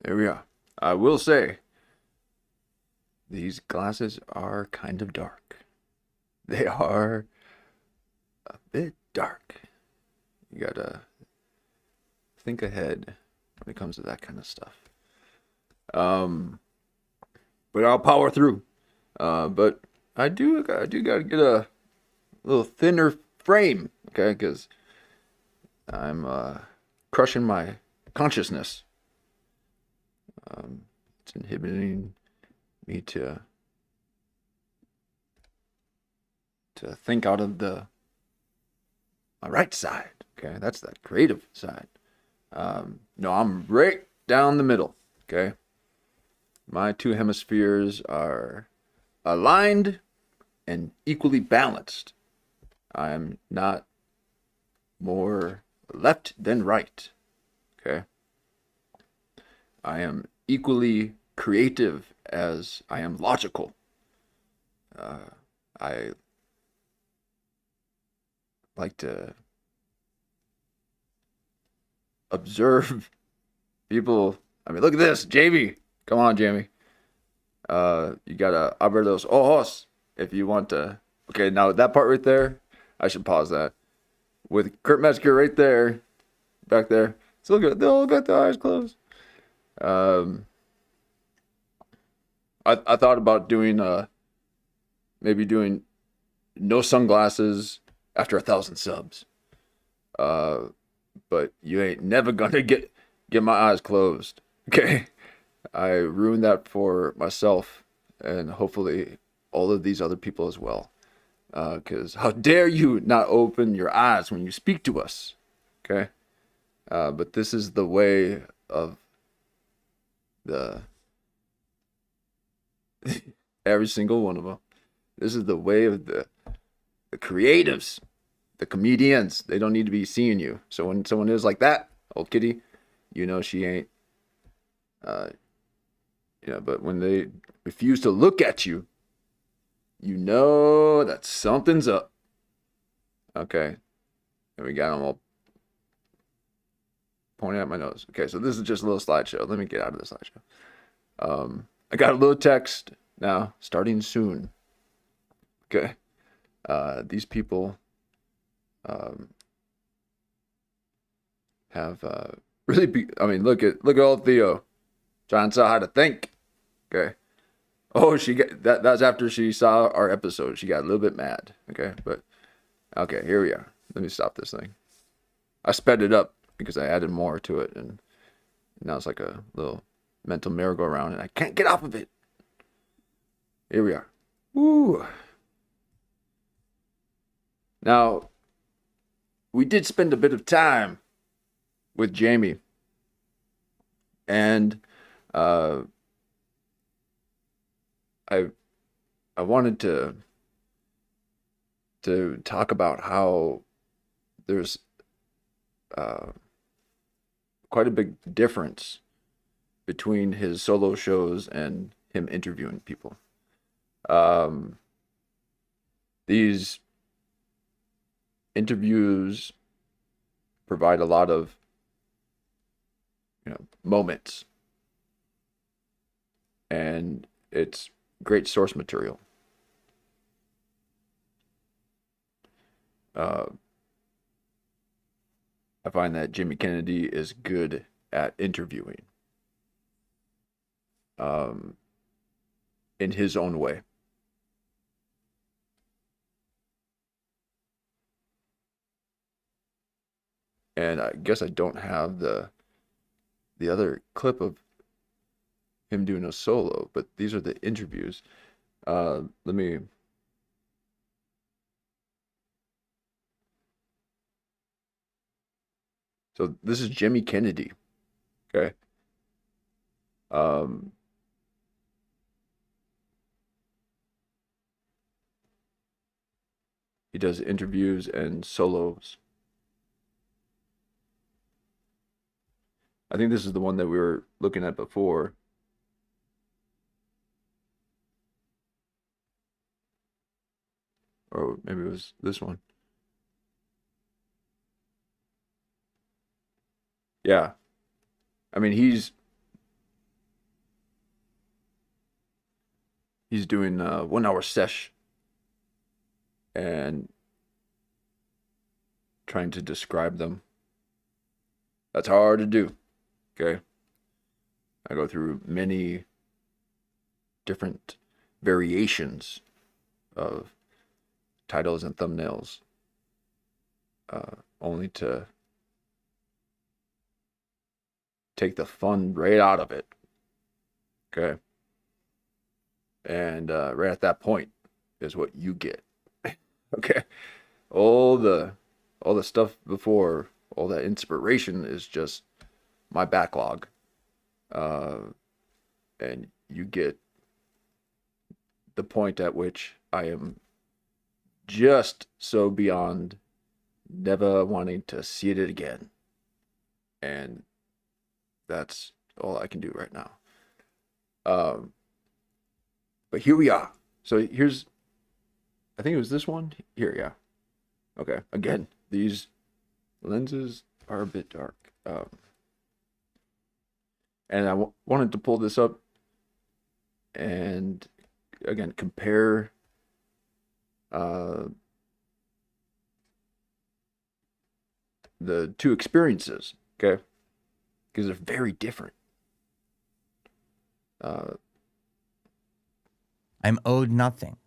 There we are. I will say, these glasses are kind of dark. They are a bit dark. You gotta think ahead when it comes to that kind of stuff. Um, but I'll power through. But I do gotta get a little thinner frame, okay? Because I'm crushing my consciousness. It's inhibiting me to think out of the my right side. Okay, that's that creative side. No, I'm right down the middle. Okay, my two hemispheres are aligned and equally balanced. I'm not more left than right. Okay, I am equally creative as I am logical. I like to observe people. I mean, look at this, Jamie. Come on, Jamie. You gotta abrir los ojos if you want to. Okay, now that part right there, I should pause that. With Kurt Metzger right there, back there. Still good. They all got their eyes closed. Um, I thought about doing maybe doing no sunglasses after 1,000 subs. Uh, but you ain't never gonna get my eyes closed. Okay, I ruined that for myself and hopefully all of these other people as well. Because how dare you not open your eyes when you speak to us? Okay, but this is the way of the every single one of them. This is the way of the creatives, the comedians. They don't need to be seeing you. So when someone is like that, old kitty, you know she ain't. Uh, but when they refuse to look at you, you know that something's up. Okay, and we got them all pointing at my nose. Okay, so this is just a little slideshow. Let me get out of the slideshow. I got a little text now, starting soon. Okay, these people um, have really be. I mean, look at old Theo trying to tell how to think. Okay. Oh, she got that. That's after she saw our episode. She got a little bit mad. Okay, but okay, here we are. Let me stop this thing. I sped it up because I added more to it, and now it's like a little mental merry-go-round, and I can't get off of it. Here we are. Woo. Now, we did spend a bit of time with Jamie, and uh, I I wanted to talk about how there's uh, quite a big difference between his solo shows and him interviewing people. Um, these interviews provide a lot of moments, and it's great source material. Uh, I find that Jimmy Kennedy is good at interviewing um, in his own way. And I guess I don't have the other clip of him doing a solo, but these are the interviews. Let me. So this is Jimmy Kennedy. Okay. Um, he does interviews and solos. I think this is the one that we were looking at before. Or maybe it was this one. Yeah. I mean, he's he's doing a 1 hour sesh and trying to describe them. That's hard to do. Okay. I go through many different variations of titles and thumbnails, only to take the fun right out of it. Okay. And right at that point is what you get. Okay. All the stuff before, all that inspiration is just my backlog. And you get the point at which I am just so beyond never wanting to see it again. And that's all I can do right now. But here we are. So here's, I think it was this one here. Yeah. Okay. Again, these lenses are a bit dark. And I wanted to pull this up and again compare the two experiences, okay? Because they're very different. I'm owed nothing.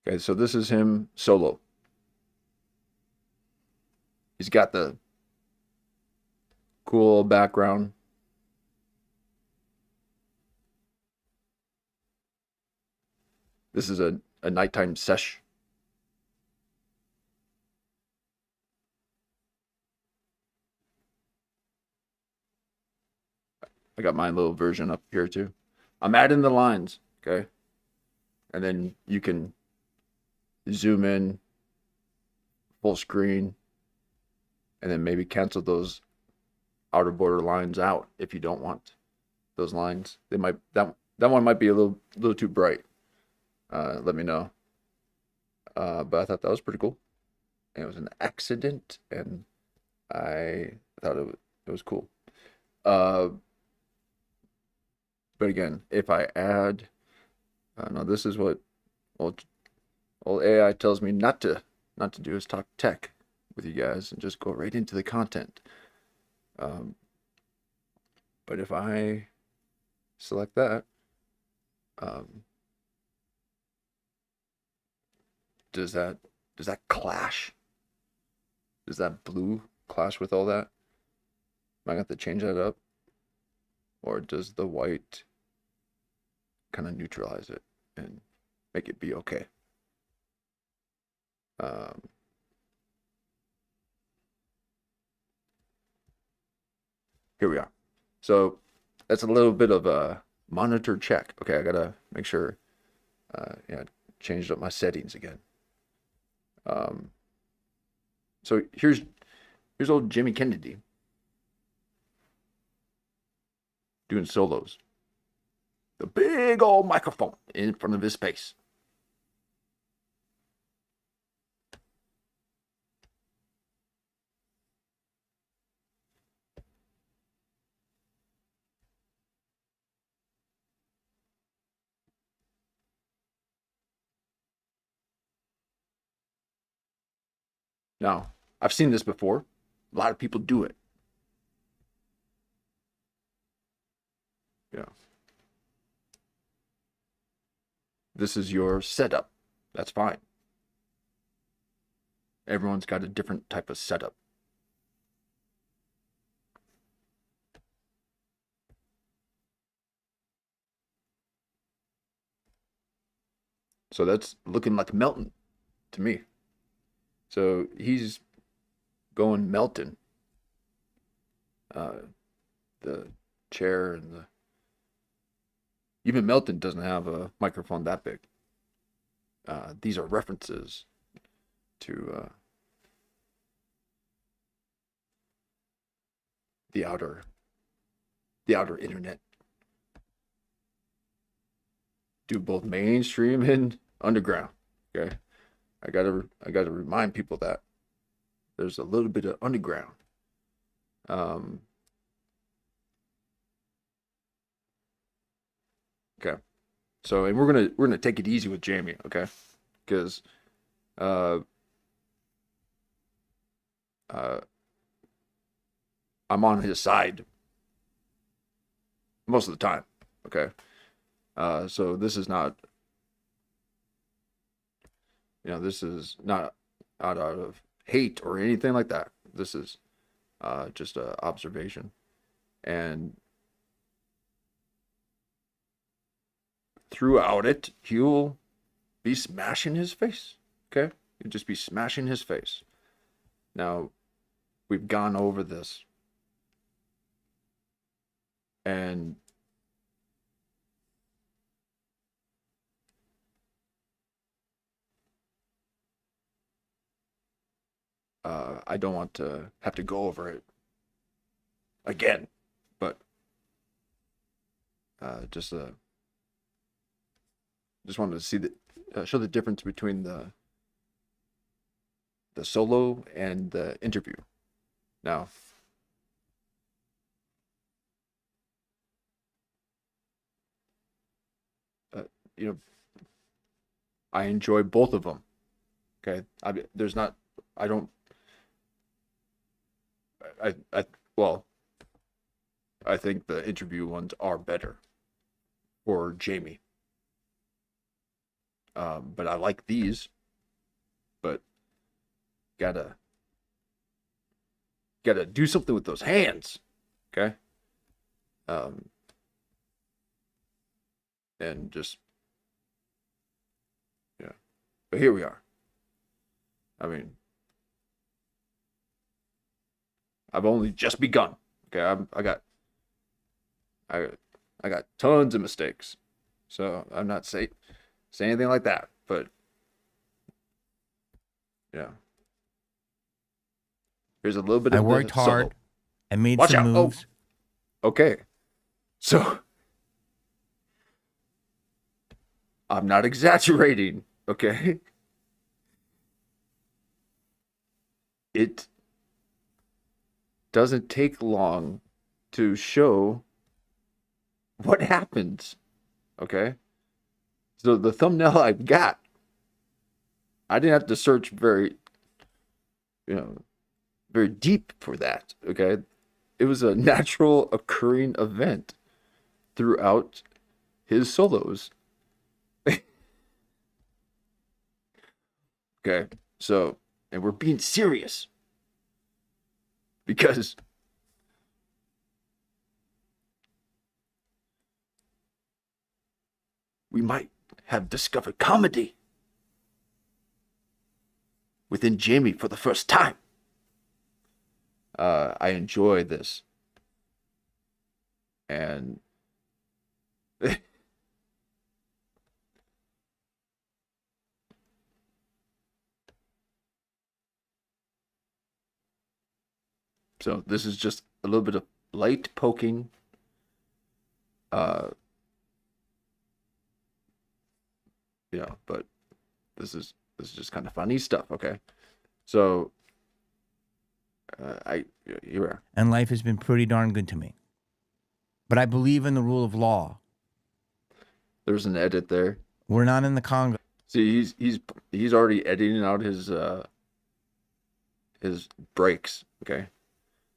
Okay, so this is him solo. He's got the cool background. This is a nighttime sesh. I got my little version up here too. I'm adding the lines, okay? And then you can zoom in, full screen, and then maybe cancel those outer border lines out if you don't want those lines. They might that one might be a little too bright. Let me know. But I thought that was pretty cool. And it was an accident, and I thought it was cool. But again, if I add, no, this is what old AI tells me not to do, is talk tech with you guys and just go right into the content. But if I select that, does that clash? Does that blue clash with all that? Am I going to have to change that up? Or does the white kind of neutralize it and make it be okay? Here we are. So that's a little bit of a monitor check. Okay, I gotta make sure. Yeah, changed up my settings again. So here's old Jimmy Kennedy doing solos. The big old microphone in front of his face. Now, I've seen this before. A lot of people do it. Yeah. This is your setup. That's fine. Everyone's got a different type of setup. So that's looking like Melton to me. So he's going Melton. The chair and the... Even Melton doesn't have a microphone that big. These are references to the outer internet. Do both mainstream and underground. Okay, I gotta remind people that there's a little bit of underground. So, and we're gonna take it easy with Jamie, okay? Because uh, uh, I'm on his side most of the time, okay? So this is not, this is not out of hate or anything like that. This is just a observation, and throughout it, he'll be smashing his face. Okay, he'll just be smashing his face. Now, we've gone over this, and I don't want to have to go over it again, but just wanted to see show the difference between the solo and the interview. Now, uh, you know, I enjoy both of them. Okay, there's not, I don't, well, I think the interview ones are better for Jamie. But I like these, but gotta do something with those hands. Okay. Um, and just, yeah. But here we are. I mean, I've only just begun. Okay, I got tons of mistakes, so I'm not say anything like that. But yeah, here's a little bit I of worked the hard. solo. I made Watch some out! moves. Oh, okay. So I'm not exaggerating. Okay, it doesn't take long to show what happens. Okay, so the thumbnail I've got, I didn't have to search you know, very deep for that. Okay, it was a natural occurring event throughout his solos. Okay, so, and we're being serious because we might have discovered comedy within Jamie for the first time. I enjoy this, and so this is just a little bit of light poking. Uh, but this is just kind of funny stuff. Okay, so you are. And life has been pretty darn good to me. But I believe in the rule of law. There's an edit there. We're not in the Congo. See, he's already editing out his breaks. Okay,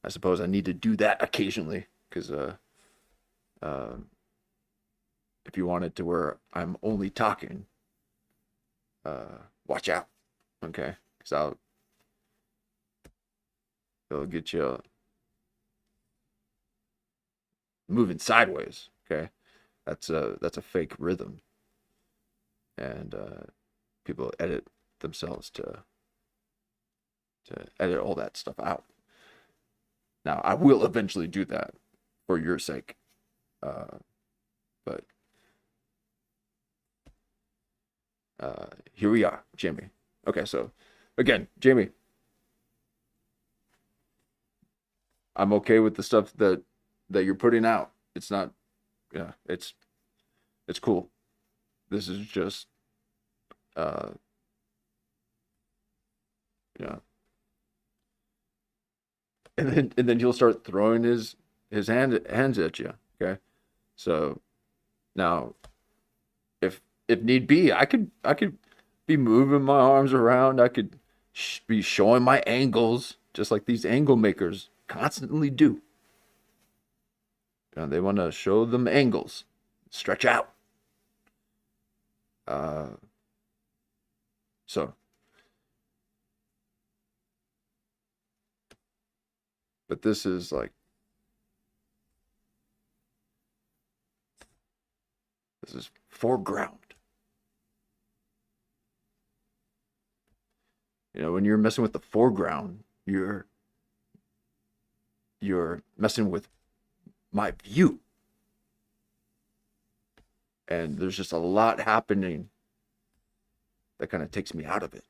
I suppose I need to do that occasionally because uh, if you want it to where I'm only talking, watch out. Okay, because it'll get you moving sideways. Okay, that's a fake rhythm, and people edit themselves to edit all that stuff out. Now I will eventually do that for your sake, but here we are, Jamie. Okay, so again, Jamie, I'm okay with the stuff that you're putting out. It's not, yeah, it's cool. This is just, uh, yeah. And then he'll start throwing hands at you. Okay, so now, if need be, I could be moving my arms around. I could be showing my angles, just like these angle makers constantly do. They want to show them angles, stretch out. So, but this is like, this is foreground. When you're messing with the foreground, you're messing with my view. And there's just a lot happening that kind of takes me out of it.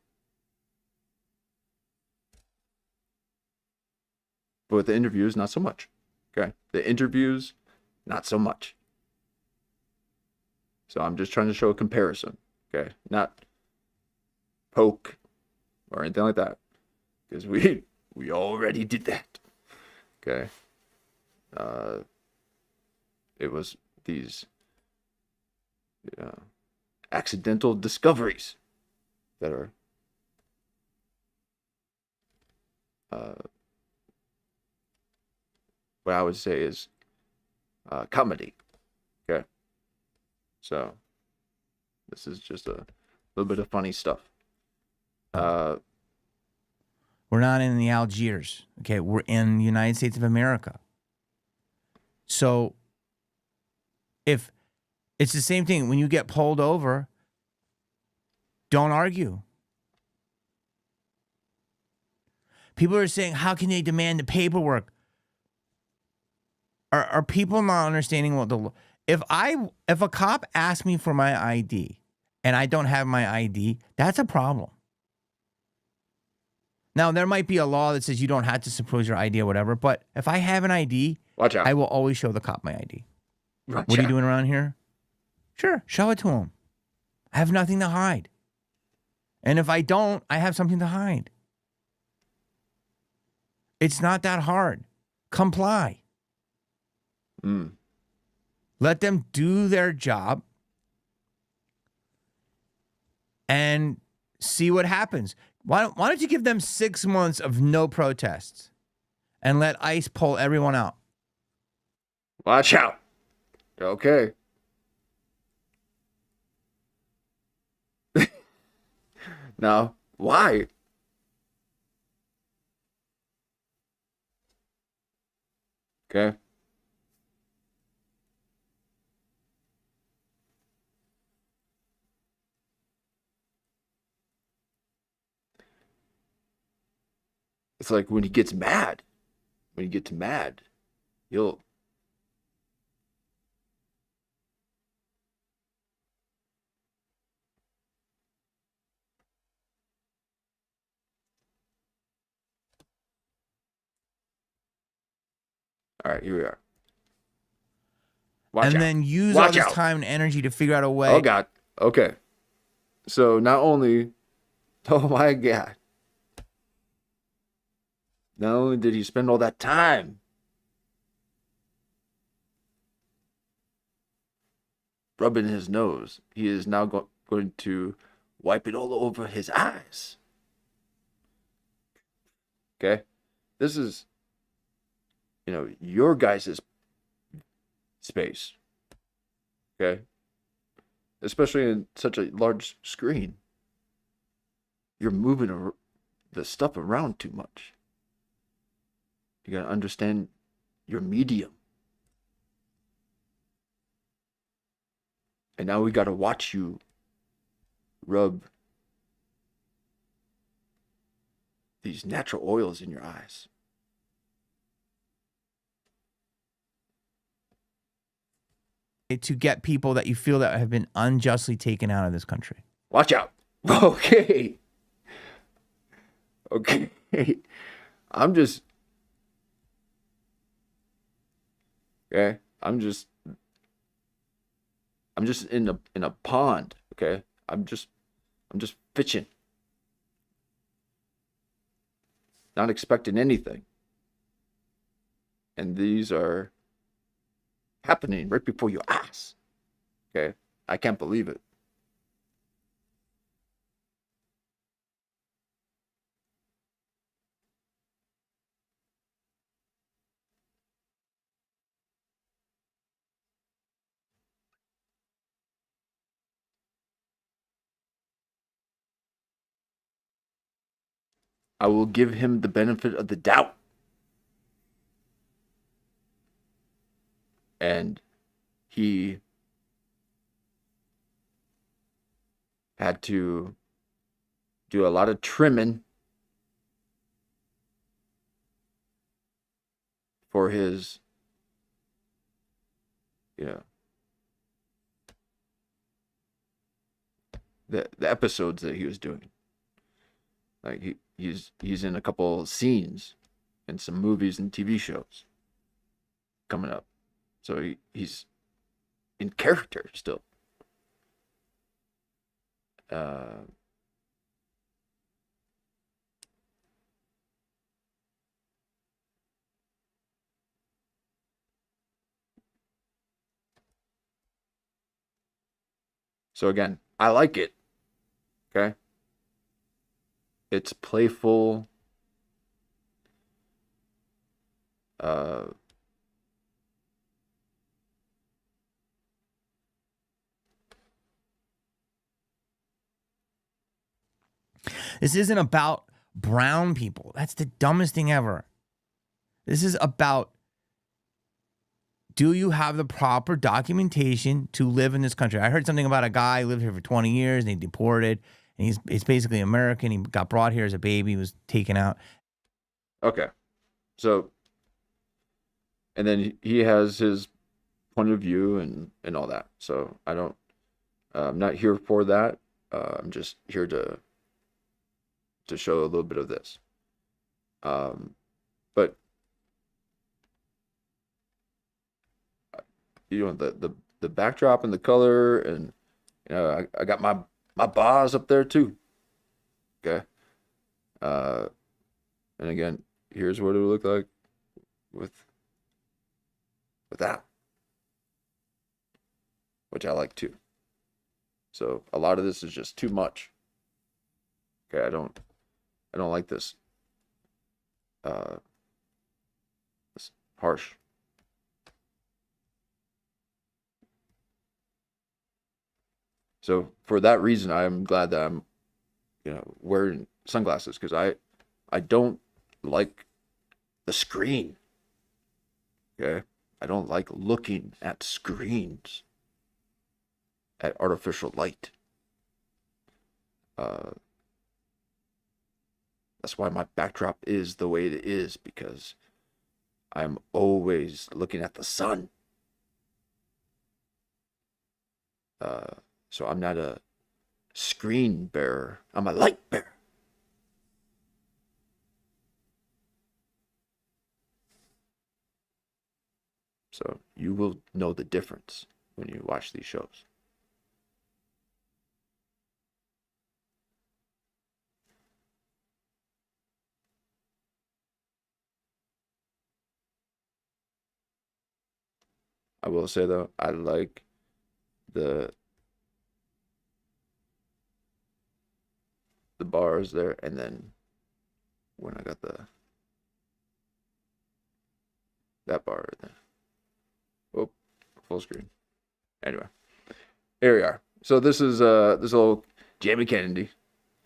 But with the interviews, not so much. Okay? The interviews, not so much. So I'm just trying to show a comparison. Okay? Not poke or anything like that. Because we already did that. Okay? It was these accidental discoveries that are what I would say is comedy. Okay, so this is just a little bit of funny stuff. We're not in the Algiers. Okay, we're in the United States of America. So if it's the same thing, when you get pulled over, don't argue. People are saying, how can they demand the paperwork? Are people not understanding what the if a cop asks me for my ID and I don't have my ID, that's a problem. Now, there might be a law that says you don't have to disclose your ID or whatever, but if I have an ID, Watch out. I will always show the cop my ID. Watch What are you out. doing around here? Sure, show it to him. I have nothing to hide. And if I don't, I have something to hide. It's not that hard. Comply. Let them do their job and see what happens. Why don't you give them 6 months of no protests and let ICE pull everyone out? Watch out. Okay. Now, why? Okay. It's like when he gets mad. When he gets mad, he'll All right, here we are. Watch and out. then use Watch all this out. time and energy to figure out a way. Oh, God. Okay. So not only, oh my God. Not only did he spend all that time rubbing his nose, he is now going to wipe it all over his eyes. Okay? This is, your guys' space. Okay? Especially in such a large screen. You're moving the stuff around too much. You gotta understand your medium. And now we gotta watch you rub these natural oils in your eyes. To get people that you feel that have been unjustly taken out of this country. Watch out. Okay. Okay. I'm just in a pond, okay? I'm just fishing. Not expecting anything. And these are happening right before your eyes. Okay? I can't believe it. I will give him the benefit of the doubt. And he had to do a lot of trimming for his, you know, the episodes that he was doing. Like he's in a couple scenes in some movies and TV shows coming up. So he's in character still. So again, I like it. Okay. It's playful. Uh, This isn't about brown people. That's the dumbest thing ever. This is about, do you have the proper documentation to live in this country? I heard something about a guy who lived here for 20 years and he deported, and he's basically American. He got brought here as a baby, was taken out. okay. So, and then he has his point of view and all that. So I'm not here for that. I'm just here to show a little bit of this. But you know, the backdrop and the color, and you know, I got my bars up there too. Okay. And again, here's what it would look like with that, which I like too. So a lot of this is just too much. Okay, I don't like this. This harsh. So for that reason, I'm glad that I'm, you know, wearing sunglasses, because I don't like the screen. Okay, I don't like looking at screens, at artificial light. That's why my backdrop is the way it is, because I'm always looking at the sun. So I'm not a screen bearer. I'm a light bearer. So you will know the difference when you watch these shows. I will say though, I like the bars there, and then when I got that bar right there. Oh, full screen. Anyway, here we are. So this is this little Jamie Kennedy.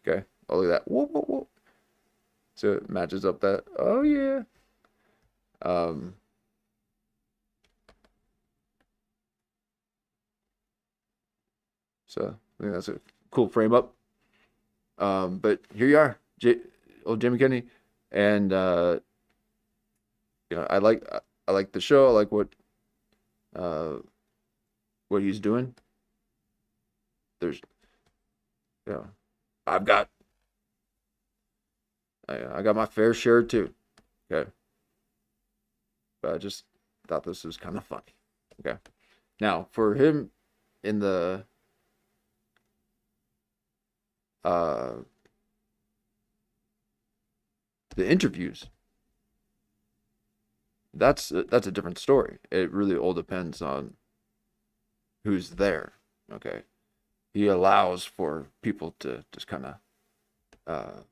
Okay. Oh, look at that. Whoa, whoa, whoa. So it matches up that. Oh yeah. So I think that's a cool frame up. But here you are, old Jamie Kennedy, and you know, I like the show. I like what he's doing. There's, you know, I've got I got my fair share too. Okay, but I just thought this was kind of funny. Okay, now for him in uh the interviews, that's a different story. It really all depends on who's there. Okay, he allows for people to just kind of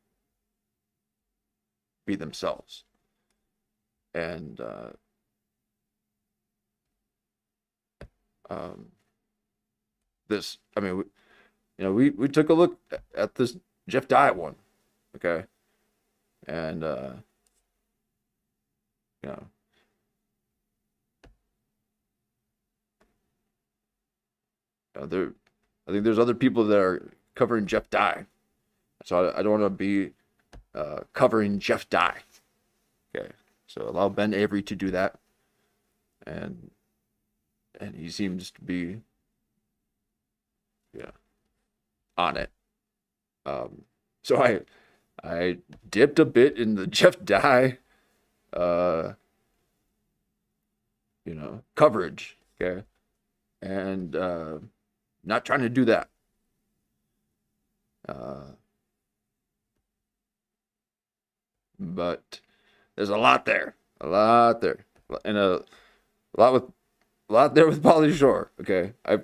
be themselves, and this, I mean, we took a look at this Jeff Dye one. Okay, And you know, there, I think there's other people that are covering Jeff Dye, so I don't want to be covering Jeff Dye. Okay, so allow Ben Avery to do that, and he seems to be on it. So I dipped a bit in the Jeff Dye coverage, okay, and not trying to do that. But there's a lot there, and a lot there with Pauly Shore. Okay, I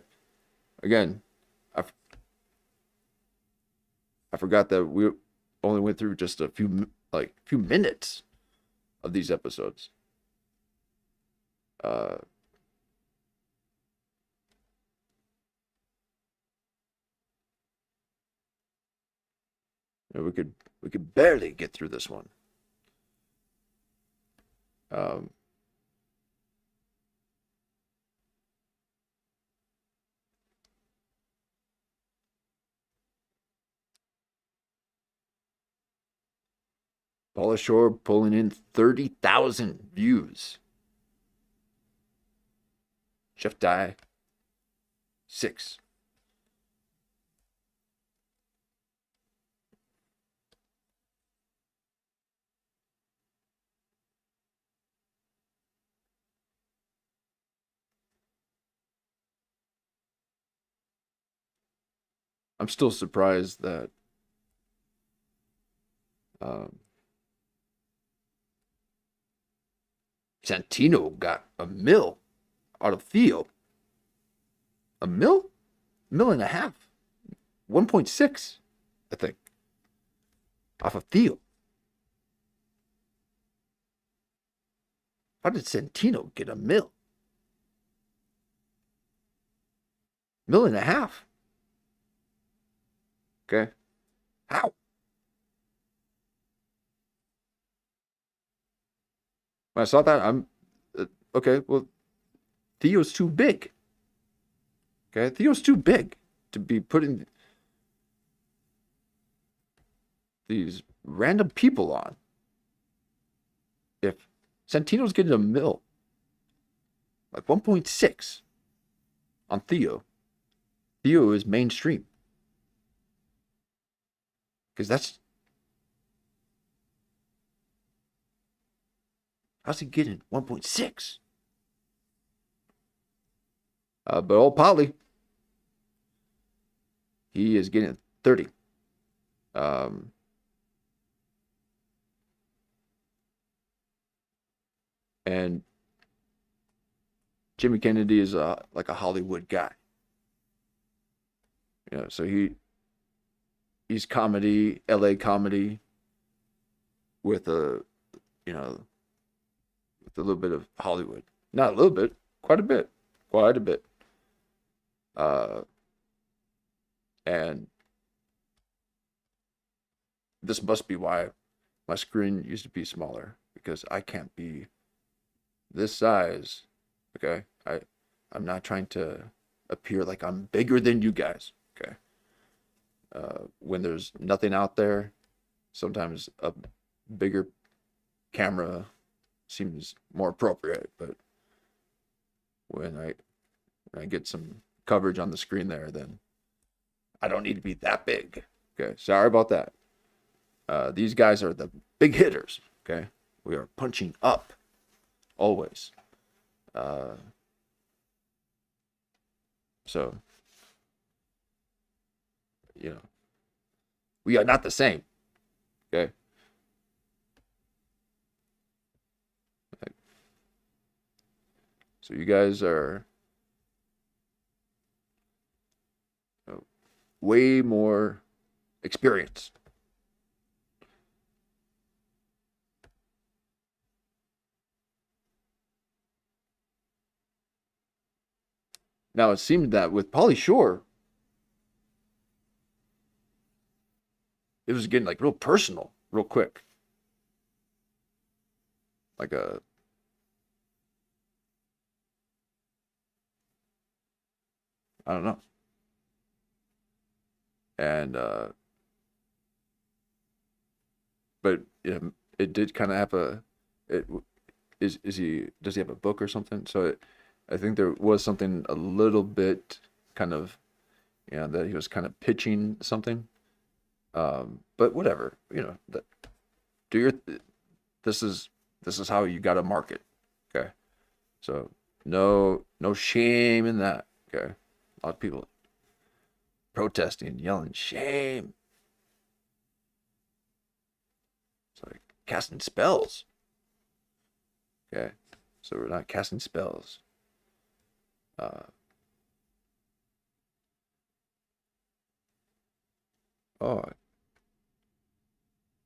forgot that we only went through just a few minutes of these episodes. We could barely get through this one. Pauly Shore pulling in 30,000 views. Jeff Dye, 6. I'm still surprised that Santino got a mil out of Theo. A mil? Mil and a half. 1.6, I think. Off of Theo. How did Santino get a mil? Mil and a half. Okay. How? When I saw that, I'm okay. Well, Theo's too big. Okay, Theo's too big to be putting these random people on. If Santino's getting a mil, like 1.6 on Theo is mainstream. Because that's... How's he getting 1.6? But old Pauly, he is getting 30. And Jimmy Kennedy is like a Hollywood guy. So he's comedy, LA comedy, with a little bit of Hollywood. Not a little bit, quite a bit. And this must be why my screen used to be smaller, because I can't be this size. Okay, I'm not trying to appear like I'm bigger than you guys. Okay, when there's nothing out there, sometimes a bigger camera seems more appropriate. But when I get some coverage on the screen there, then I don't need to be that big. Okay, sorry about that. These guys are the big hitters. Okay, we are punching up always. So we are not the same. Okay. So you guys are way more experienced. Now, it seemed that with Pauly Shore, it was getting like real personal, real quick. like a I don't know. And but yeah, it did kind of have a it is he does he have a book or something? So I think there was something a little bit kind of that he was kind of pitching something. But whatever, do your this is how you got to market. Okay. So no shame in that. Okay. A lot of people protesting, yelling, shame. It's like casting spells. Okay. So we're not casting spells. Oh,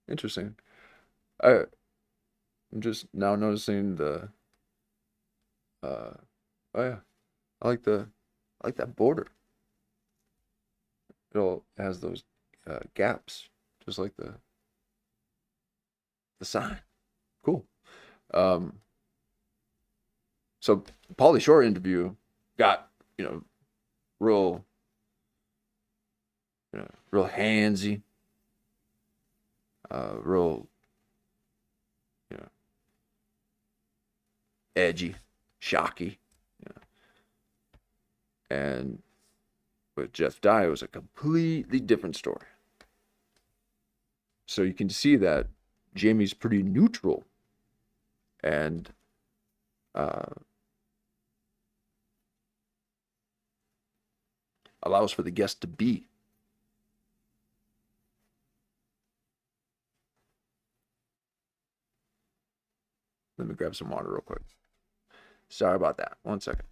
interesting. I'm just now noticing the oh yeah. I like that border. It all has those gaps, just like the sign. Cool. Um, so Pauly Shore interview got real real handsy, real you know edgy, shocky, you and with Jeff Dye it was a completely different story. So you can see that Jamie's pretty neutral and uh, allows for the guest to be. Let me grab some water real quick. Sorry about that. 1 second.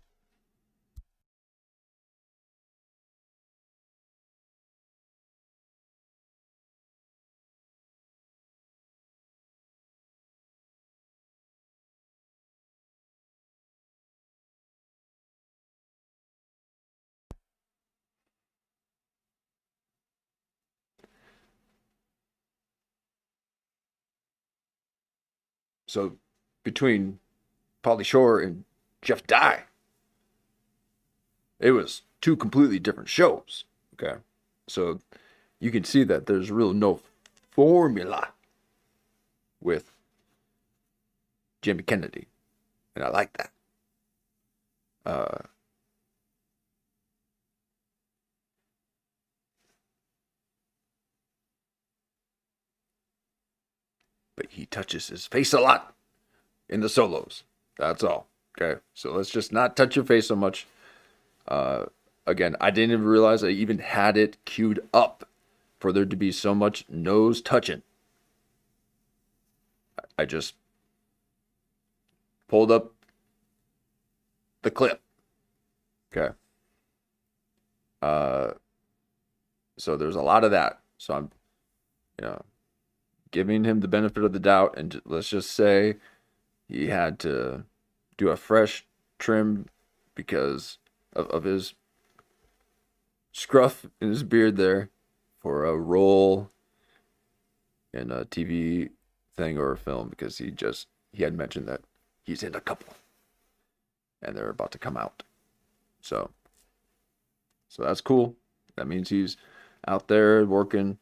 So between Pauly Shore and Jeff Dye, it was two completely different shows. Okay. So you can see that there's really no formula with Jimmy Kennedy. And I like that. Uh, but he touches his face a lot in the solos. That's all. Okay. So let's just not touch your face so much. Uh, Again, I didn't even realize I even had it queued up for there to be so much nose touching. I just pulled up the clip. Okay. Uh, so there's a lot of that. So I'm, giving him the benefit of the doubt, and let's just say he had to do a fresh trim because of his scruff in his beard there for a role in a TV thing or a film because he had mentioned that he's in a couple and they're about to come out. So that's cool. That means he's out there working,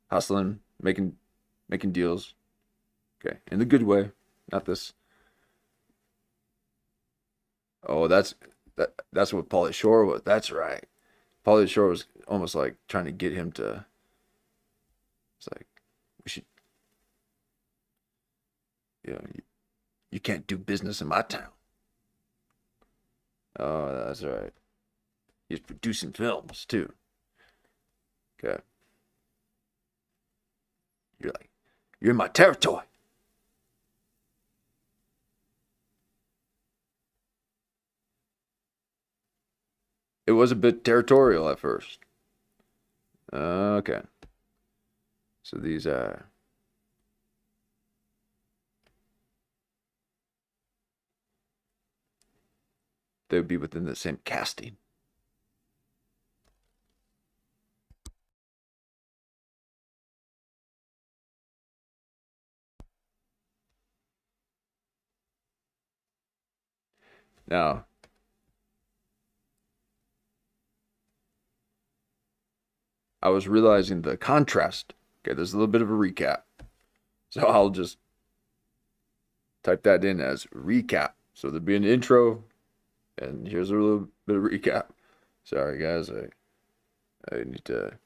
hustling, making deals. Okay, in the good way, not this. Oh, that's what Pauly Shore was. That's right. Pauly Shore was almost like trying to get him to. It's like we should, you can't do business in my town. Oh, that's right. He's producing films too. Okay, you're in my territory. It was a bit territorial at first. Okay. So these they would be within the same casting. Now, I was realizing the contrast. Okay, there's a little bit of a recap. So I'll just type that in as recap. So there'll be an intro, and here's a little bit of recap. Sorry, guys. I need to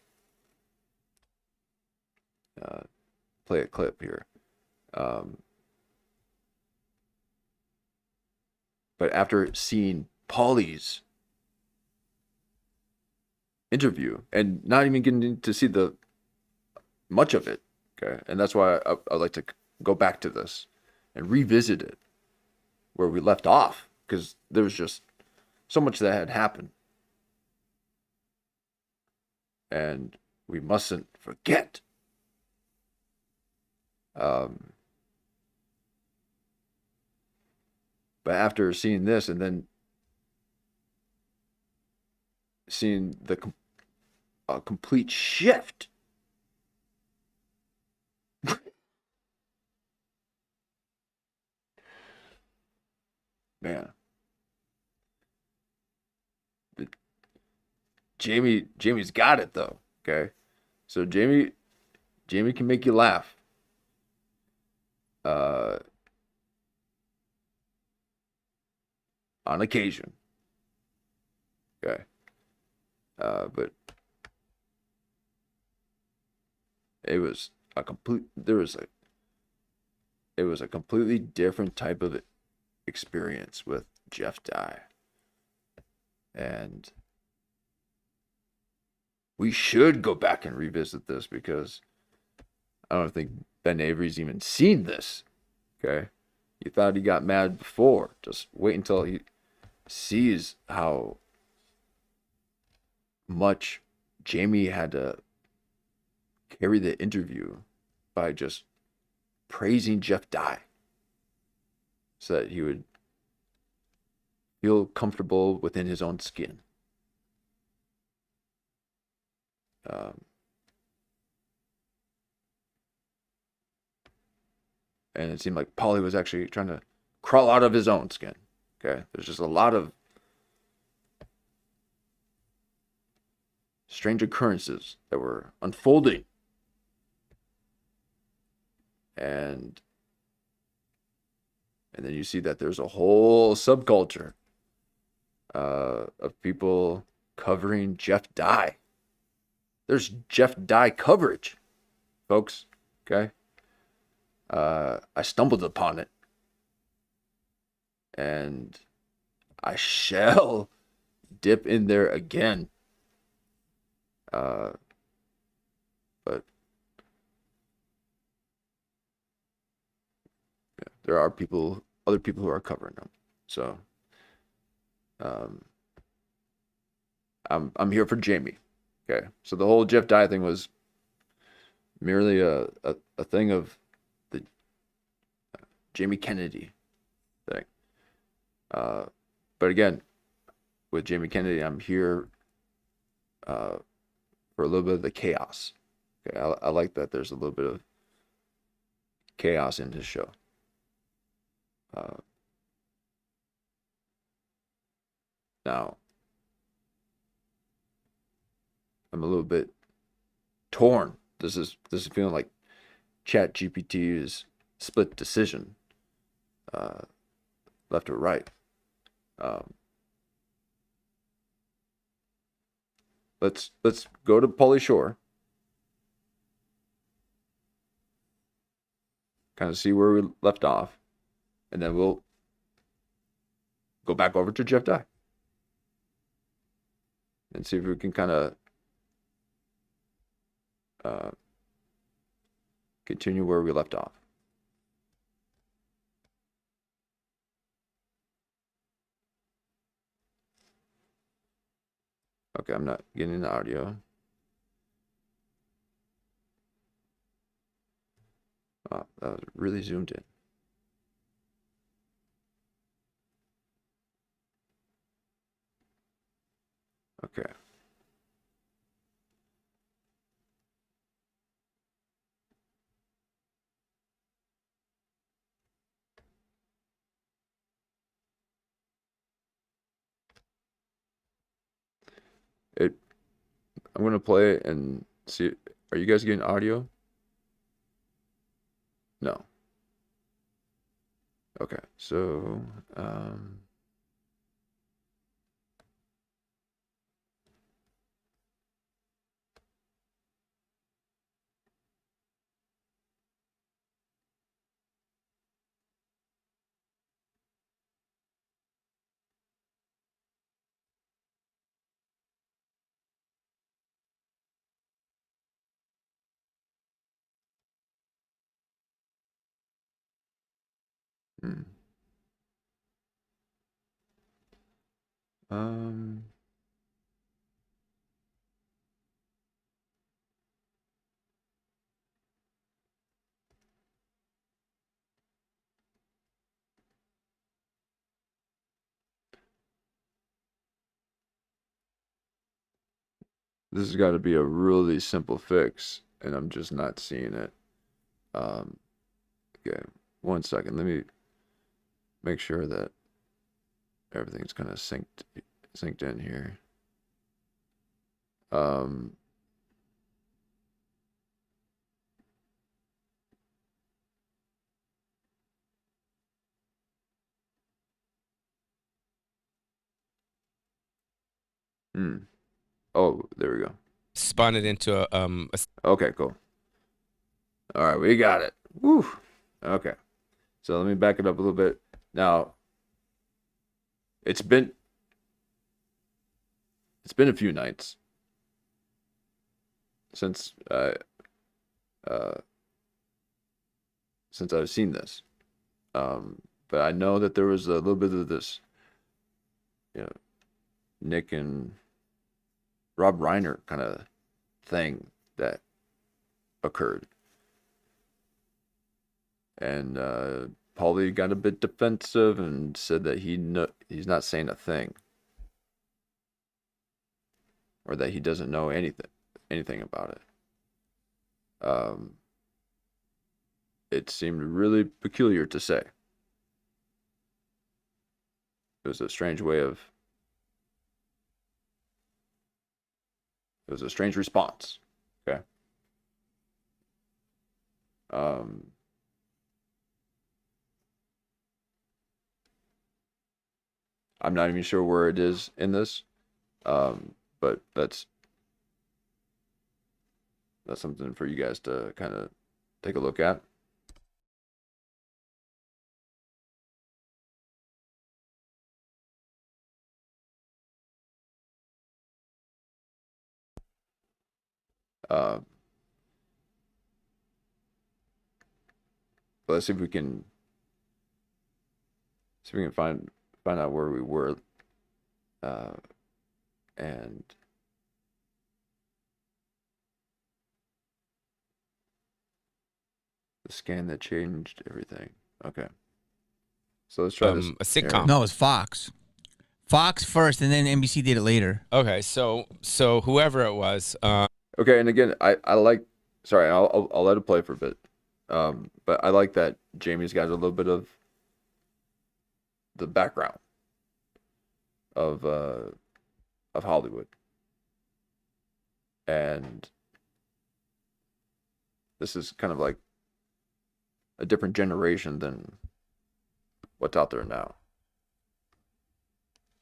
play a clip here. But after seeing Pauly's interview and not even getting to see the much of it, okay, and that's why I like to go back to this and revisit it where we left off, because there was just so much that had happened, and we mustn't forget. But after seeing this and then seeing the complete shift, man, Jamie's got it though. Okay, so Jamie can make you laugh. On occasion. Okay. But it was a completely different type of experience with Jeff Dye. And we should go back and revisit this, because I don't think Ben Avery's even seen this. Okay. You thought he got mad before. Just wait until he sees how much Jamie had to carry the interview by just praising Jeff Dye so that he would feel comfortable within his own skin. And it seemed like Pauly was actually trying to crawl out of his own skin. Okay, there's just a lot of strange occurrences that were unfolding. And then you see that there's a whole subculture of people covering Jeff Dye. There's Jeff Dye coverage, folks. Okay. I stumbled upon it, and I shall dip in there again. But yeah, there are other people who are covering them. So, I'm here for Jamie. Okay, so the whole Jeff Dye thing was merely a thing of the Jamie Kennedy thing. But again, with Jamie Kennedy, I'm here for a little bit of the chaos. Okay, I like that there's a little bit of chaos in his show. Now, I'm a little bit torn. This is feeling like ChatGPT's split decision, left or right. Let's go to Pauly Shore. Kind of see where we left off, and then we'll go back over to Jeff Dye and see if we can kind of continue where we left off. Okay, I'm not getting the audio. Oh, that was really zoomed in. Okay. I'm gonna play it and see. Are you guys getting audio? No. Okay, so hmm. um, this has got to be a really simple fix, and I'm just not seeing it. Okay, 1 second. Let me make sure that everything's kind of synced in here. Um, hmm. Oh, there we go. Spun it into a Okay, cool. All right, we got it. Woo. Okay. So let me back it up a little bit. Now, it's been a few nights since uh since I've seen this. But I know that there was a little bit of this, you know, Nick and Rob Reiner kind of thing that occurred. And Pauly got a bit defensive and said that he's not saying a thing, or that he doesn't know anything about it. It seemed really peculiar to say. It was a strange it was a strange response. Okay. Um, I'm not even sure where it is in this, but that's something for you guys to kind of take a look at. Uh, but let's see if we can find out where we were, and the scan that changed everything. Okay, so let's try this. a sitcom. No, it's Fox. Fox first, and then NBC did it later. Okay, so whoever it was, Okay, and again, I like. Sorry, I'll let it play for a bit. But I like that Jamie's got a little bit of the background of Hollywood, and this is kind of like a different generation than what's out there now.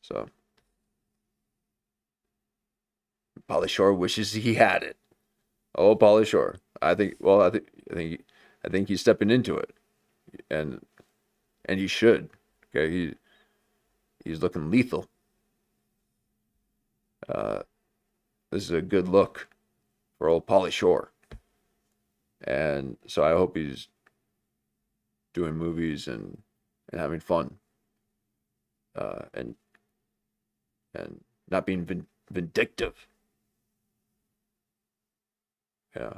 So Pauly Shore wishes he had it. Oh, Pauly Shore. I think. Well, I think he's stepping into it, and he should. Okay, he's looking lethal. This is a good look for old Pauly Shore, and so I hope he's doing movies and having fun, and not being vindictive. Yeah.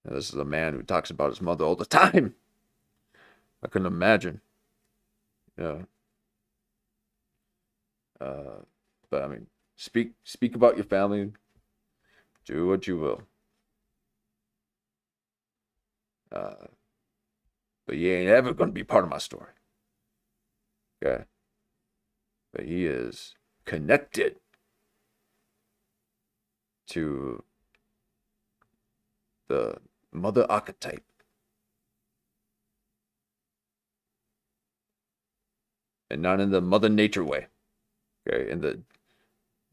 And this is a man who talks about his mother all the time. I couldn't imagine. Yeah. But I mean, speak about your family. Do what you will. But you ain't ever gonna be part of my story. Okay. but he is connected to the mother archetype. And not in the mother nature way. Okay, in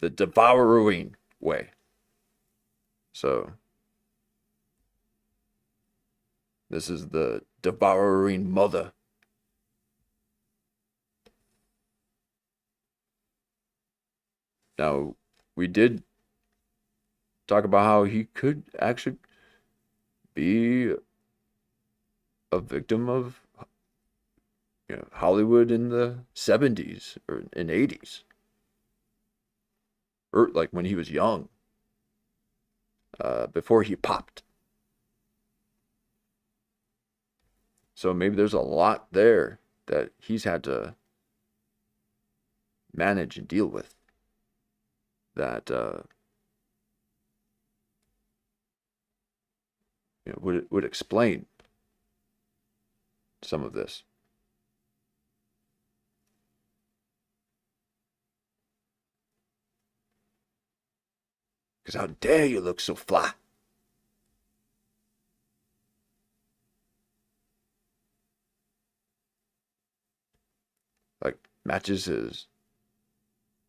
the devouring way. So this is the devouring mother. Now, we did talk about how he could actually be a victim of Hollywood in the 70s or in 80s. Or like when he was young. Before he popped. So maybe there's a lot there that he's had to manage and deal with. That would explain some of this. Because how dare you look so fly? Like matches his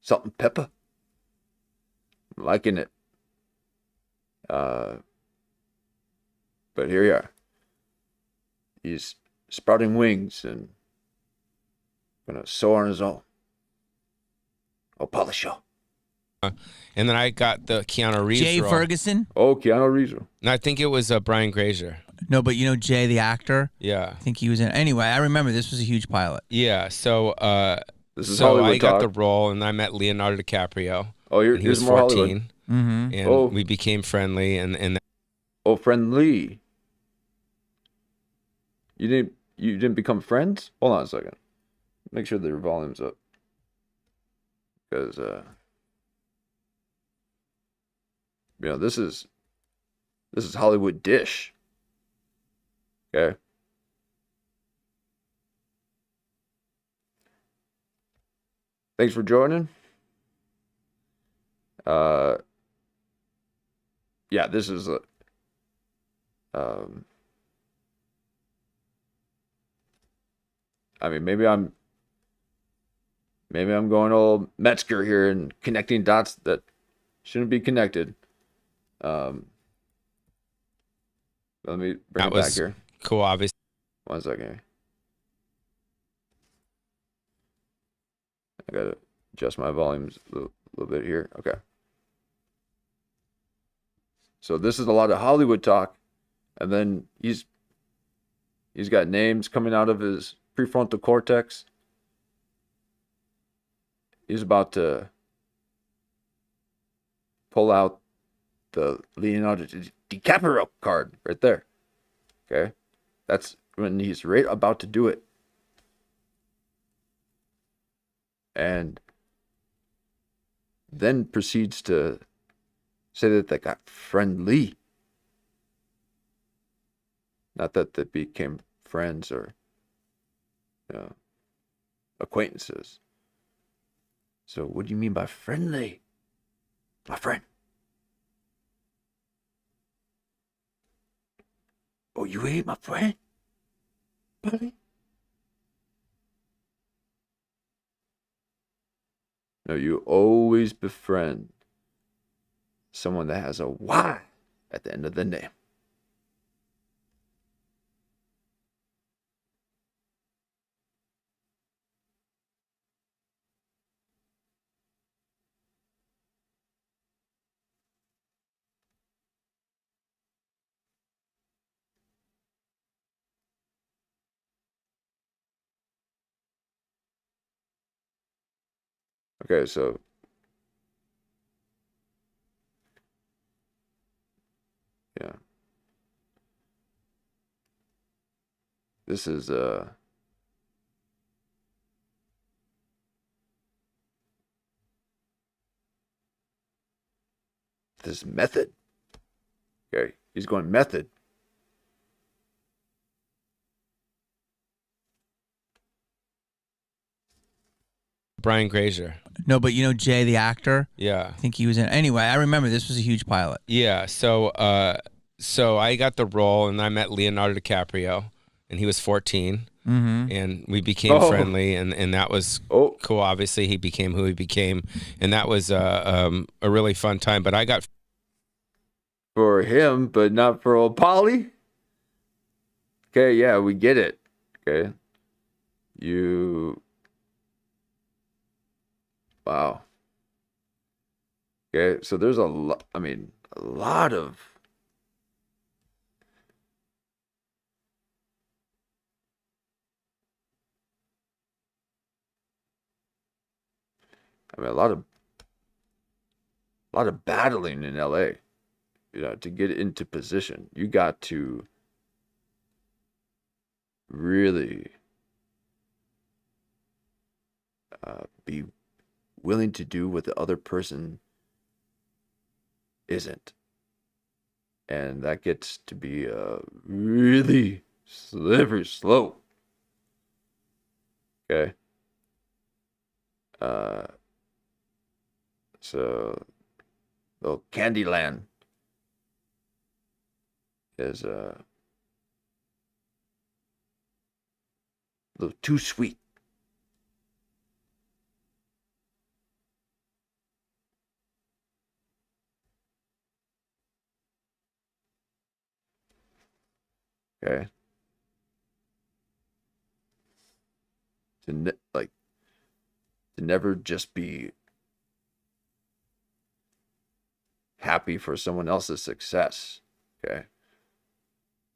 salt and pepper. I'm liking it. But here you are. He's sprouting wings and gonna soar on his own. Oh, Pauly Shore. And then I got the Keanu Reeves Jay role. Ferguson? Oh, Keanu Reeves. And I think it was Brian Grazer. No, but you know Jay, the actor? Yeah. I think he was in. Anyway, I remember this was a huge pilot. Yeah. So This is so Hollywood I got talk. the role, and I met Leonardo DiCaprio. Oh, And he here's was more 14, Hollywood. Mm-hmm. and we became friendly. And Oh, friendly. You didn't become friends? Hold on a second. Make sure that your volume's up. Because this is Hollywood dish. Okay. Thanks for joining. Yeah, this is I mean, maybe I'm going old Metzger here and connecting dots that shouldn't be connected. Let me bring that it back was here. cool, obviously. 1 second. I gotta adjust my volumes a little bit here. Okay. So this is a lot of Hollywood talk, and then he's got names coming out of his prefrontal cortex. He's about to pull out the Leonardo DiCaprio card right there. Okay? That's when he's right about to do it. And then proceeds to say that they got friendly. Not that they became friends or acquaintances. So what do you mean by friendly, my friend? Oh, you ain't my friend, buddy? No, you always befriend someone that has a Y at the end of the name. Okay, so yeah. This is this method. Okay, he's going method. Brian Grazer. No, but you know Jay, the actor? Yeah. I think he was in. Anyway, I remember this was a huge pilot. Yeah. So I got the role, and I met Leonardo DiCaprio, and he was 14, and we became friendly, and that was cool. Obviously, he became who he became, and that was a really fun time. But I got For him, but not for old Pauly. Okay, yeah, we get it. Okay. Wow. Okay, so there's a lot, I mean, a lot of a lot of battling in LA, to get into position. You got to really be willing to do what the other person isn't. And that gets to be really slippery slope. Okay. So little Candyland is a little too sweet. Okay. To never just be happy for someone else's success. Okay.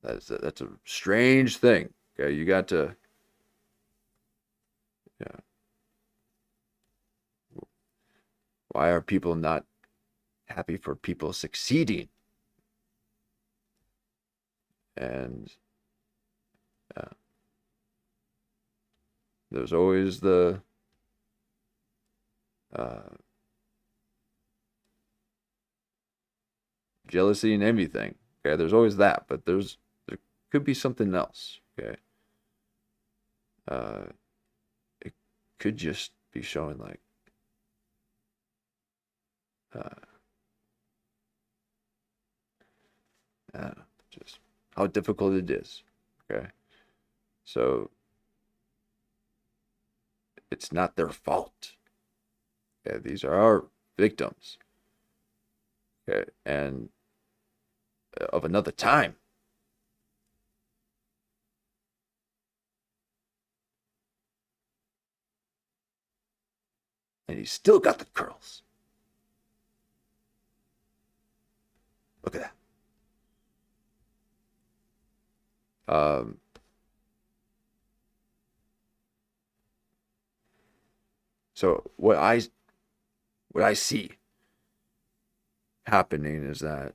That's a strange thing. Okay. You got to, yeah. Why are people not happy for people succeeding? And there's always the jealousy and envy thing. Okay, there's always that, but there could be something else. Okay, it could just be showing like just how difficult it is. Okay, so it's not their fault. Okay, these are our victims. Okay, and of another time. And he's still got the curls. Look at that. So what I see happening is that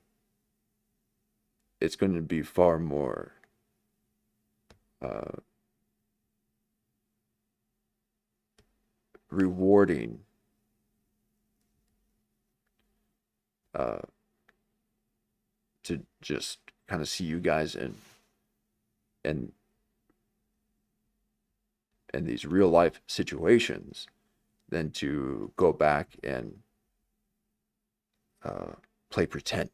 it's going to be far more rewarding to just kind of see you guys in these real life situations than to go back and play pretend.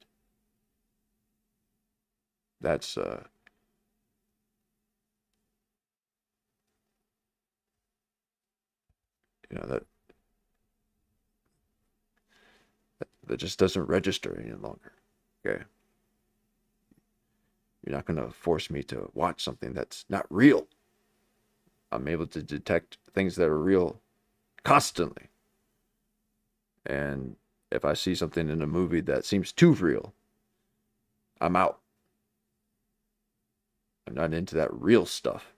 That's that just doesn't register any longer. Okay, you're not going to force me to watch something that's not real. I'm able to detect things that are real constantly. And if I see something in a movie that seems too real, I'm out. I'm not into that real stuff.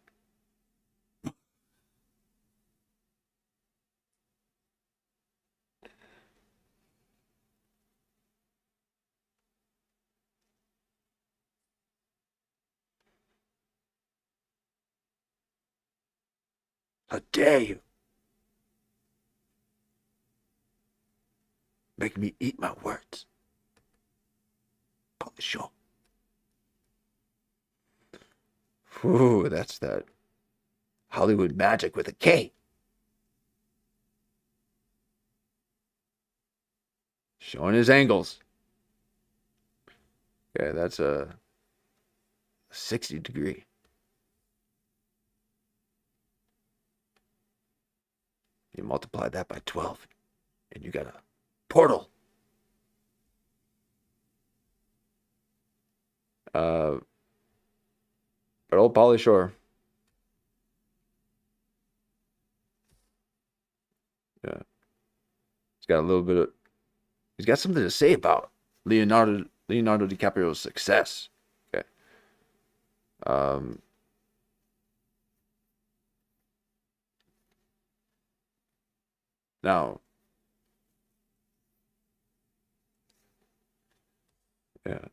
How dare you make me eat my words? Pauly Shore. Ooh, that's that Hollywood magic with a K. Showing his angles. Okay, that's a 60 degree. You multiply that by 12, and you got a portal. But old Pauly Shore. Yeah. He's got something to say about Leonardo DiCaprio's success. Okay. Now, yeah.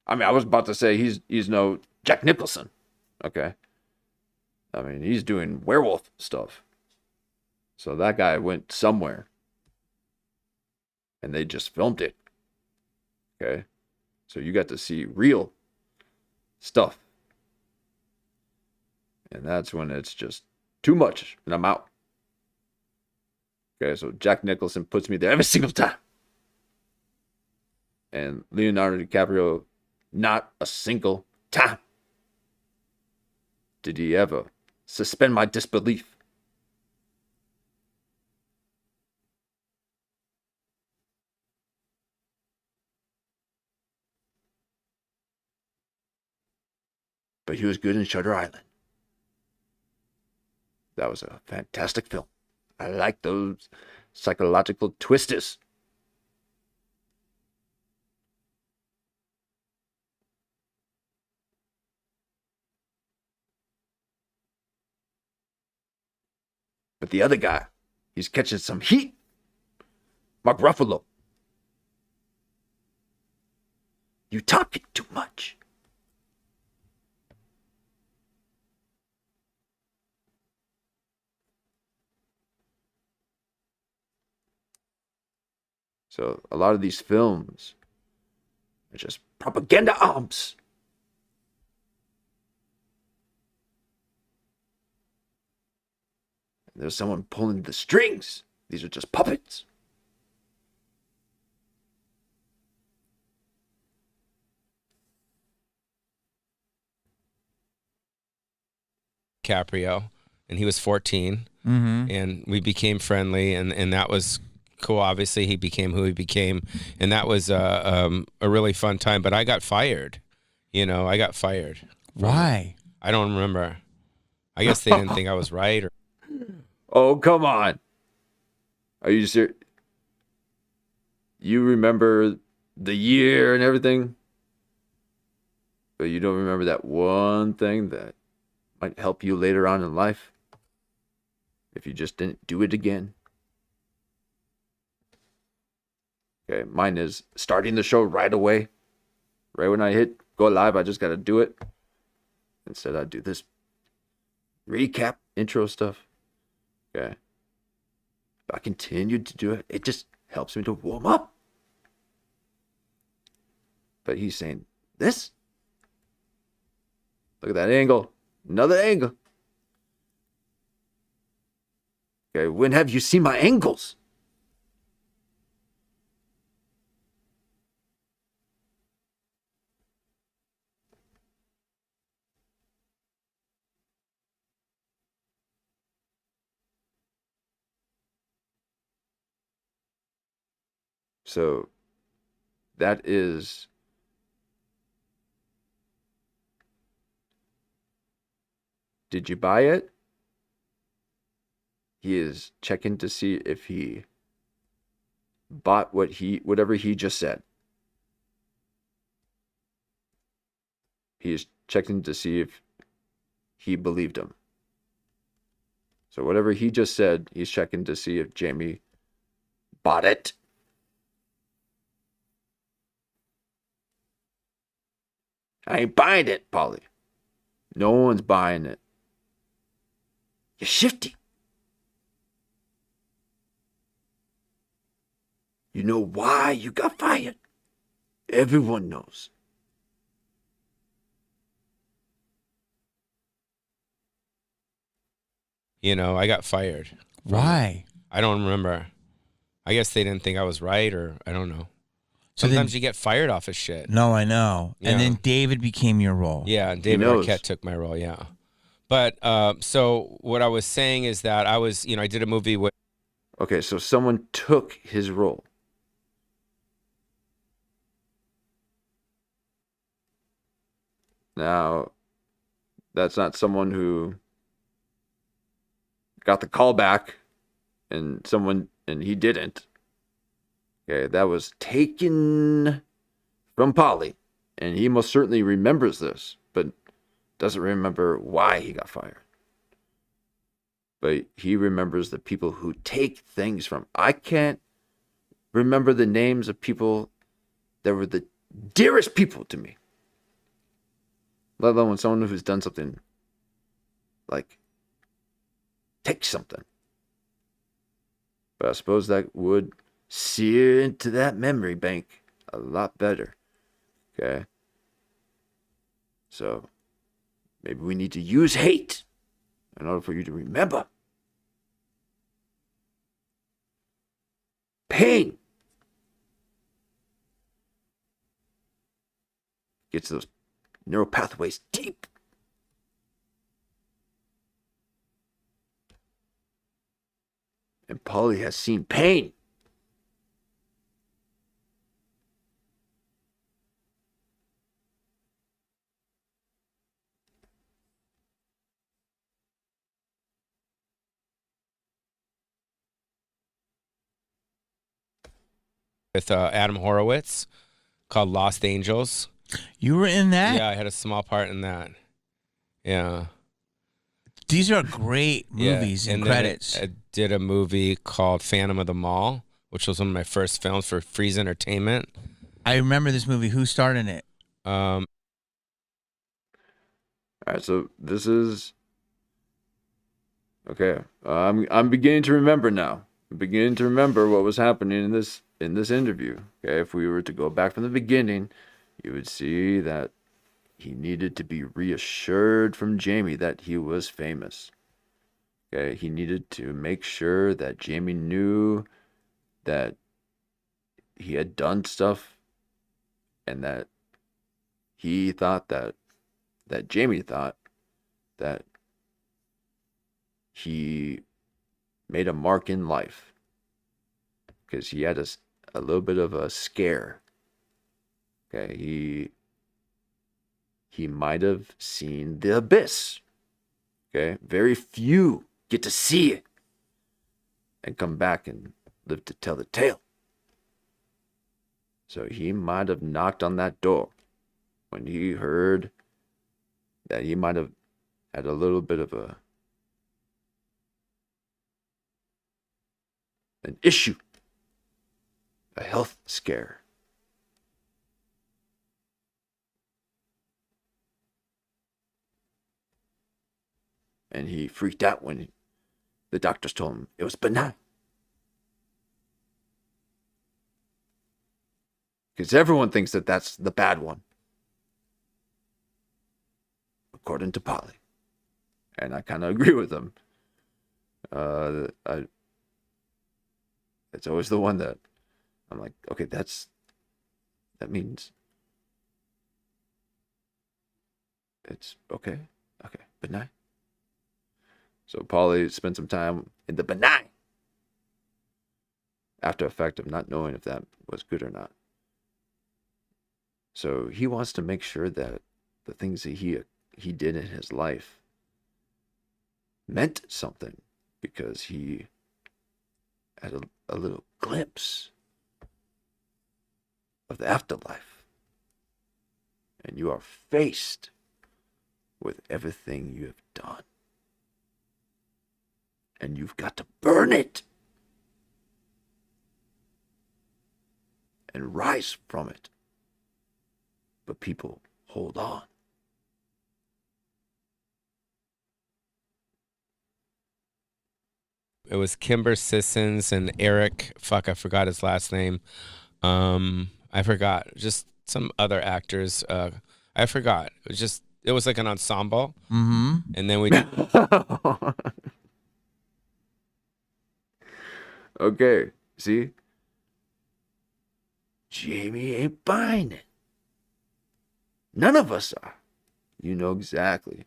I mean, I was about to say he's no Jack Nicholson. Okay. I mean, he's doing werewolf stuff. So that guy went somewhere and they just filmed it. Okay. So you got to see real stuff. And that's when it's just too much and I'm out. Okay. So Jack Nicholson puts me there every single time. And Leonardo DiCaprio, not a single time did he ever suspend my disbelief. But he was good in Shutter Island. That was a fantastic film. I like those psychological twists. But the other guy, he's catching some heat. Mark Ruffalo. You talking too much. So a lot of these films are just propaganda arms. There's someone pulling the strings. These are just puppets. DiCaprio, and he was 14, Mm-hmm. and we became friendly, and that was cool. Obviously, he became who he became, and that was a really fun time. But I got fired. I got fired. Why? I don't remember. I guess they didn't think I was right. Oh, come on. Are you serious? You remember the year and everything, but you don't remember that one thing that might help you later on in life if you just didn't do it again. Okay, mine is starting the show right away. Right when I hit go live, I just got to do it. Instead, I do this recap intro stuff. Okay. But I continued to do it. It just helps me to warm up. But he's saying this. Look at that angle. Another angle. Okay, when have you seen my angles? So that is did you buy it? He is checking to see if he bought whatever he just said. He is checking to see if he believed him. So whatever he just said, he's checking to see if Jamie bought it. I ain't buying it, Pauly. No one's buying it. You're shifty. You know why you got fired? Everyone knows. You know, I got fired. Why? I don't remember. I guess they didn't think I was right, or I don't know. So Sometimes then, you get fired off of shit. no, I know. Yeah. And then David became your role. Yeah, David Arquette took my role, yeah. But so what I was saying is that I was, I did a movie with... Okay, so someone took his role. Now, that's not someone who got the call back and he didn't. Okay, that was taken from Pauly, and he most certainly remembers this, but doesn't remember why he got fired. But he remembers the people who take things from. I can't remember the names of people that were the dearest people to me, let alone someone who's done something like take something. But I suppose that would sear into that memory bank a lot better. Okay? So maybe we need to use hate in order for you to remember. Pain gets those neural pathways deep. And Pauly has seen pain. With Adam Horowitz called Lost Angels. You were in that? Yeah, I had a small part in that. Yeah. These are great movies and credits. I did a movie called Phantom of the Mall, which was one of my first films for Freeze Entertainment. I remember this movie. Who starred in it? All right, so this is okay. I'm beginning to remember now. I'm beginning to remember what was happening in this interview. Okay, if we were to go back from the beginning, you would see that he needed to be reassured from Jamie that he was famous. Okay, he needed to make sure that Jamie knew that he had done stuff, and that he thought that Jamie thought that he made a mark in life, because he had a little bit of a scare. Okay, he might have seen the abyss. Okay, very few get to see it and come back and live to tell the tale. So he might have knocked on that door when he heard that he might have had a little bit of an issue, a health scare. And he freaked out when the doctors told him it was benign. Because everyone thinks that that's the bad one, according to Pauly. And I kind of agree with him. It's always the one that I'm like, okay, that means it's okay, benign. So Pauly spent some time in the benign after effect of not knowing if that was good or not. So he wants to make sure that the things that he did in his life meant something, because he had a little glimpse of the afterlife. And you are faced with everything you have done. And you've got to burn it and rise from it. But people hold on. It was Kimber Sissons and Eric, I forgot his last name. I forgot. Just some other actors. I forgot. It was like an ensemble. Mm-hmm. And then we Okay, see? Jamie ain't buying it. None of us are. You know exactly.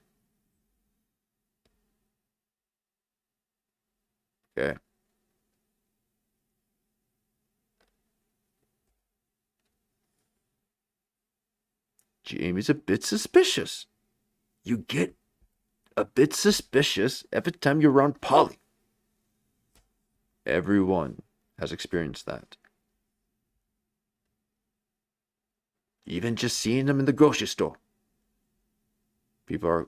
Okay. Jamie's a bit suspicious. You get a bit suspicious every time you're around Pauly. Everyone has experienced that. Even just seeing him in the grocery store. People are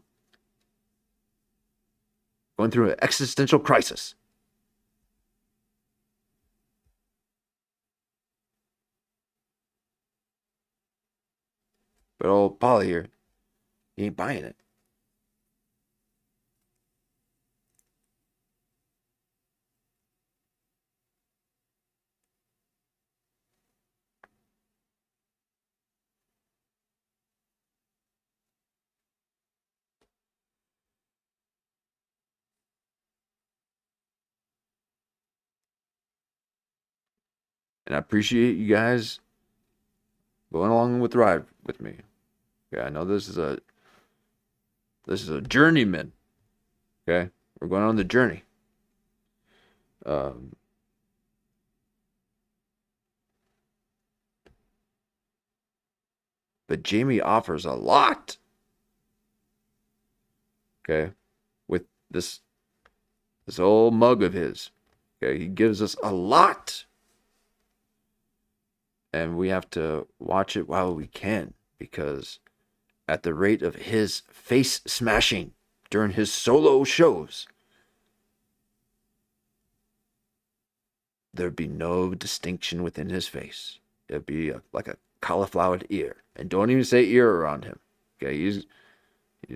going through an existential crisis. But old Pauly here, he ain't buying it. And I appreciate you guys going along with the ride with me. Okay, I know this is a journeyman. Okay, we're going on the journey. Um, but Jamie offers a lot. Okay, with this old mug of his. Okay, he gives us a lot. And we have to watch it while we can, because at the rate of his face smashing during his solo shows, there'd be no distinction within his face. It'd be like a cauliflowered ear. And don't even say ear around him. Okay, he's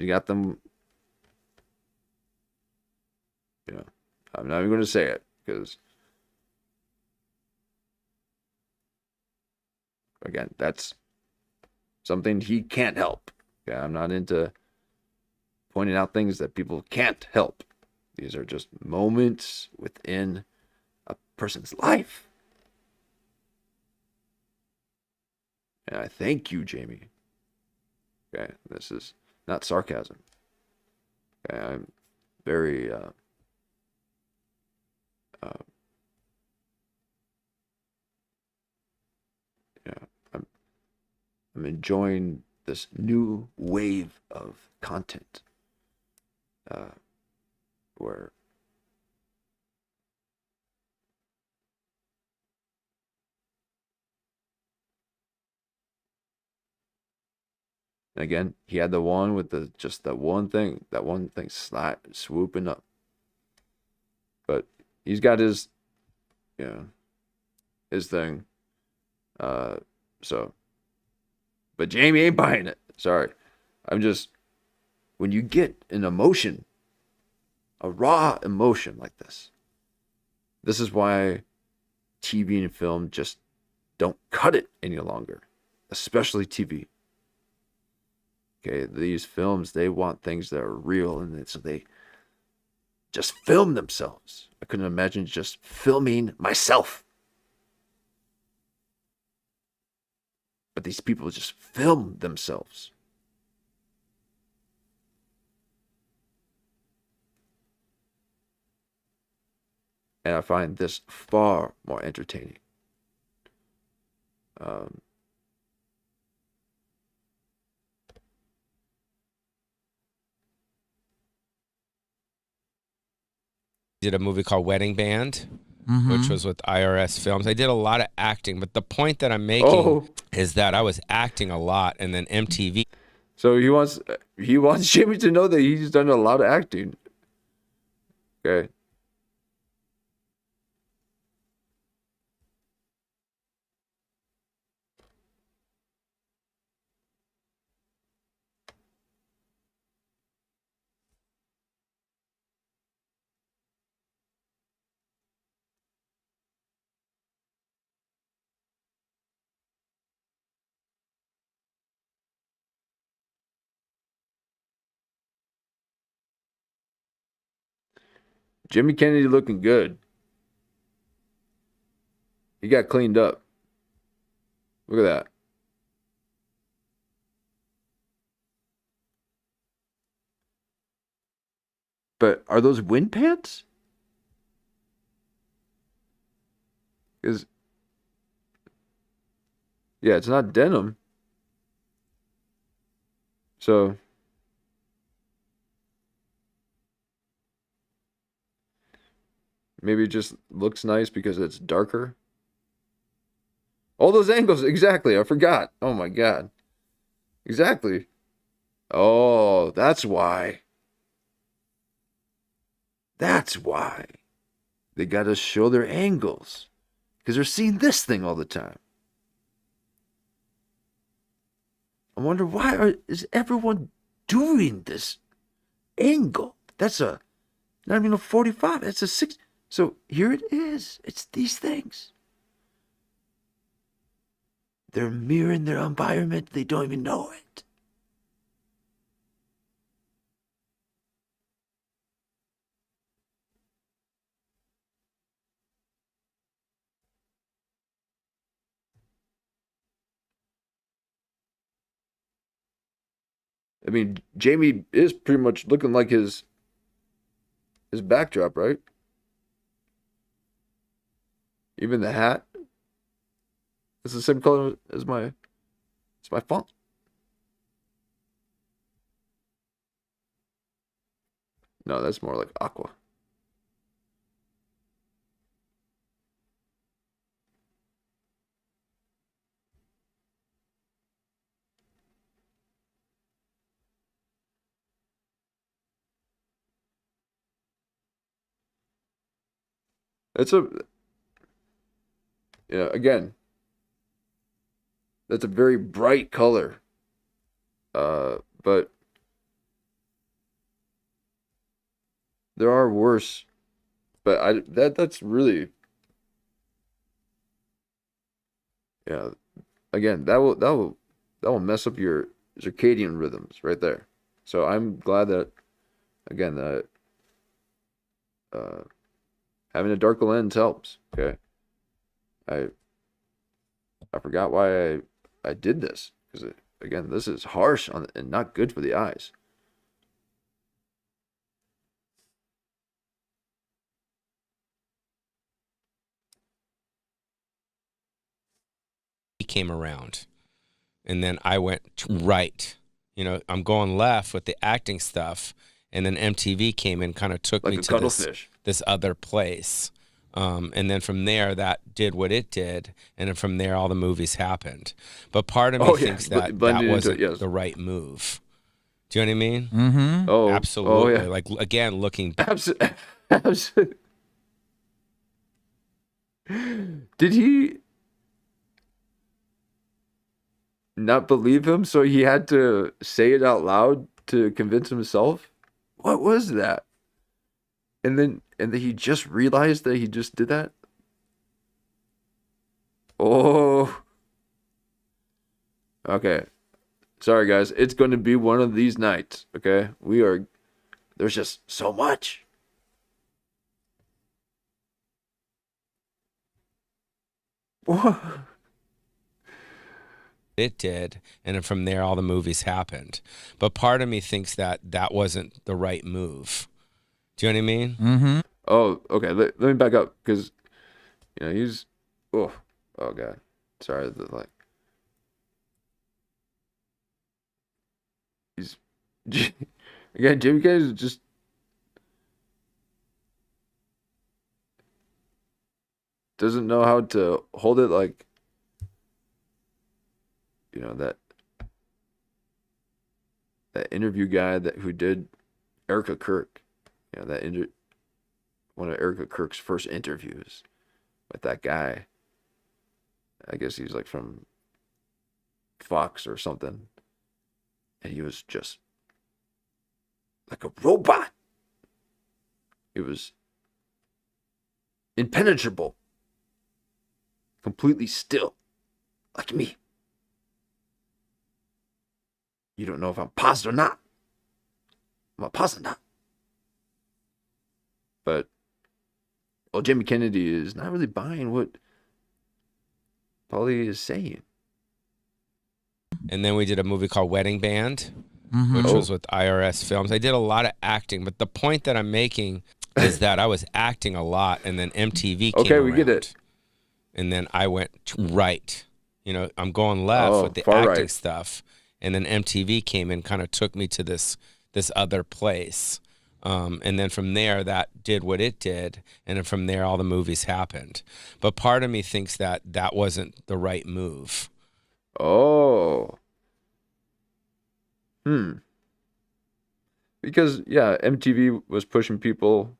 got them. You know, I'm not even going to say it because, again, that's something he can't help. Okay, I'm not into pointing out things that people can't help. These are just moments within a person's life. And I thank you, Jamie. Okay, this is not sarcasm. Okay, I'm very yeah, I'm enjoying this new wave of content where again he had the one with the just that one thing swooping up, but he's got his his thing. So, but Jamie ain't buying it. Sorry, I'm just when you get an emotion, a raw emotion like this. This is why TV and film just don't cut it any longer, especially TV. Okay, these films, they want things that are real, and so they just film themselves. I couldn't imagine just filming myself. But these people just film themselves. And I find this far more entertaining. Did a movie called Wedding Band, which was with IRS Films. I did a lot of acting, but the point that I'm making is that I was acting a lot, and then MTV. So he wants Jimmy to know that he's done a lot of acting. Okay. Jimmy Kennedy looking good. He got cleaned up. Look at that. But are those wind pants? Because, yeah, it's not denim. So, maybe it just looks nice because it's darker. All those angles, exactly. I forgot. Oh my God. Exactly. Oh, that's why. That's why. They got to show their angles. Because they're seeing this thing all the time. I wonder why is everyone doing this angle? That's not even a 45. That's a 6. So here it is. It's these things. They're mirroring their environment. They don't even know it. I mean, Jamie is pretty much looking like his backdrop, right? Even the hat. It's the same color as my font. No, that's more like aqua. It's a again, that's a very bright color. But there are worse. But that's really, yeah. Again, that will mess up your circadian rhythms right there. So I'm glad that, again, that having a darker lens helps. Okay, I forgot why I did this, because again, this is harsh and not good for the eyes. He came around, and then I went right. I'm going left with the acting stuff, and then MTV came and kind of took Like me a to this other place. And then from there, that did what it did, and then from there, all the movies happened. But part of me thinks that wasn't the right move. Do you know what I mean? Mm-hmm. Oh, absolutely. Oh, yeah. Like, again, looking. Absolutely. Did he not believe him, so he had to say it out loud to convince himself? What was that? And then he just realized that he just did that? Oh. Okay. Sorry, guys. It's going to be one of these nights, okay? There's just so much. What? It did, and then from there, all the movies happened. But part of me thinks that wasn't the right move. Do you know what I mean? Mm-hmm. Oh, okay. Let me back up, because he's oh God. Sorry, he's again, Jimmy K is just doesn't know how to hold it, like that interview guy who did Erica Kirk. One of Erica Kirk's first interviews with that guy. I guess he's like from Fox or something. And he was just like a robot. It was impenetrable. Completely still. Like me. You don't know if I'm paused or not. Am I paused or not? But Jimmy Kennedy is not really buying what Pauly is saying. And then we did a movie called Wedding Band, Mm-hmm. which was with IRS Films. I did a lot of acting, but the point that I'm making is that I was acting a lot, and then MTV came around. We get it. And then I went right. You know, I'm going left with the acting stuff, and then MTV came and kind of took me to this other place. And then from there, that did what it did, and then from there, all the movies happened. But part of me thinks that that wasn't the right move. Oh. Because MTV was pushing people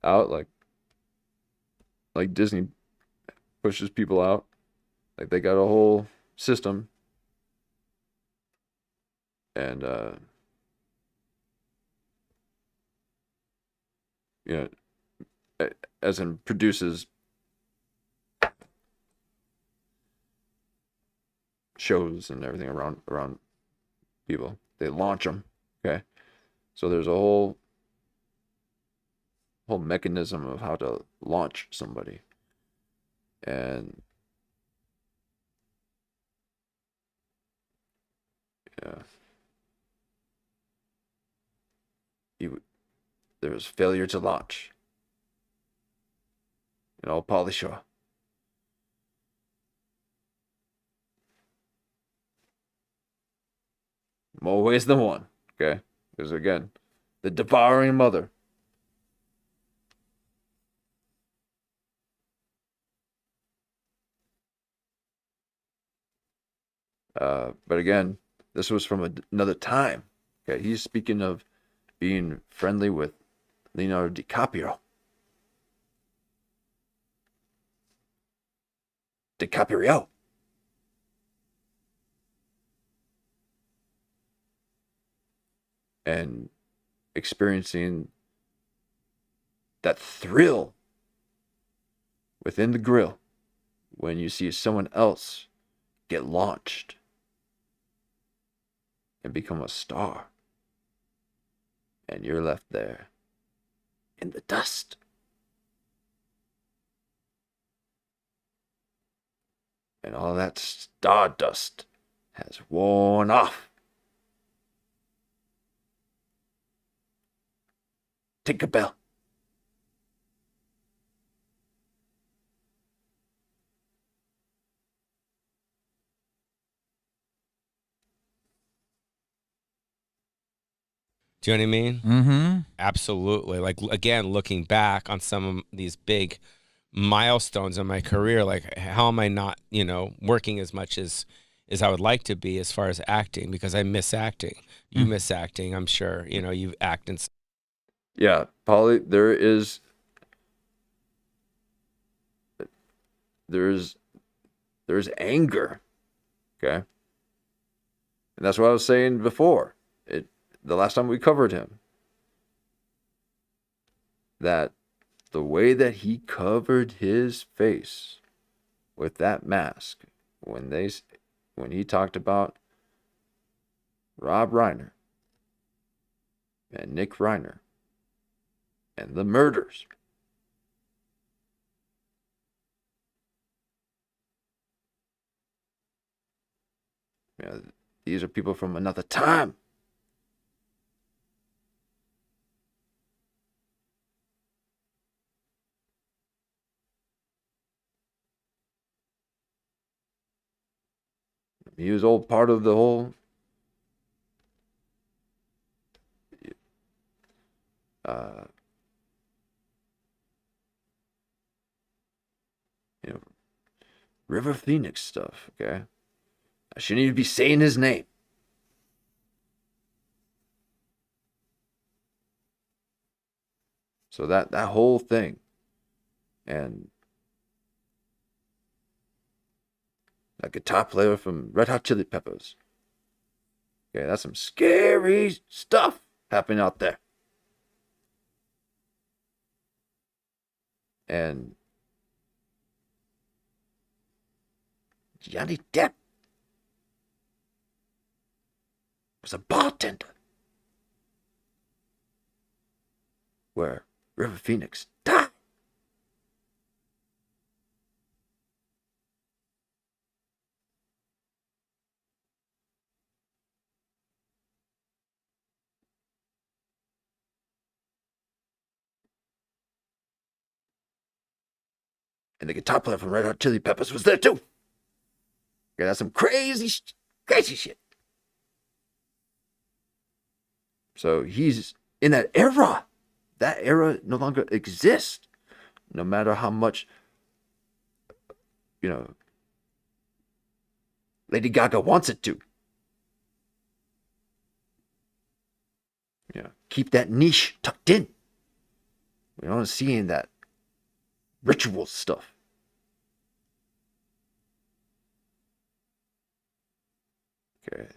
out like Disney pushes people out. Like they got a whole system. And as in produces shows and everything around people. They launch them. Okay. So there's a whole mechanism of how to launch somebody. And there was failure to launch. Pauly Shore. More ways than one. Okay. Because again, the devouring mother. But again, this was from another time. Okay, he's speaking of being friendly with Leonardo DiCaprio. DiCaprio. And experiencing that thrill within the grill when you see someone else get launched and become a star, and you're left there in the dust. And all that stardust has worn off. Tinkerbell. Do you know what I mean? Mm-hmm. Absolutely. Like, again, looking back on some of these big milestones in my career, like how am I not, working as much as I would like to be as far as acting, because I miss acting. You miss acting, I'm sure. You act in. Yeah, Pauly, there's anger. Okay. And that's what I was saying before. The last time we covered him. That the way that he covered his face with that mask when he talked about Rob Reiner and Nick Reiner and the murders. These are people from another time. He was all part of the whole River Phoenix stuff, okay? I shouldn't even be saying his name. So that whole thing. And that guitar player from Red Hot Chili Peppers. Okay, that's some scary stuff happening out there. And Johnny Depp was a bartender where River Phoenix died. And the guitar player from Red Hot Chili Peppers was there too. Okay, that's some crazy shit. So he's in that era. That era no longer exists. No matter how much, Lady Gaga wants it to. Keep that niche tucked in. We don't see any of that ritual stuff. Okay,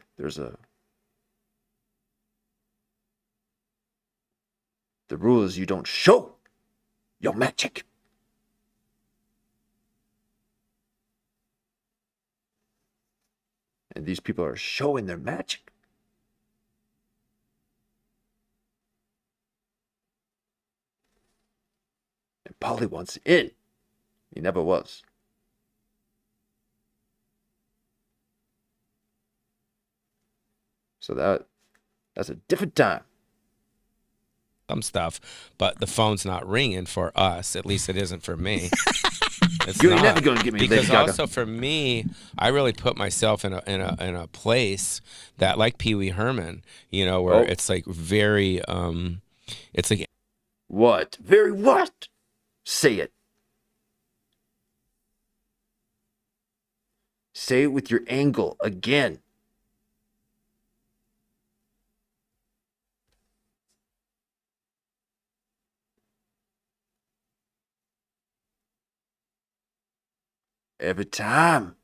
the rule is you don't show your magic. And these people are showing their magic. And Pauly wants in. He never was. So that's a different time. Some stuff, but the phone's not ringing for us. At least it isn't for me. It's You ain't not. never gonna get me Because Lady Gaga. also for me, I really put myself in a place that, like Pee Wee Herman, where it's like very, it's like What? Very what? Say it. Say it with your angle again. Every time.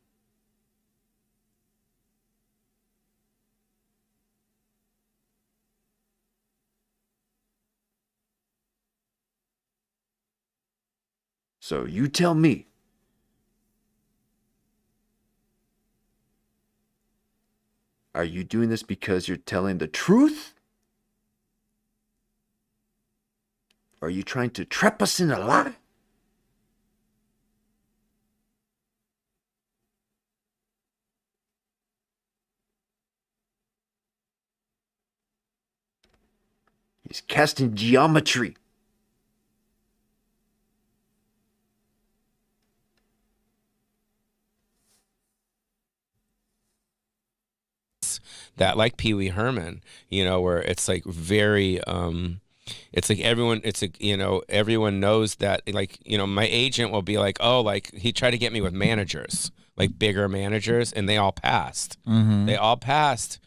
So you tell me. Are you doing this because you're telling the truth? Or are you trying to trap us in a lie? He's casting geometry. that, like Pee Wee Herman, where it's like very, it's like everyone, it's like, everyone knows that, like, my agent will be like, oh, like he tried to get me with managers, like bigger managers, and they all passed. Mm-hmm. They all passed,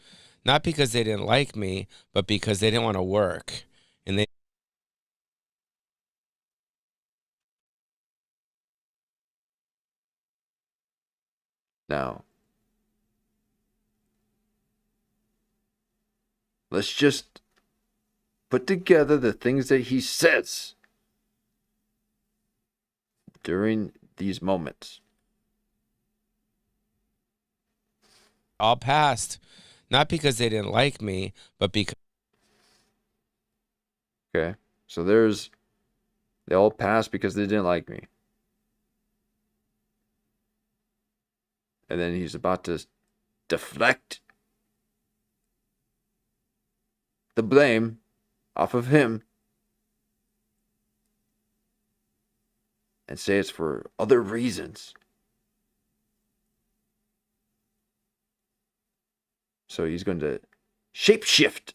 not because they didn't like me, but because they didn't want to work. And they Now, let's just put together the things that he says during these moments. all passed, not because they didn't like me, but because Okay, so they all passed because they didn't like me. And then he's about to deflect the blame off of him and say it's for other reasons. So he's going to shapeshift.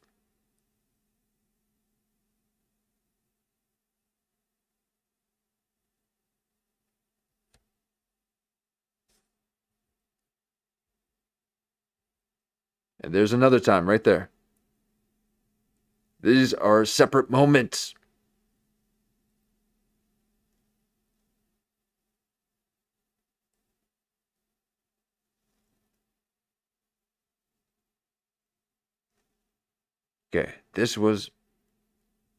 And there's another time right there. These are separate moments. Okay, this was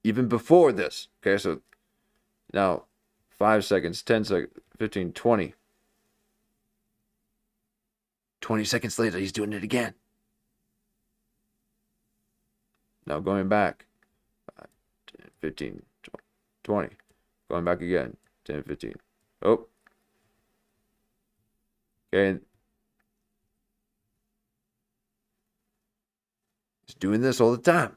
even before this. Okay, so now 5 seconds, 10 seconds, 15, 20. 20 seconds later, he's doing it again. Now going back, 10, 15, 20. Going back again, 10, 15. Oh. Okay. He's doing this all the time.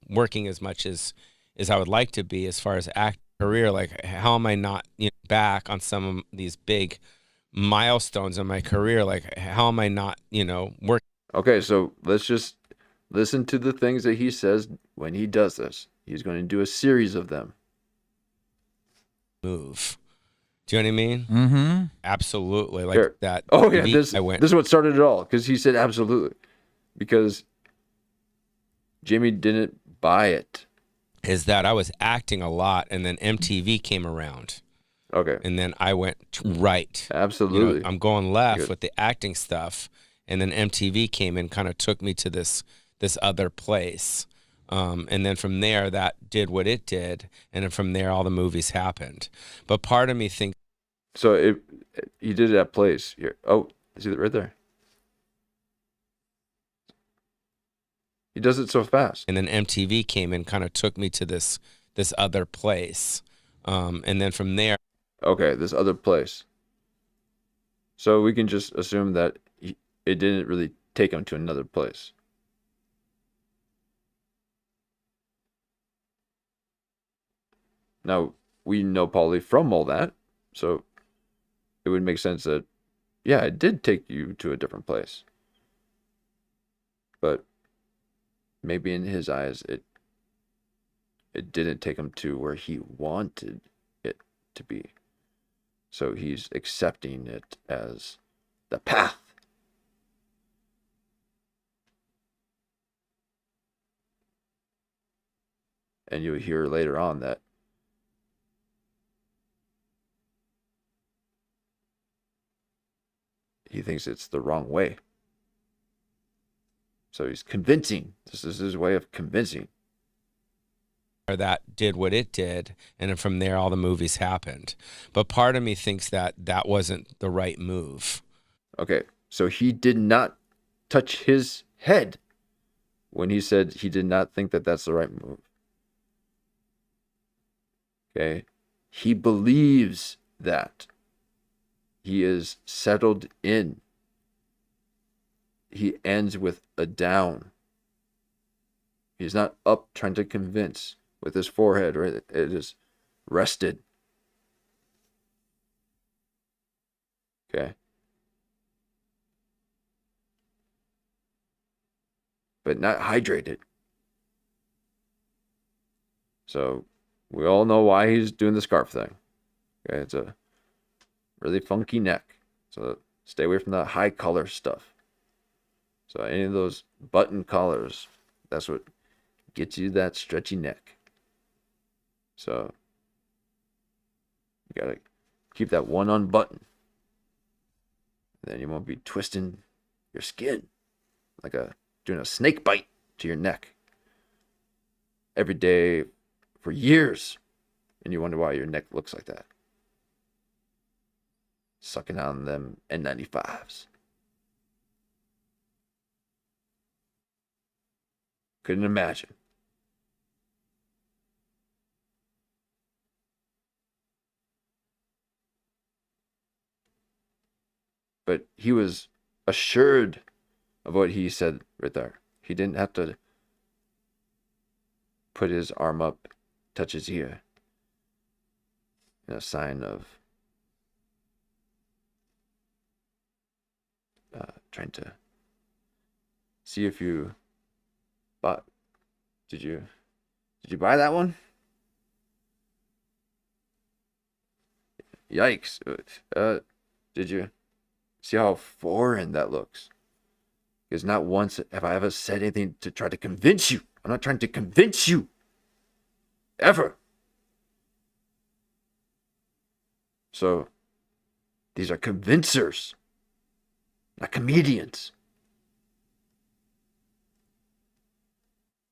working as much as I would like to be as far as act. career, like how am I not back on some of these big milestones in my career? Like how am I not working? Okay, so let's just listen to the things that he says when he does this. He's going to do a series of them. Move. Do you know what I mean? Mm-hmm. Absolutely. Like Here. that. Oh yeah, TV this is what started it all, because he said absolutely, because Jimmy didn't buy it. Is that I was acting a lot, and then MTV came around. Okay. And then I went right. Absolutely. I'm going left with the acting stuff, and then MTV came and kind of took me to this other place. And then from there, that did what it did, and then from there, all the movies happened. But part of me thinks. So he did it at place. Here. Oh, is it right there? He does it so fast. And then MTV came and kind of took me to this other place. And then from there. Okay, this other place. So we can just assume that it didn't really take him to another place. Now, we know Pauly from all that, so it would make sense that, yeah, it did take you to a different place. But maybe in his eyes, it didn't take him to where he wanted it to be. So he's accepting it as the path. And you'll hear later on that he thinks it's the wrong way. So he's convincing. This is his way of convincing. That did what it did, and then from there, all the movies happened. But part of me thinks that wasn't the right move. Okay, so he did not touch his head when he said he did not think that that's the right move. Okay, he believes that. He is settled in. He ends with a down. He's not up trying to convince with his forehead, right? It is rested. Okay. But not hydrated. So we all know why he's doing the scarf thing. Okay, it's a really funky neck. So stay away from the high color stuff. So any of those button collars, that's what gets you that stretchy neck. So you gotta keep that one unbuttoned. Then you won't be twisting your skin like doing a snake bite to your neck every day for years, and you wonder why your neck looks like that. Sucking on them N95s. Couldn't imagine. But he was assured of what he said right there. He didn't have to put his arm up, touch his ear, in a sign of trying to see if you bought. Did you buy that one? Yikes. Did you see how foreign that looks? Because not once have I ever said anything to try to convince you. I'm not trying to convince you. Ever. So, these are convincers, not comedians.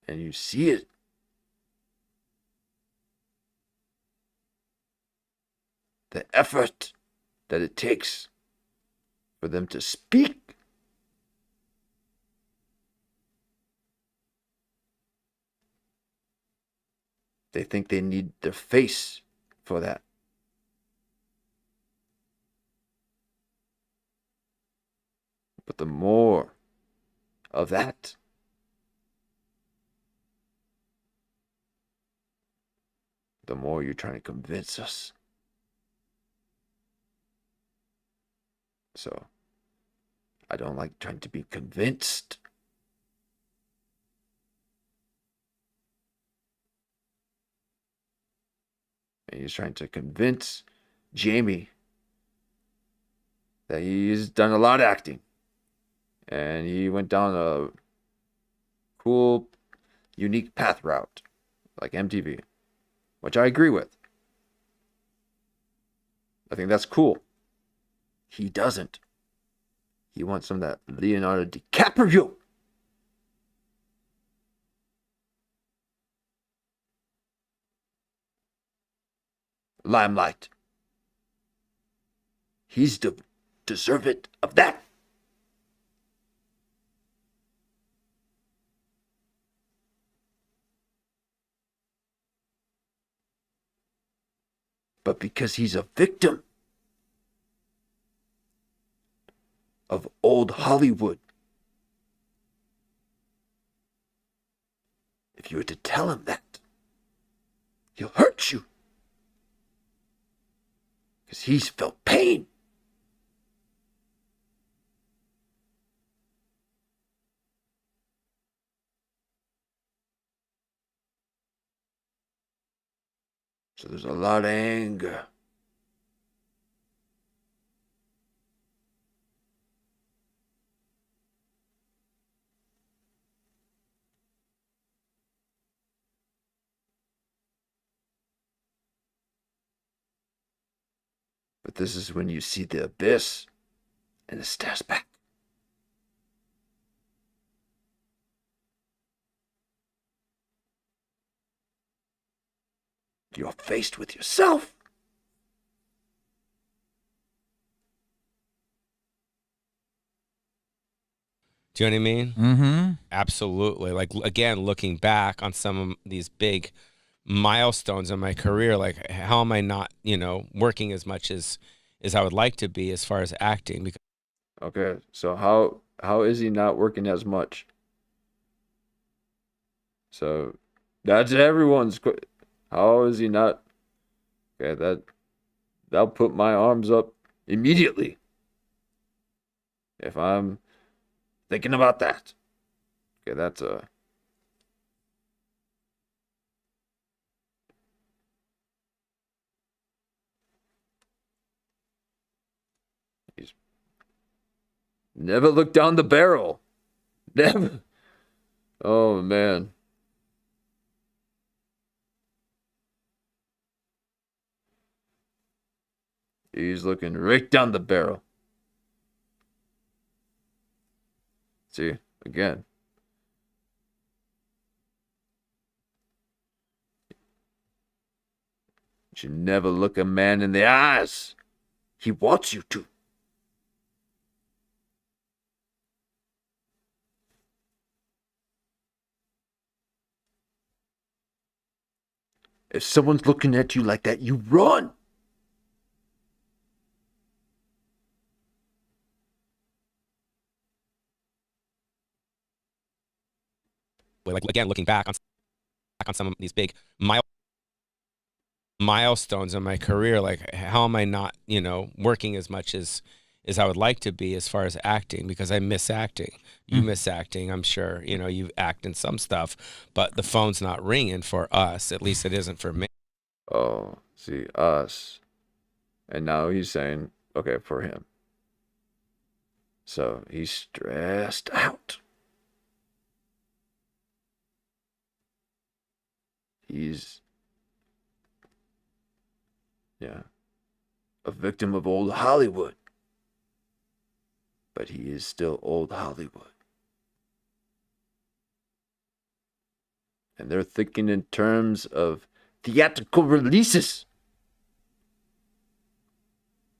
And you see it. The effort that it takes for them to speak. They think they need their face for that. But the more of that, the more you're trying to convince us. So, I don't like trying to be convinced. And he's trying to convince Jamie that he's done a lot of acting. And he went down a cool, unique path route, like MTV, which I agree with. I think that's cool. He doesn't. He wants some of that Leonardo DiCaprio. Limelight. He's deserving of that. But because he's a victim of old Hollywood, if you were to tell him that, he'll hurt you. Because he's felt pain. So there's a lot of anger. But this is when you see the abyss and it stares back. You're faced with yourself. Do you know what I mean? Mm-hmm. Absolutely. Like, again, looking back on some of these big milestones in my career, like how am I not, working as much as I would like to be as far as acting? Because Okay, so how is he not working as much? So that's everyone's. How is he not? Okay, that'll put my arms up immediately if I'm thinking about that. Okay, that's a. He's never looked down the barrel. Never. Oh man. He's looking right down the barrel. See, again. You should never look a man in the eyes. He wants you to. If someone's looking at you like that, you run. like again, looking back on some of these big milestones in my career, like how am I not, working as much as I would like to be as far as acting? Because I miss acting. You miss acting, I'm sure. You act in some stuff, but the phone's not ringing for us. At least it isn't for me. Oh, see, us. And now he's saying, okay, for him. So he's stressed out. He's, a victim of old Hollywood. But he is still old Hollywood. And they're thinking in terms of theatrical releases.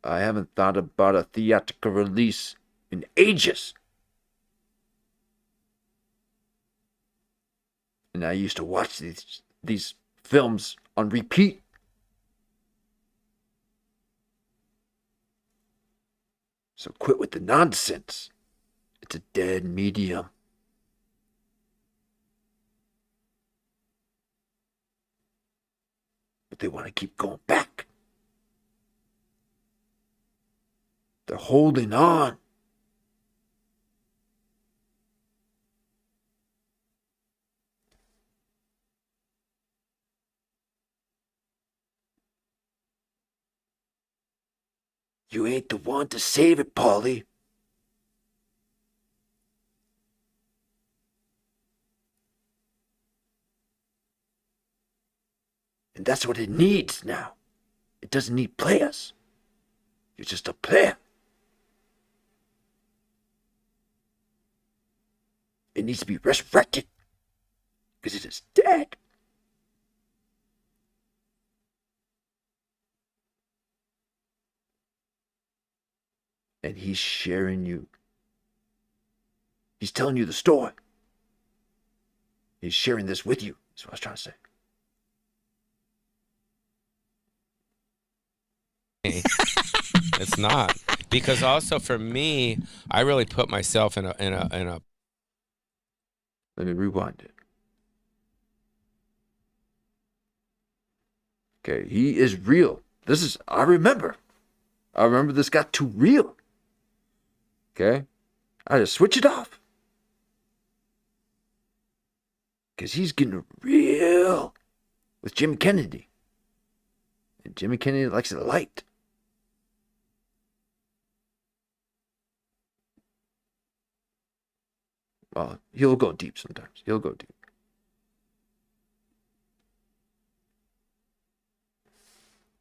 I haven't thought about a theatrical release in ages. And I used to watch these films on repeat. So quit with the nonsense. It's a dead medium. but they want to keep going back. They're holding on. You ain't the one to save it, Pauly. And that's what it needs now. It doesn't need players. You're just a player. It needs to be resurrected. Because it is dead. And he's sharing you. He's telling you the story. He's sharing this with you. That's what I was trying to say. It's not. Because also for me, I really put myself in a Let me rewind it. Okay, he is real. I remember this got too real. Okay? I just switch it off. Because he's getting real with Jimmy Kennedy. And Jimmy Kennedy likes it light. Well, he'll go deep sometimes. He'll go deep.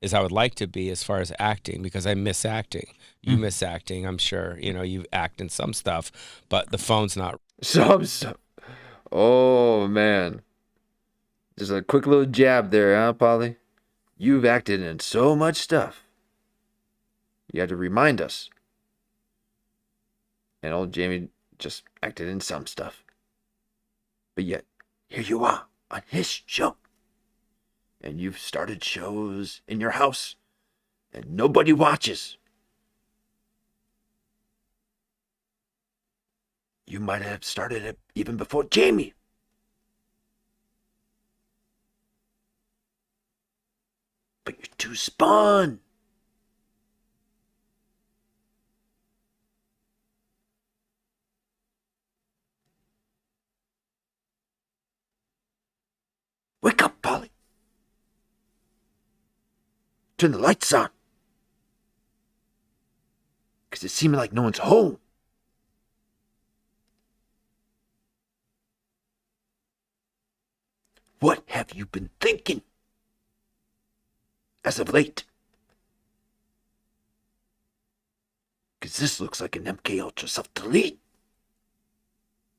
as I would like to be as far as acting, because I miss acting. You miss acting, I'm sure. You know, you act in some stuff, but the phone's not. Some stuff. Oh, man. Just a quick little jab there, huh, Pauly? You've acted in so much stuff. You had to remind us. And old Jamie just acted in some stuff. But yet, here you are on his show. And you've started shows in your house. And nobody watches. You might have started it even before Jamie. But you're too spun. Wake up, Pauly. Turn the lights on. Because it's seeming like no one's home. What have you been thinking as of late? Because this looks like an MK Ultra self-delete.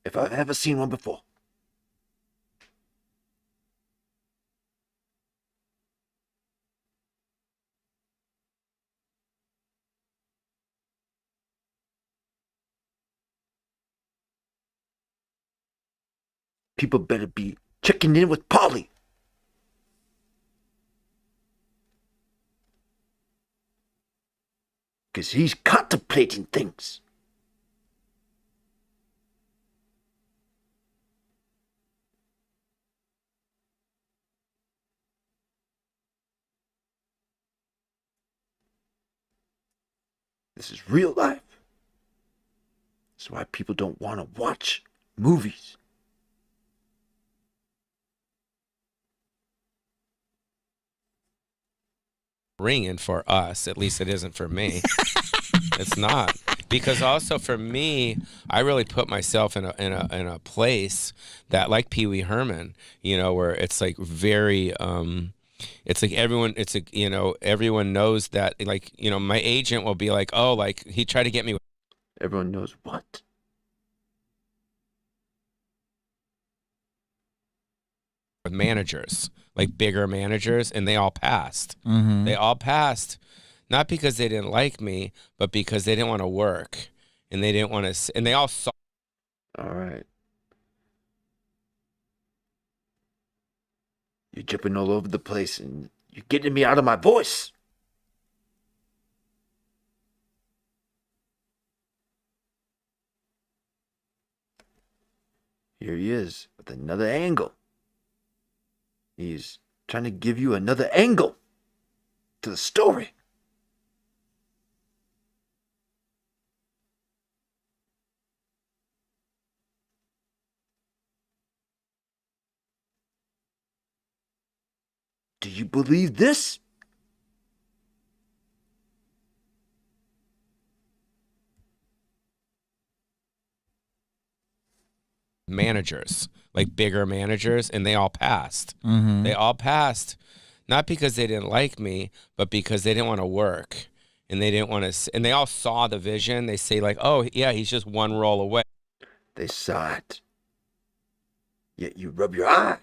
If I've ever seen one before. People better be checking in with Pauly. Because he's contemplating things. This is real life. That's why people don't want to watch movies. Ringing for us, at least it isn't for me. It's not, because also for me, I really put myself in a place that, like Pee Wee Herman, you know, where it's like very it's like everyone, it's like, you know, everyone knows that, like, you know, my agent will be like, oh, like he tried to get me. Everyone knows what? With managers, like bigger managers, and they all passed. They all passed, not because they didn't like me, but because they didn't want to work, and they didn't want to, and they all saw. All right. You're jumping all over the place and you're getting me out of my voice. Here he is with another angle. He's trying to give you another angle to the story. Do you believe this? Managers, like bigger managers, and they all passed. Mm-hmm. They all passed, not because they didn't like me, but because they didn't want to work, and they didn't want to. And they all saw the vision. They say like, "Oh yeah, he's just one role away." They saw it. Yet you rub your eye.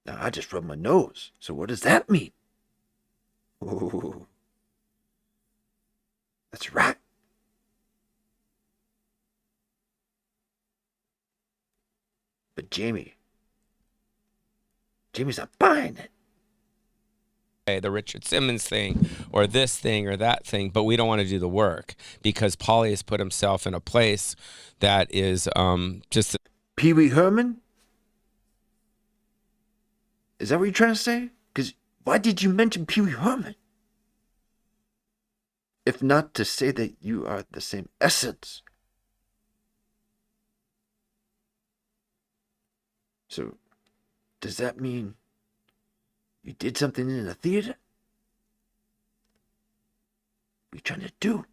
Now I just rub my nose. So what does that mean? Ooh. That's right. But Jamie's not buying it. The Richard Simmons thing, or this thing, or that thing, but we don't want to do the work because Pauly has put himself in a place that is just. Pee Wee Herman? Is that what you're trying to say? Because why did you mention Pee Wee Herman? If not to say that you are the same essence. So, does that mean you did something in the theater? What are you trying to do?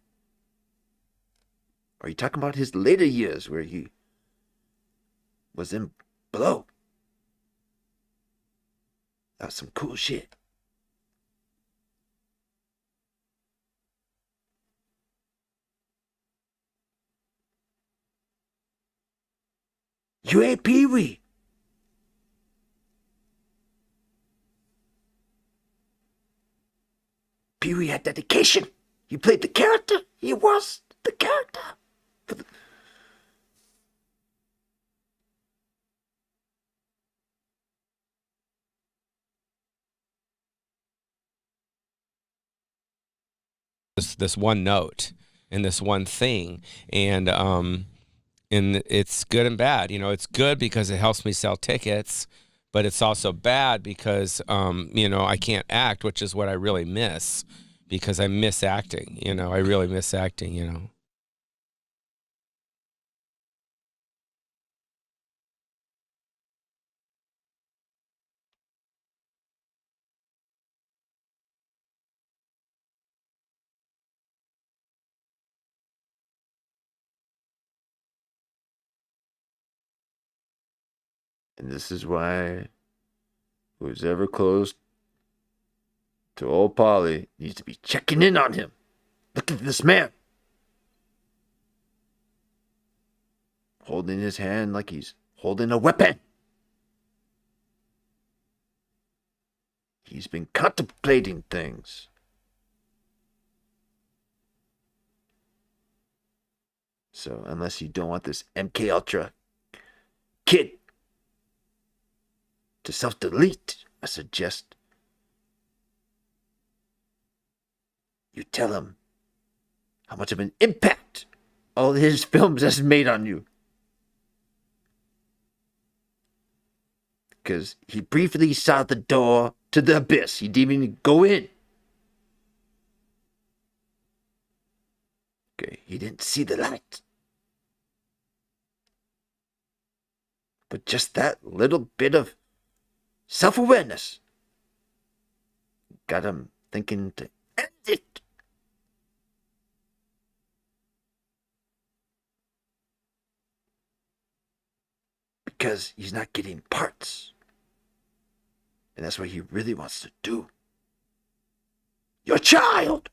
Or are you talking about his later years where he was in Blow? That's some cool shit. You ain't Pee Wee. Pee Wee had dedication. He played the character. He was the character. This one note and this one thing, and it's good and bad. You know, it's good because it helps me sell tickets, but it's also bad because I can't act, which is what I really miss, because I miss acting. I really miss acting. And this is why who's ever close to old Pauly needs to be checking in on him. Look at this man. Holding his hand like he's holding a weapon. He's been contemplating things. So unless you don't want this MK Ultra kid to self-delete, I suggest you tell him how much of an impact all his films has made on you. Because he briefly saw the door to the abyss. He didn't even go in. Okay, he didn't see the light. But just that little bit of self-awareness got him thinking to end it. Because he's not getting parts. And that's what he really wants to do. Your child!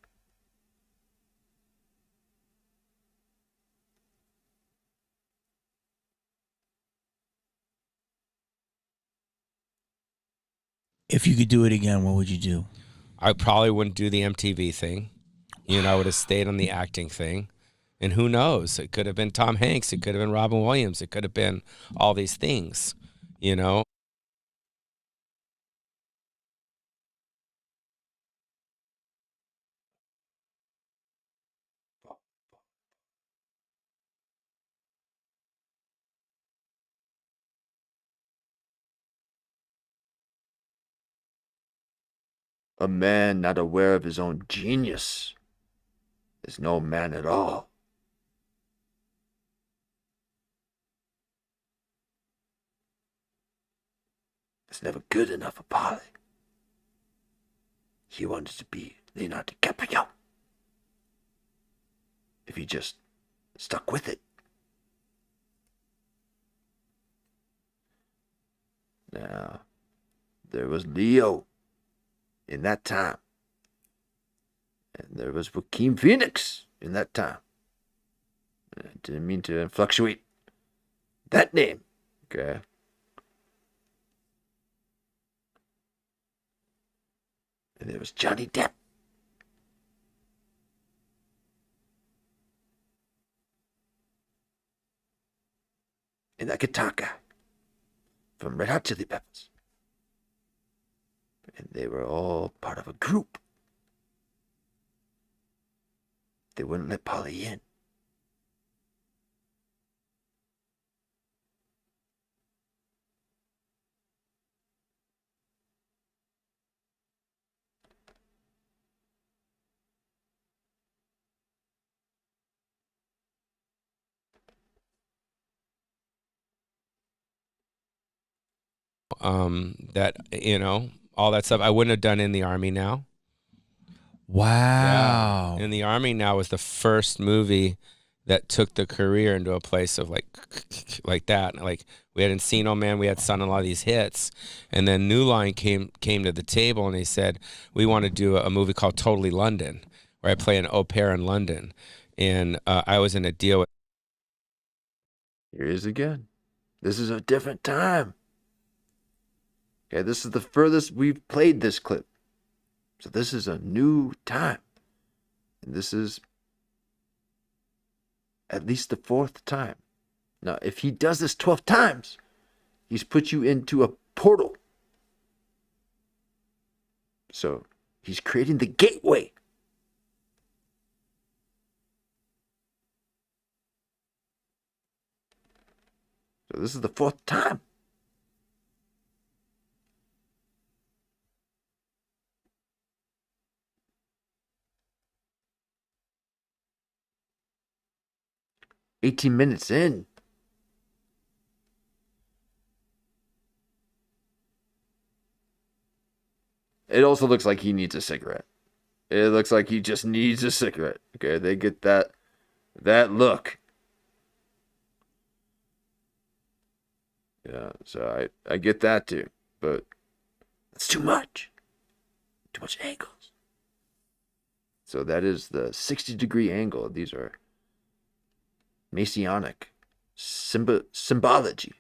If you could do it again, what would you do? I probably wouldn't do the MTV thing. I would have stayed on the acting thing. And who knows? It could have been Tom Hanks. It could have been Robin Williams. It could have been all these things. A man not aware of his own genius is no man at all. It's never good enough for Pauly. He wanted to be Leonardo DiCaprio. If he just stuck with it. Now, there was Leo in that time. And there was Joaquin Phoenix in that time. I didn't mean to fluctuate that name. Okay. And there was Johnny Depp. And that guitar guy from Red Hot Chili Peppers. And they were all part of a group. They wouldn't let Pauly in. That, you know, all that stuff I wouldn't have done in the Army Now. Wow. Yeah. In the Army Now was the first movie that took the career into a place of like that. Like we had Encino Man, we had Son-in-Law, these hits, and then New Line came to the table and they said, we want to do a movie called Totally London, where I play an au pair in London, and I was in a deal with. Here he is again. This is a different time. Okay, this is the furthest we've played this clip. So this is a new time. And this is at least the 4th time. Now, if he does this 12 times, he's put you into a portal. So he's creating the gateway. So this is the 4th time. $18 in. It also looks like he needs a cigarette. It looks like he just needs a cigarette. Okay, they get that look. Yeah, so I get that too, but that's too much. Too much angles. So that is the 60-degree angle. These are Masonic symbology.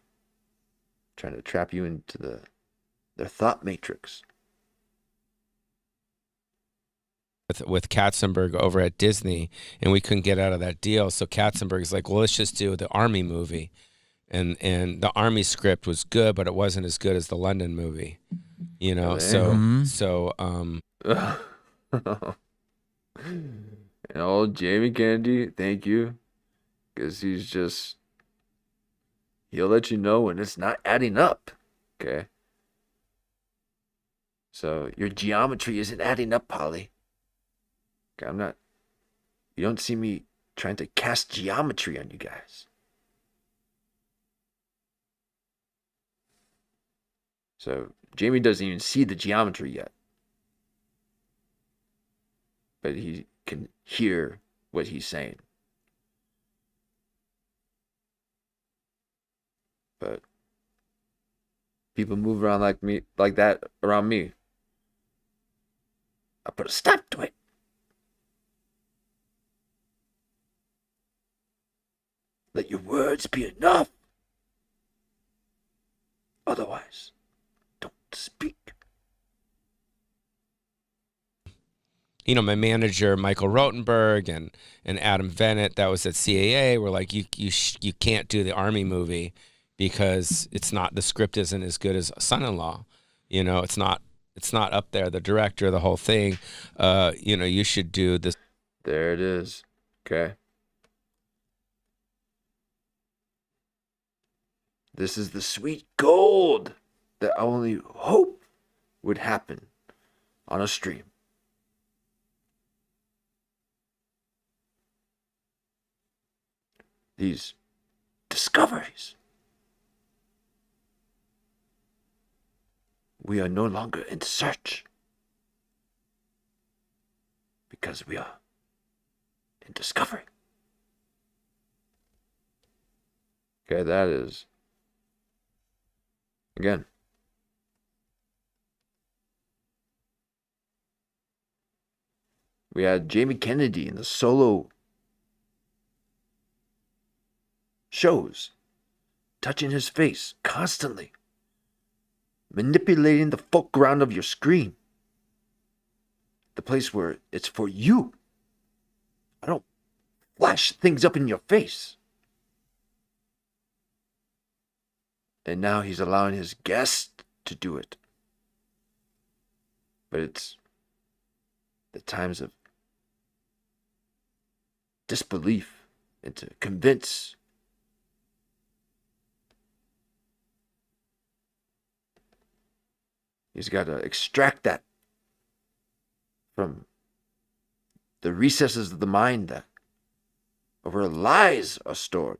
Trying to trap you into their thought matrix. With Katzenberg over at Disney, and we couldn't get out of that deal. So Katzenberg's like, well, let's just do the Army movie. And the Army script was good, but it wasn't as good as the London movie. You know, And old Jamie Kennedy, thank you. Because he'll let you know when it's not adding up. Okay? So your geometry isn't adding up, Pauly. Okay, you don't see me trying to cast geometry on you guys. So Jamie doesn't even see the geometry yet. But he can hear what he's saying. But people move around like that around me. I put a stop to it. Let your words be enough. Otherwise, don't speak. You know, my manager Michael Rotenberg and Adam Bennett, that was at CAA, were like, you can't do the Army movie because the script isn't as good as Son-in-Law. You know, it's not up there. The director, the whole thing. You know, you should do this. There it is. Okay. This is the sweet gold that I only hope would happen on a stream. These discoveries. We are no longer in search because we are in discovery. Okay, that is, again, we had Jamie Kennedy in the solo shows, touching his face constantly, manipulating the foreground of your screen, the place where it's for you. I don't flash things up in your face. And now he's allowing his guests to do it. But it's the times of disbelief and to convince. He's got to extract that from the recesses of the mind that where lies are stored.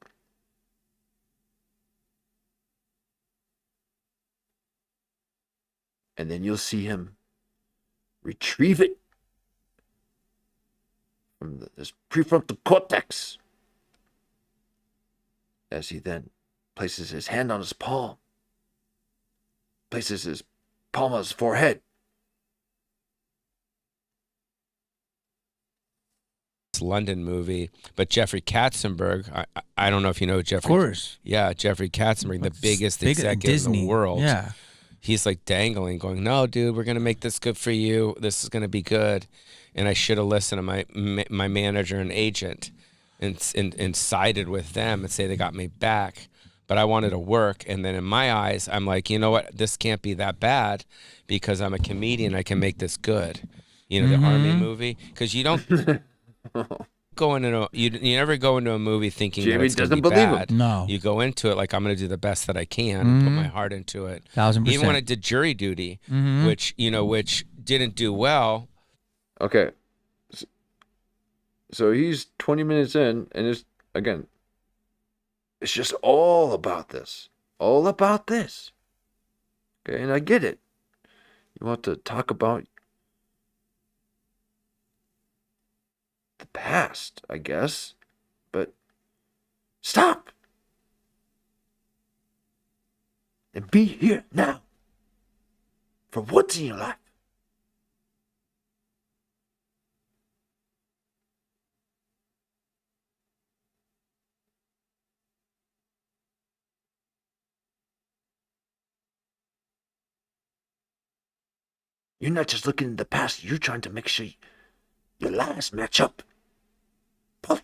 And then you'll see him retrieve it from this prefrontal cortex as he then places his hand on his palm, places his palm on his forehead. London movie, but Jeffrey Katzenberg, I don't know if you know Jeffrey. Of course. Yeah, Jeffrey Katzenberg, the biggest executive in the world. Yeah. He's like dangling, going, "No, dude, we're gonna make this good for you. This is gonna be good." And I should have listened to my manager and agent, and sided with them and say they got me back. But I wanted to work, and then in my eyes, I'm like, you know what? This can't be that bad because I'm a comedian. I can make this good. You know, the Army movie, because you don't. You never go into a movie thinking Jamie that it's going to doesn't be believe bad. him. No. You go into it like I'm going to do the best that I can and put my heart into it. 1000%. Even when I did Jury Duty, which didn't do well. Okay. So he's 20 minutes in, and it's just all about this. All about this. Okay, and I get it. You want to talk about the past, I guess, but stop and be here now for what's in your life. You're not just looking in the past, you're trying to make sure your lives match up. Puff.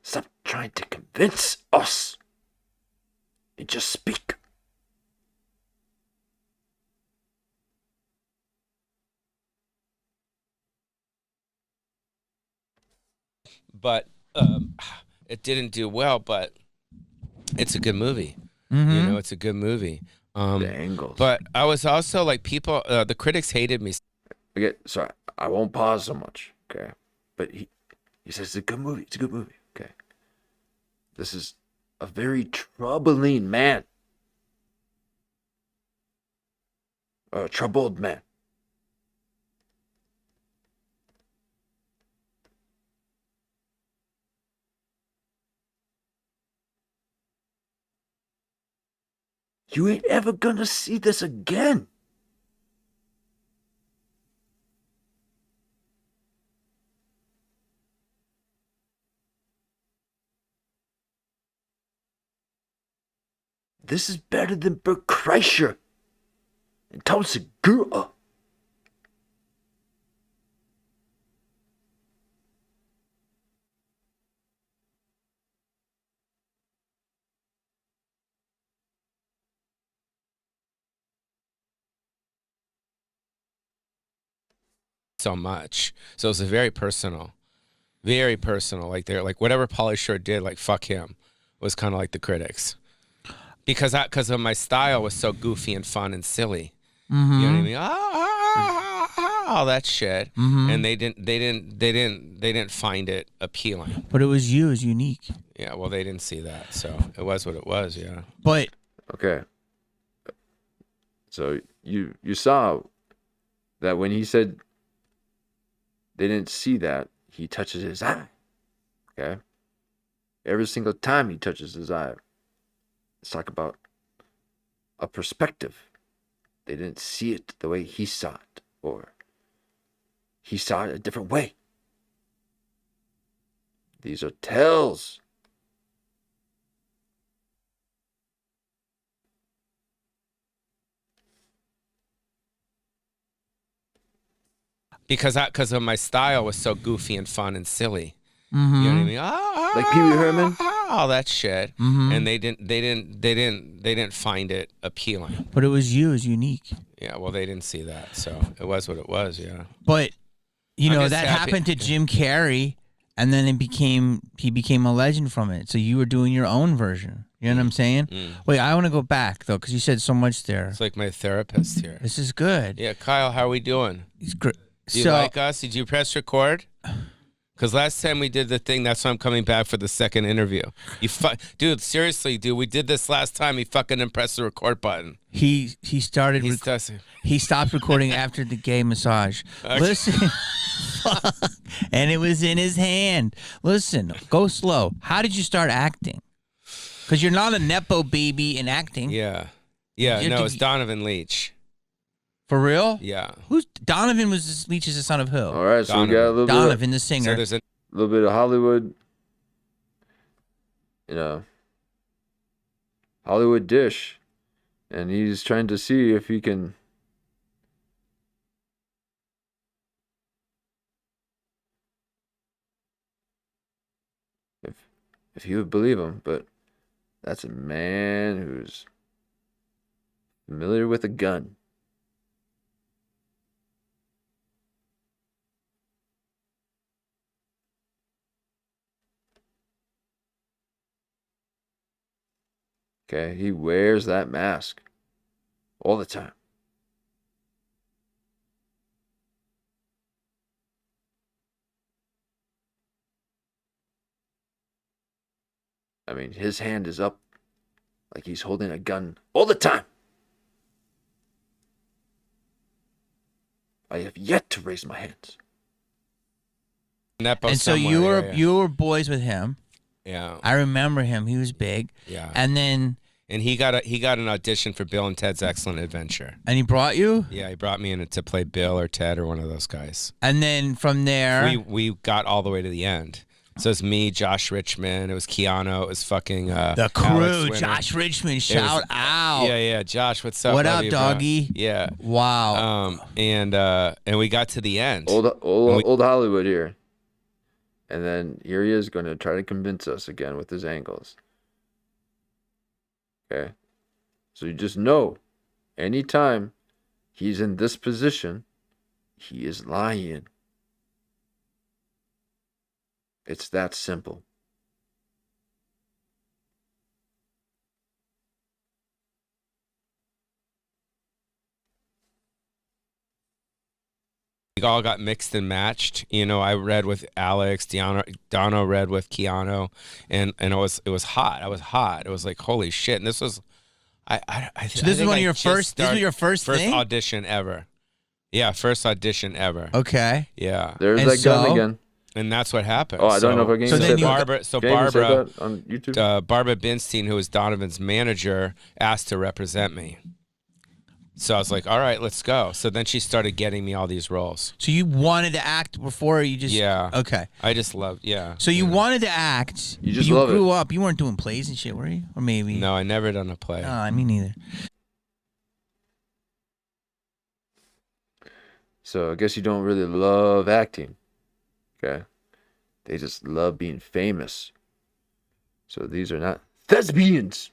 Stop trying to convince us and just speak. But it didn't do well, but it's a good movie. You know, it's a good movie. The angles. But I was also like, people, the critics hated me. Okay, sorry, I won't pause so much, okay? But he says it's a good movie. It's a good movie, okay? This is a very troubling man. A troubled man. You ain't ever gonna see this again. This is better than Bert Kreischer and Tom Segura. So much. So it's very personal. Very personal. Like they're like whatever Pauly Shore did, like fuck him, was kind of like the critics. Because of my style was so goofy and fun and silly. Mm-hmm. You know what I mean? All that shit. Mm-hmm. And they didn't find it appealing. But it was you. It was unique. Yeah, well, they didn't see that, so it was what it was. Yeah. But okay. So you saw that when he said they didn't see that, he touches his eye. Okay. Every single time he touches his eye, let's talk about a perspective. They didn't see it the way he saw it, or he saw it a different way. These are tells. Because of my style was so goofy and fun and silly. mm-hmm. You know what I mean? Like Pee Wee Herman? All that shit. Mm-hmm. And they didn't find it appealing. But it was you. It was unique. Yeah, well, they didn't see that, so it was what it was. Yeah. But you I'm know just that happy- happened to Jim Carrey, and then he became a legend from it. So you were doing your own version. You know what I'm saying? Wait, I want to go back though, because you said so much there. It's like my therapist here. This is good. Yeah, Kyle, how are we doing? It's great. Do you like us? Did you press record? Because last time we did the thing, that's why I'm coming back for the second interview. Dude, seriously, dude, we did this last time. He fucking didn't press the record button. He started. He stopped recording after the gay massage. Okay. Listen, and it was in his hand. Listen, go slow. How did you start acting? Because you're not a nepo baby in acting. Yeah, You no, have it's to- Donovan Leach. For real? Yeah. Who's Donovan? Leach is the son of who? All right, so Donovan. we got a little Donovan, the So singer. there's a little bit of Hollywood, Hollywood dish, and he's trying to see if he can if he would believe him, but that's a man who's familiar with a gun. Okay, he wears that mask all the time. I mean, his hand is up like he's holding a gun all the time. I have yet to raise my hands. Nepo And so somewhere, you were boys with him. Yeah. I remember him. He was big. Yeah. And then And he got an audition for Bill and Ted's Excellent Adventure. he brought you. Yeah, he brought me in to play Bill or Ted or one of those guys. And then from there, We got all the way to the end. So it's me, Josh Richmond. It was Keanu. It was fucking the Alex crew, Winter. Josh Richmond, shout out. Yeah. Josh, what's up? What Love up, you, bro. doggy? Yeah. Wow. And we got to the end. Old Hollywood here. And then here he is going to try to convince us again with his angles. Okay. So you just know, anytime he's in this position, he is lying. It's that simple. We all got mixed and matched. You know, I read with Alex, Dono read with Keanu, and it was hot. I was hot. It was like, holy shit. And this was So this is one of your first. This was your first thing. audition ever. Yeah, first audition ever. Okay. Yeah, There's And that gun so- again. and that's what happened. Oh, I don't know if I can So even then say you- that. Barbara on YouTube. Barbara Binstein, who was Donovan's manager, asked to represent me. So I was like, all right, let's go. So then she started getting me all these roles. So you wanted to act before, or you just Yeah. Okay. I just loved, yeah. So you wanted to act. You just but love it. grew up. You weren't doing plays and shit, were you? Or maybe. No, I never done a play. Me neither. So I guess you don't really love acting. Okay. They just love being famous. So these are not thespians.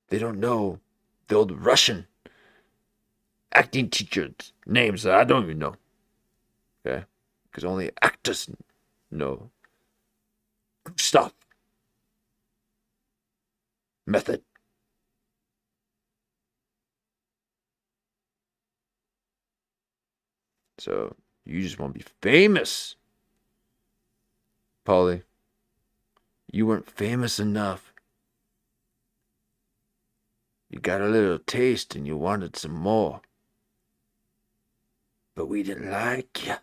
They don't know the old Russian. acting teachers' names that I don't even know. Okay? Because only actors know stuff. Method. So, you just want to be famous. Pauly, you weren't famous enough. You got a little taste and you wanted some more. But we didn't like you.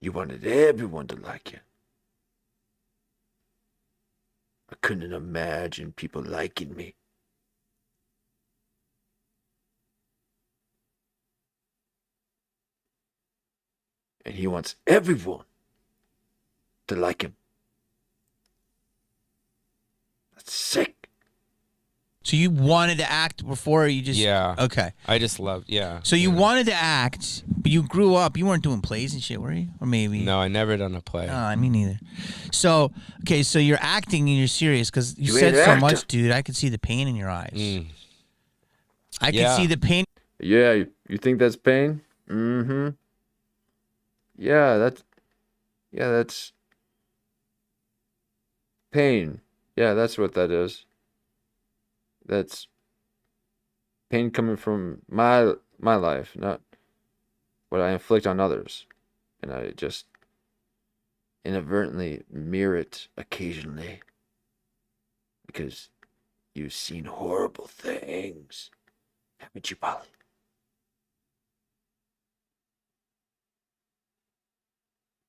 You wanted everyone to like you. I couldn't imagine people liking me. And he wants everyone to like him. That's sick. So you wanted to act before, or you just... Yeah. Okay. I just loved, yeah. So you wanted to act, but you grew up, you weren't doing plays and shit, were you? Or maybe? No, I never done a play. Me neither. So, okay, so you're acting and you're serious, because you You said ain't so acting. much, dude. I could see the pain in your eyes. I could Yeah. see the pain. Yeah, you think that's pain? Mm-hmm. Yeah, that's pain. Yeah, that's what that is. That's pain coming from my life, not what I inflict on others. And I just inadvertently mirror it occasionally. Because you've seen horrible things. Haven't you, Pauly?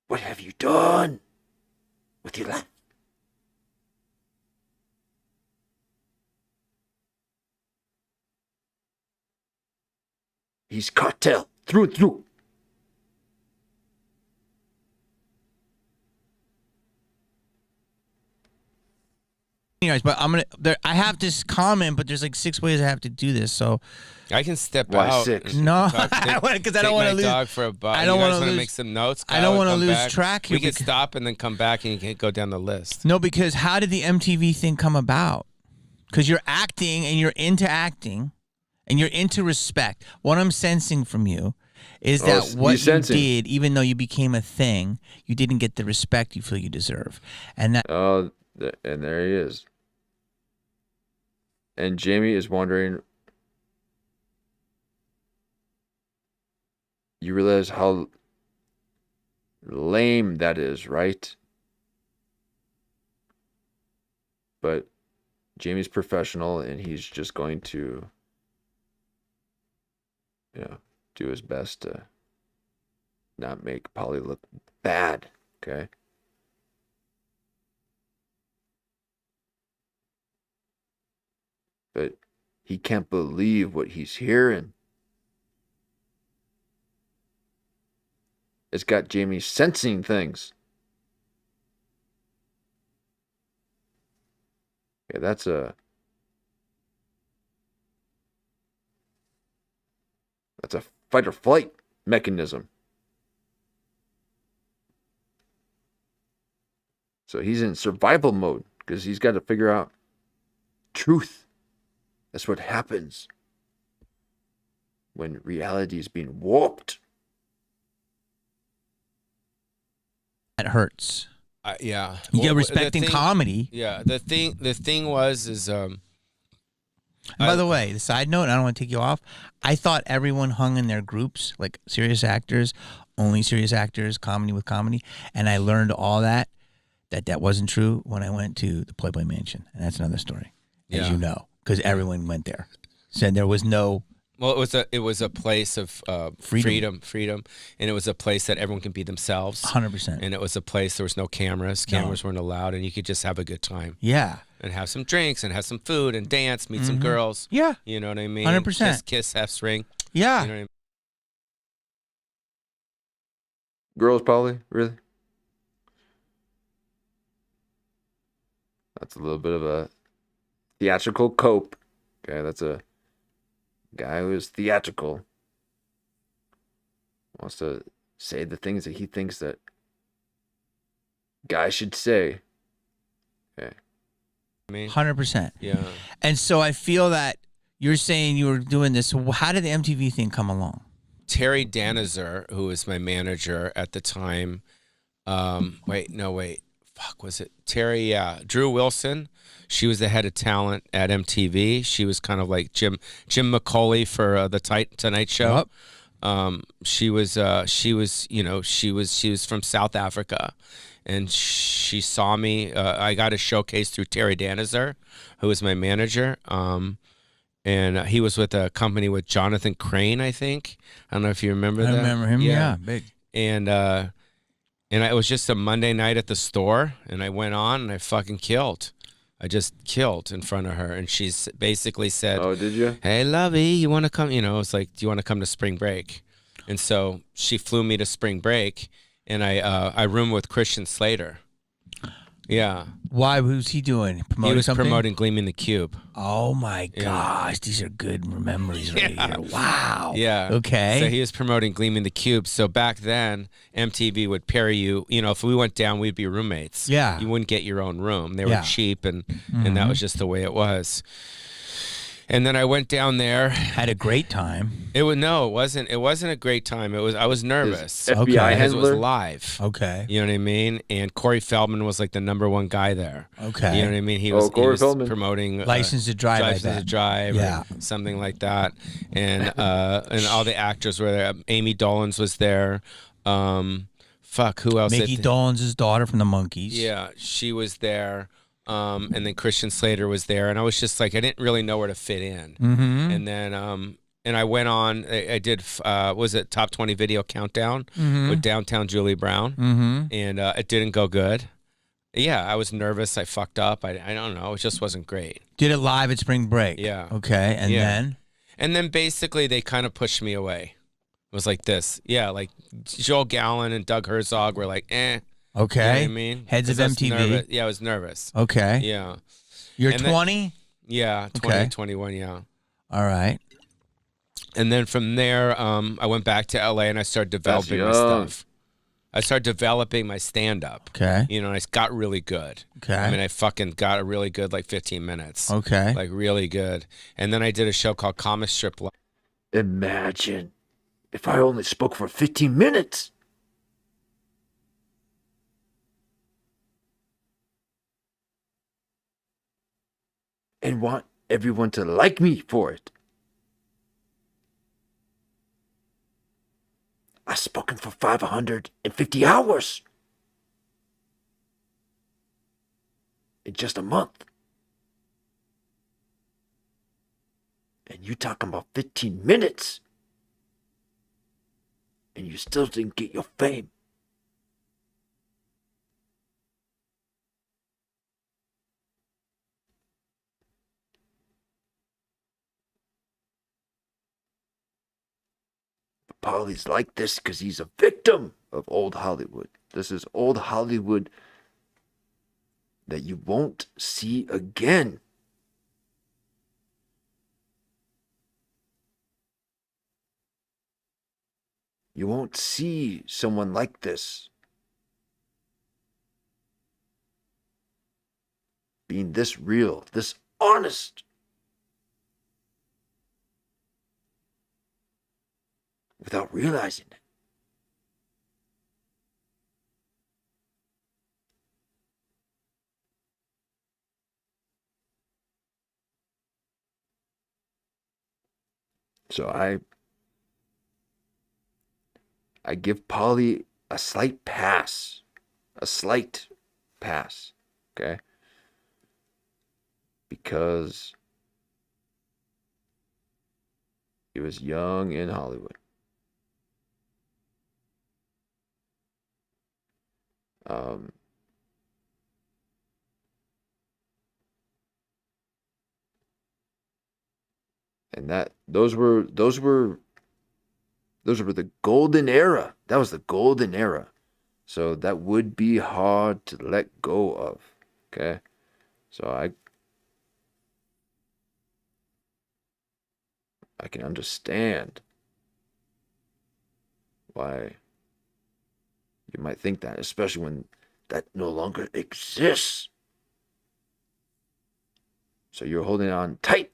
What have you done with your life? He's cartel through and through. Anyways, but I have this comment, but there's like 6 ways I have to do this, so... I can step Why out. 6? No, Take- because I take don't want my to lose... dog for a bite. I don't You guys wanna wanna lose- make some notes. I don't want to lose track here We can because- stop and then come back, and you can go down the list. No, because how did the MTV thing come about? Because you're acting, and you're into acting, and you're into respect. What I'm sensing from you is that he's what you sensing. did, even though you became a thing, you didn't get the respect you feel you deserve. And that... Oh, and there he is. And Jamie is wondering, you realize how lame that is, right? But Jamie's professional and he's just going to, do his best to not make Pauly look bad, okay? But he can't believe what he's hearing. It's got Jamie sensing things. Okay, that's a fight or flight mechanism. So he's in survival mode because he's got to figure out truth. That's what happens when reality is being warped. That hurts. Yeah. You get Well, respect in comedy. Yeah. The thing was And by the way, the side note, I don't want to take you off. I thought everyone hung in their groups, like serious actors, only serious actors, comedy with comedy. And I learned all that wasn't true when I went to the Playboy Mansion. And that's another story, as you know, because everyone went there. Said there was no... Well, it was a place of freedom, and it was a place that everyone can be themselves. 100%. And it was a place there was no cameras. Cameras weren't allowed, and you could just have a good time. Yeah. And have some drinks, and have some food, and dance, meet some girls. Yeah. You know what I mean? 100%. Kiss, F ring. Yeah. You know what I mean? Girls, Pauly? Really? That's a little bit of a theatrical cope. Okay, that's a guy who is theatrical. Wants to say the things that he thinks that guys should say. Okay. 100%. Yeah. And so I feel that you're saying you were doing this. How did the MTV thing come along? Terry Danizer, who was my manager at the time. Fuck, was it Terry? Yeah. Drew Wilson. She was the head of talent at MTV. She was kind of like Jim McCauley for the Tonight Show. Yep. She was from South Africa, and she saw me. I got a showcase through Terry Danizer, who was my manager. And he was with a company with Jonathan Crane, I think. I don't know if you remember that. I remember him. Yeah, big. And it was just a Monday night at the store, and I went on and I fucking killed. I just killed in front of her, and she's basically said, "Oh, did you? Hey, lovey, you want to come?" It's like, "Do you want to come to spring break?" And so she flew me to spring break, and I roomed with Christian Slater. Yeah. Why? Who's he doing? Promoting He was something? promoting Gleaming the Cube. Oh my gosh, these are good memories right here. Wow. Yeah. Okay. So he was promoting Gleaming the Cube. So back then, MTV would pair you. If we went down, we'd be roommates. Yeah. You wouldn't get your own room. They were cheap, and that was just the way it was. And then I went down there. Had a great time. It wasn't a great time. I was nervous. FBI because it was handler? live. Okay. You know what I mean? And Corey Feldman was like the #1 guy there. Okay. You know what I mean? He Corey was Feldman. promoting License to Drive. License to Drive, Yeah. or something like that. And all the actors were there. Amy Dolenz was there. Who else? Mickey Dolenz' daughter from the Monkees. Yeah, she was there. And then Christian Slater was there, and I was just like, I didn't really know where to fit in. Mm-hmm. And then, and I went on. I did. Was it Top 20 Video Countdown with Downtown Julie Brown? Mm-hmm. And it didn't go good. Yeah, I was nervous. I fucked up. I don't know. It just wasn't great. Did it live at spring break. Yeah. Okay, and then? And then basically they kind of pushed me away. It was like this. Yeah, like Joel Gallen and Doug Herzog were like, eh. Okay. You know what I mean? Heads of 'Cause I was MTV. nervous. Yeah, I was nervous. Okay. Yeah. You're And then- 20? Yeah, 20, 21, yeah. All right. And then from there, I went back to LA and I started developing my young. stuff. I started developing my stand-up. Okay. And I got really good. Okay. I mean, I fucking got a really good, 15 minutes. Okay. Like, really good. And then I did a show called Comic Strip. Imagine if I only spoke for 15 minutes. And want everyone to like me for it. I've spoken for 550 hours. In just a month. And you talking about 15 minutes. And you still didn't get your fame. But Pauly's like this because he's a victim of old Hollywood. This is old Hollywood that you won't see again. You won't see someone like this being this real, this honest, without realizing it. So I give Pauly a slight pass. A slight pass. Okay? Because he was young in Hollywood. And those were the golden era. That was the golden era. So that would be hard to let go of. Okay? So I can understand why You might think that, especially when that no longer exists. So you're holding on tight.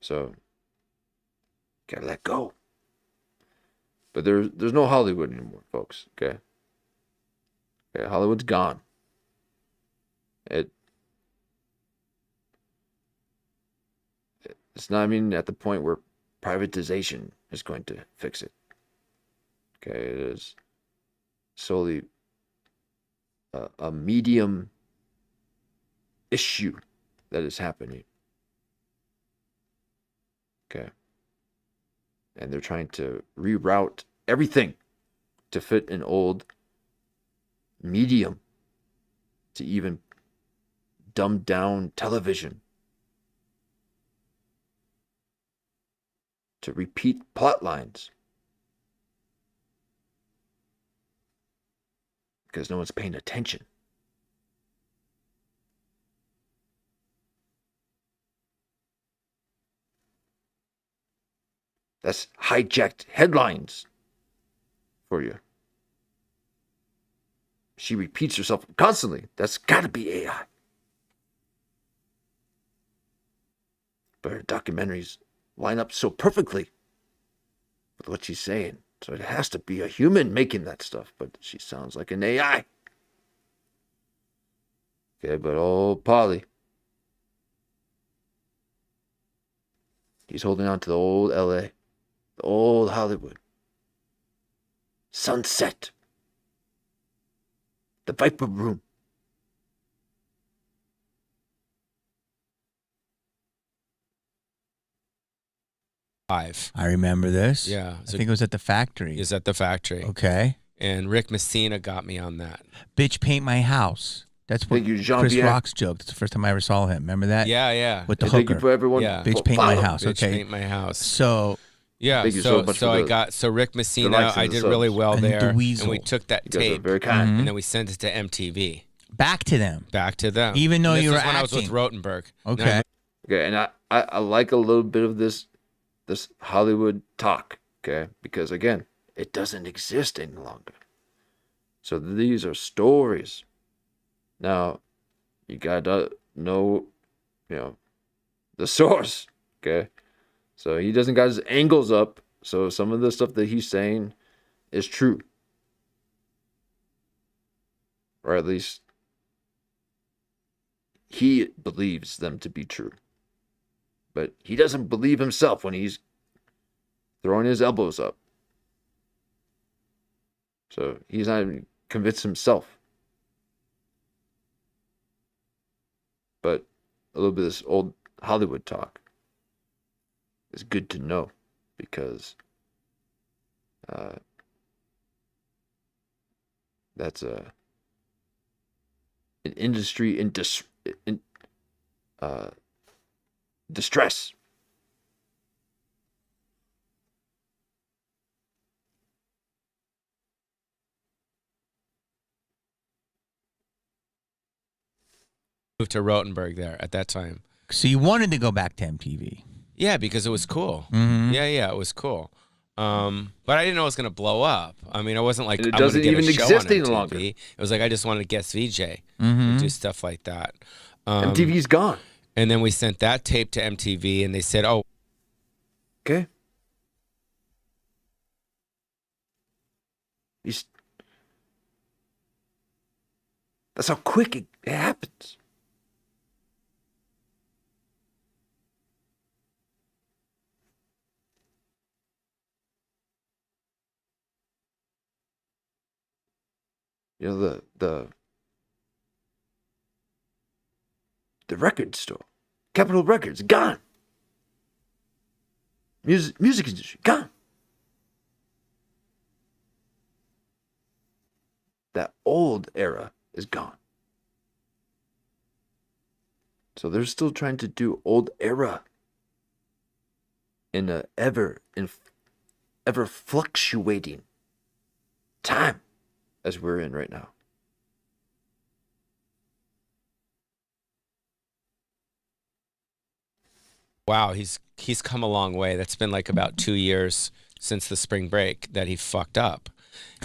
So gotta let go. But there's no Hollywood anymore, folks. Okay. Hollywood's gone. It's not even at the point where privatization is going to fix it. Okay, it is solely a medium issue that is happening. Okay. And they're trying to reroute everything to fit an old medium, to even dumb down television, to repeat plot lines, because no one's paying attention. That's hijacked headlines for you. She repeats herself constantly. That's got to be AI. But her documentaries line up so perfectly with what she's saying. So it has to be a human making that stuff. But she sounds like an AI. Okay, but old Pauly, he's holding on to the old LA. The old Hollywood. Sunset. The Viper Room. I remember this. Yeah. I think it was at the factory. It was at the factory. Okay. And Rick Messina got me on that. Bitch, paint my house. That's what Chris Rock's joke. That's the first time I ever saw him. Remember that? Yeah. With the hooker. Thank you for everyone. Yeah. Bitch, paint my house. Bitch, Okay. paint my house. So yeah. Thank you so much so for I got Rick Messina. I did really well and there. The Weasel. And we took that You guys are tape very kind. and then we sent it to MTV. Back to them. Even though this you were was when acting. I was with Rotenberg. Okay. Okay, and I like a little bit of this Hollywood talk, okay? Because again, it doesn't exist any longer. So these are stories. Now, you gotta know, the source, okay? So he doesn't got his angles up. So some of the stuff that he's saying is true. Or at least he believes them to be true. But he doesn't believe himself when he's throwing his elbows up. So he's not even convinced himself. But a little bit of this old Hollywood talk is good to know, because that's an industry in distress. Moved to Rotenberg there at that time. So you wanted to go back to MTV? Yeah, because it was cool. Mm-hmm. Yeah, it was cool. But I didn't know it was gonna blow up. I mean, I wasn't like, It I'm doesn't gonna get even a show exist on any MTV. longer. It was like I just wanted to guest VJ Mm-hmm. and do stuff like that. MTV's gone. And then we sent that tape to MTV, and they said, "Oh, Okay. That's how quick it happens. The record store, Capitol Records, gone. Music industry, gone. That old era is gone. So they're still trying to do old era in a ever fluctuating time as we're in right now. Wow, he's come a long way. That's been like about 2 years since the spring break that he fucked up,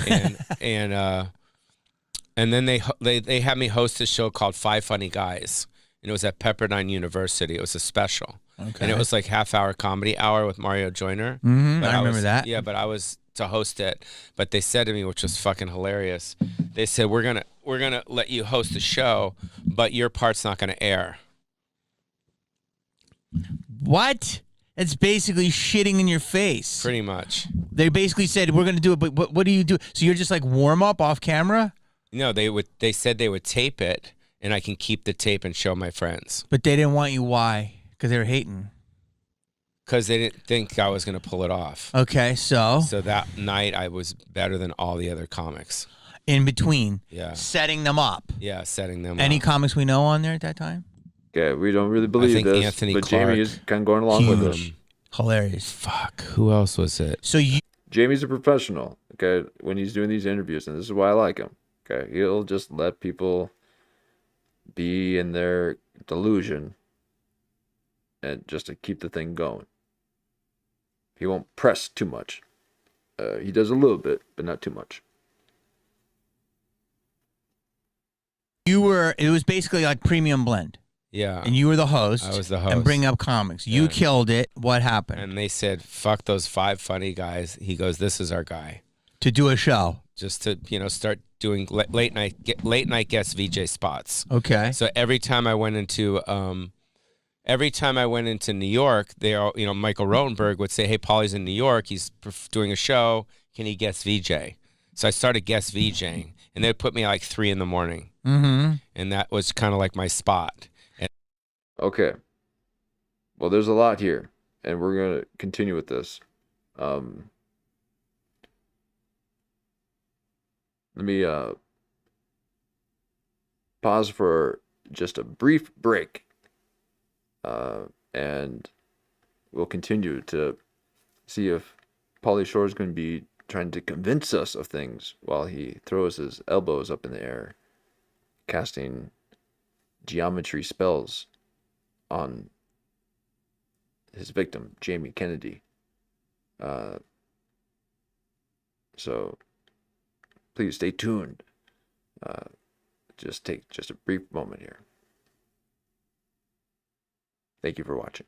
and and then they had me host a show called Five Funny Guys, and it was at Pepperdine University. It was a special, and it was like half-hour comedy hour with Mario Joyner. Mm-hmm, But I remember that. Yeah, but I was to host it. But they said to me, which was fucking hilarious, they said we're gonna let you host the show, but your part's not gonna air. What? It's basically shitting in your face. Pretty much. They basically said, we're going to do it, but what do you do? So you're just like warm up off camera? No, they said they would tape it, and I can keep the tape and show my friends. But they didn't want you. Why? Because they were hating. Because they didn't think I was going to pull it off. Okay, so? So that night, I was better than all the other comics. In between. Yeah. Setting them up. Yeah, setting them Any up. comics we know on there at that time? Okay, we don't really believe think this, Anthony but Clark. Jamie is kind of going along with us. Hilarious. Fuck, who else was it? So you... Jamie's a professional, okay, when he's doing these interviews, and this is why I like him. Okay, he'll just let people be in their delusion and just to keep the thing going. He won't press too much. He does a little bit, but not too much. It was basically like premium blend. Yeah. And you were the host. I was the host. And bring up comics. You killed it. What happened? And they said, fuck those Five Funny Guys. He goes, this is our guy. To do a show. Just to, start doing late night guest VJ spots. Okay. So every time I went into New York, they all, Michael Rotenberg would say, hey, Pauly's in New York. He's doing a show. Can he guest VJ? So I started guest VJing, and they'd put me like 3 a.m. Mm-hmm. And that was kind of like my spot. Okay. Well, there's a lot here, and we're going to continue with this. Let me pause for just a brief break, and we'll continue to see if Pauly Shore is going to be trying to convince us of things while he throws his elbows up in the air, casting geometry spells on his victim, Jamie Kennedy. So please stay tuned. Just take a brief moment here. Thank you for watching.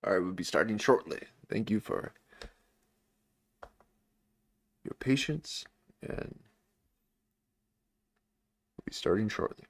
All right, we'll be starting shortly. Thank you for your patience, and we'll be starting shortly.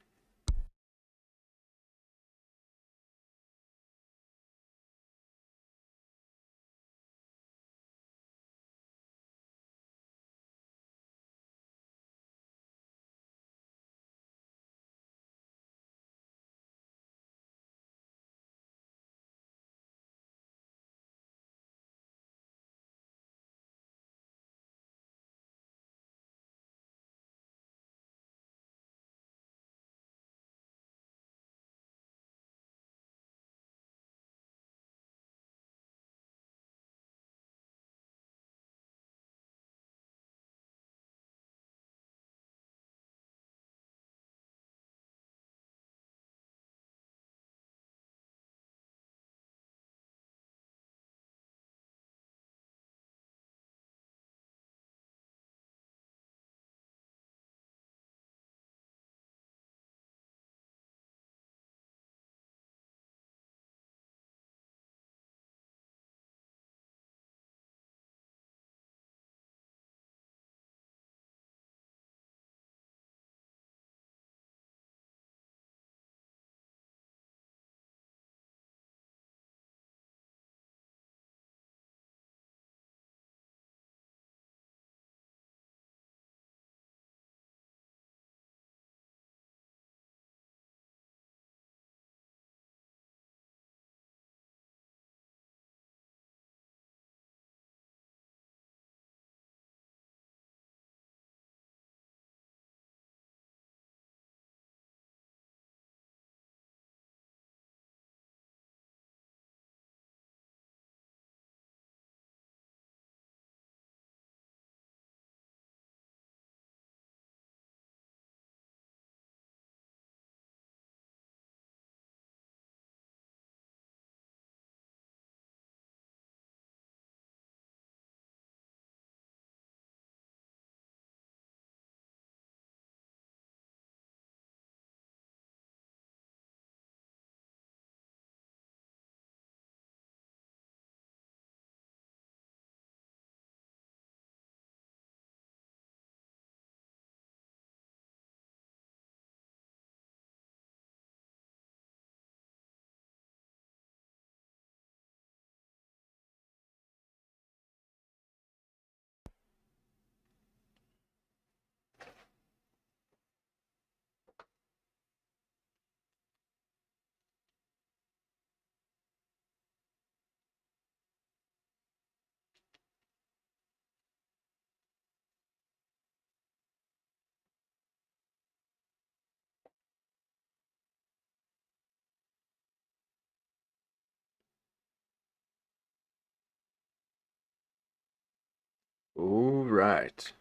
All right.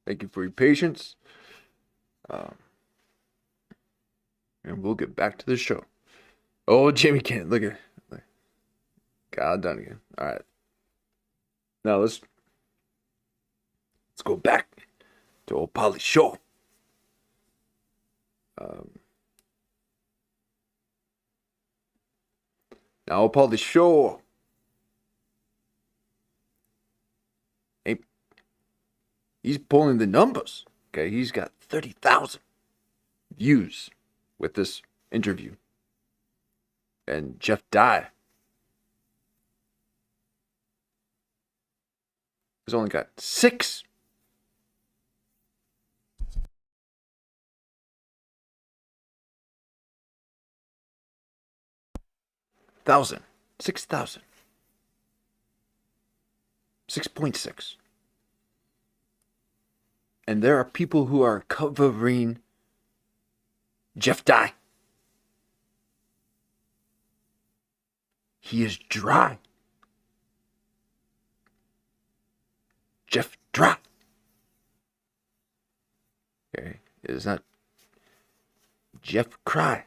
Thank you for your patience. And we'll get back to the show. Oh, Jamie can't. Look at God done again. All right. Now let's go back to old Pauly Shore. Now Pauly Shore. He's pulling the numbers. Okay, he's got 30,000 views with this interview. And Jeff Dye has only got 6. Thousand. 6,000. 6.6. And there are people who are covering Jeff Dye. He is dry. Jeff Dry. Okay, it is not Jeff Cry.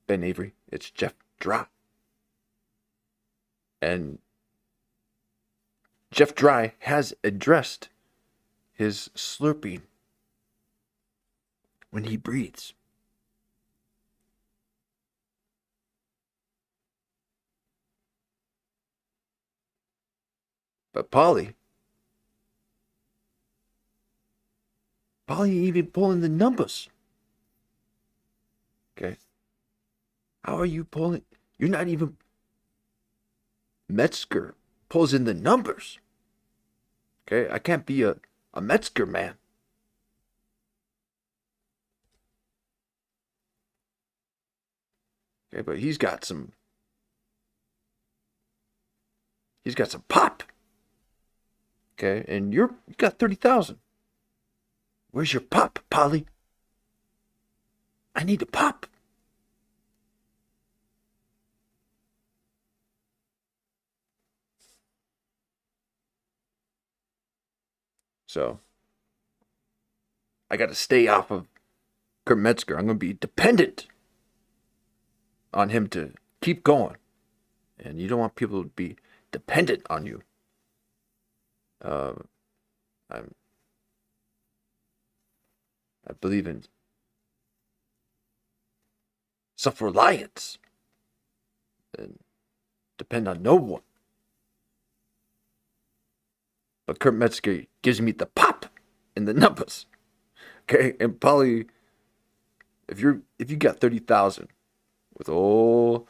Ben Avery. It's Jeff Dry. And Jeff Dry has addressed his slurping when he breathes. But Pauly even pulling the numbers. Okay. How are you pulling? You're not even. Metzger pulls in the numbers. Okay, I can't be a Metzger man. Okay, but he's got some pop. Okay, and you got 30,000. Where's your pop, Pauly? I need a pop. So I got to stay off of Kurt Metzger. I'm going to be dependent on him to keep going. And you don't want people to be dependent on you. I believe in self-reliance and depend on no one. But Kurt Metzger gives me the pop in the numbers. Okay, and Pauly, if you got 30,000 with old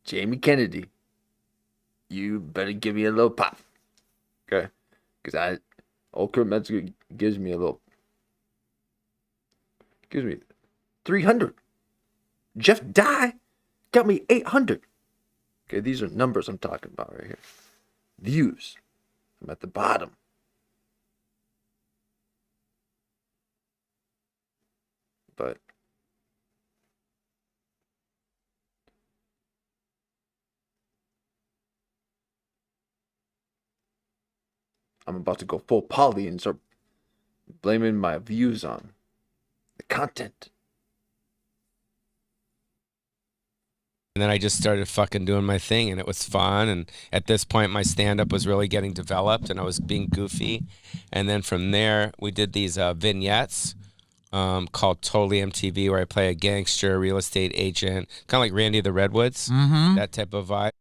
Jamie Kennedy, you better give me a little pop. Okay, because old Kurt Metzger gives me 300. Jeff Dye got me 800. Okay, these are numbers I'm talking about right here. Views. I'm at the bottom. But I'm about to go full Pauly and start blaming my views on the content. And then I just started fucking doing my thing, and it was fun. And at this point, my stand-up was really getting developed, and I was being goofy. And then from there, we did these vignettes called Totally MTV, where I play a gangster, real estate agent, kind of like Randy the Redwoods, that type of vibe.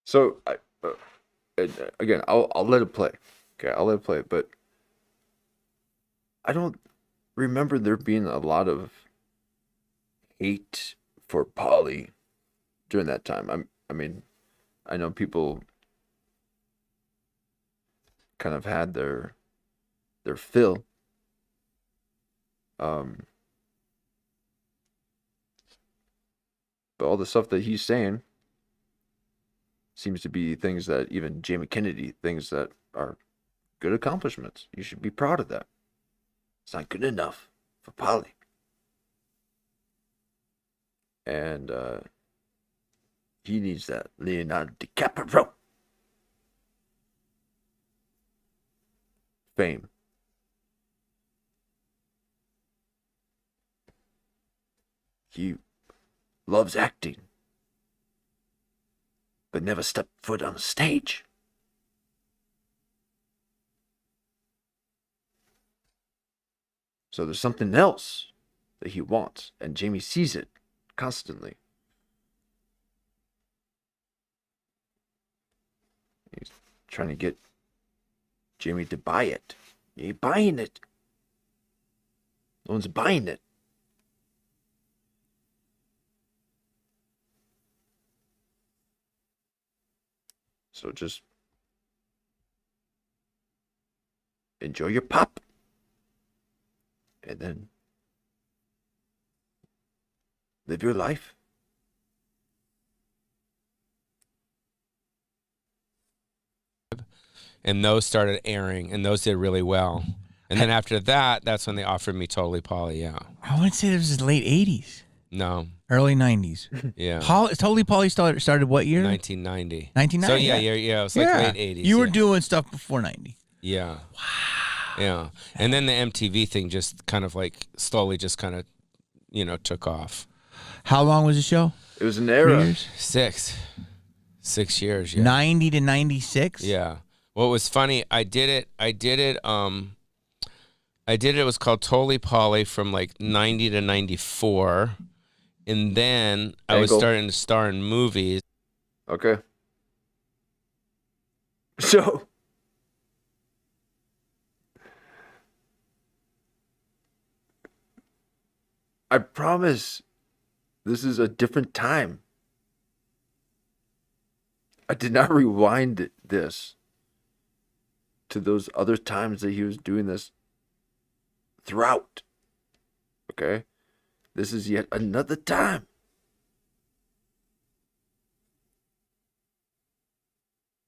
So, again, I'll let it play. Okay, I'll let it play. But I don't remember there being a lot of hate for Pauly during that time. I mean, I know people kind of had their fill. But all the stuff that he's saying seems to be things that even Jamie Kennedy thinks that are good accomplishments. You should be proud of that. It's not good enough for Pauly. And he needs that Leonardo DiCaprio fame. He loves acting, but never stepped foot on a stage. So there's something else that he wants, and Jamie sees it constantly. He's trying to get Jamie to buy it. He ain't buying it. No one's buying it. So just enjoy your pop. And then live your life. And those started airing, and those did really well. And then after that, that's when they offered me Totally Pauly, yeah. I want to say this was the late 80s. No. Early 90s. Yeah. Totally Pauly started what year? 1990. 1990. So yeah, it was like late 80s. You were doing stuff before 90. Yeah. Wow. Yeah. And then the MTV thing just kind of like slowly just kind of, took off. How long was the show? It was an era. 6 years, yeah. 90 to 96? Yeah. What was funny, it was called Totally Pauly from like 90 to 94. And then I was starting to star in movies. Okay. So I promise this is a different time. I did not rewind this to those other times that he was doing this throughout. Okay? This is yet another time.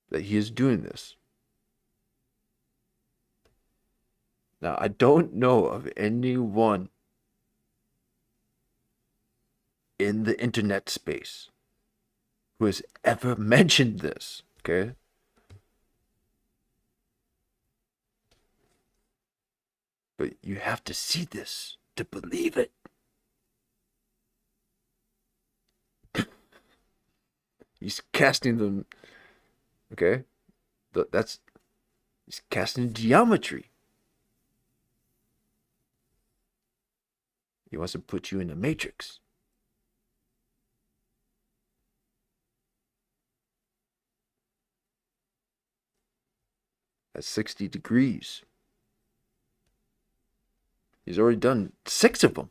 That he is doing this. Now, I don't know of anyone in the internet space who has ever mentioned this, okay? But you have to see this to believe it. He's casting them, okay? He's casting geometry. He wants to put you in the matrix. At 60 degrees. He's already done 6 of them.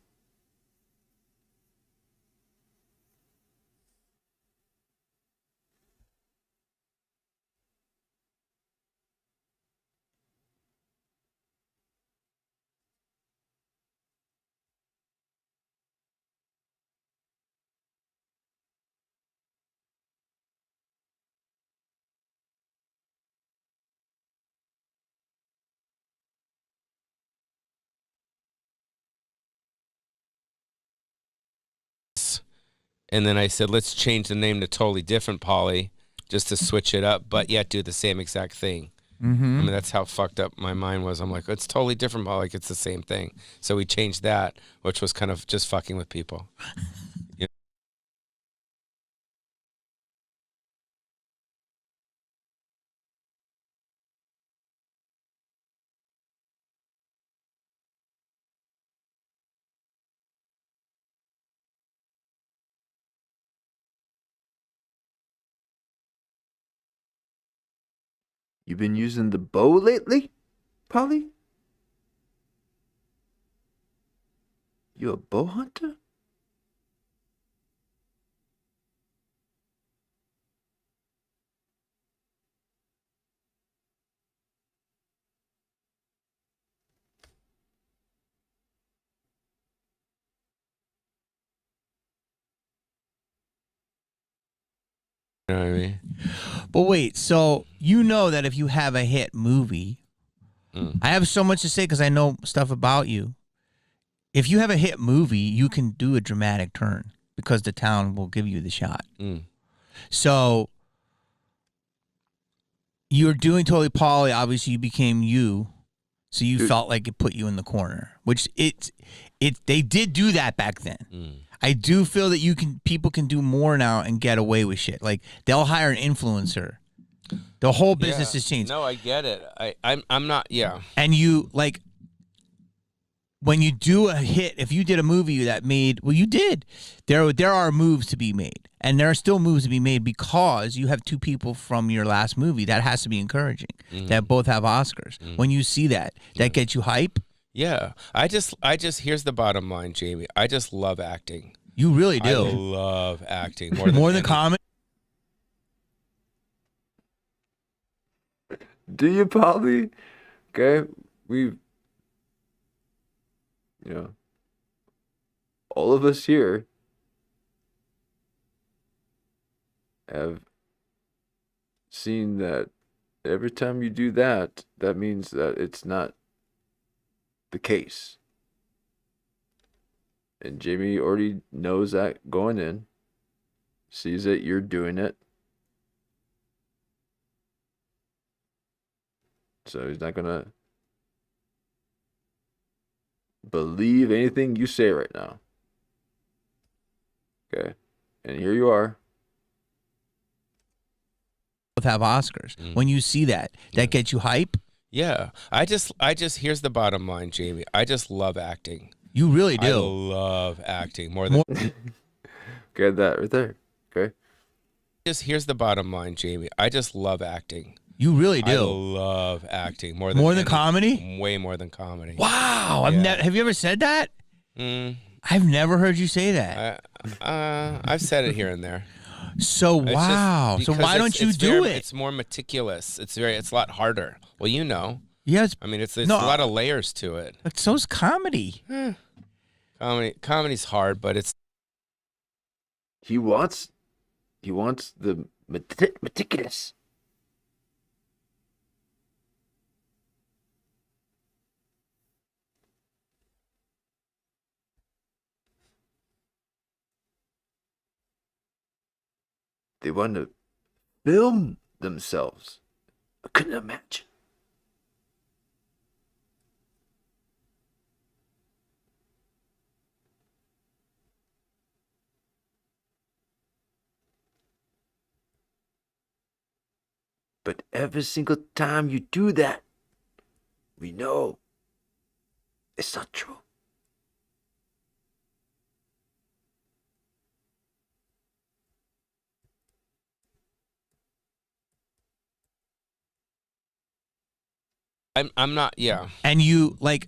And then I said, let's change the name to Totally Different Pauly, just to switch it up, but yet do the same exact thing. Mm-hmm. I mean, that's how fucked up my mind was. I'm like, it's totally different, Pauly. Like, it's the same thing. So we changed that, which was kind of just fucking with people. You You've been using the bow lately, Pauly? You a bow hunter? know what I mean? But wait, so you know that if you have a hit movie, I have so much to say because I know stuff about you. If you have a hit movie, you can do a dramatic turn because the town will give you the shot. So you're doing Totally Pauly. Obviously, you became you, so you felt like it put you in the corner. Which they did do that back then. I do feel that people can do more now and get away with shit. Like they'll hire an influencer. The whole business has changed. No, I get it. I'm not. Yeah. And you like when you do a hit. If you did a movie that made, well, you did. There are moves to be made, and there are still moves to be made because you have 2 people from your last movie. That has to be encouraging. That both have Oscars. When you see that gets you hype. Yeah. I just here's the bottom line, Jamie. I just love acting. You really do. I love acting more than comedy. Do you, Pauly? Okay, we've, all of us here have seen that every time you do that, that means that it's not the case. And Jamie already knows that going in, sees that you're doing it. So he's not going to believe anything you say right now. Okay. And here you are. Both have Oscars. When you see that gets you hype. Yeah. I just here's the bottom line, Jamie. I just love acting. You really do. I love acting more than Get that right there. Okay. Here's the bottom line, Jamie. I just love acting. You really do. I love acting more than comedy. Way more than comedy. Wow. Yeah. Have you ever said that? I've never heard you say that. I've said it here and there. So wow. So why don't you do it? It's more meticulous. It's a lot harder. Well, you know. Yes. I mean, it's a lot of layers to it. But so's comedy. Comedy's hard, but it's. He wants the meticulous. They want to film themselves. I couldn't imagine. But every single time you do that, we know it's not true. I'm not. Yeah. And you like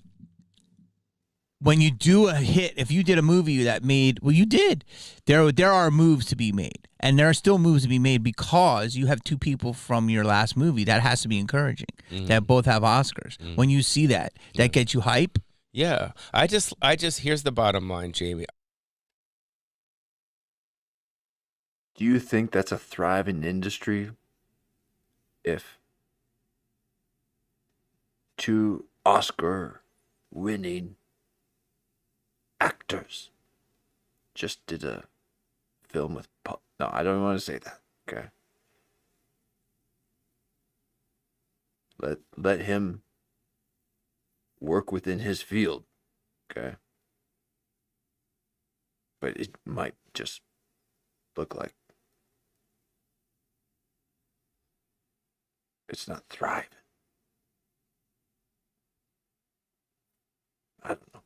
when you do a hit. If you did a movie that made, well, you did. There are moves to be made, and there are still moves to be made because you have two people from your last movie. That has to be encouraging. That both have Oscars. When you see that, that gets you hype. Yeah. I just. Here's the bottom line, Jamie. Do you think that's a thriving industry if two Oscar-winning actors just did a film with no, I don't want to say that, okay? Let him work within his field, okay? But it might just look like it's not thriving. I don't know.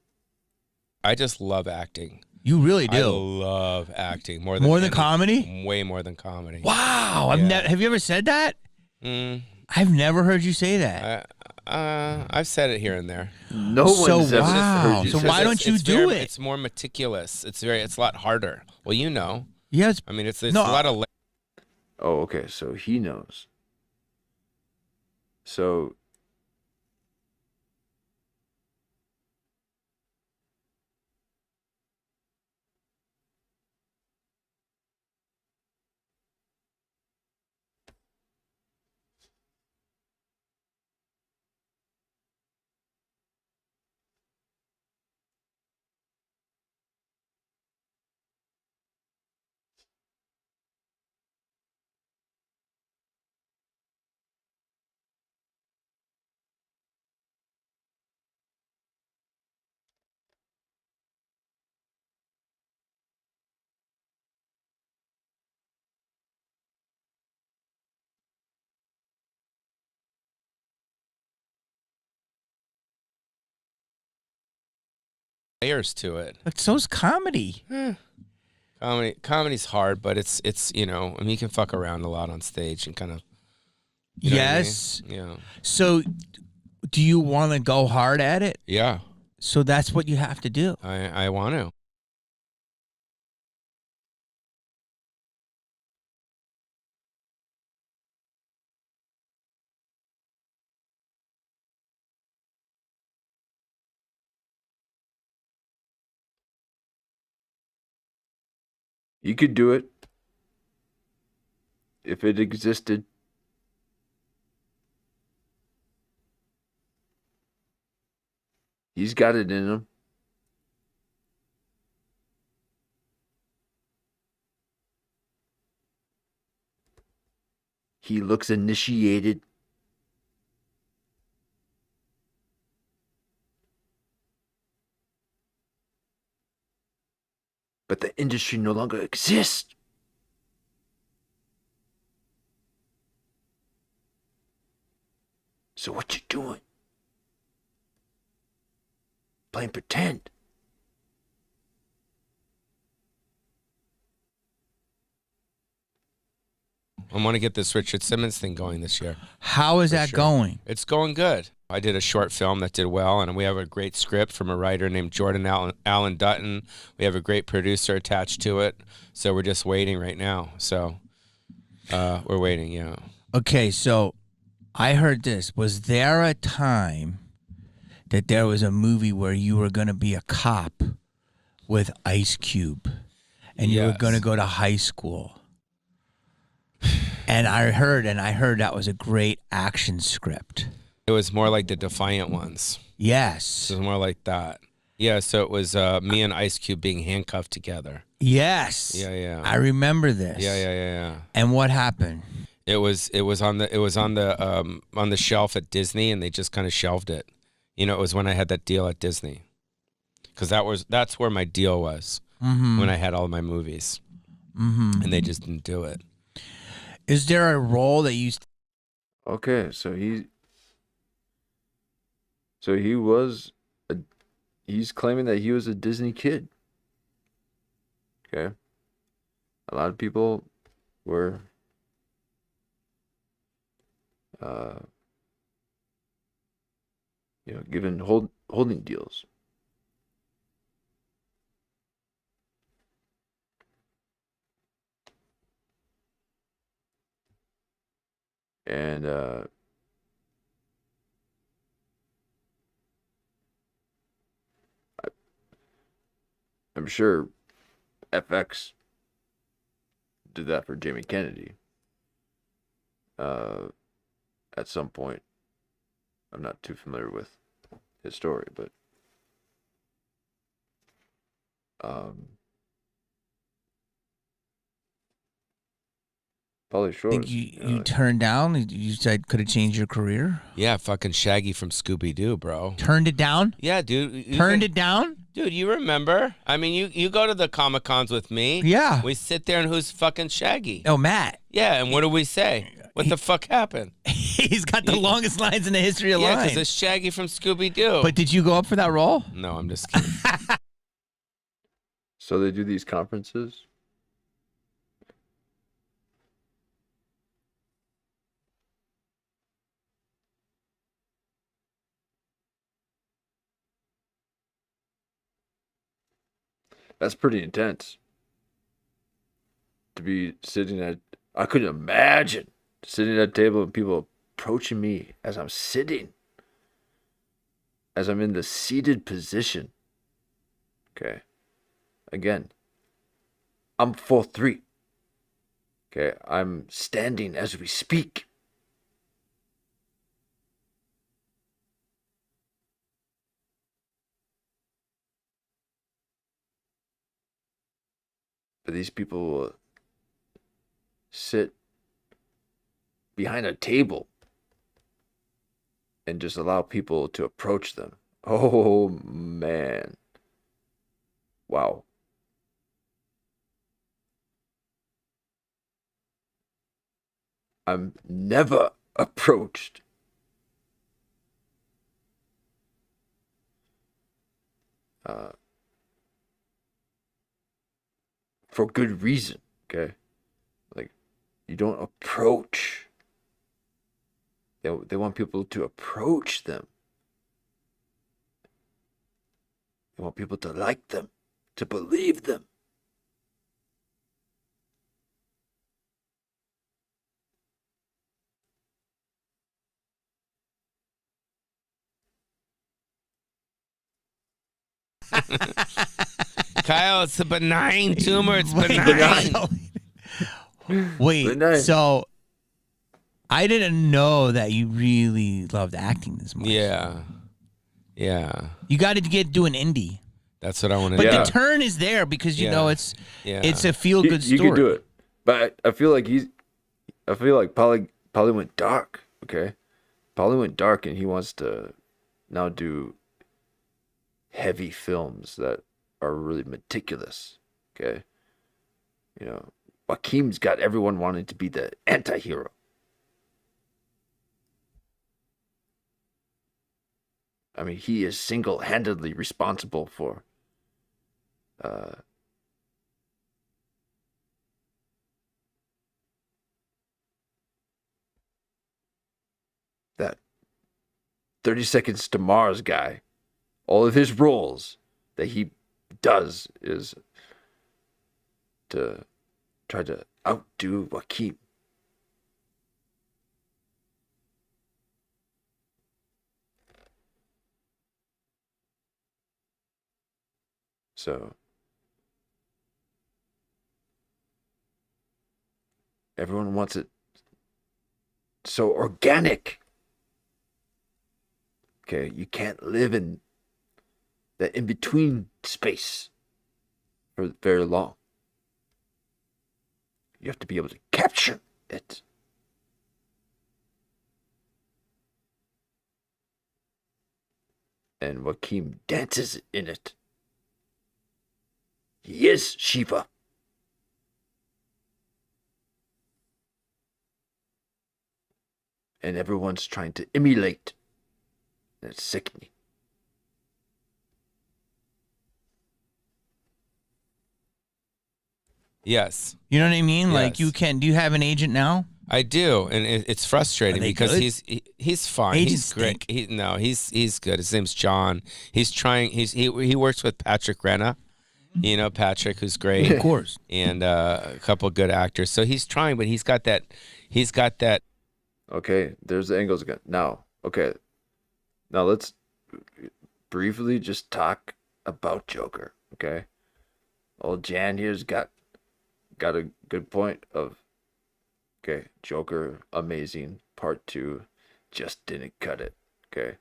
I just love acting. You really I do. love acting more than comedy. Way more than comedy. Wow. Yeah. Have you ever said that? I've never heard you say that. I've said it here and there. No one's ever heard you So say why that. don't you do it? It's more meticulous. It's a lot harder. Well, you know. Yes. I mean, it's a lot of. Oh, okay. So he knows. So layers to it. But so's comedy. Comedy's hard, but it's I mean, you can fuck around a lot on stage and kind of. You know Yes. what I mean? Yeah. So, do you want to go hard at it? Yeah. So that's what you have to do. I want to. you could do it if it existed. He's got it in him. He looks initiated. But the industry no longer exists. So what you doing? Playing pretend. I want to get this Richard Simmons thing going this year. How is that going? It's going good. I did a short film that did well, and we have a great script from a writer named Jordan Allen Dutton. We have a great producer attached to it, so we're just waiting right now. So we're waiting, yeah. Okay, so I heard this. Was there a time that there was a movie where you were going to be a cop with Ice Cube, and you were going to go to high school? And I heard that was a great action script. It was more like the Defiant Ones. Yes. It was more like that. Yeah, so it was me and Ice Cube being handcuffed together. Yes. Yeah. I remember this. Yeah. And what happened? It was on the shelf at Disney, and they just kind of shelved it. You know, it was when I had that deal at Disney, because that's where my deal was when I had all of my movies, and they just didn't do it. Is there a role that you? Okay, so he's claiming that he was a Disney kid. Okay, a lot of people were given holding deals. And I'm sure FX did that for Jamie Kennedy at some point. I'm not too familiar with his story, but Pauly Shore. You turned down? You said could have changed your career? Yeah, fucking Shaggy from Scooby-Doo, bro. Turned it down? Yeah, dude. Turned it down? Dude, you remember? I mean, you go to the Comic-Cons with me. Yeah. We sit there and who's fucking Shaggy? Oh, Matt. Yeah, and what do we say? What the fuck happened? He's got the longest lines in the history of lines. Yeah, lines. because it's Shaggy from Scooby-Doo. But did you go up for that role? No, I'm just kidding. So they do these conferences. That's pretty intense. To be sitting at, I couldn't imagine sitting at a table and people approaching me as I'm sitting, as I'm in the seated position. Okay. Again, I'm 4'3". Okay. I'm standing as we speak. But these people will sit behind a table and just allow people to approach them. Oh, man. Wow. I'm never approached. For good reason, okay? Like, you don't approach. They want people to approach them. They want people to like them, to believe them. Kyle, it's a benign tumor. It's benign. Wait, Benign. so I didn't know that you really loved acting this much. Yeah. You got to do an indie. That's what I want to But do. the turn is there because you know it's a feel good story. You can do it, but I feel like Pauly went dark. Okay, Pauly went dark, and he wants to now do heavy films that are really meticulous. Okay, you know, Joaquin's got everyone wanting to be the anti-hero. I mean, he is single-handedly responsible for 30 Seconds to Mars guy, all of his roles that he does is to try to outdo Joaquin. So everyone wants it so organic. Okay, you can't live in that in-between space for very long. You have to be able to capture it. And Joaquin dances in it. He is Shiva. And everyone's trying to emulate. That's sickening. Yes. You know what I mean? Yes. Like you can. Do you have an agent now? I do, and it's frustrating because good? he's fine. Agents He's great. He's good. His name's John. He's trying. He works with Patrick Renna. You know Patrick, who's great, Of course, and a couple of good actors. So he's trying, but he's got that. Okay, there's the angles again. Now, let's briefly just talk about Joker. Okay, old Jan here's got a good point of. Okay, Joker, amazing. Part 2, just didn't cut it. Okay.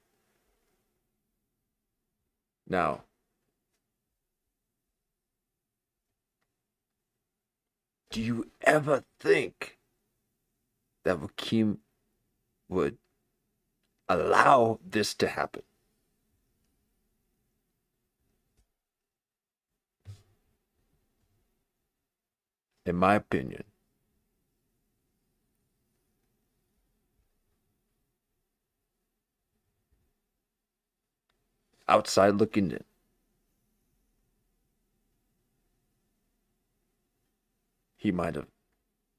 Now, do you ever think that Joaquin would allow this to happen? In my opinion, outside looking in, he might have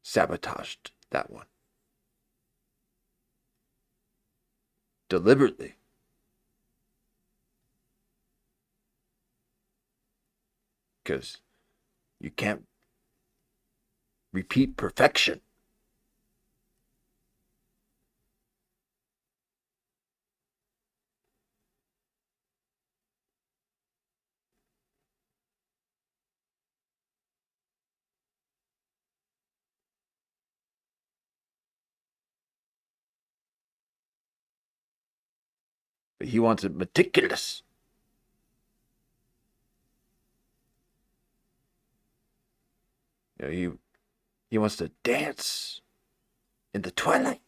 sabotaged that one. Deliberately. Because you can't repeat perfection. But he wants it meticulous. You know, he wants to dance in the twilight.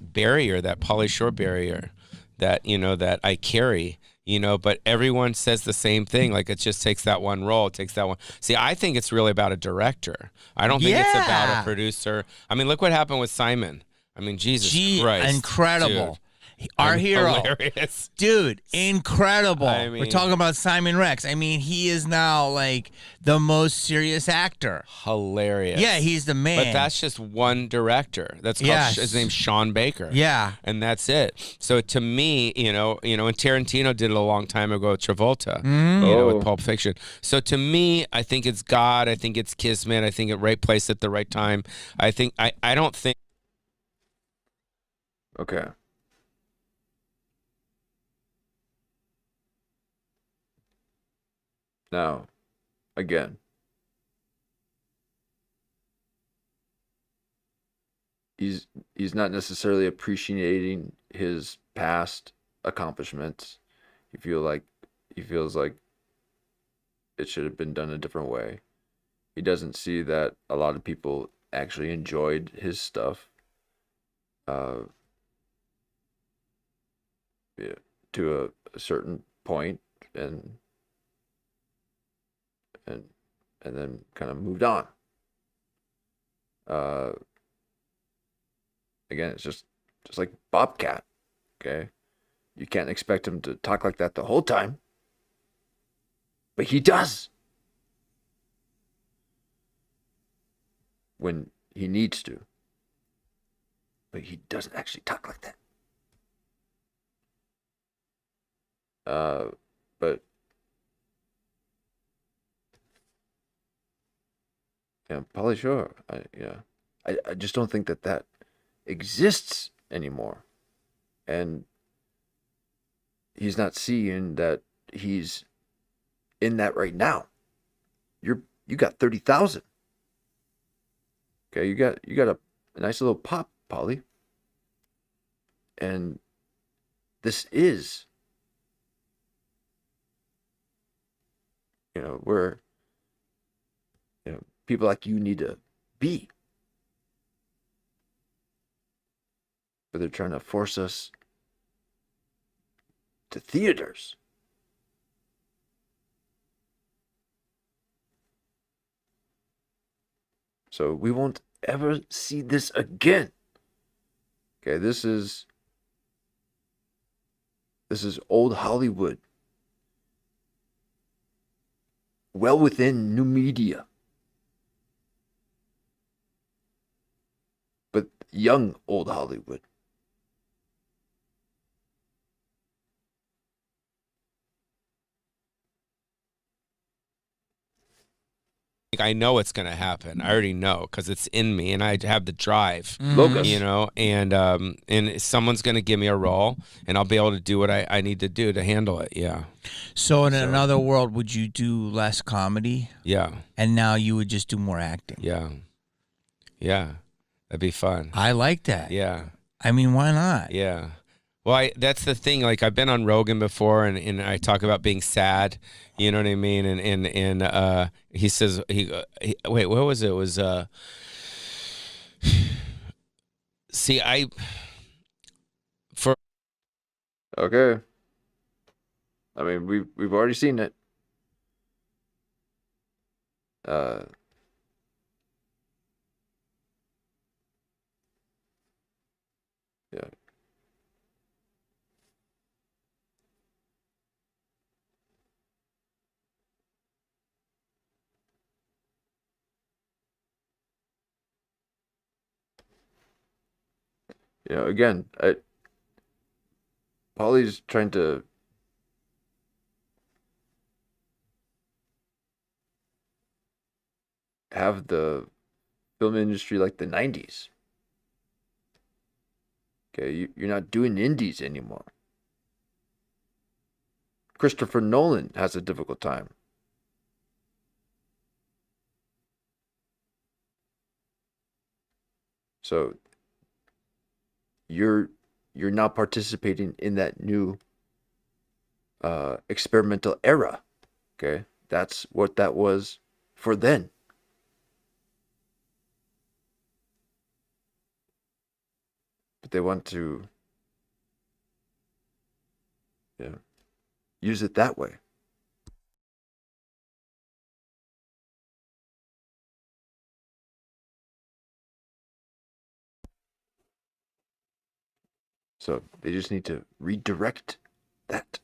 Barrier, that Pauly Shore barrier that that I carry, but everyone says the same thing, like it just takes that one role, it takes that one. See, I think it's really about a director. I don't think it's about a producer. I mean, look what happened with Simon. I mean, Jesus Christ. Incredible. Dude. Our hero. Hilarious. Dude, incredible. I mean, we're talking about Simon Rex. I mean, he is now like the most serious actor. Hilarious. Yeah, he's the man. But that's just one director. That's called, his name's Sean Baker. Yeah. And that's it. So to me, and Tarantino did it a long time ago with Travolta, with Pulp Fiction. So to me, I think it's God. I think it's Kismet. I think at right place at the right time. I don't think. Okay. Now, again, he's not necessarily appreciating his past accomplishments. He feels like it should have been done a different way. He doesn't see that a lot of people actually enjoyed his stuff. To a certain point, and then kind of moved on. Again, it's just like Bobcat. Okay, you can't expect him to talk like that the whole time. But he does. When he needs to. But he doesn't actually talk like that. But yeah, Pauly Shore. I just don't think that exists anymore, and he's not seeing that he's in that right now. You got 30,000. Okay, you got a nice little pop, Pauly, and this is, where people like you need to be. But they're trying to force us to theaters. So we won't ever see this again. Okay, this is old Hollywood. Well within new media. But young old Hollywood. I know it's going to happen. I already know because it's in me, and I have the drive. Logos. And someone's going to give me a role, and I'll be able to do what I need to do to handle it. Yeah. So in another world, would you do less comedy? Yeah. And now you would just do more acting? Yeah. Yeah. That'd be fun. I like that. Yeah. I mean, why not? Yeah. Well, that's the thing. Like, I've been on Rogan before, and I talk about being sad. You know what I mean? And he says wait, what was it? It was see, Okay. I mean, we've already seen it. Yeah. Again, Pauly's trying to have the film industry like the 90s. Okay, you're not doing indies anymore. Christopher Nolan has a difficult time. So you're now participating in that new experimental era. Okay, that's what that was for then. But they want to use it that way. So they just need to redirect that.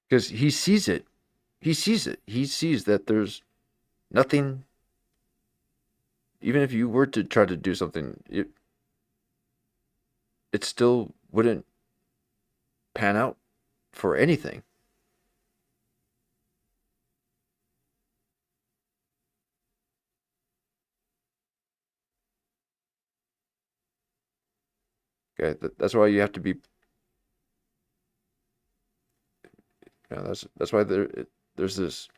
Because he sees it. He sees it. He sees that there's nothing. Even if you were to try to do something, it still wouldn't pan out for anything. Okay, that's why you have to be. That's why there's this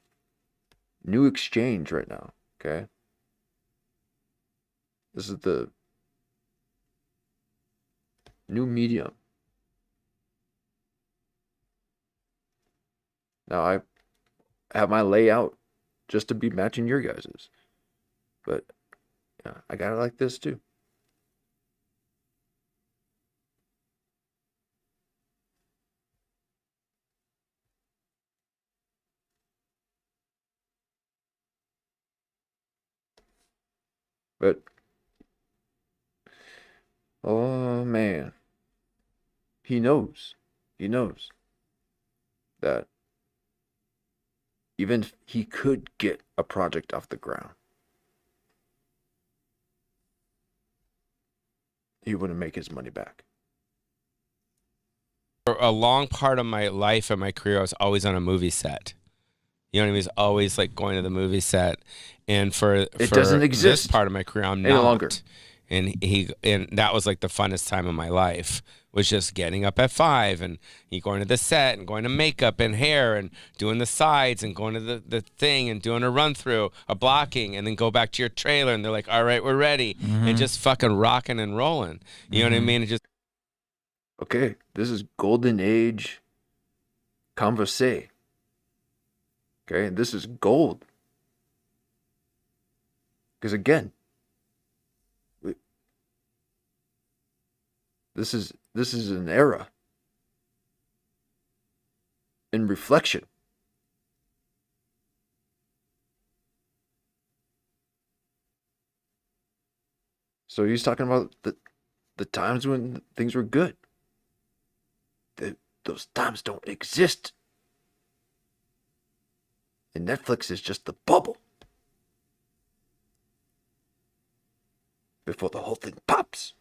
new exchange right now. Okay, this is the new medium. Now I have my layout just to be matching your guys's, but I got it like this too. But oh man, he knows. He knows that even if he could get a project off the ground, he wouldn't make his money back. For a long part of my life and my career, I was always on a movie set. You know what I mean? It's always like going to the movie set. And for doesn't exist this part of my career, I'm any not. longer. And that was like the funnest time of my life, was just getting up at 5 and going to the set and going to makeup and hair and doing the sides and going to the thing and doing a run through, a blocking, and then go back to your trailer and they're like, all right, we're ready. And just fucking rocking and rolling. You know what I mean? It just, okay, this is golden age converse. Okay, this is gold. Because again, this is an era in reflection. So he's talking about the times when things were good. Those times don't exist. And Netflix is just the bubble before the whole thing pops.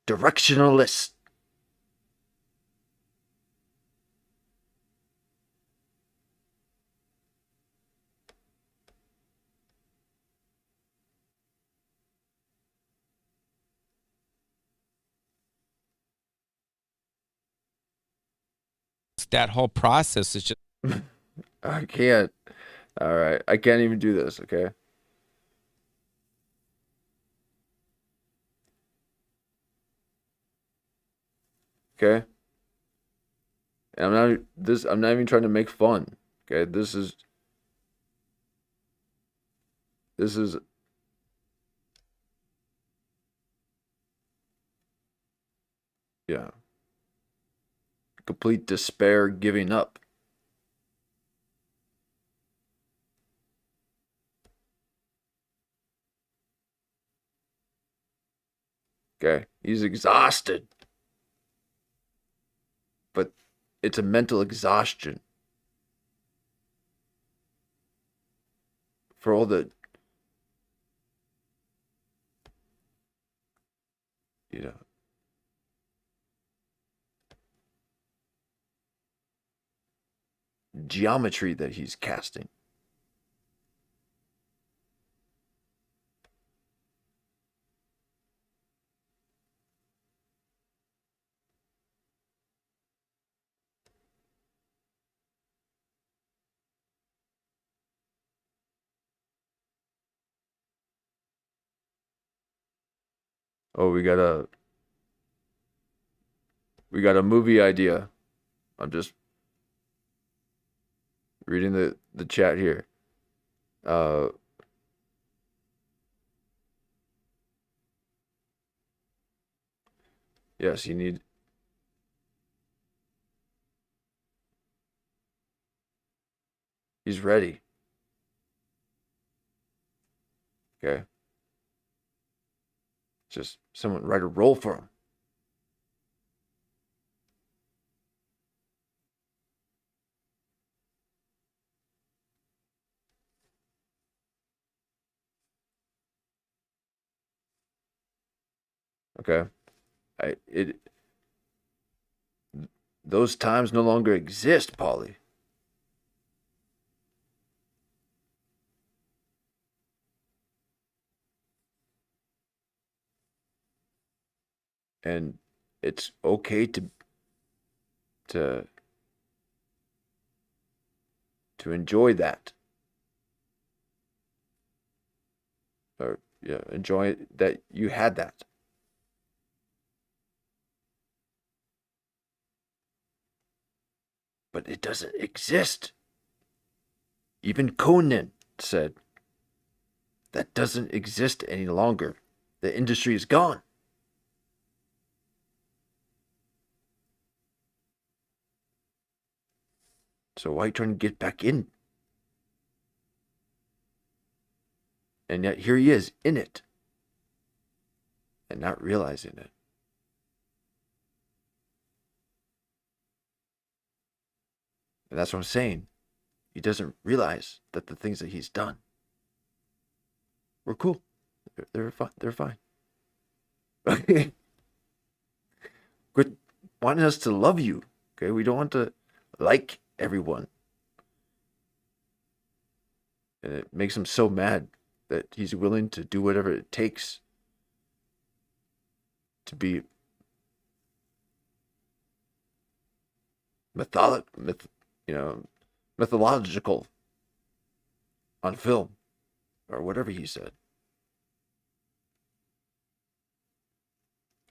Directionalist. that whole process is just. I can't. All right. I can't even do this, okay? Okay? And I'm not even trying to make fun. Okay? This is yeah. Complete despair, giving up. Okay? He's exhausted. But it's a mental exhaustion. For all the, you know, geometry that he's casting. Oh, we got a movie idea. I'm just reading the chat here. Yes, you need. He's ready. Okay. Just someone write a role for him. Okay. Those times no longer exist, Pauly. And it's okay to enjoy that. Or yeah, enjoy that you had that. But it doesn't exist. Even Conan said that doesn't exist any longer. The industry is gone. So why are you trying to get back in? And yet here he is in it. And not realizing it. And that's what I'm saying. He doesn't realize that the things that he's done were cool. They're fine. They're fine. Okay. Quit wanting us to love you. Okay. We don't want to like everyone. And it makes him so mad that he's willing to do whatever it takes to be mythological on film or whatever he said.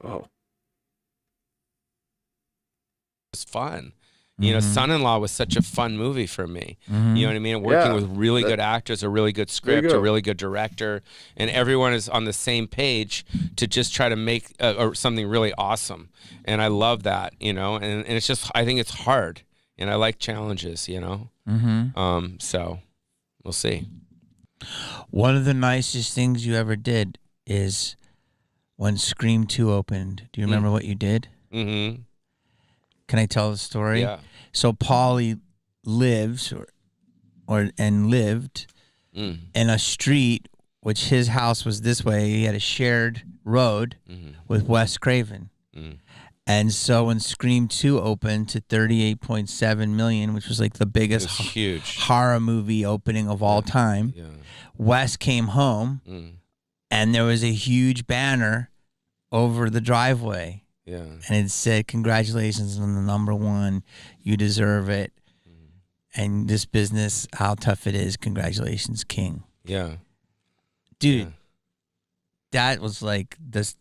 Oh, It's fun. You know, Son-in-Law was such a fun movie for me. You know what I mean? Working with really good actors, a really good script, a really good director, and everyone is on the same page to just try to make something really awesome. And I love that, you know, and it's just, I think it's hard, and I like challenges, you know? So we'll see. One of the nicest things you ever did is when Scream 2 opened. Do you remember what you did? Mm-hmm. Can I tell the story? Yeah. So Pauly lives and lived in a street which his house was this way. He had a shared road with Wes Craven. And so when Scream 2 opened to 38.7 million, which was like the biggest huge horror movie opening of all time, Wes came home and there was a huge banner over the driveway. Yeah. And it said, "Congratulations on the #1. You deserve it. And this business, how tough it is. Congratulations, King." Yeah. Dude, that was like this.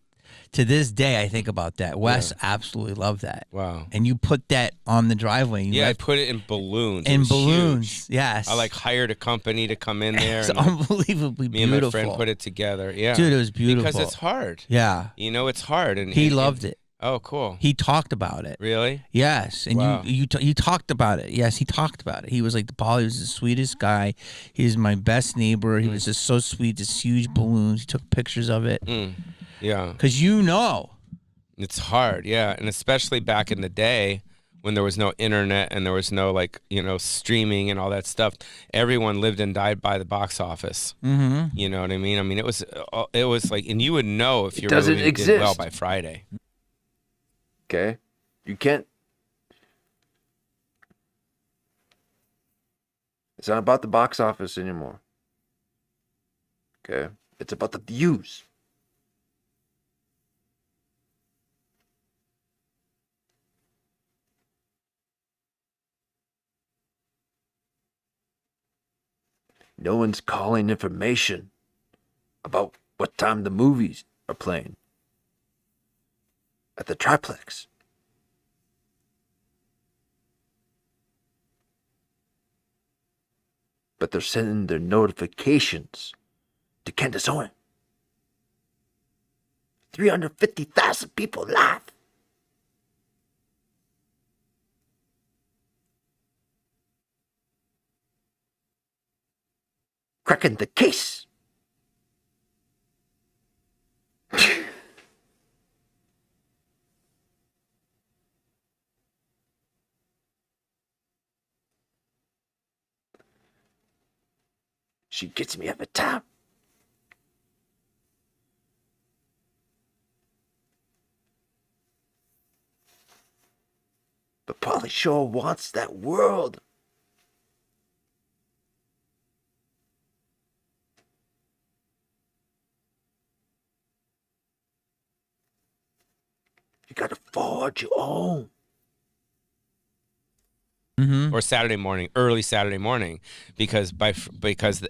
To this day, I think about that. Wes absolutely loved that. Wow. And you put that on the driveway. I put it in balloons. In balloons, huge. yes. I like hired a company to come in there. It's unbelievably beautiful. Me and my friend put it together. Yeah. Dude, it was beautiful. Because it's hard. Yeah. You know, it's hard. And he loved it. Oh, cool. He talked about it. Really? Yes. And you talked about it. Yes, he talked about it. He was like, Pauly was the sweetest guy. He was my best neighbor. He was just so sweet, just huge balloons. He took pictures of it. Yeah. Because it's hard, yeah. And especially back in the day when there was no internet and there was no, like, you know, streaming and all that stuff. Everyone lived and died by the box office. You know what I mean? I mean, it was like, and you would know if your movie did well by Friday. Okay? You can't. It's not about the box office anymore. Okay? It's about the views. No one's calling information about what time the movies are playing at the triplex. But they're sending their notifications to Candace Owens. 350,000 people live. Cracking the case. She gets me every time. But Pauly Shore wants that world. You gotta forge your own. Or Saturday morning, early Saturday morning, because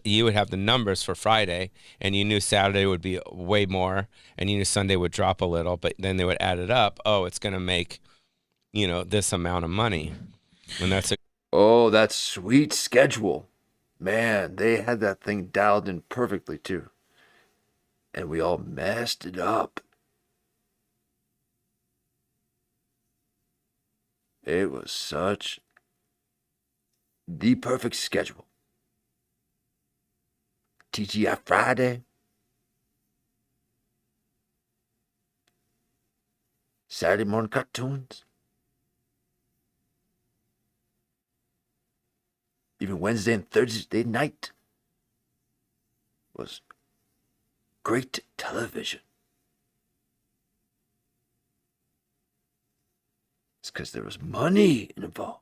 you would have the numbers for Friday, and you knew Saturday would be way more, and you knew Sunday would drop a little, but then they would add it up. Oh, it's going to make, you know, this amount of money, and that's it. Oh, that sweet schedule, man! They had that thing dialed in perfectly too. and we all messed it up. It was such the perfect schedule. TGI Friday, Saturday morning cartoons, even Wednesday and Thursday night was great television. It's because there was money involved.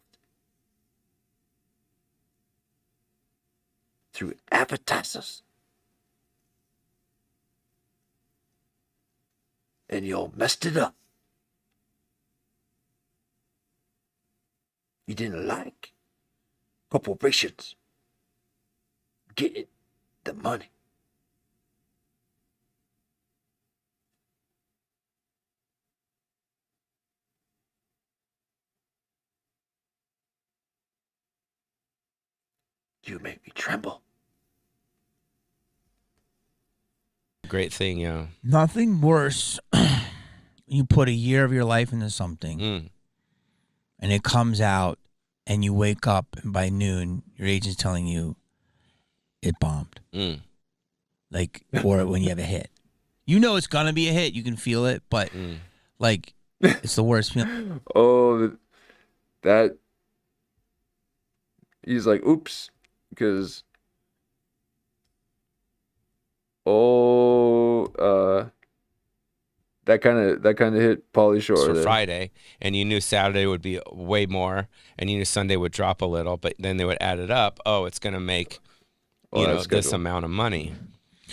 Through advertisers. And you all messed it up. You didn't like corporations getting the money. You make me tremble. Great thing, yeah. Nothing worse. You put a year of your life into something, and it comes out, and you wake up, and by noon, your agent's telling you it bombed. Like, or when you have a hit. You know it's going to be a hit. You can feel it, but, like, it's the worst feeling. Oh, that... He's like, oops, because... that kind of hit Pauly Shore for there. Friday, and you knew Saturday would be way more, and you knew Sunday would drop a little, but then they would add it up. Oh, it's going to make this amount of money,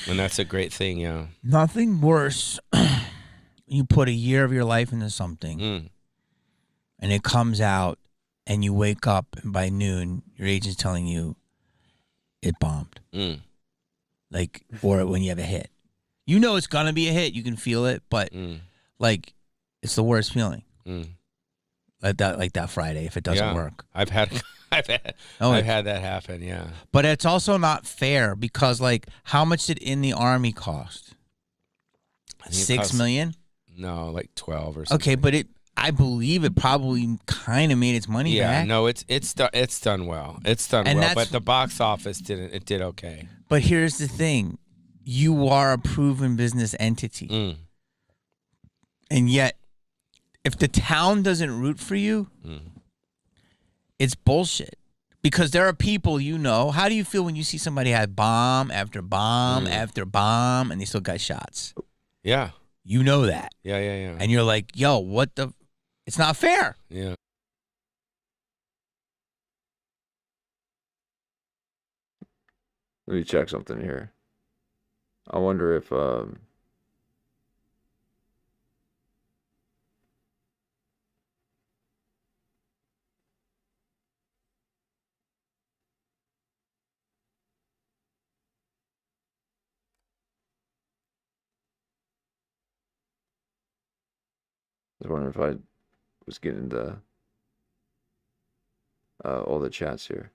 and that's a great thing, yeah. Nothing worse. You put a year of your life into something, and it comes out, and you wake up, and by noon, your agent's telling you it bombed. Like, or when you have a hit. You know it's going to be a hit. You can feel it, but, like, it's the worst feeling. Like that Friday if it doesn't work. I've had that happen, yeah. But it's also not fair because, like, how much did In the Army cost? $6 million? No, like 12 or something. Okay, but I believe it probably kind of made its money back. Yeah, no, it's done well. It's done well, but the box office did okay. But here's the thing. You are a proven business entity. And yet, if the town doesn't root for you, it's bullshit. Because there are people you know. How do you feel when you see somebody have bomb after bomb after bomb and they still got shots? Yeah. You know that. Yeah. And you're like, yo, what the... It's not fair. Yeah. Let me check something here. I wonder if I was wondering if I was getting the all the chats here.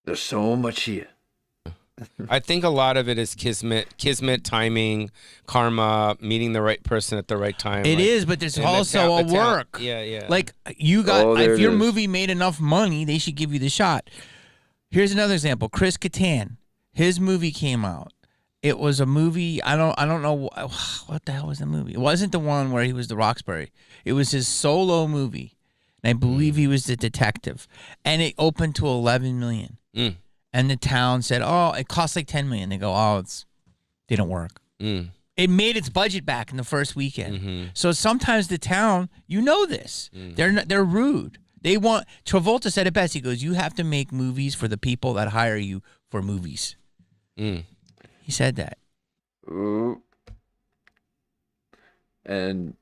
There's so much here. I think a lot of it is kismet, timing, karma, meeting the right person at the right time. It is, but there's also a work. Yeah. Like, you got, if your movie made enough money, they should give you the shot. Here's another example. Chris Kattan, his movie came out. It was a movie, I don't know, what the hell was the movie? It wasn't the one where he was the Roxbury. It was his solo movie. And I believe he was the detective. And it opened to $11 million. And the town said, oh, it costs like $10 million. They go, oh, didn't work. It made its budget back in the first weekend. So sometimes the town, you know this. They're rude. They want, Travolta said it best. He goes, you have to make movies for the people that hire you for movies. He said that. And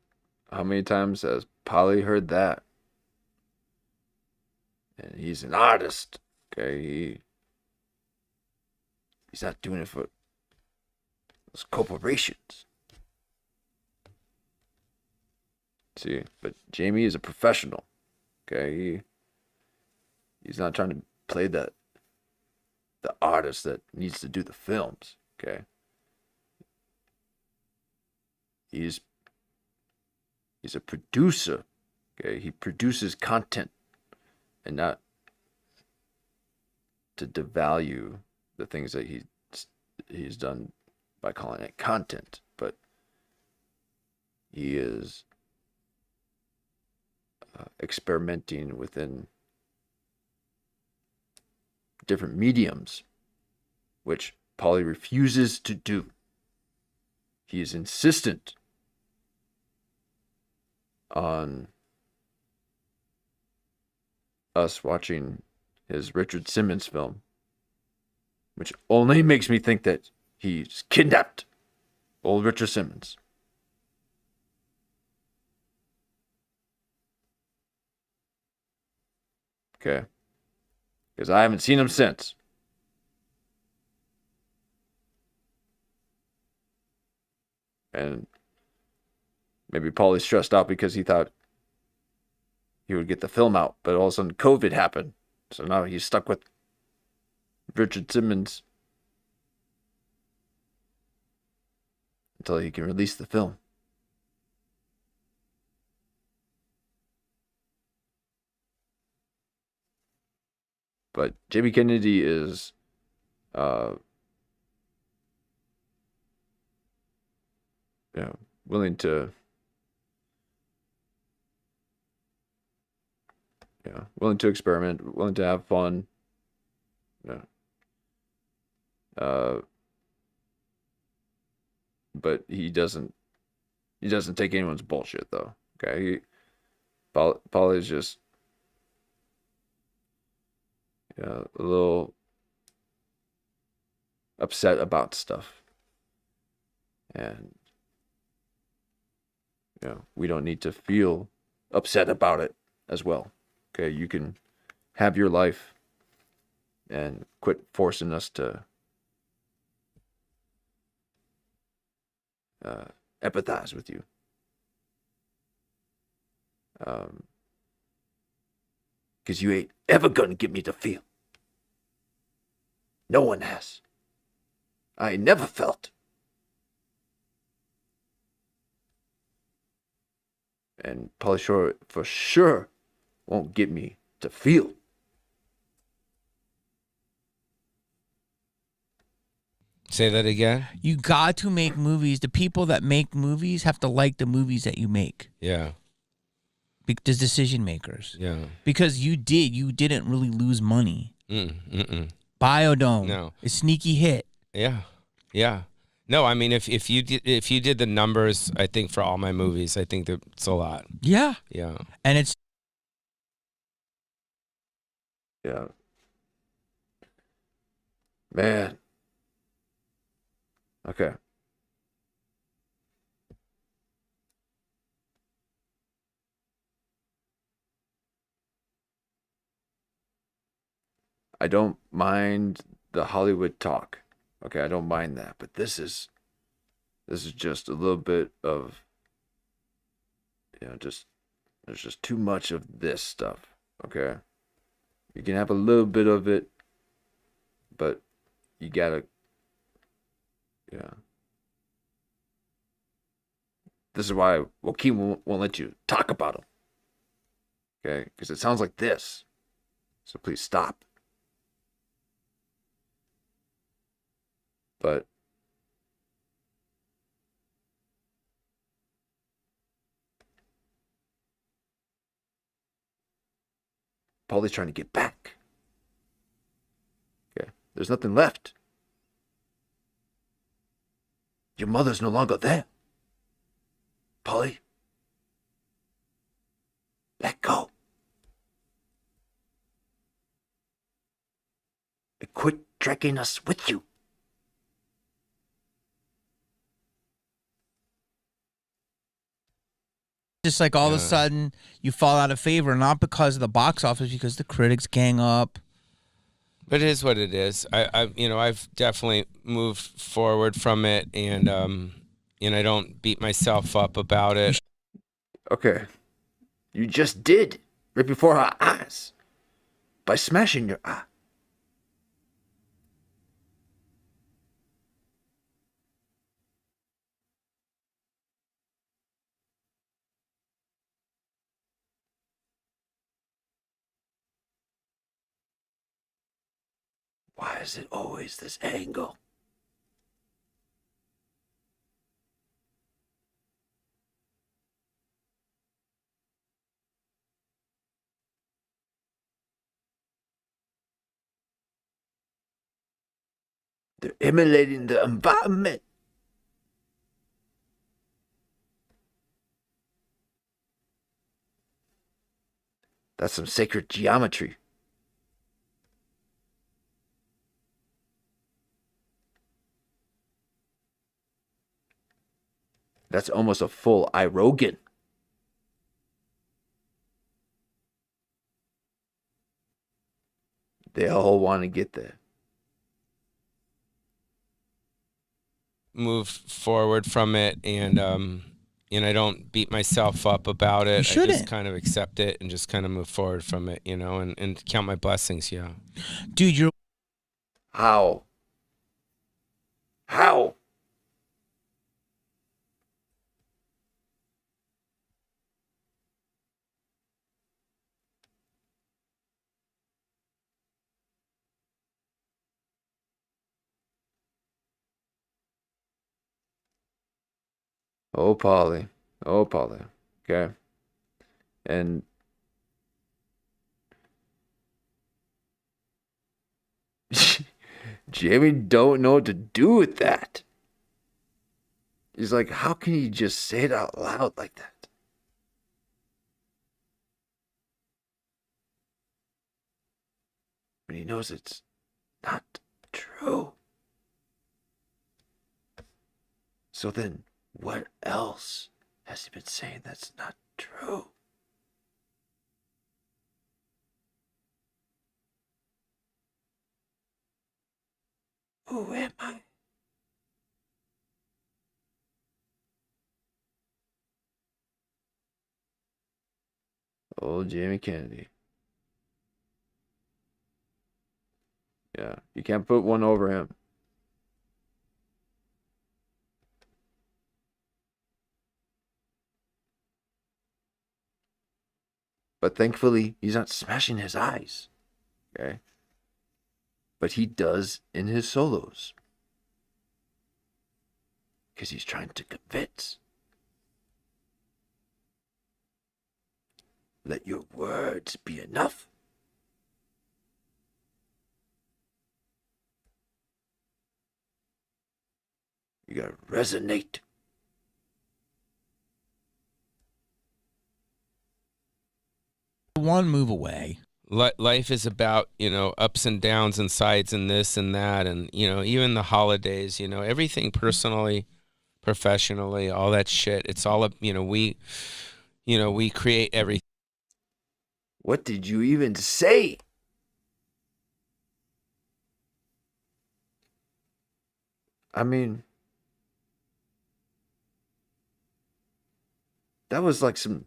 how many times has Pauly heard that? And he's an artist. Okay, he's not doing it for those corporations. See, but Jamie is a professional. Okay, he's not trying to play the artist that needs to do the films. Okay, he's a producer. Okay, he produces content, and not to devalue the things that he's done by calling it content, but he is experimenting within different mediums, which Pauly refuses to do. He is insistent on us watching his Richard Simmons film, which only makes me think that he's kidnapped old Richard Simmons. Okay. Because I haven't seen him since. And maybe Paulie's stressed out because he thought he would get the film out, but all of a sudden COVID happened. So now he's stuck with Richard Simmons until he can release the film. But Jamie Kennedy is willing to experiment, willing to have fun. But he doesn't take anyone's bullshit though. Okay, Paul is just a little upset about stuff, and we don't need to feel upset about it as well. Okay, you can have your life and quit forcing us to empathize with you. Because you ain't ever gonna get me to feel. No one has. I ain't never felt. And Pauly Shore for sure won't get me to feel. Say that again? You got to make movies. The people that make movies have to like the movies that you make. Yeah. The decision makers. Yeah. Because you didn't really lose money. Biodome. No. A sneaky hit. Yeah. Yeah. No, I mean if you did the numbers, I think for all my movies, I think it's a lot. Yeah. Yeah. And it's Man. Okay. I don't mind the Hollywood talk. Okay, I don't mind that, but this is just a little bit of there's just too much of this stuff. Okay. You can have a little bit of it, but you gotta This is why Joaquin won't let you talk about him. Okay? Because it sounds like this. So please stop. But Paulie's trying to get back. Okay? There's nothing left. Your mother's no longer there. Pauly, let go. And quit dragging us with you. Just like all of a sudden you fall out of favor, not because of the box office, because the critics gang up. But it is what it is. I've definitely moved forward from it, and I don't beat myself up about it. Okay. You just did, right before our eyes, by smashing your eye. Why is it always this angle? They're emulating the environment. That's some sacred geometry. That's almost a full Irogan. They all want to get there. Move forward from it, and I don't beat myself up about it. I just kind of accept it and just kind of move forward from it, and count my blessings. Yeah, dude, you're how? Oh, Pauly. Okay. And Jamie don't know what to do with that. He's like, how can you just say it out loud like that? When he knows it's not true. So then, what else has he been saying that's not true? Who am I? Old Jamie Kennedy. Yeah, you can't put one over him. But thankfully, he's not smashing his eyes. Okay? But he does in his solos. Because he's trying to convince. Let your words be enough. You gotta resonate. one move away. Life is about, ups and downs and sides and this and that, and even the holidays, everything personally, professionally, all that shit. It's all we create everything. What did you even say? I mean, that was like some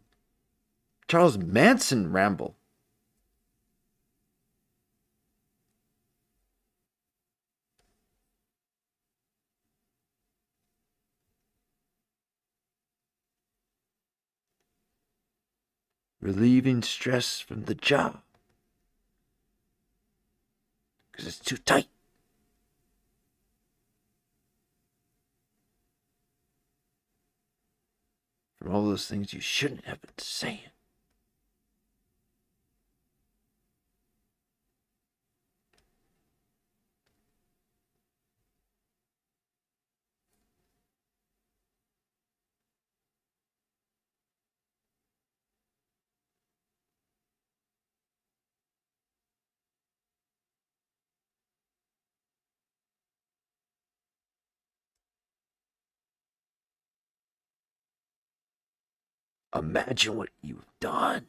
Charles Manson ramble. Relieving stress from the job. Because it's too tight. From all those things you shouldn't have been saying. Imagine what you've done.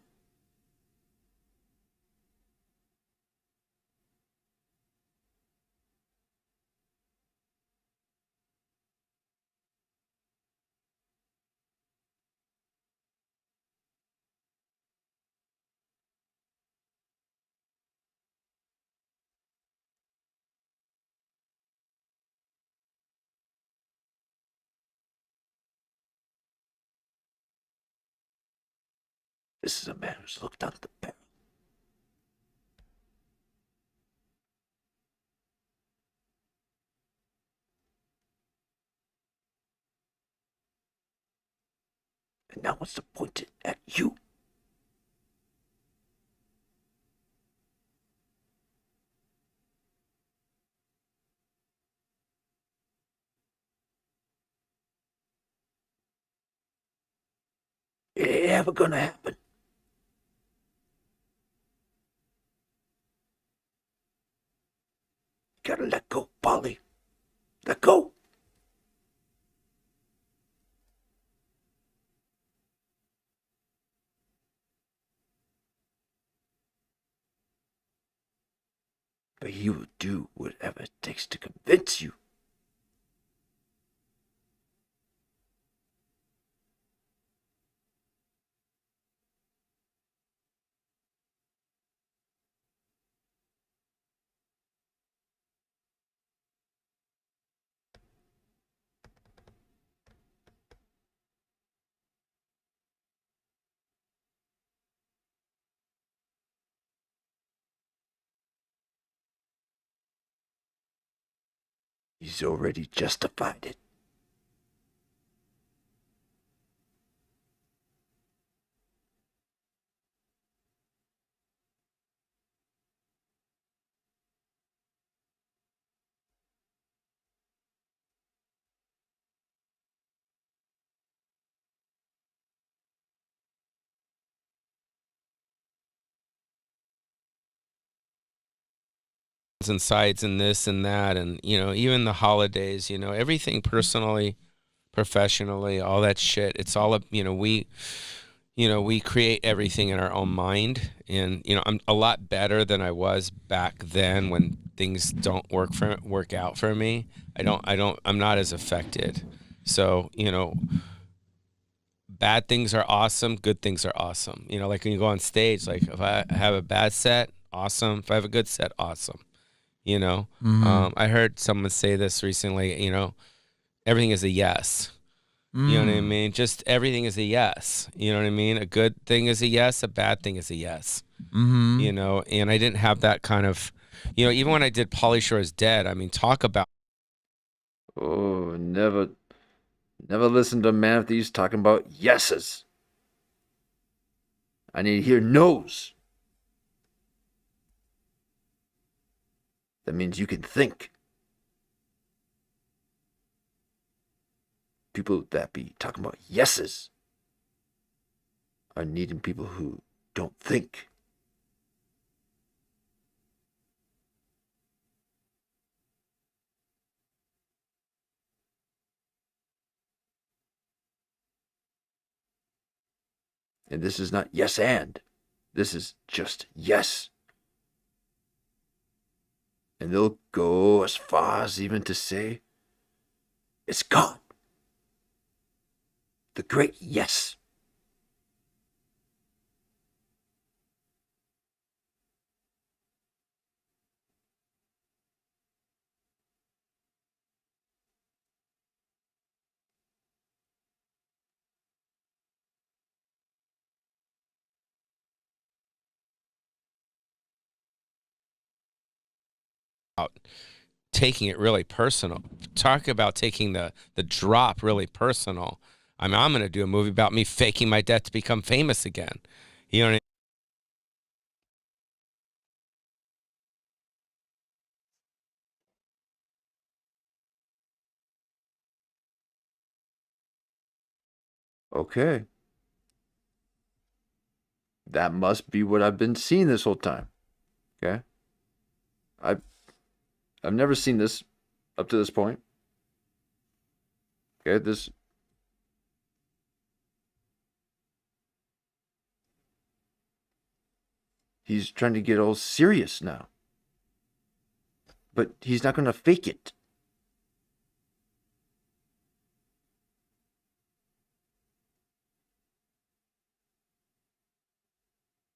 This is a man who's looked under the barrel. And now wants to point it at you. It ain't ever gonna happen. You gotta let go, Pauly. Let go. But he will do whatever it takes to convince you. He's already justified it. And sides and this and that, and even the holidays, everything personally, professionally, all that shit. It's all up. We create everything in our own mind, and I'm a lot better than I was back then when things don't work out for me. I'm not as affected. So bad things are awesome, good things are awesome. Like when you go on stage, like if I have a bad set, awesome. If I have a good set, awesome. I heard someone say this recently, everything is a yes. You know what I mean? Just everything is a yes. You know what I mean? A good thing is a yes, a bad thing is a yes. And I didn't have that kind of, even when I did Pauly Shore is Dead, I mean, talk about. Oh, never listen to a man if he's talking about yeses. I need to hear no's. That means you can think. People that be talking about yeses are needing people who don't think. And this is not yes and. This is just yes. And they'll go as far as even to say, it's gone. The great yes. Taking it really personal. Talk about taking the drop really personal. I mean, I'm going to do a movie about me faking my death to become famous again. You know what I mean? Okay. That must be what I've been seeing this whole time. Okay. I've never seen this up to this point. Okay, he's trying to get all serious now. But he's not going to fake it.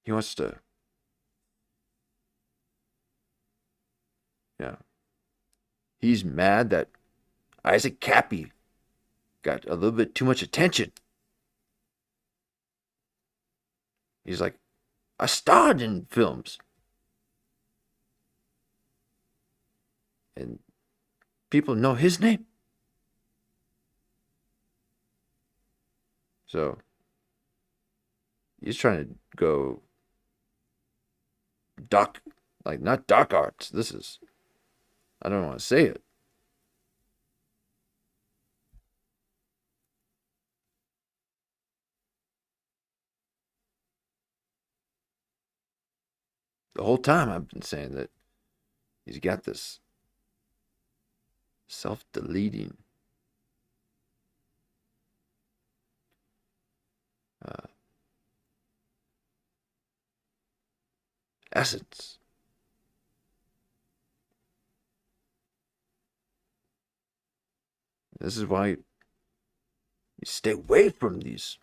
He wants to, yeah. He's mad that Isaac Cappy got a little bit too much attention. He's like, I starred in films. And people know his name. So he's trying to go not dark arts. This is, I don't want to say it. The whole time I've been saying that he's got this self-deleting essence. This is why you stay away from these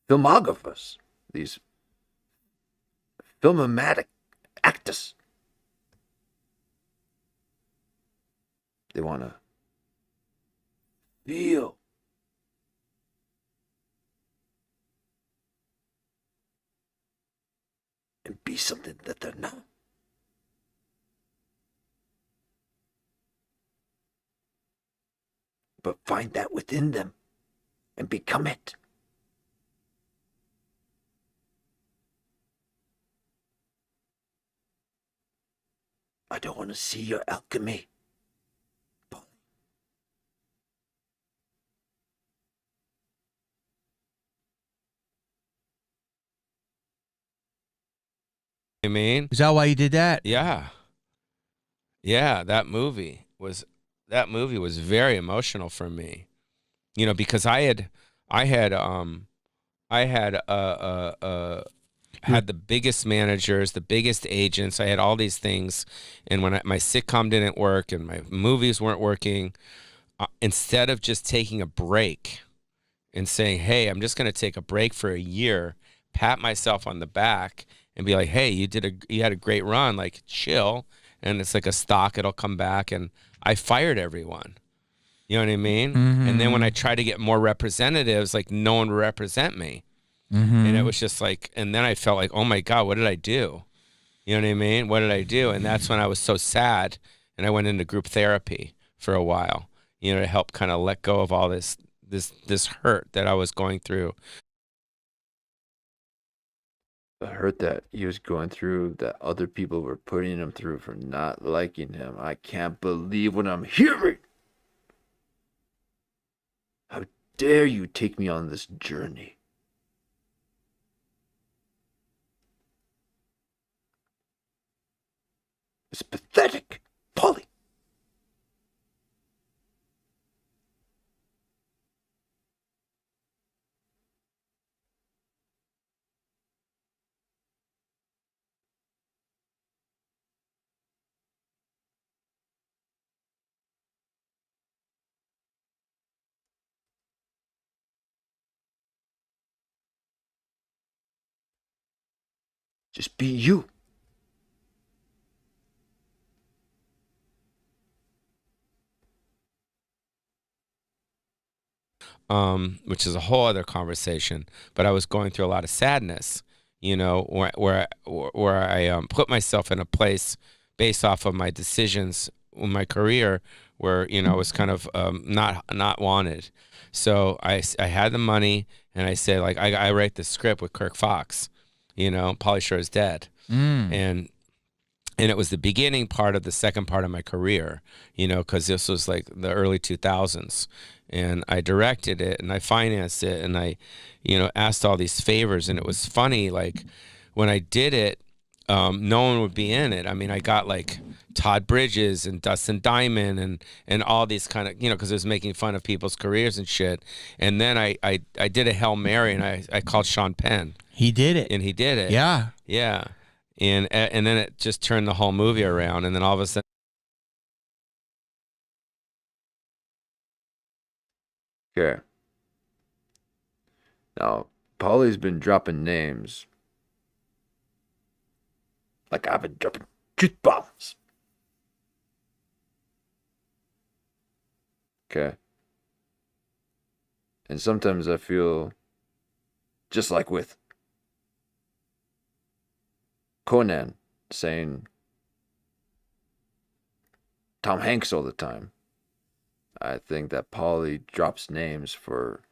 filmographers, these filmomatic actors. They want to feel. And be something that they're not. But find that within them and become it. I don't want to see your alchemy. I mean, is that why you did that? Yeah. That movie was very emotional for me, you know, because I had had the biggest managers, the biggest agents. I had all these things, and when my sitcom didn't work and my movies weren't working, instead of just taking a break and saying, "Hey, I'm just going to take a break for a year," pat myself on the back and be like, "Hey, you had a great run, like chill." And it's like a stock, it'll come back. And I fired everyone. You know what I mean? Mm-hmm. And then when I tried to get more representatives, like no one would represent me. Mm-hmm. And it was just like, and then I felt like, oh my God, what did I do? You know what I mean? What did I do? And that's when I was so sad. And I went into group therapy for a while, you know, to help kind of let go of all this hurt that I was going through. The hurt that he was going through, that other people were putting him through for not liking him. I can't believe what I'm hearing. How dare you take me on this journey? It's pathetic, Pauly. Just be you. Which is a whole other conversation. But I was going through a lot of sadness, you know, where I put myself in a place based off of my decisions in my career where, you know, I was kind of not wanted. So I had the money, and I said, like, I write the script with Kirk Fox, you know, Pauly Shore is dead. And it was the beginning part of the second part of my career, you know, because this was like the early 2000s. And I directed it, and I financed it, and I, you know, asked all these favors. And it was funny, like, when I did it, no one would be in it. I mean, I got like Todd Bridges and Dustin Diamond and all these kind of, you know, because it was making fun of people's careers and shit. And then I did a Hail Mary, and I called Sean Penn. He did it. And he did it. Yeah. Yeah. And then it just turned the whole movie around. And then all of a sudden, Okay. Now, Pauly's been dropping names like I've been dropping truth bombs. Okay. And sometimes I feel just like with Conan saying Tom Hanks all the time. I think that Pauly drops names for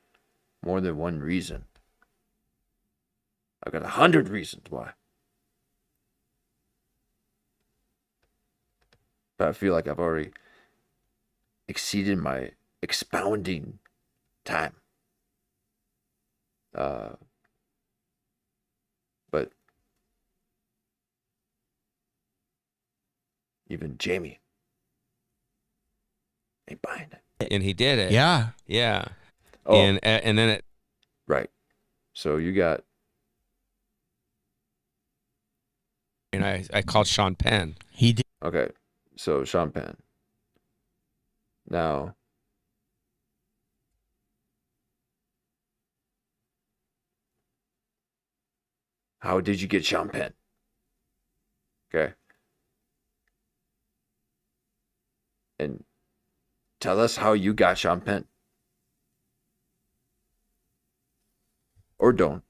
more than one reason. I've got 100 reasons why. But I feel like I've already exceeded my expounding time. But even Jamie ain't buying it. and he did it. Yeah. Yeah. Oh, And then it, right. So you got, and I called Sean Penn. He did. okay, so Sean Penn. Now, how did you get Sean Penn? Okay. And tell us how you got Sean Penn. Or don't.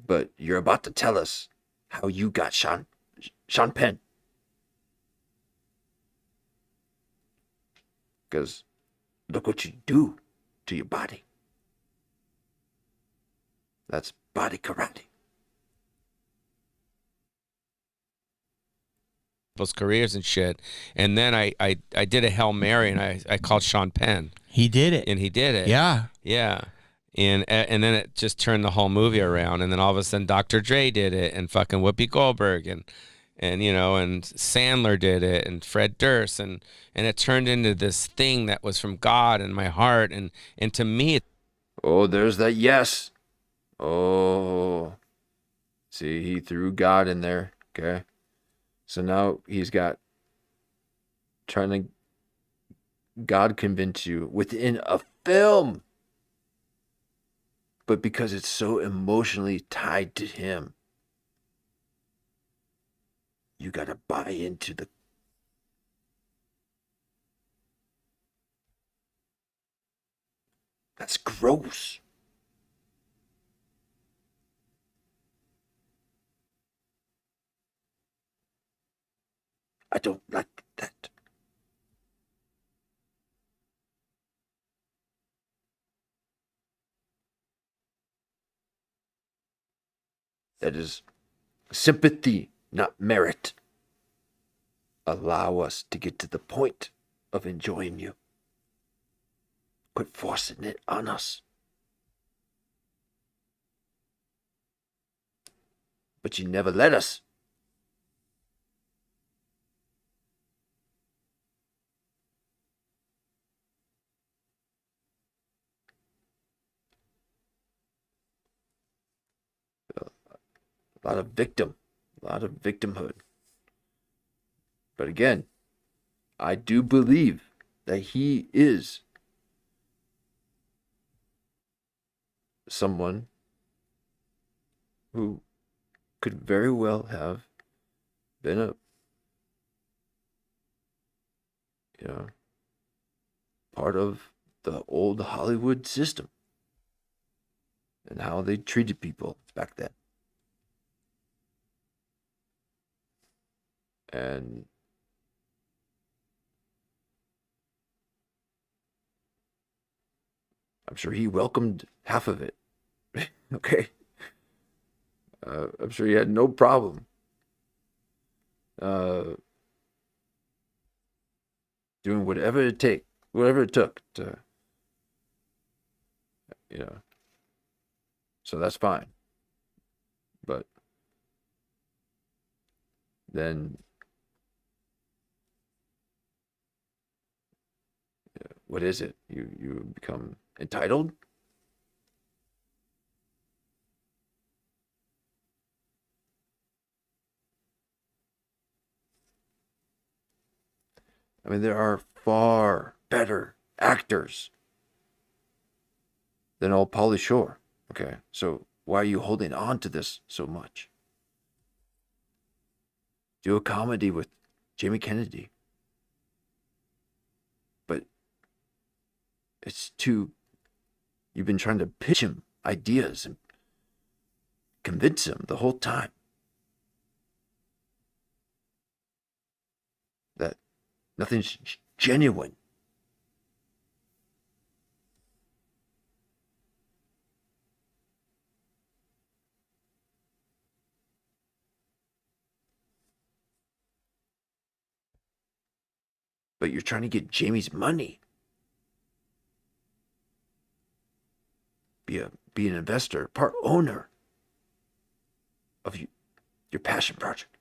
But you're about to tell us how you got Sean Penn. Because look what you do to your body. That's body karate. People's careers and shit. And then I did a Hail Mary and I called Sean Penn. He did it. And he did it. Yeah. Yeah. And then it just turned the whole movie around. And then all of a sudden Dr. Dre did it and fucking Whoopi Goldberg and you know, and Sandler did it and Fred Durst and it turned into this thing that was from God and my heart and to me. Oh, there's that yes. Oh. See, he threw God in there. Okay. So now he's got trying to God convince you within a film. But because it's so emotionally tied to him, you got to buy into the. That's gross. I don't like that. That is sympathy, not merit. Allow us to get to the point of enjoying you. Quit forcing it on us. But you never let us. A lot of victimhood. But again, I do believe that he is someone who could very well have been a, part of the old Hollywood system and how they treated people back then. And I'm sure he welcomed half of it. Okay. I'm sure he had no problem doing whatever it took to, so that's fine. But then what is it? You become entitled? I mean, there are far better actors than old Pauly Shore. Okay, so why are you holding on to this so much? Do a comedy with Jamie Kennedy. But it's too... You've been trying to pitch him ideas and convince him the whole time that nothing's genuine. But you're trying to get Jamie's money. Be an investor, part owner of your passion project.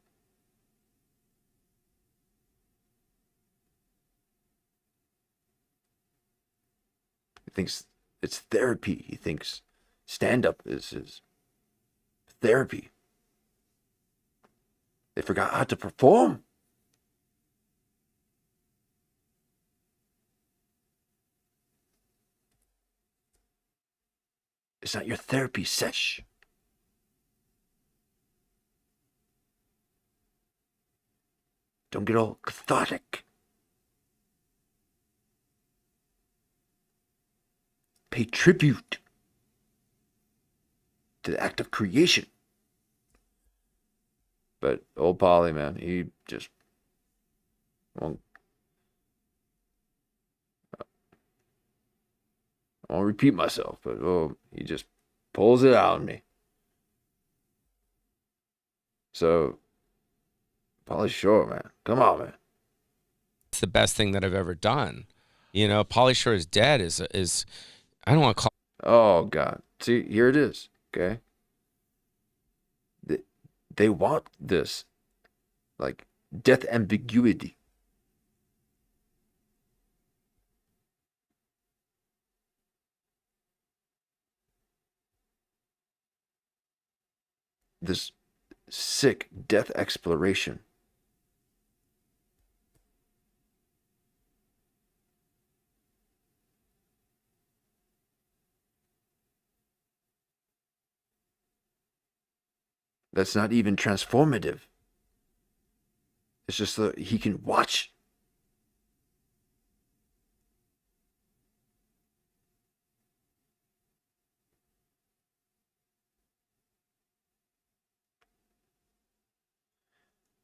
He thinks it's therapy. He thinks stand-up is his therapy. They forgot how to perform. It's not your therapy sesh. Don't get all cathartic. Pay tribute to the act of creation. But old Pauly, man, he just won't. I won't repeat myself, but he just pulls it out on me. So, Pauly Shore, man, come on, man. It's the best thing that I've ever done. You know, Pauly Shore is dead. Is I don't want to call. Oh God, see, here it is. Okay, they want this, like, death ambiguity. This sick death exploration. That's not even transformative. It's just that he can watch.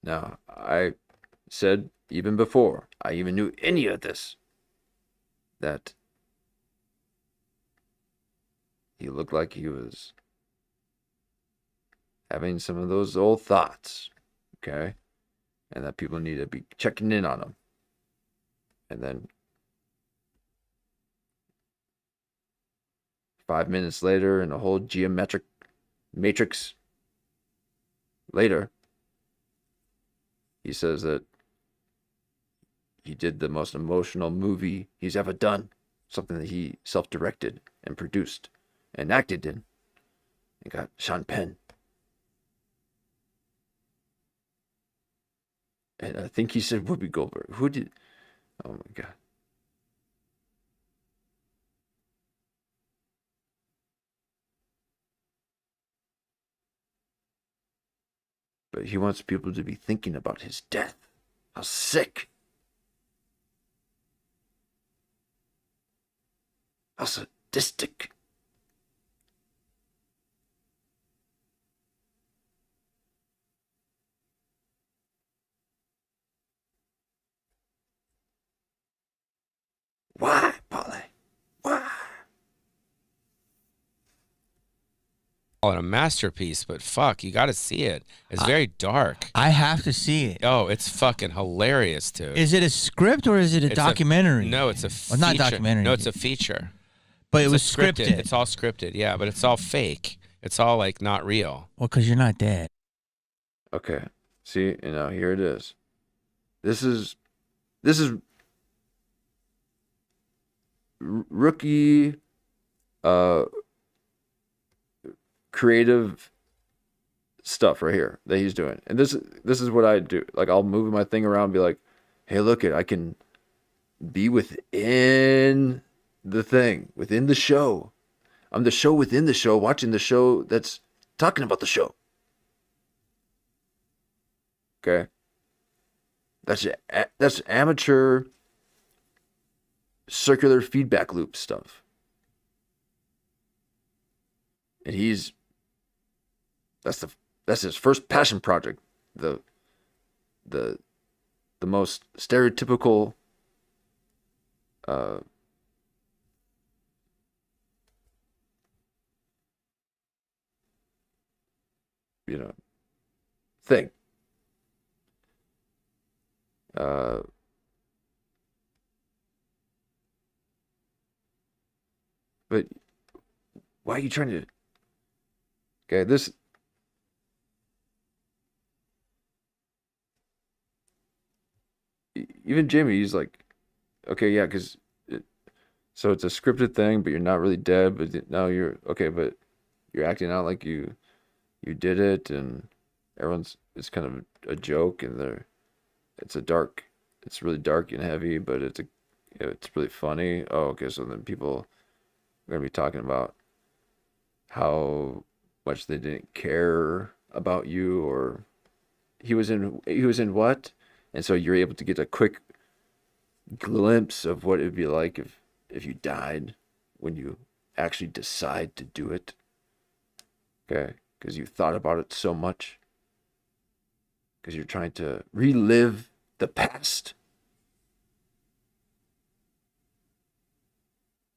Now, I said even before I even knew any of this, that he looked like he was having some of those old thoughts, okay? And that people need to be checking in on him. And then 5 minutes later, and a whole geometric matrix later, he says that he did the most emotional movie he's ever done, something that he self-directed and produced and acted in, and got Sean Penn. And I think he said Whoopi Goldberg. Who did? Oh my God. But he wants people to be thinking about his death. How sick. How sadistic. Why, Pauly? Why? Call it a masterpiece, but fuck, you got to see it. It's very dark. I have to see it. Oh, it's fucking hilarious, dude. Is it a script or is it a documentary? No, it's a feature. Well, not documentary. No, it's a feature. But It's it was scripted. scripted. It's all scripted, yeah, but it's all fake. It's all like not real. Well, because you're not dead. Okay. See, you know, here it is. This is rookie creative stuff right here that he's doing. And this is what I do. Like, I'll move my thing around and be like, hey, look it, I can be within the thing, within the show. I'm the show within the show, watching the show that's talking about the show. Okay? That's amateur circular feedback loop stuff. And that's his first passion project. The most stereotypical thing. But why are you trying to? Okay, this. Even Jamie, he's like, okay, yeah, because so it's a scripted thing, but you're not really dead. But now you're okay, but you're acting out like you did it, and it's kind of a joke, and it's really dark and heavy, but it's really funny. Oh, okay, so then people are gonna be talking about how much they didn't care about you, or he was in what, and so you're able to get a quick glimpse of what it'd be like if you died when you actually decide to do it. Okay, because you thought about it so much, because you're trying to relive the past.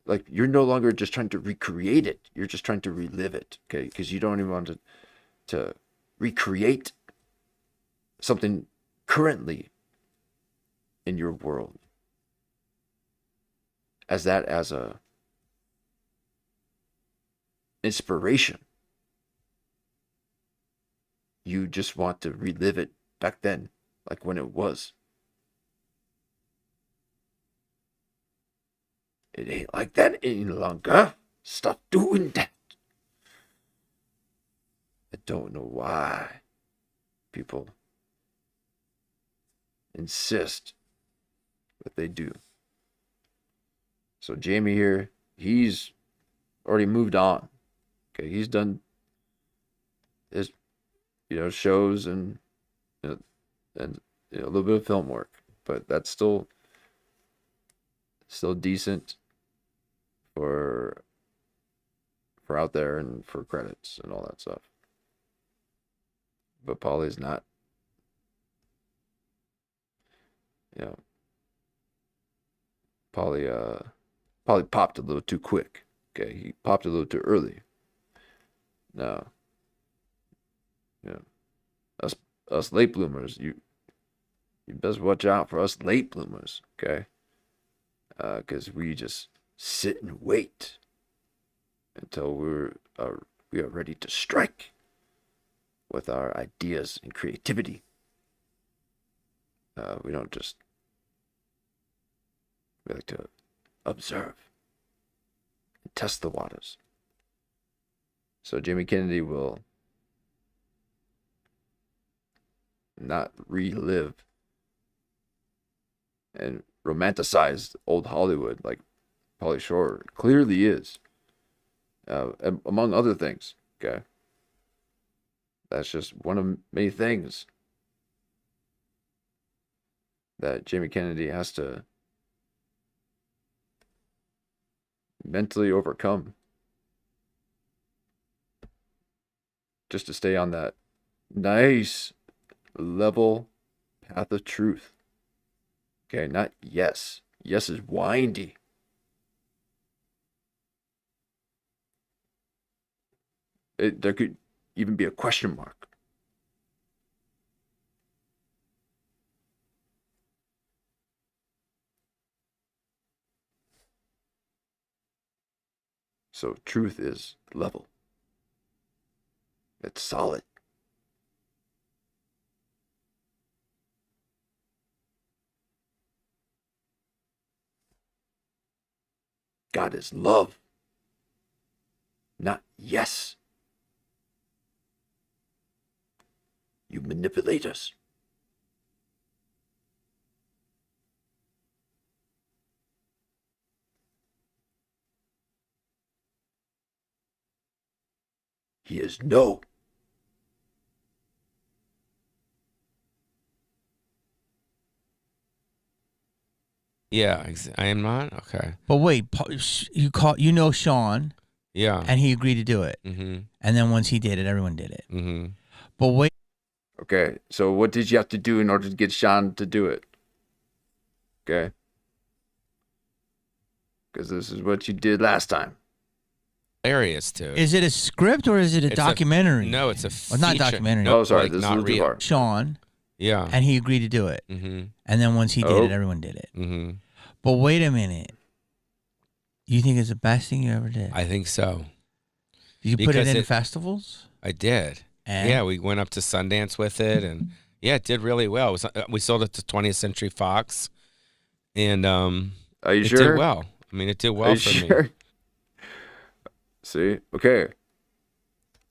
Like, you're no longer just trying to recreate it, you're just trying to relive it. Okay, because you don't even want to recreate something currently in your world as a inspiration. You just want to relive it back then, like when it was. It ain't like that any longer. Stop doing that. I don't know why people insist, but they do. So Jamie here, he's already moved on. Okay, he's done his shows and a little bit of film work, but that's still decent for out there and for credits and all that stuff. But Pauly's not, Pauly popped a little too quick. Okay, he popped a little too early. No, us late bloomers, you best watch out for us late bloomers. Okay, because we just sit and wait until we are ready to strike with our ideas and creativity. We don't just, we like to observe and test the waters. So Jamie Kennedy will not relive and romanticize old Hollywood like Pauly Shore clearly is, among other things. Okay, that's just one of many things that Jamie Kennedy has to mentally overcome just to stay on that nice level path of truth. Okay, not yes. Yes is windy. There could even be a question mark. So truth is level. It's solid. God is love, not yes. You manipulate us. He is no. Yeah, I am not. Okay. But wait, you know Sean, Yeah. and he agreed to do it. Mm-hmm. And then once he did it, everyone did it. Mm-hmm. But wait. Okay, so what did you have to do in order to get Sean to do it? Okay. Because this is what you did last time. Hilarious, dude. Is it a script or is it a documentary? No, it's a feature. Well, not documentary. No, Oh, sorry, like, this not is too real. far. Sean, Yeah. and he agreed to do it. Mm-hmm. And then once he did it, everyone did it. Mm-hmm. But wait a minute. You think it's the best thing you ever did? I think so. Did you put it in festivals? I did. And? Yeah, we went up to Sundance with it, and yeah, it did really well. We sold it to 20th Century Fox, and Are you it sure? did well. I mean, it did well Are you for sure? me. See? Okay.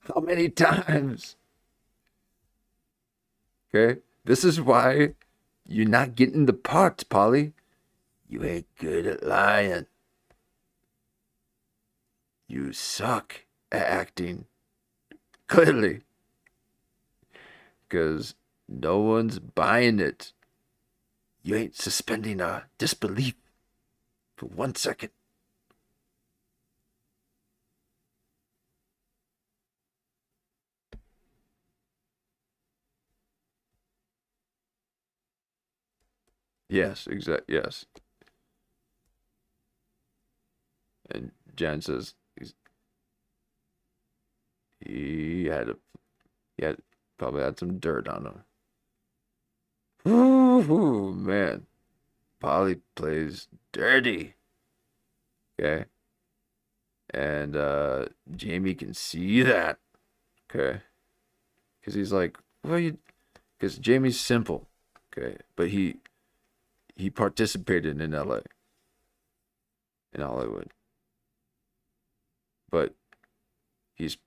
How many times? Okay. This is why you're not getting the parts, Pauly. You ain't good at lying. You suck at acting. Clearly. Because no one's buying it. You ain't suspending a disbelief for 1 second. Yes, yes. And Jan says he probably had some dirt on him. Ooh, man. Pauly plays dirty. Okay. And Jamie can see that. Okay. Because he's like, because Jamie's simple. Okay. But he participated in LA. In Hollywood. But he's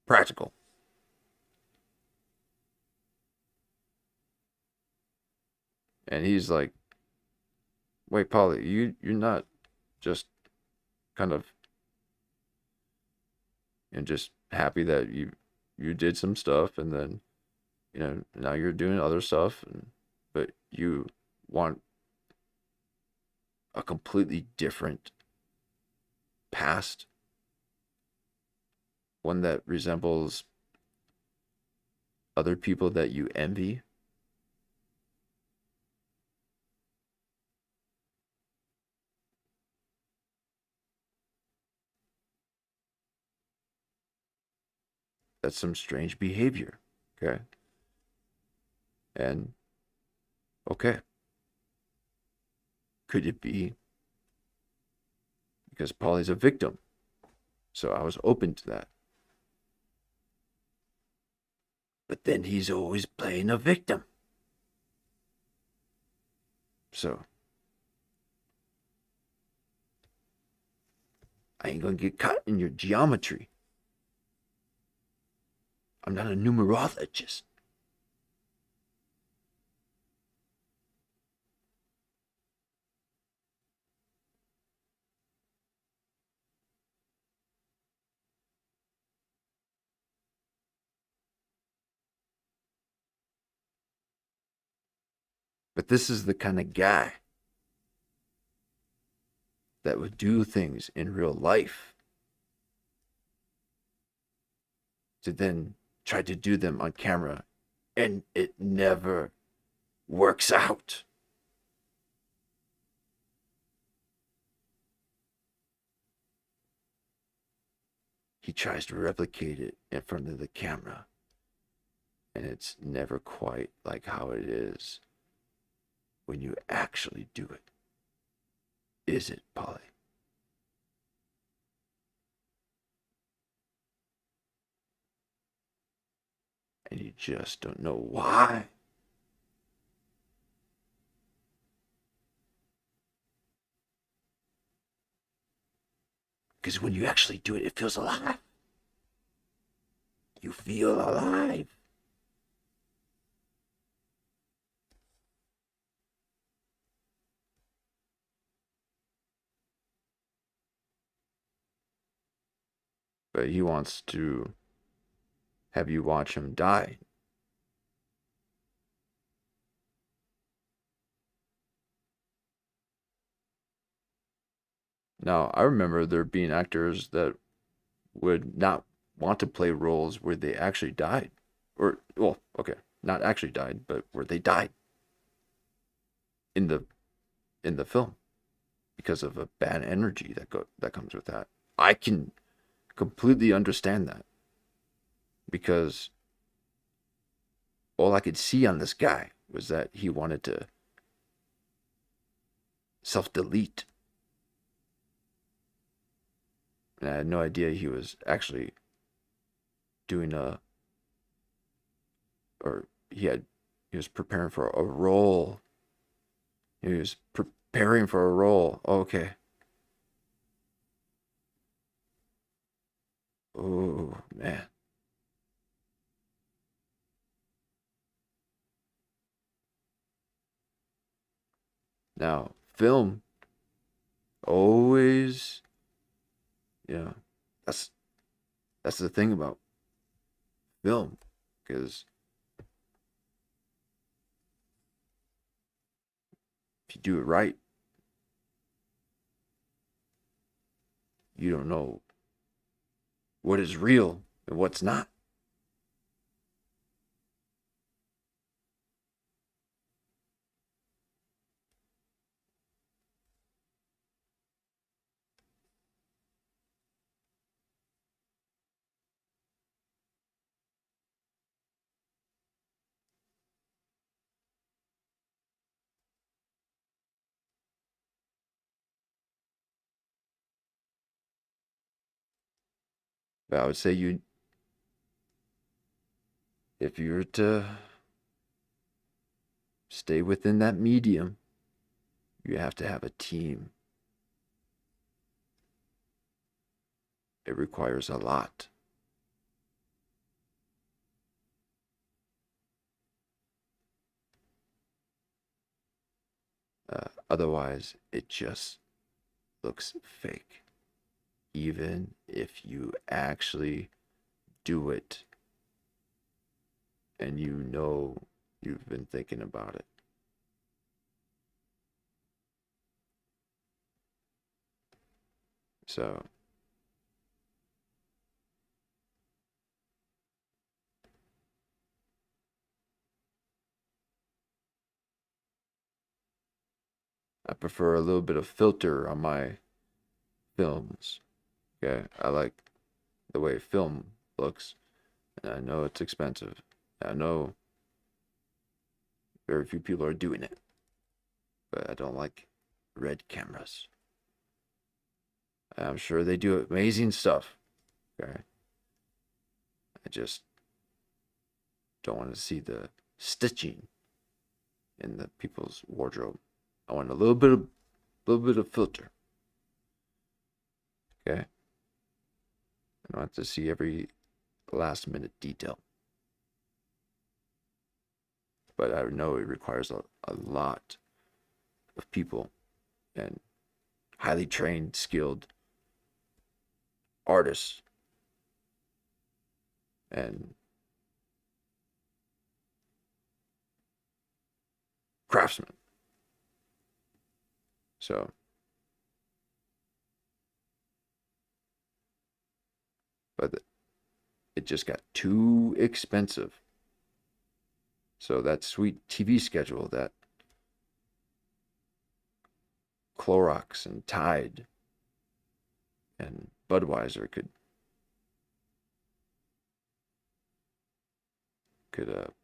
practical. And he's like, wait, Pauly, you're not just kind of just happy that you did some stuff and then now you're doing other stuff, but you want a completely different past, one that resembles other people that you envy. That's some strange behavior. Okay. And okay. Could it be because Pauly's a victim? So I was open to that. But then he's always playing a victim. So I ain't gonna get caught in your geometry. I'm not a numerologist. But this is the kind of guy that would do things in real life to then try to do them on camera, and it never works out. He tries to replicate it in front of the camera, and it's never quite like how it is when you actually do it. Is it, Pauly? And you just don't know why. Because when you actually do it, it feels alive. You feel alive. But he wants to have you watch him die. Now, I remember there being actors that would not want to play roles where they actually died. Or, well, okay, not actually died, but where they died in the film because of a bad energy that comes with that. I can completely understand that because all I could see on this guy was that he wanted to self-delete. And I had no idea he was actually doing he was preparing for a role. He was preparing for a role. Okay. Oh, man. Now, film always, that's the thing about film, because if you do it right, you don't know what is real and what's not. But I would say if you were to stay within that medium, you have to have a team. It requires a lot. Otherwise, it just looks fake. Even if you actually do it and you've been thinking about it. So, I prefer a little bit of filter on my films. Okay, I like the way film looks, and I know it's expensive. I know very few people are doing it, but I don't like red cameras. I'm sure they do amazing stuff. Okay, I just don't want to see the stitching in the people's wardrobe. I want a little bit of filter. Okay, I don't have to see every last minute detail. But I know it requires a lot of people and highly trained, skilled artists and craftsmen. So, but it just got too expensive. So that sweet TV schedule that Clorox and Tide and Budweiser could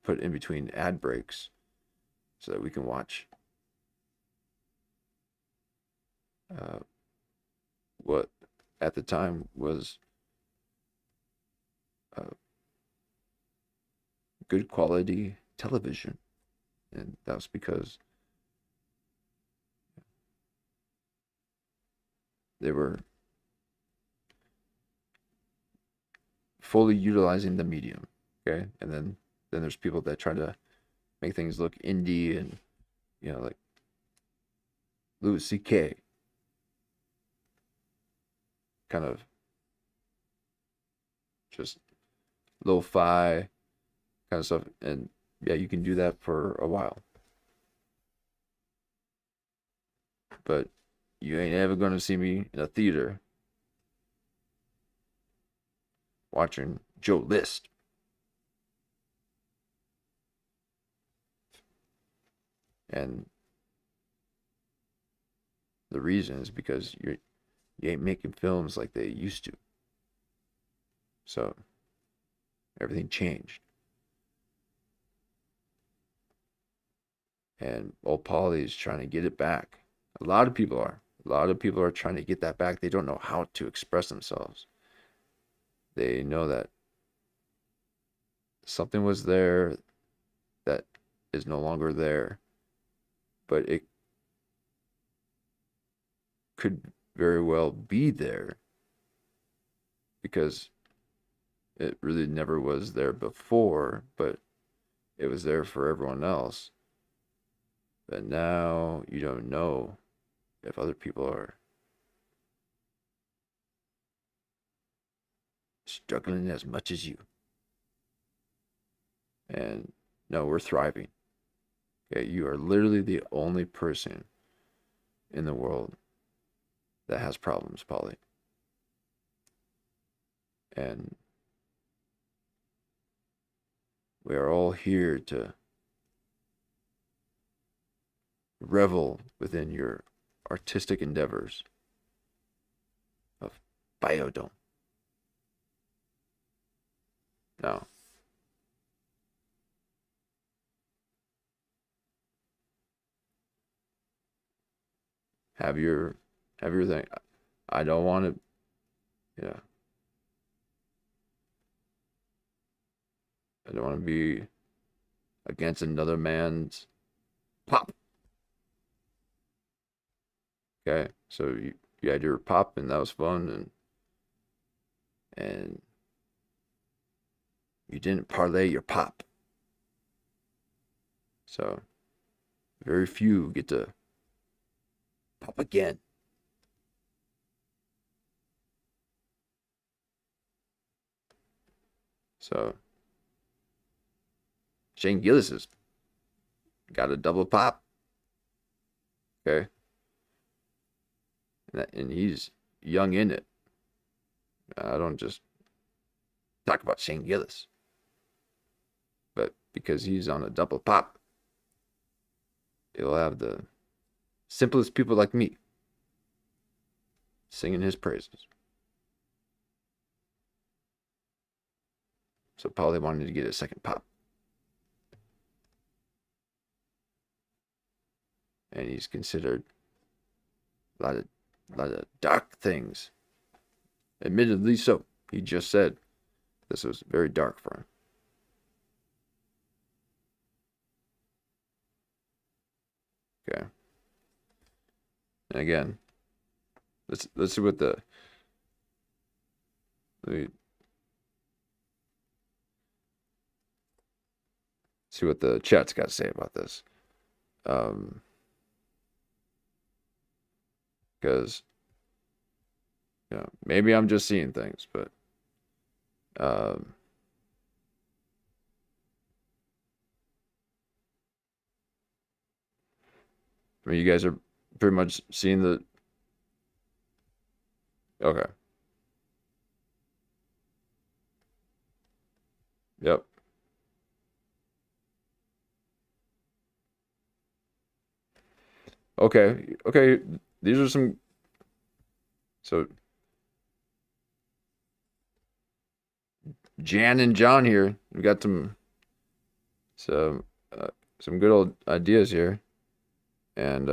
put in between ad breaks so that we can watch what at the time was good quality television. And that was because they were fully utilizing the medium. Okay, and then there's people that try to make things look indie and, you know, like Louis C.K. kind of just lo-fi kind of stuff. And yeah, you can do that for a while, but you ain't ever gonna see me in a theater watching Joe List. And the reason is because you ain't making films like they used to. So everything changed. And old Pauly is trying to get it back. A lot of people are. A lot of people are trying to get that back. They don't know how to express themselves. They know that something was there that is no longer there, but it could very well be there because it really never was there before, but it was there for everyone else. But now you don't know if other people are struggling as much as you. And no, we're thriving. Okay, you are literally the only person in the world that has problems, Pauly. And we are all here to revel within your artistic endeavors of Biodome. Now, have your thing. I don't want to, yeah. I don't want to be against another man's pop. Okay, so you had your pop and that was fun, and you didn't parlay your pop. So very few get to pop again. So Shane Gillis has got a double pop. Okay. And he's young in it. I don't just talk about Shane Gillis. But because he's on a double pop, he'll have the simplest people like me singing his praises. So Pauly wanted to get a second pop. And he's considered a lot of dark things. Admittedly so. He just said this was very dark for him. Okay. And again, let's see what let me see what the chat's got to say about this. Because you know, maybe I'm just seeing things, but I mean, you guys are pretty much seeing the. Okay. Yep. Okay. Okay. These are some. So. Jan and John here. We got some good old ideas here. And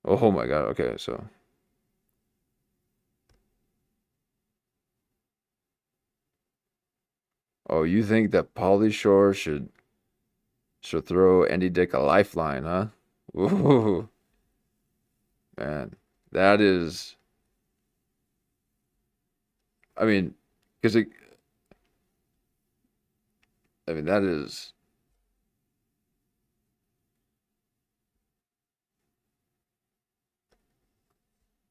oh my god, okay, so oh, you think that Pauly Shore should throw Andy Dick a lifeline, huh? Ooh. Man, that is I mean, because that is.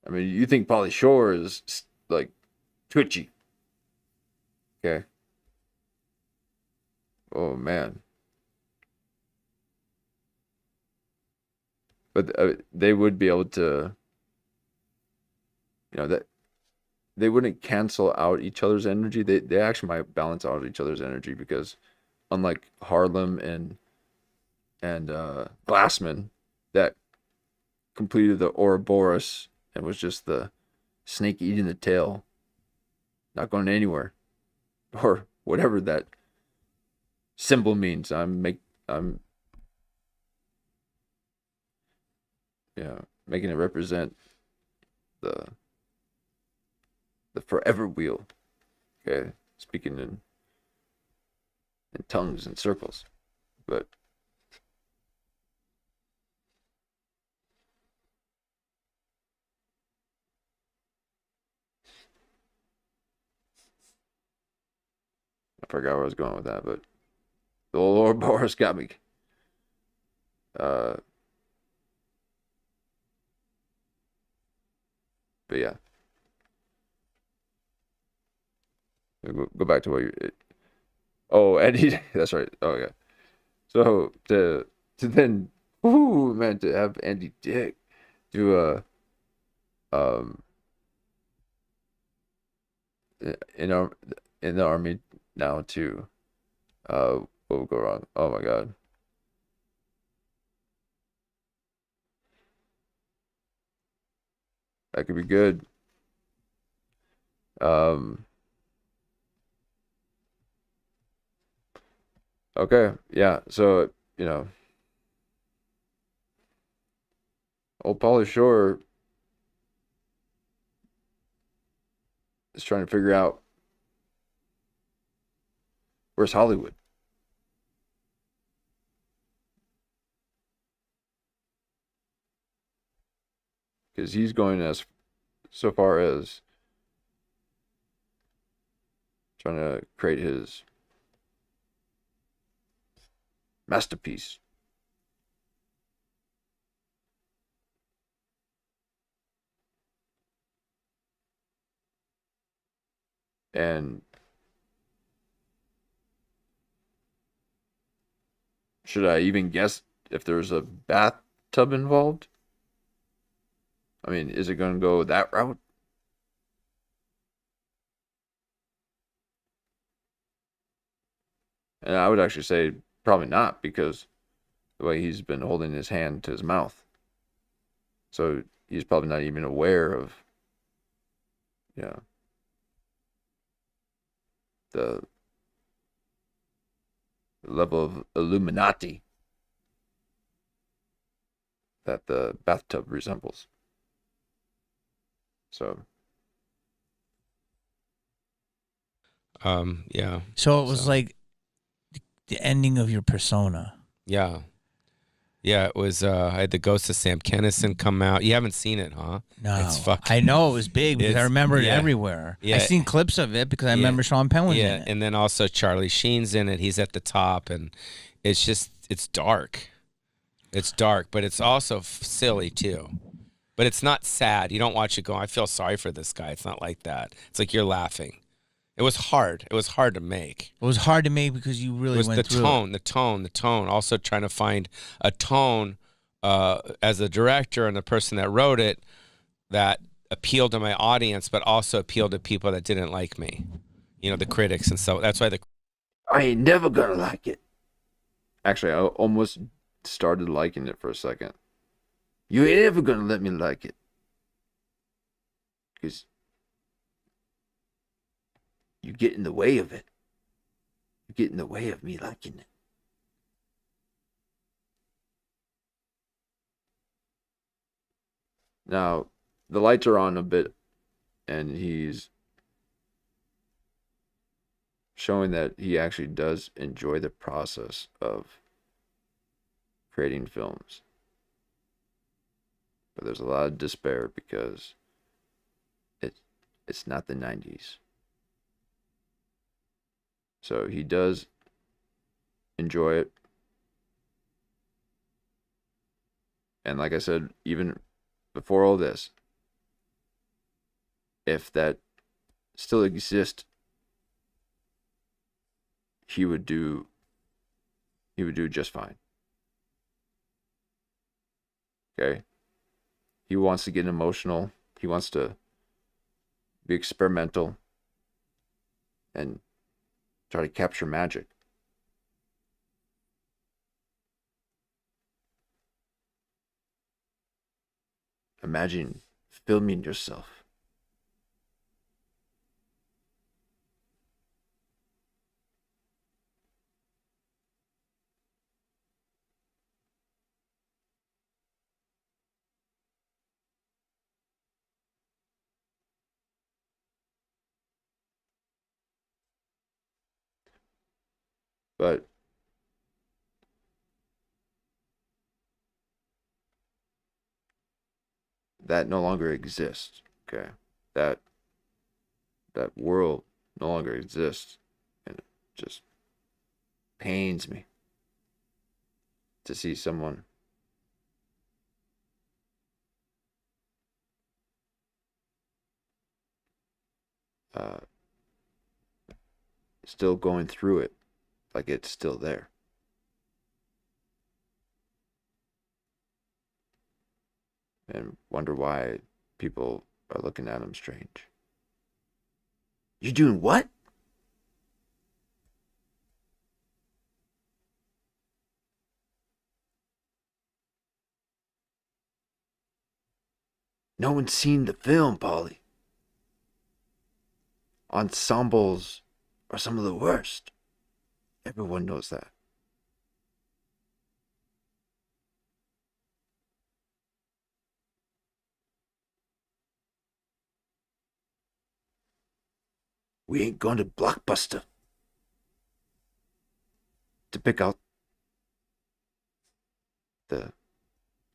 I mean, you think Pauly Shore is like twitchy. Okay. Oh, man. But they would be able to, that they wouldn't cancel out each other's energy. They actually might balance out each other's energy because unlike Harlem and Glassman that completed the Ouroboros and was just the snake eating the tail, not going anywhere, or whatever that symbol means. I'm making it represent the forever wheel. Okay, speaking in tongues and circles, but I forgot where I was going with that. But the Lord Boris got me. But yeah, go back to what you. Oh, Eddie, that's right. Oh yeah. So to then, ooh man, to have Andy Dick do a in our in the army now too. What would go wrong? Oh my God. That could be good. Okay, yeah. So old Pauly Shore is trying to figure out where's Hollywood. Because he's going as so far as trying to create his masterpiece. And should I even guess if there's a bathtub involved? I mean, is it going to go that route? And I would actually say probably not because the way he's been holding his hand to his mouth. So he's probably not even aware of, the level of Illuminati that the bathtub resembles. So. Yeah. So it was like the ending of your persona. Yeah. Yeah, it was. I had the Ghost of Sam Kinison come out. You haven't seen it, huh? No, It's fucking. I know it was big because I remember it everywhere. Yeah, I seen clips of it because I remember Sean Penn was in it. And then also Charlie Sheen's in it. He's at the top, and it's dark. It's dark, but it's also silly too. But it's not sad. You don't watch it go, I feel sorry for this guy. It's not like that. It's like you're laughing. It was hard. It was hard to make. It was hard to make because you really went through the tone. Also trying to find a tone as a director and the person that wrote it that appealed to my audience, but also appealed to people that didn't like me. The critics and so that's why I ain't never gonna like it. Actually, I almost started liking it for a second. You ain't ever gonna let me like it. Because you get in the way of it. You get in the way of me liking it. Now, the lights are on a bit, and he's showing that he actually does enjoy the process of creating films. But there's a lot of despair because it's not the 90s. So he does enjoy it. And like I said, even before all this, if that still exists, he would do just fine. Okay? He wants to get emotional. He wants to be experimental and try to capture magic. Imagine filming yourself. But that no longer exists. Okay? That world no longer exists. And it just pains me to see someone still going through it like it's still there. And wonder why people are looking at him strange. You're doing what? No one's seen the film, Pauly. Ensembles are some of the worst. Everyone knows that. We ain't going to Blockbuster to pick out the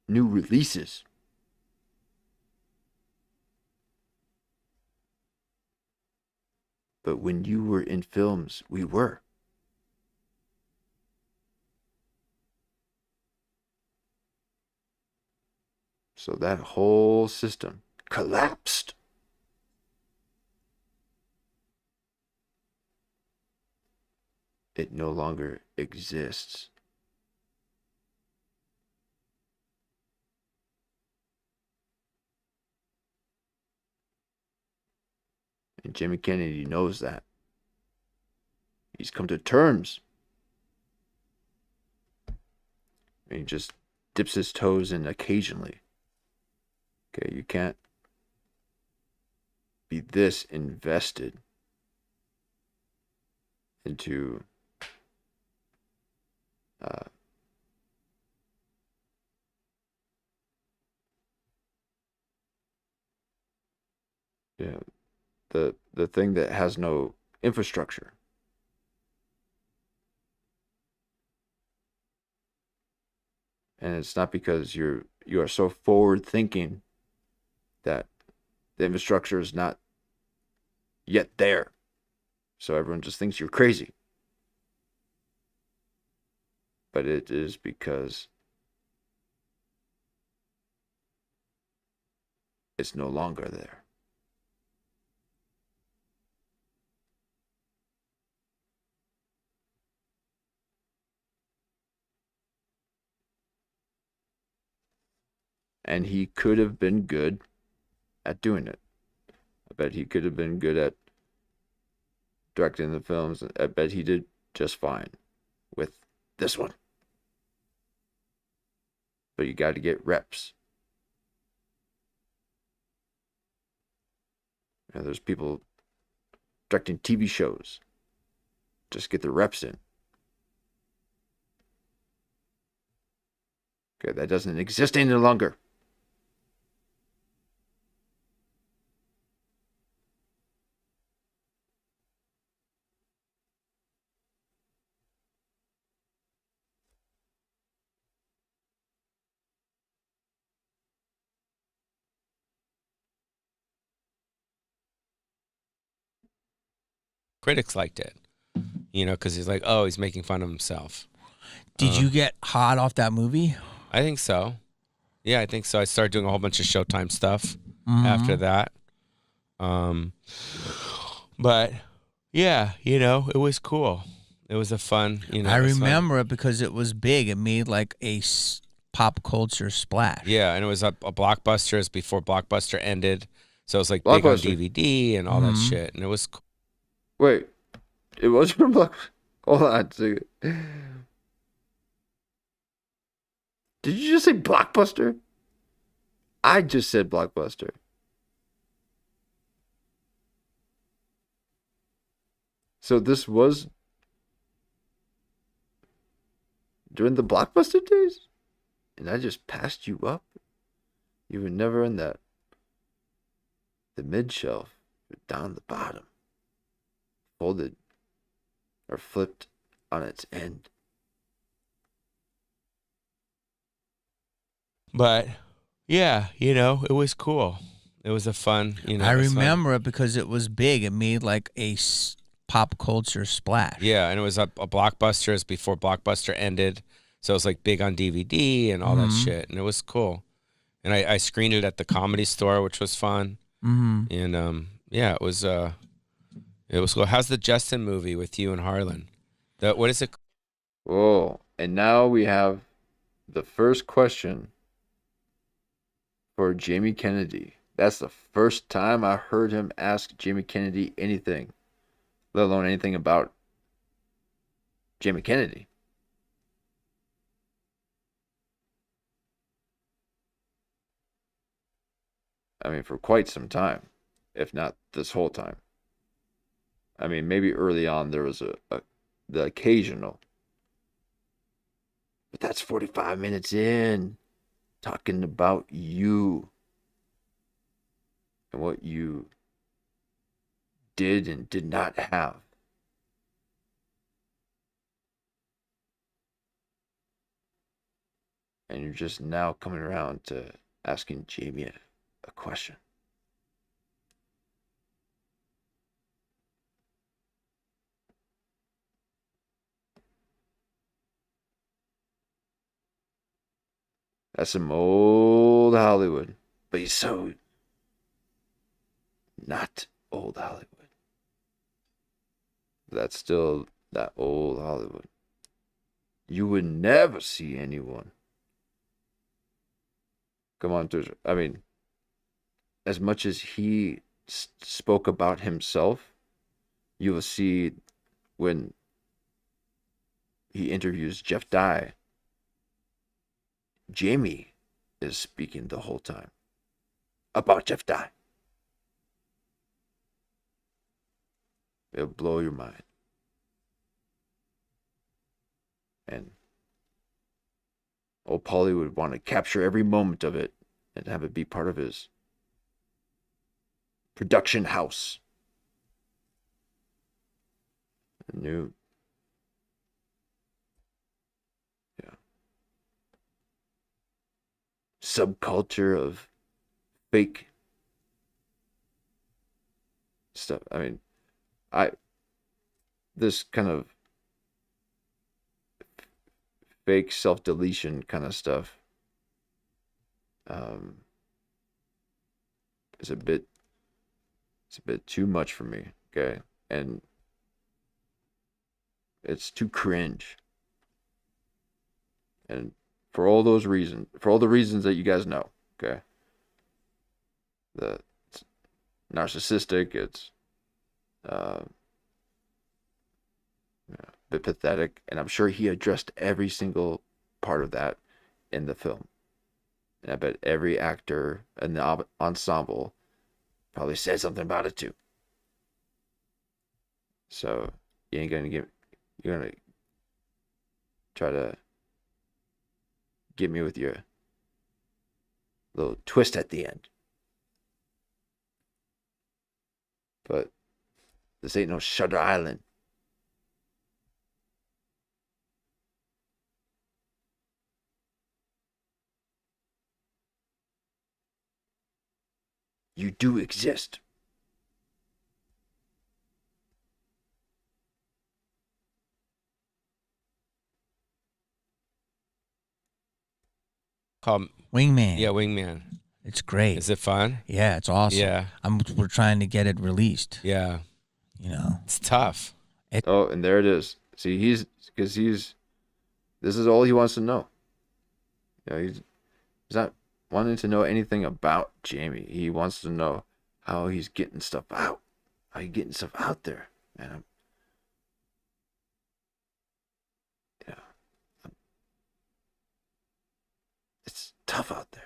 new releases. But when you were in films, we were. So that whole system collapsed. It no longer exists. And Jimmy Kennedy knows that. He's come to terms. And he just dips his toes in occasionally. Okay, you can't be this invested into yeah, the thing that has no infrastructure. And it's not because you are so forward thinking that the infrastructure is not yet there. So everyone just thinks you're crazy. But it is because it's no longer there. And he could have been good at doing it. I bet he could have been good at directing the films. I bet he did just fine with this one. But you got to get reps. You know, there's people directing TV shows. Just get the reps in. Okay, that doesn't exist any longer. Critics liked it. you know, because he's like, oh, he's making fun of himself. Did you get hot off that movie? I think so. Yeah, I think so. I started doing a whole bunch of Showtime stuff after that. But yeah, you know, it was cool. It was a fun, you know. I remember it because it was big. It made like a pop culture splash. Yeah, and it was a Blockbuster. It's before Blockbuster ended. So it was like big on DVD and all that shit. And it was cool. Wait, it was from Blockbuster? Hold on a second. Did you just say Blockbuster? I just said Blockbuster. So this was during the Blockbuster days? And I just passed you up? You were never in the mid shelf, down the bottom, folded or flipped on its end. But yeah, you know, it was cool. It was a fun, you know. I remember it because it was big. It made like a pop culture splash. Yeah, and it was a Blockbuster. It's before Blockbuster ended. So it was like big on DVD and all that shit. And it was cool. And I screened it at the Comedy Store, which was fun. And yeah, it was cool. How's the Justin movie with you and Harlan? What is it? Oh, and now we have the first question for Jamie Kennedy. That's the first time I heard him ask Jamie Kennedy anything, let alone anything about Jamie Kennedy. I mean, for quite some time, if not this whole time. I mean, maybe early on there was the occasional, but that's 45 minutes in, talking about you and what you did and did not have. And you're just now coming around to asking Jamie a question. That's some old Hollywood. But he's so not old Hollywood. That's still that old Hollywood. You would never see anyone. Come on, I mean, as much as he spoke about himself, you will see when he interviews Jeff Dye, Jamie is speaking the whole time about Jeff Dye. It'll blow your mind. And old Pauly would want to capture every moment of it and have it be part of his production house. A new, subculture of fake stuff. I mean, this kind of fake self-deletion kind of stuff is a bit too much for me, okay? And it's too cringe. And for all the reasons that you guys know, okay? It's narcissistic, it's a bit pathetic, and I'm sure he addressed every single part of that in the film. And I bet every actor in the ensemble probably said something about it too. So you're gonna try to get me with your little twist at the end. But this ain't no Shutter Island. You do exist. called Wingman. Yeah, Wingman. It's great. Is it fun? Yeah, it's awesome. Yeah. We're trying to get it released. Yeah. You know, It's tough. Oh, and there it is. See, this is all he wants to know. You know, he's not wanting to know anything about Jamie. He wants to know how he's getting stuff out. How he's getting stuff out there. Man, it's tough out there.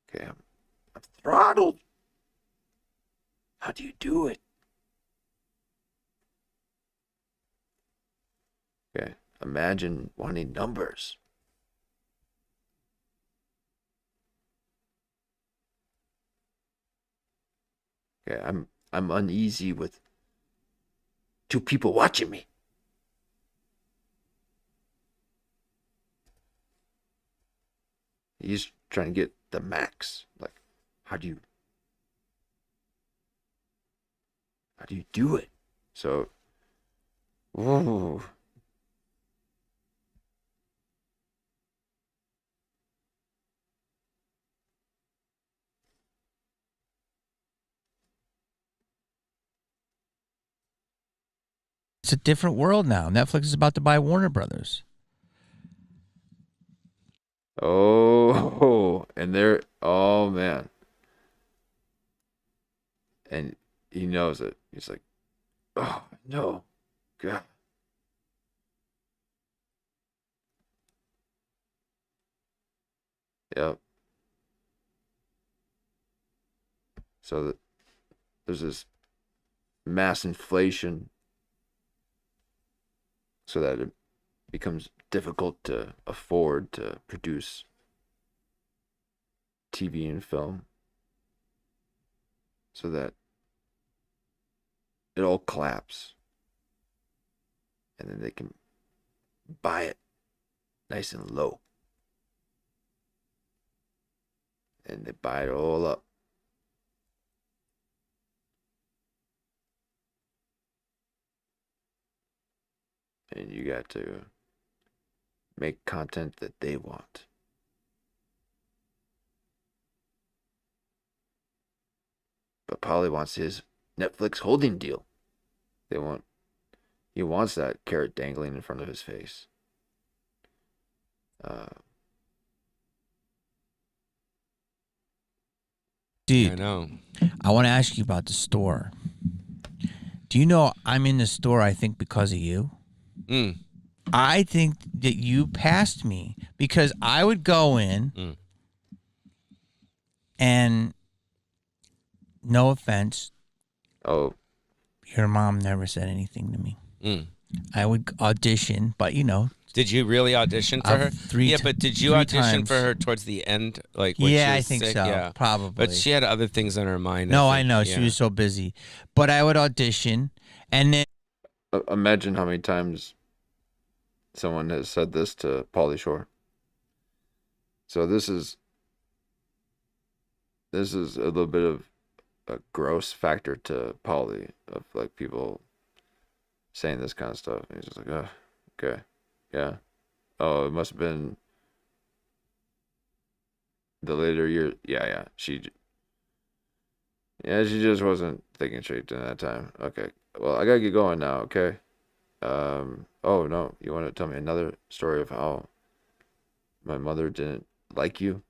Okay, I'm throttled. How do you do it? Okay, imagine wanting numbers. Okay, I'm uneasy with two people watching me. He's trying to get the max. Like, how do you do it? So, ooh. it's a different world now. Netflix is about to buy Warner Brothers. Oh, and there, oh man. And he knows it. He's like, oh, no. God. Yep. So there's this mass inflation so that it becomes difficult to afford to produce TV and film, so that it all collapses, and then they can buy it nice and low, and they buy it all up. And you got to make content that they want. But Pauly wants his Netflix holding deal. He wants that carrot dangling in front of his face. Dude, Yeah, I know. I want to ask you about the store. Do you know I'm in the store, I think, because of you? Mm. I think that you passed me because I would go in and, no offense, Oh, your mom never said anything to me. Mm. I would audition, but Did you really audition for her? three But did you three audition times. for her towards the end? Like when she Yeah, was I think sick? so. Yeah. Probably. But she had other things on her mind. No, I think. know. Yeah. She was so busy. But I would audition, and then imagine how many times someone has said this to Pauly Shore. So this is a little bit of a gross factor to Pauly, of like people saying this kind of stuff. And he's just like, oh, okay, yeah. Oh, it must have been the later year. Yeah. She just wasn't thinking straight during that time. Okay, well, I gotta get going now. Okay. Oh no, you want to tell me another story of how my mother didn't like you?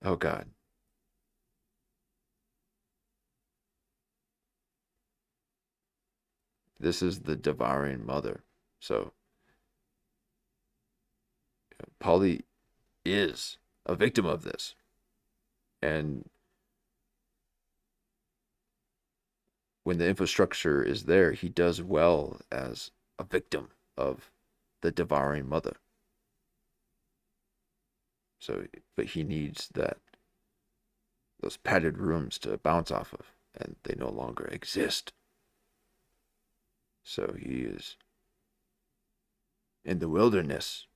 Oh God. This is the devouring mother. So Pauly is a victim of this. And when the infrastructure is there, he does well as a victim of the devouring mother. So, but he needs those padded rooms to bounce off of, and they no longer exist. So he is in the wilderness,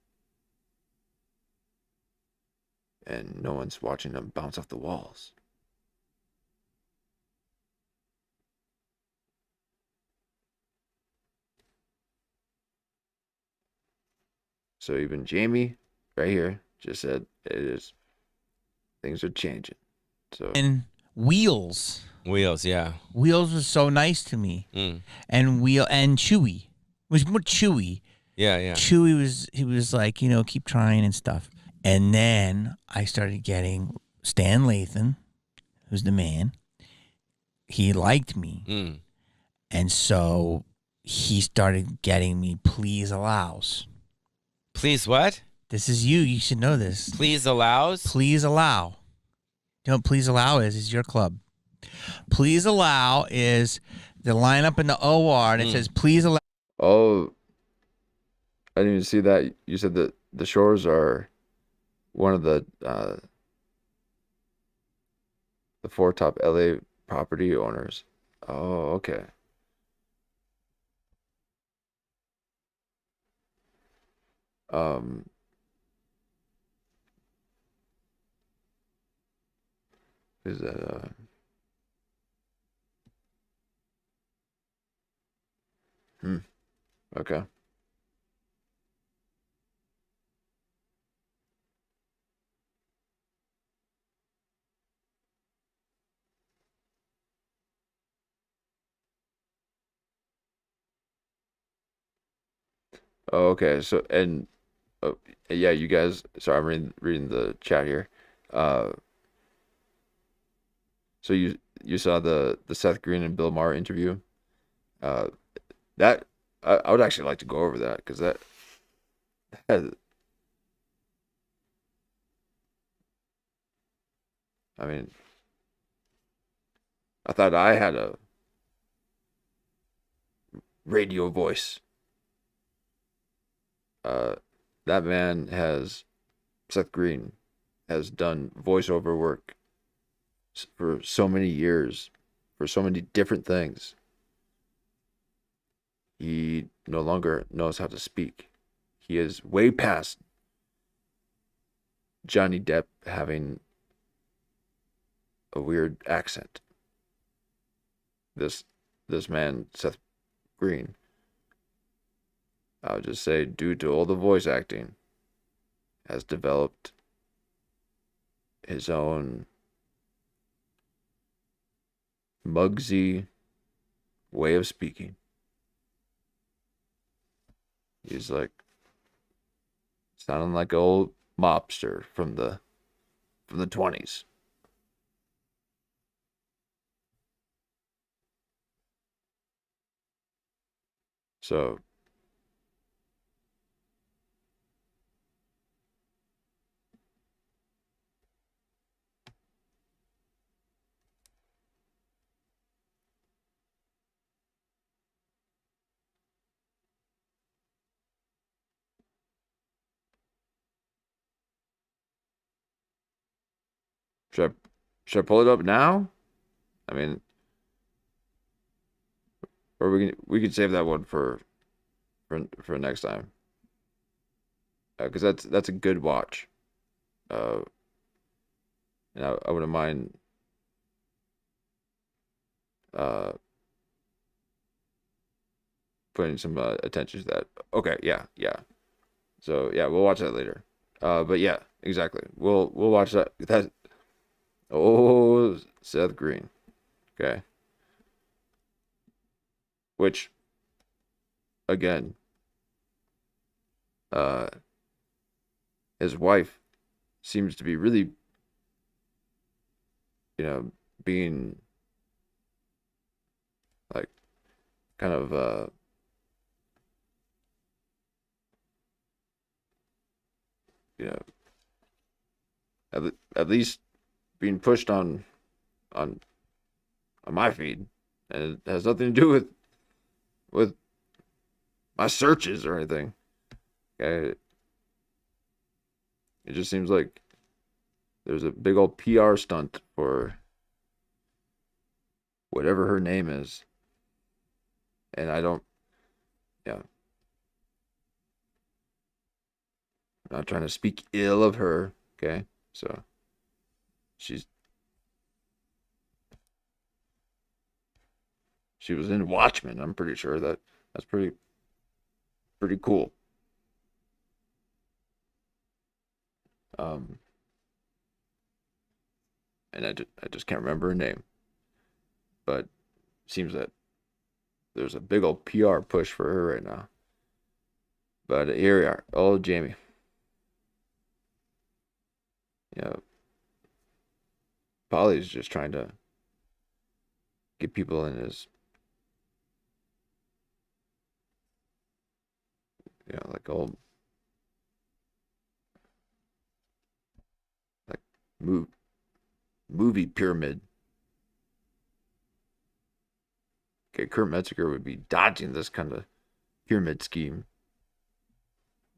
and no one's watching him bounce off the walls. So even Jamie, right here, just said things are changing. So And Wheels. Wheels, yeah. Wheels was so nice to me. Mm. And Chewy. It was more Chewy. Yeah. Chewy was like, keep trying and stuff. And then I started getting Stan Lathan, who's the man. He liked me. Mm. And so he started getting me Please Allows. Please what? This is you. You should know this. Please allows? Please Allow. You know what Please Allow is? It's your club. Please Allow is the lineup in the OR, and it says Please Allow. Oh, I didn't even see that. You said that the Shores are one of the 4 top LA property owners. Oh, okay. Is that okay. Oh, okay. So and yeah, you guys. Sorry, I'm reading the chat here. Uh, so you saw the Seth Green and Bill Maher interview. Uh, that I would actually like to go over that because that I mean, I thought I had a radio voice. Uh, that man Seth Green has done voiceover work for so many years, for so many different things. He no longer knows how to speak. He is way past Johnny Depp having a weird accent. This man, Seth Green, I would just say, due to all the voice acting, has developed his own Muggsy way of speaking. He's like sounding like an old mobster from the 20s. So should I pull it up now? I mean, or we can save that one for next time. Because that's a good watch. Uh, and I wouldn't mind uh putting some attention to that. Okay, yeah. So yeah, we'll watch that later. But yeah, exactly. We'll watch that. Oh, Seth Green. Okay. Which again, uh, his wife seems to be really, being like kind of you know, at least being pushed on my feed, and it has nothing to do with my searches or anything. Okay, it just seems like there's a big old PR stunt for whatever her name is, and I don't. Yeah, I'm not trying to speak ill of her. Okay, so she was in Watchmen. I'm pretty sure that's pretty cool. Um, and I just can't remember her name. But seems that there's a big old PR push for her right now. But here we are. Oh, Jamie. Yeah. Pauly's just trying to get people in his, like old, like movie pyramid. Okay, Kurt Metzger would be dodging this kind of pyramid scheme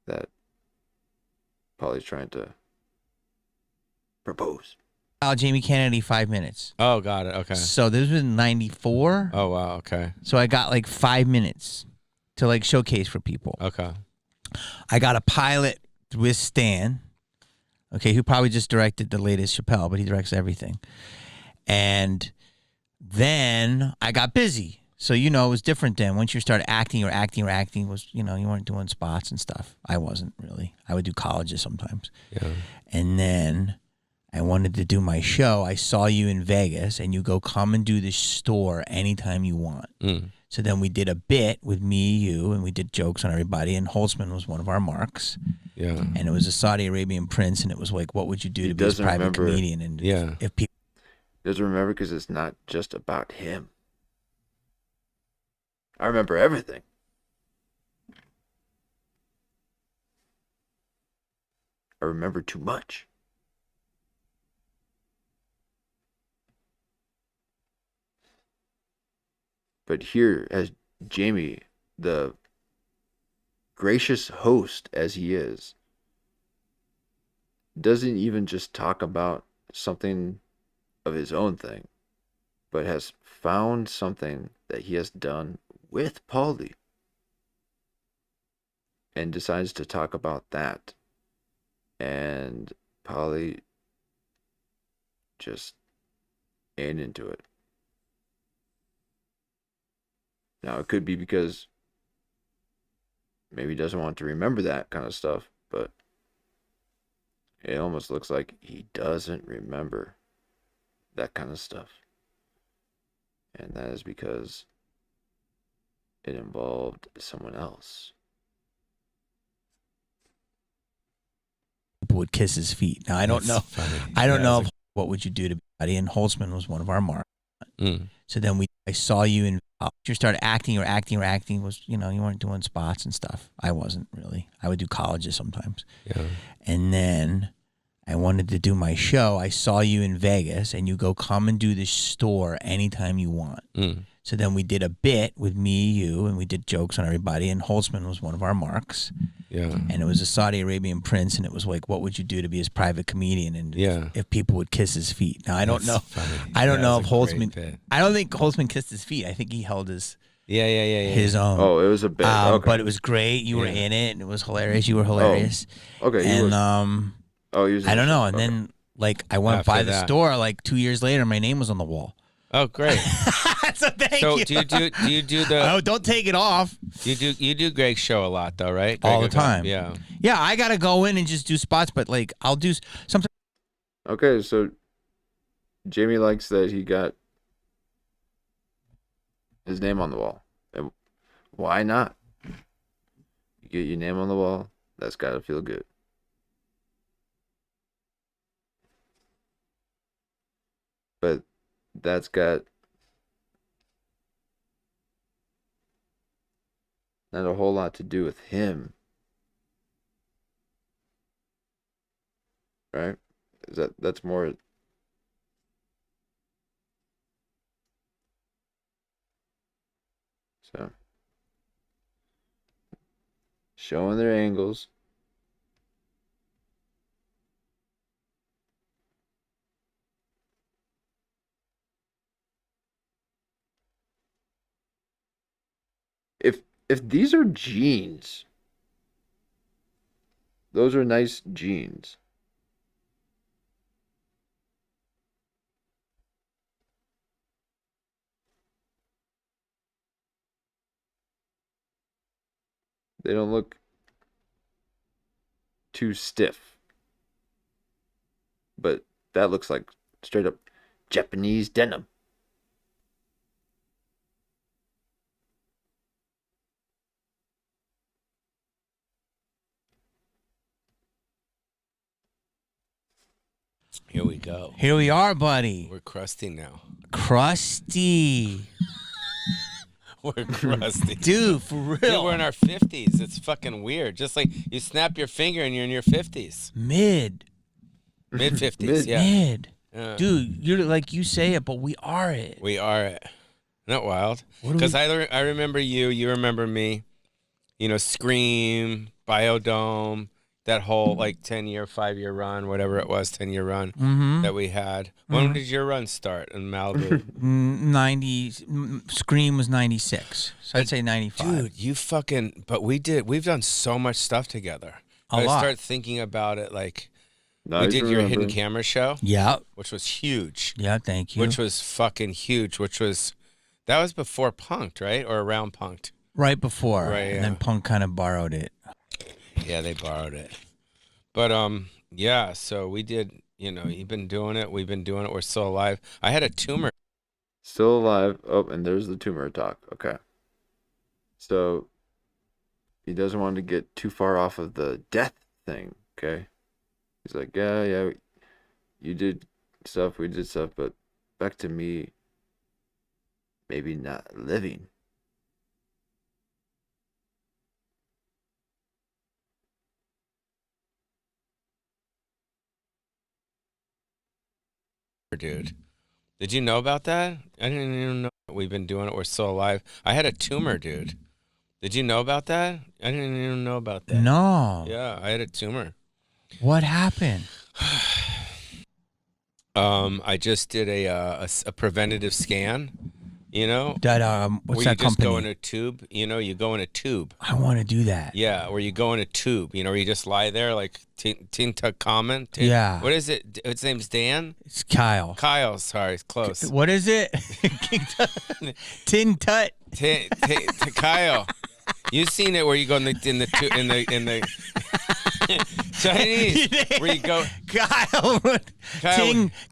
that Pauly's trying to propose. Jamie Kennedy 5 minutes. Oh, got it. Okay. So this was in 94. Oh, wow. Okay. So I got like 5 minutes to like showcase for people. Okay. I got a pilot with Stan, okay, who probably just directed the latest Chappelle, but he directs everything. And then I got busy. So, it was different then. Once you started acting was, you weren't doing spots and stuff. I wasn't really. I would do colleges sometimes. Yeah. And then I wanted to do my show. I saw you in Vegas, and you go, come and do this store anytime you want. So then we did a bit with me, you, and we did jokes on everybody, and Holtzman was one of our marks. Yeah. And it was a Saudi Arabian prince, and it was like, what would you do to be a private comedian? And if people doesn't remember because it's not just about him. I remember everything. I remember too much. But here, as Jamie, the gracious host as he is, doesn't even just talk about something of his own thing, but has found something that he has done with Pauly and decides to talk about that. And Pauly just ain't into it. Now, it could be because maybe he doesn't want to remember that kind of stuff, but it almost looks like he doesn't remember that kind of stuff. And that is because it involved someone else. people would kiss his feet. Now, I don't know. I don't know what would you do to somebody, and Holtzman was one of our marks. So then I saw you in, you started acting was, you weren't doing spots and stuff. I wasn't really. I would do colleges sometimes. Yeah. And then I wanted to do my show. I saw you in Vegas, and you go, come and do this store anytime you want. So then we did a bit with me, you, and we did jokes on everybody, and Holtzman was one of our marks. Yeah. And it was a Saudi Arabian prince, and it was like, what would you do to be his private comedian? And if people would kiss his feet. Now, I don't know. I don't know if Holtzman, I don't think Holtzman kissed his feet. I think he held his his own. Oh, it was a bit. Okay. But it was great. You were in it, and it was hilarious. You were hilarious. Oh. Okay. And I don't know. And then I went by the store 2 years later. My name was on the wall. Oh, great! So thank you. Do you do the? Oh, don't take it off. You do Greg's show a lot though, right? All the time. Yeah. Yeah, I gotta go in and just do spots, but I'll do sometimes. Okay, so Jamie likes that he got his name on the wall. Why not? You get your name on the wall. That's gotta feel good. But that's got not a whole lot to do with him. Right? That's more so showing their angles. If these are jeans, those are nice jeans. They don't look too stiff. but that looks like straight up Japanese denim. Here we go. Here we are, buddy. We're crusty now. Crusty. We're crusty. Dude, for real. Dude, we're in our 50s. It's fucking weird. Just like you snap your finger and you're in your 50s. Mid 50s, yeah. Mid. Dude, you're like you say it, but we are it. We are it. Isn't that wild? Because I remember you remember me, you know, Scream, Biodome, that whole like 10-year, 5-year run, whatever it was, 10-year run that we had. When did your run start in Malibu? 90, Scream was 96. So I'd say 95. Dude, you fucking, but we've done so much stuff together. A lot. I start thinking about it like, Now we you did your remember. hidden camera show. Yeah. Which was huge. Yeah, thank you. Which was fucking huge. That was before Punked, right? Or around Punked. Right before. Right, And yeah. then Punk kind of borrowed it. Yeah, they borrowed it. But yeah, so we did, you know, you've been doing it, we've been doing it, we're still alive. I had a tumor. Still alive. Oh, and there's the tumor talk. Okay. So he doesn't want to get too far off of the death thing, okay? He's like, yeah, you did stuff, we did stuff, but back to me maybe not living. Dude. Did you know about that? I didn't even know we've been doing it, we're still alive. I had a tumor, dude. Did you know about that? I didn't even know about that. No. Yeah, I had a tumor. What happened? I just did a preventative scan, you know? That what's where that you just company? go in a tube, you know, you go in a tube. I want to do that. Yeah, where you go in a tube, you know, where you just lie there like Tinta comment. Yeah. What is it? His name's Dan? It's Kyle. Kyle, sorry, close. What is it? Tin Tut. Kyle. You've seen it where you go in the Chinese where you go Kyle.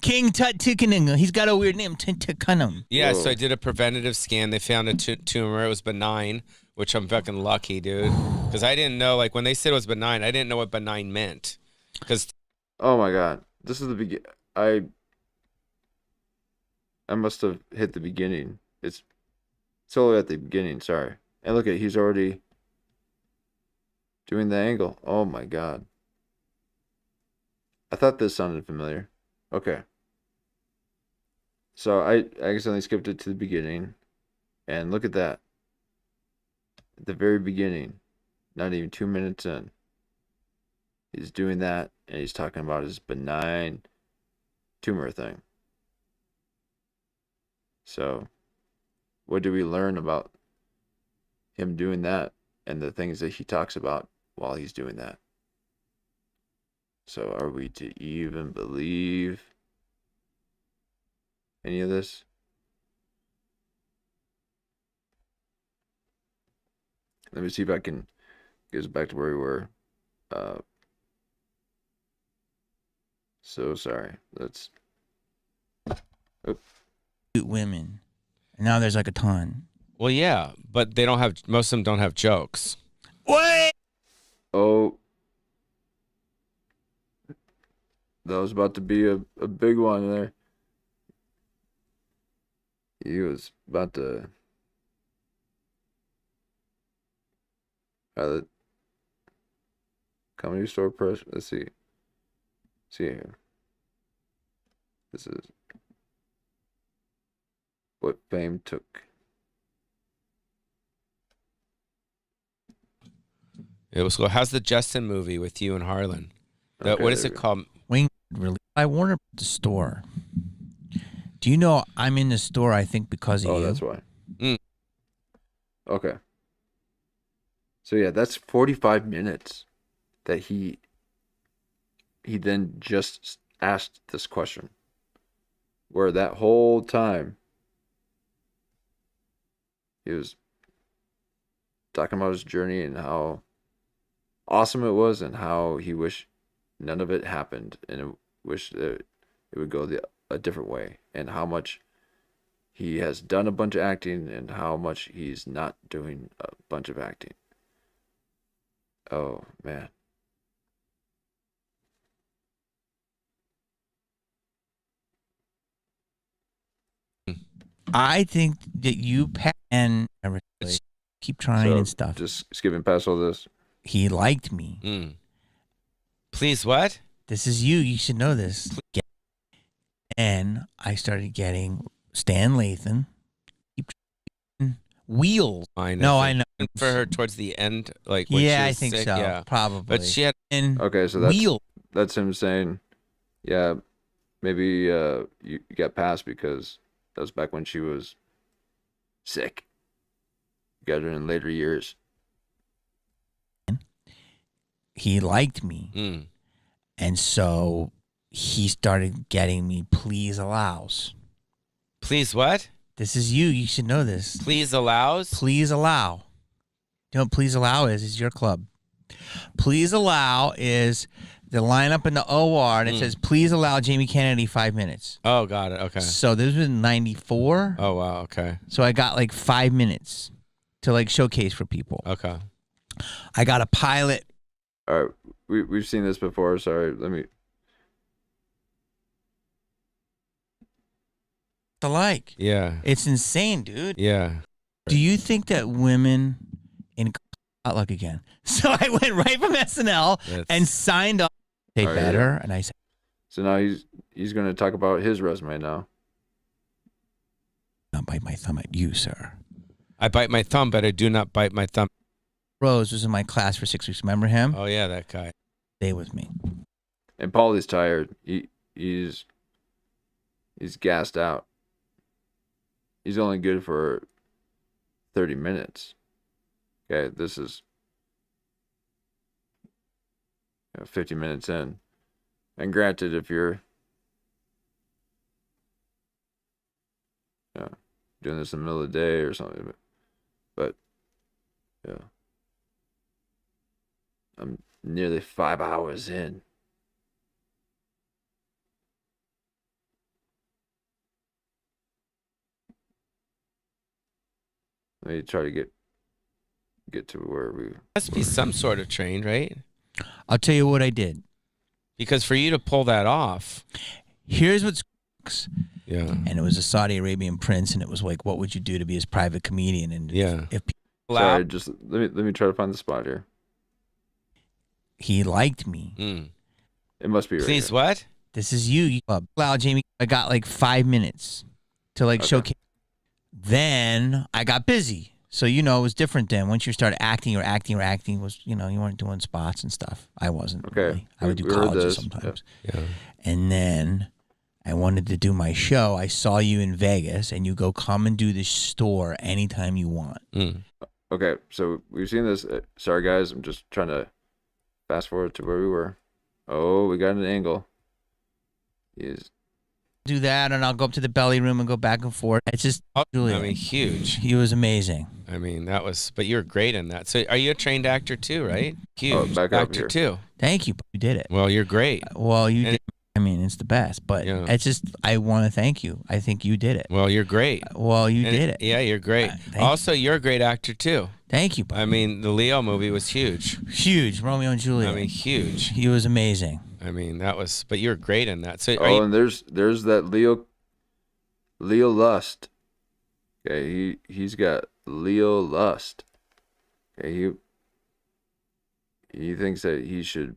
King Tut Tukaninga. He's got a weird name. Tin Tukanum. Yeah, so I did a preventative scan. They found a tumor. It was benign, which I'm fucking lucky, dude. Because I didn't know, like, when they said it was benign, I didn't know what benign meant. Because Oh my god. This is the begin. I must have hit the beginning. It's solely at the beginning, sorry. And look at, he's already doing the angle. Oh my god. I thought this sounded familiar. Okay. So I accidentally skipped it to the beginning. And look at that. At the very beginning, not even 2 minutes in, he's doing that and he's talking about his benign tumor thing. So, what do we learn about him doing that and the things that he talks about while he's doing that? So, are we to even believe any of this? Let me see if I can get us back to where we were. So sorry. Let's. Women. And now there's like a ton. well, yeah, but they don't have, most of them don't have jokes. What? Oh. That was about to be a big one there. He was about to. The Comedy Store press. Let's see. See here. This is what fame took. It was cool. How's the Justin movie with you and Harlan? Okay, What is there it we go. called? Wing really. I Warner the store. Do you know I'm in the store? I think because of you. Oh, that's why. Mm. Okay. So yeah, that's 45 minutes that he then just asked this question. Where that whole time he was talking about his journey and how awesome it was and how he wished none of it happened. And wish that it would go a different way, and how much he has done a bunch of acting and how much he's not doing a bunch of acting. Oh, man. I think that you and keep trying and stuff. Just skipping past all this. He liked me. Please what? This is you. You should know this. And I started getting Stan Lathan. Wheels. I know. No, I know. For her towards the end, like when she was I think sick, so. yeah. Probably. But she had. Okay, so that's him saying, yeah, maybe you got passed because that was back when she was sick. You got her in later years. He liked me. And so he started getting me please allows. Please what? This is you. You should know this. Please allows? Please allow. You know what please allow is? It's your club. Please allow is the lineup in the OR and it says, please allow Jamie Kennedy 5 minutes. Oh, got it. Okay. So this was in 94. Oh, wow. Okay. So I got like 5 minutes to like showcase for people. Okay. I got a pilot. All right. We've seen this before. Sorry. Let me. Like. Yeah. It's insane, dude. Yeah. Do you think that women in potluck again? So I went right from SNL and signed up. Take better, and I said. So now he's going to talk about his resume now. Not bite my thumb at you, sir. I bite my thumb, but I do not bite my thumb. Rose was in my class for 6 weeks. Remember him? Oh yeah, that guy. Stay with me. And Pauly's tired. He's gassed out. He's only good for 30 minutes. Okay, this is 50 minutes in. And granted, if you're doing this in the middle of the day or something, but yeah, I'm nearly 5 hours in. Let me try to get to where we Must be some sort of train, right? I'll tell you what I did. Because for you to pull that off. Here's what's. Yeah. And it was a Saudi Arabian prince, and it was like, what would you do to be his private comedian? And if sorry, just let me try to find the spot here. He liked me. It must be right. Please here. what? This is you. Allow Jamie. I got like 5 minutes to like showcase. Then I got busy. So, it was different then. Once you started acting was, you weren't doing spots and stuff. I wasn't. Okay. Really. I would do colleges sometimes. Yeah. And then I wanted to do my show. I saw you in Vegas, and you go, come and do this store anytime you want. Okay. So we've seen this. Sorry, guys. I'm just trying to fast forward to where we were. Oh, we got an angle. Do that, and I'll go up to the belly room and go back and forth. It's just huge. He was amazing. I mean, but you were great in that. So are you a trained actor too, right? Huge actor too. Thank you. You did it. Well, you're great. Well, you did. I mean, it's the best, but it's just, I want to thank you. I think you did it. Well, you're great. Well, you did it. Yeah, you're great. Also, you're a great actor too. Thank you, buddy. I mean, the Leo movie was huge. Huge. Romeo and Juliet. I mean, huge. He was amazing. I mean, but you were great in that. So and there's that Leo Lust. Okay, he's got Leo Lust. Okay, he thinks that he should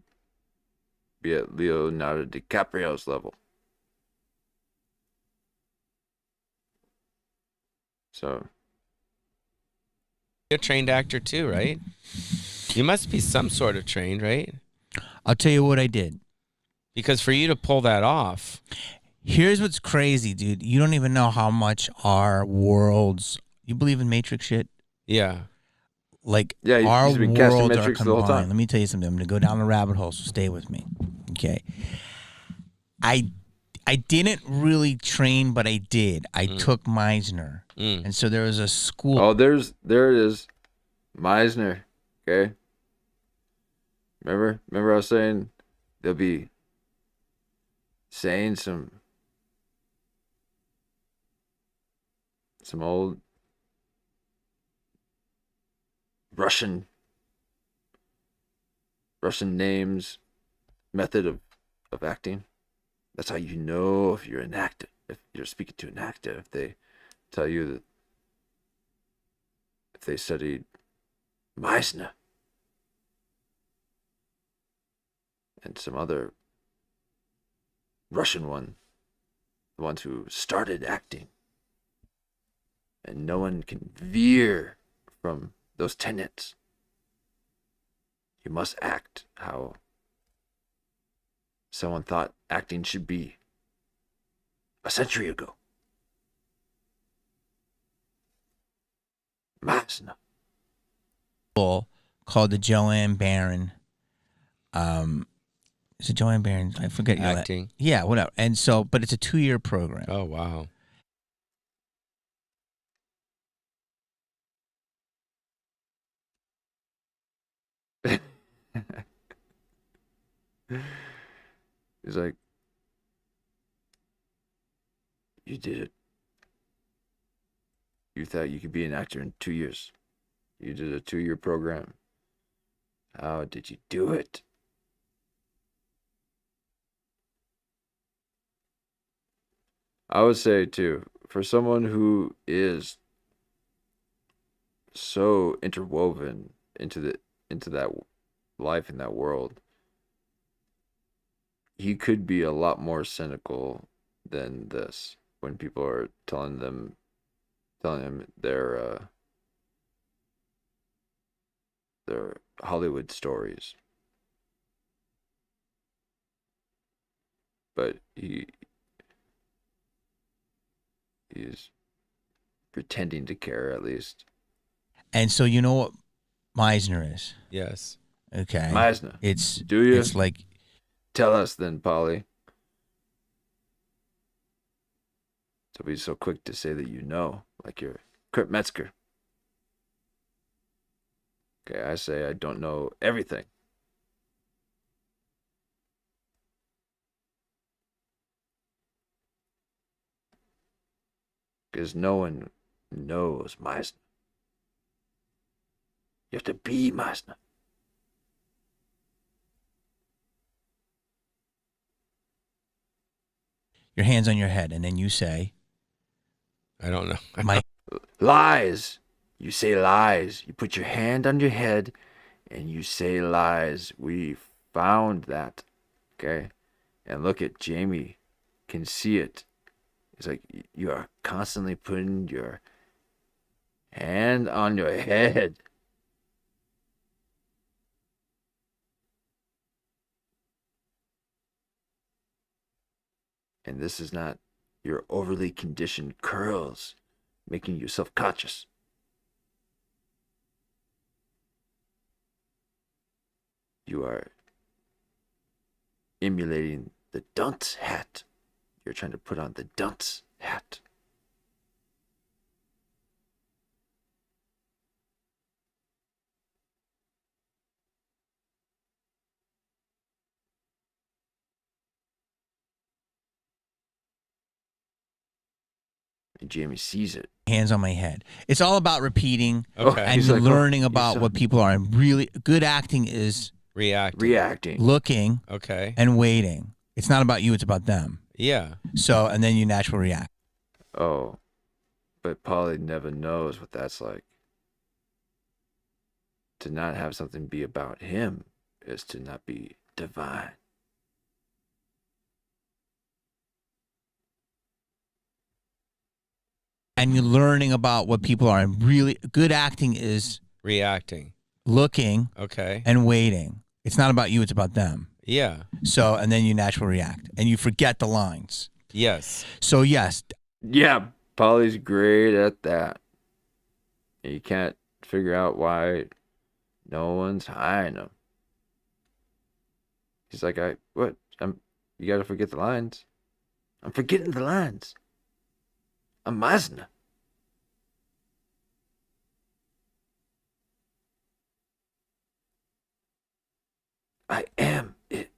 be at Leonardo DiCaprio's level. So you're a trained actor too, right? You must be some sort of trained, right? I'll tell you what I did. Because for you to pull that off. Here's what's crazy, dude. You don't even know how much our worlds. You believe in Matrix shit? Yeah. Like, our worlds are combined. Let me tell you something. I'm going to go down the rabbit hole, so stay with me. Okay. I didn't really train, but I did. I took Meisner. And so there was a school. Oh, there it is. Meisner. Okay. Remember I was saying there'll be saying some old Russian names, method of acting. That's how you know if you're an actor, if you're speaking to an actor, if they tell you that if they studied Meisner and some other Russian one, the ones who started acting. And no one can veer from those tenets. You must act how someone thought acting should be a century ago. Meisner. Called the Joanne Baron. Is it Joanne Baron? I forget your acting. Yeah, whatever. And so, but it's a 2-year program. Oh wow. He's like, you did it. You thought you could be an actor in 2 years. You did a 2-year program. How did you do it? I would say too, for someone who is so interwoven into that life in that world, he could be a lot more cynical than this when people are telling him their Hollywood stories. But he's pretending to care, at least. And so you know what Meisner is? Yes. Okay. Meisner. Do you? It's like, tell us then, Pauly. Don't be so quick to say that you know, like you're Kurt Metzger. Okay, I say I don't know everything. Because no one knows Meisner. You have to be Meisner. your hands on your head, and then you say, I don't know. my Lies. You say lies. You put your hand on your head and you say lies. We found that. Okay? And look at Jamie can see it. It's like you are constantly putting your hand on your head. And this is not your overly conditioned curls making you self-conscious. You are emulating the dunce hat. You're trying to put on the dunce hat. And Jamie sees it. hands on my head. It's all about repeating Okay. and He's like, learning oh, about you what people are. And really good acting is Reacting. looking Okay. and waiting. It's not about you, it's about them. Yeah. So, and then you naturally react. Oh, but Pauly never knows what that's like. To not have something be about him is to not be divine. And you're learning about what people are. And really good acting is Reacting. looking Okay. and waiting. It's not about you, it's about them. Yeah. So, and then you naturally react and you forget the lines. Yes. So, yes. Yeah, Pauly's great at that. And you can't figure out why no one's hiring him. He's like, you gotta forget the lines. I'm forgetting the lines. I'm Meisner. I am it.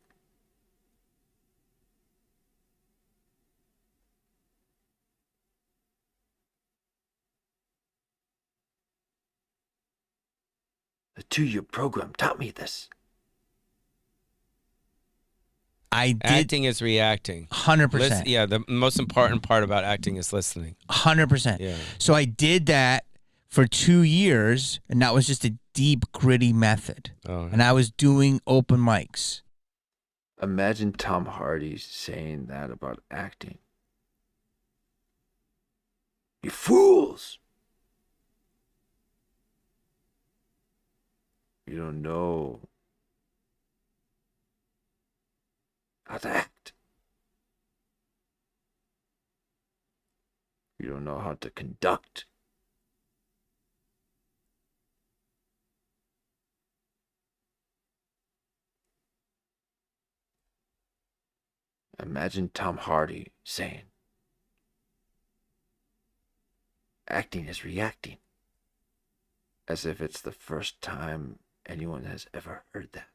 2-year program taught me this. I did. Acting is reacting. 100%. Yeah, the most important part about acting is listening. 100%. Yeah. So I did that for 2 years, and that was just a deep, gritty method. Oh. And I was doing open mics. Imagine Tom Hardy saying that about acting. You fools! You don't know how to act. You don't know how to conduct. Imagine Tom Hardy saying, acting is reacting, as if it's the first time anyone has ever heard that.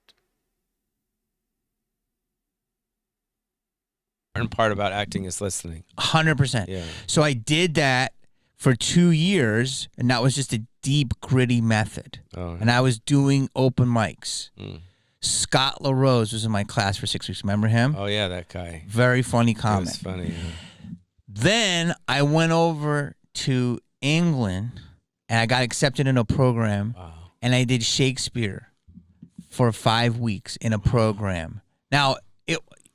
Important part about acting is listening. 100%. Yeah. So I did that for 2 years, and that was just a deep, gritty method. Oh. And I was doing open mics. Mm. Scott LaRose was in my class for 6 weeks. Remember him? Oh yeah, that guy. Very funny comic. It was funny. Yeah. Then I went over to England, and I got accepted in a program, Wow. and I did Shakespeare for 5 weeks in a program. Now,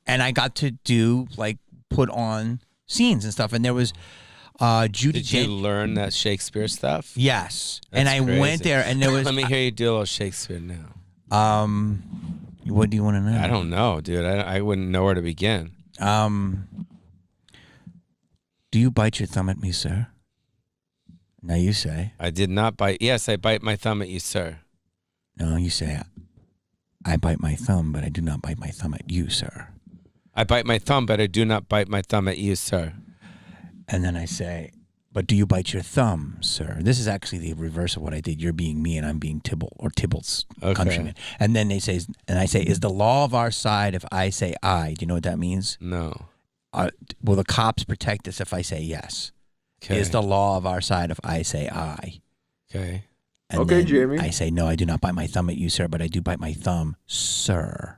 and I got to do, like, put on scenes and stuff, and there was Judy. Did you learn that Shakespeare stuff? Yes. That's And I crazy. went there, and there was... Let me hear you do a little Shakespeare now. What do you want to know? I don't know, dude. I wouldn't know where to begin. Do you bite your thumb at me, sir? Now you say. I did not bite. Yes, I bite my thumb at you, sir. No, you say, I bite my thumb, but I do not bite my thumb at you, sir. I bite my thumb, but I do not bite my thumb at you, sir. And then I say, but do you bite your thumb, sir? This is actually the reverse of what I did. You're being me and I'm being Tybalt or Tybalt's countryman. And then they say, and I say, is the law of our side if I say I? Do you know what that means? No. Will the cops protect us if I say yes? Okay. Is the law of our side if I say I? Okay. And okay, then Jamie. I say, no, I do not bite my thumb at you, sir, but I do bite my thumb, sir.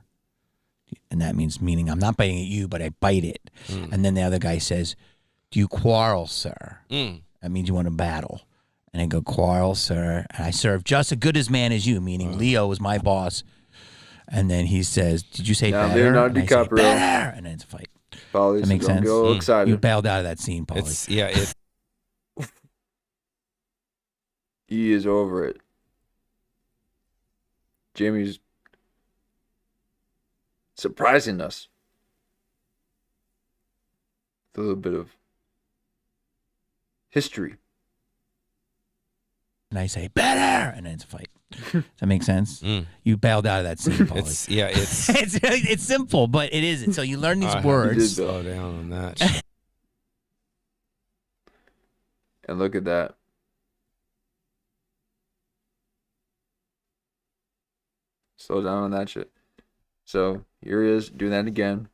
And that meaning I'm not biting at you, but I bite it. Mm. And then the other guy says, do you quarrel, sir? Mm. That means you want to battle. And I go, quarrel, sir. And I serve just as good as man as you, meaning Leo was my boss. And then he says, did you say Now, better? Leonardo And I say, DiCaprio. better. And then it's a fight. Pauly, That makes don't sense? get a little excited. You bailed out of that scene, Pauly. He is over it. Jamie's surprising us. With a little bit of history. And I say, better. And then it's a fight. Does that make sense? Mm. You bailed out of that scene, Pauly. It's simple, but it isn't. So you learn these words. Slow down on that. And look at that. Slow down on that shit. So here he is doing that again.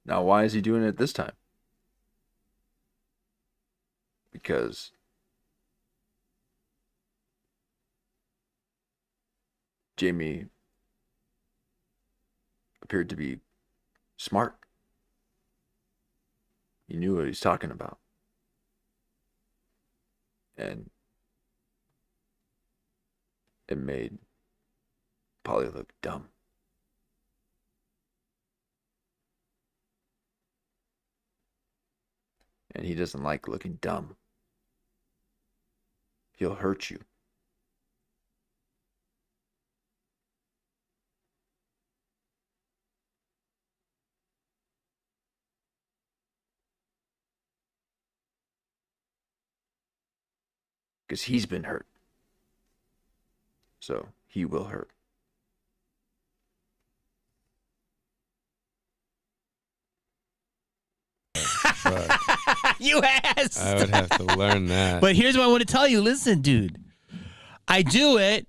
Now, why is he doing it this time? Because Jamie appeared to be smart. He knew what he's talking about. And it made Pauly look dumb. And he doesn't like looking dumb. He'll hurt you. Because he's been hurt. So he will hurt. You asked. I would have to learn that. But here's what I want to tell you. Listen, dude. I do it,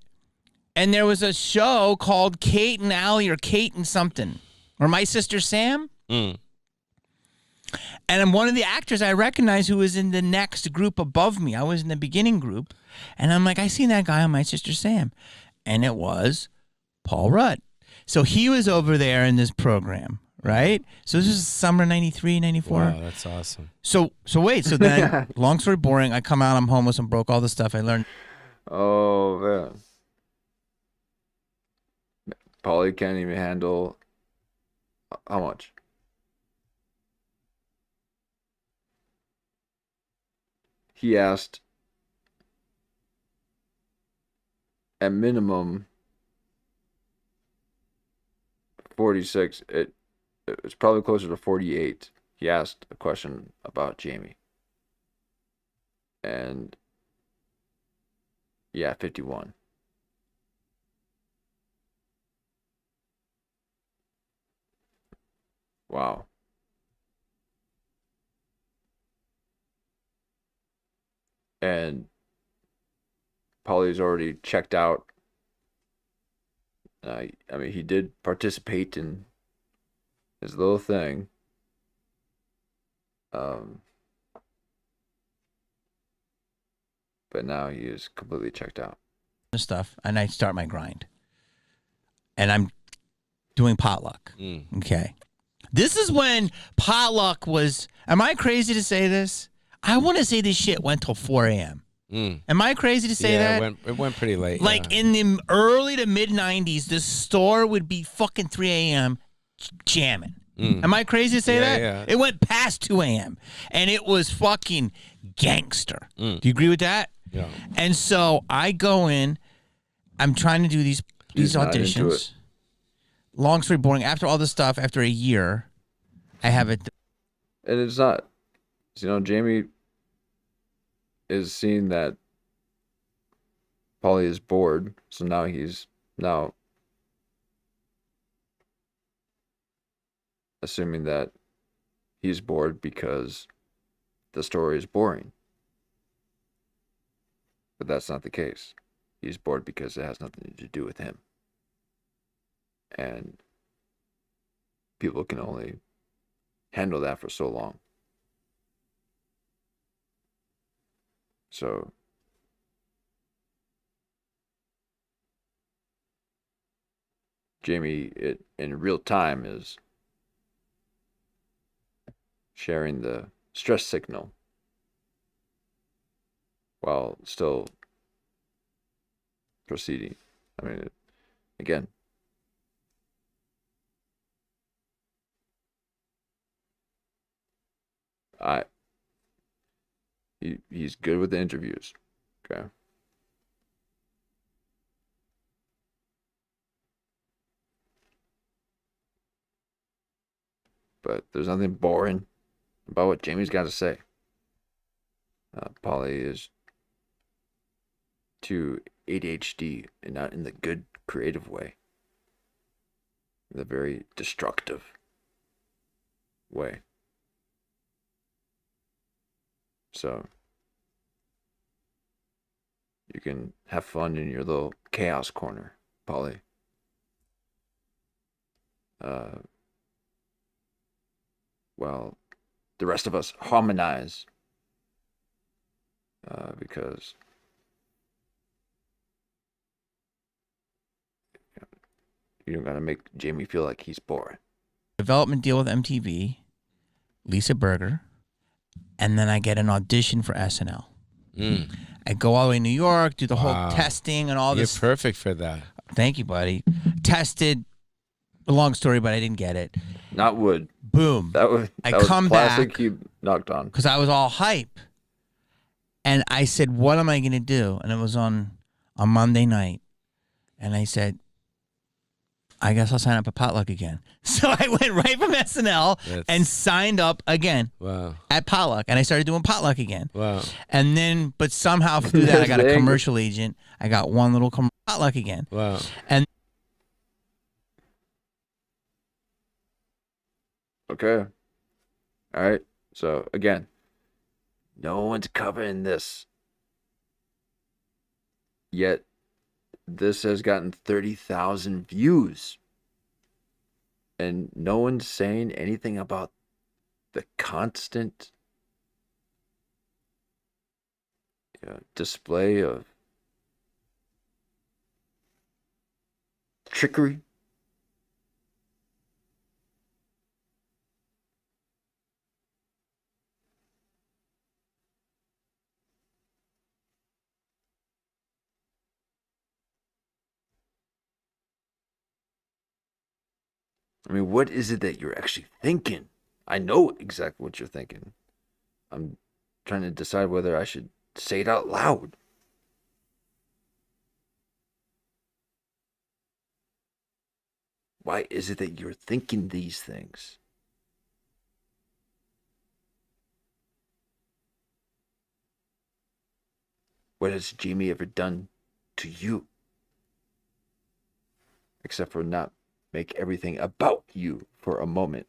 and there was a show called Kate and Allie or Kate and something. Or My Sister Sam. Mm. And I'm one of the actors I recognize who was in the next group above me. I was in the beginning group. And I'm like, I seen that guy on My Sister Sam. And it was Paul Rudd. So he was over there in this program, right? So this is summer 93, 94. Wow, that's awesome. So then, long story boring, I come out, I'm homeless, I'm broke, all this stuff I learned. Oh, man. Pauly can't even handle how much? He asked at minimum 46. It's probably closer to 48. He asked a question about Jamie. And yeah, 51. Wow. And Pauly's already checked out. I mean, he did participate in his little thing. But now he is completely checked out. Stuff, and I start my grind. And I'm doing potluck. Okay. This is when potluck was, am I crazy to say this? I want to say this shit went till 4 a.m. Am I crazy to say that? It went pretty late. Like in the early to mid 90s, the store would be fucking 3 a.m. jamming. Am I crazy to say that? Yeah. It went past 2 a.m. and it was fucking gangster. Do you agree with that? Yeah. And so I go in, I'm trying to do these auditions. Long story boring. After all this stuff, after a year, I have it. And it's not, Jamie is seeing that Pauly is bored, so now he's assuming that he's bored because the story is boring. But that's not the case. He's bored because it has nothing to do with him. And people can only handle that for so long. So Jamie, in real time, is sharing the stress signal while still proceeding. I mean, again, he's good with the interviews. Okay. But there's nothing boring about what Jamie's got to say. Pauly is too ADHD, and not in the good creative way. In the very destructive way. So you can have fun in your little chaos corner, Pauly. While the rest of us harmonize. Because you don't gotta make Jamie feel like he's boring. Development deal with MTV, Lisa Berger, and then I get an audition for SNL. I go all the way to New York, do the whole testing and all this. You're perfect for that. Thank you, buddy. Tested. A long story, but I didn't get it. Not wood. Boom. That was come classic back. He knocked on. Because I was all hype. And I said, what am I going to do? And it was on Monday night. And I said, I guess I'll sign up at Potluck again. So I went right from SNL and signed up again at Potluck. And I started doing Potluck again. Wow. And then, but somehow through that, I got a commercial agent. I got one little Potluck again. Wow. And okay. All right. So again, no one's covering this. Yet this has gotten 30,000 views. And no one's saying anything about the constant display of trickery. I mean, what is it that you're actually thinking? I know exactly what you're thinking. I'm trying to decide whether I should say it out loud. Why is it that you're thinking these things? What has Jamie ever done to you? Except for not make everything about you for a moment.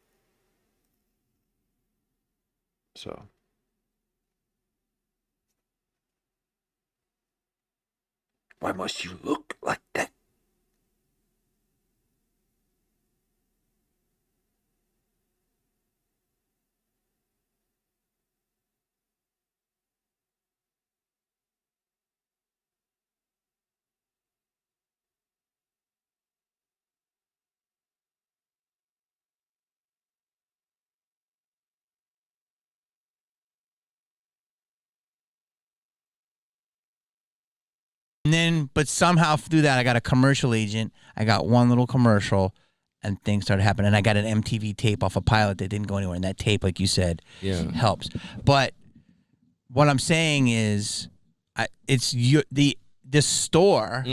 So. Why must you look like that? And then, but somehow through that, I got a commercial agent. I got one little commercial, and things started happening. And I got an MTV tape off a pilot that didn't go anywhere. And that tape, like you said, helps. But what I'm saying is, the store.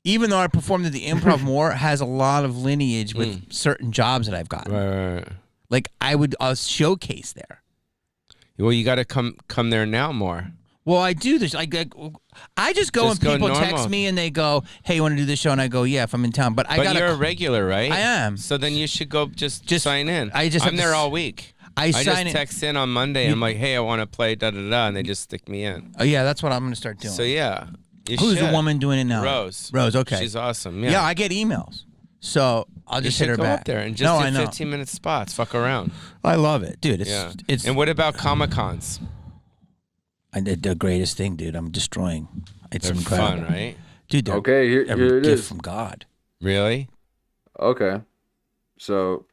Even though I performed at the Improv more, has a lot of lineage with certain jobs that I've gotten. Right. Like I'll showcase there. Well, you got to come there now more. Well, I do this. I just go and people text me and they go, "Hey, you want to do this show?" And I go, "Yeah, if I'm in town." But you're a regular, right? I am. So then you should go just sign in. I'm there all week. I just text in on Monday and I'm like, "Hey, I want to play da da da," and they just stick me in. Oh yeah, that's what I'm going to start doing. So yeah, who's the woman doing it now? Rose. Okay. She's awesome. Yeah, I get emails. So I'll just hit her go back. Up there and just do 15-minute spots. Fuck around. I love it, dude. It's. And what about Comic-Cons? I did the greatest thing, dude. I'm destroying. It's they're incredible. Fun, right? Dude, okay, here it gift is. from God. Really? Okay. So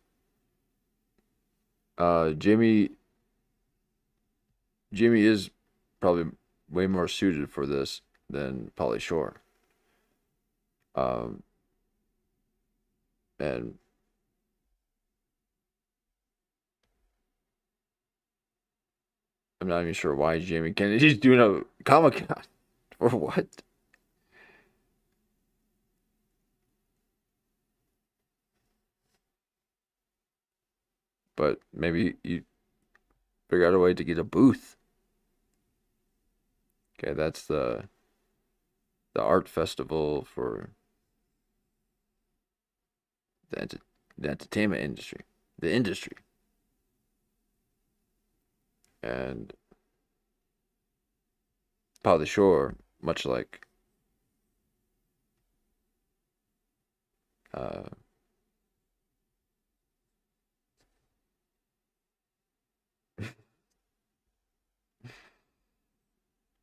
Jamie is probably way more suited for this than Pauly Shore. And I'm not even sure why Jamie Kennedy's doing a Comic-Con. For what? But maybe you figure out a way to get a booth. Okay, that's the art festival for the entertainment industry. The industry. And Pauly Shore, much like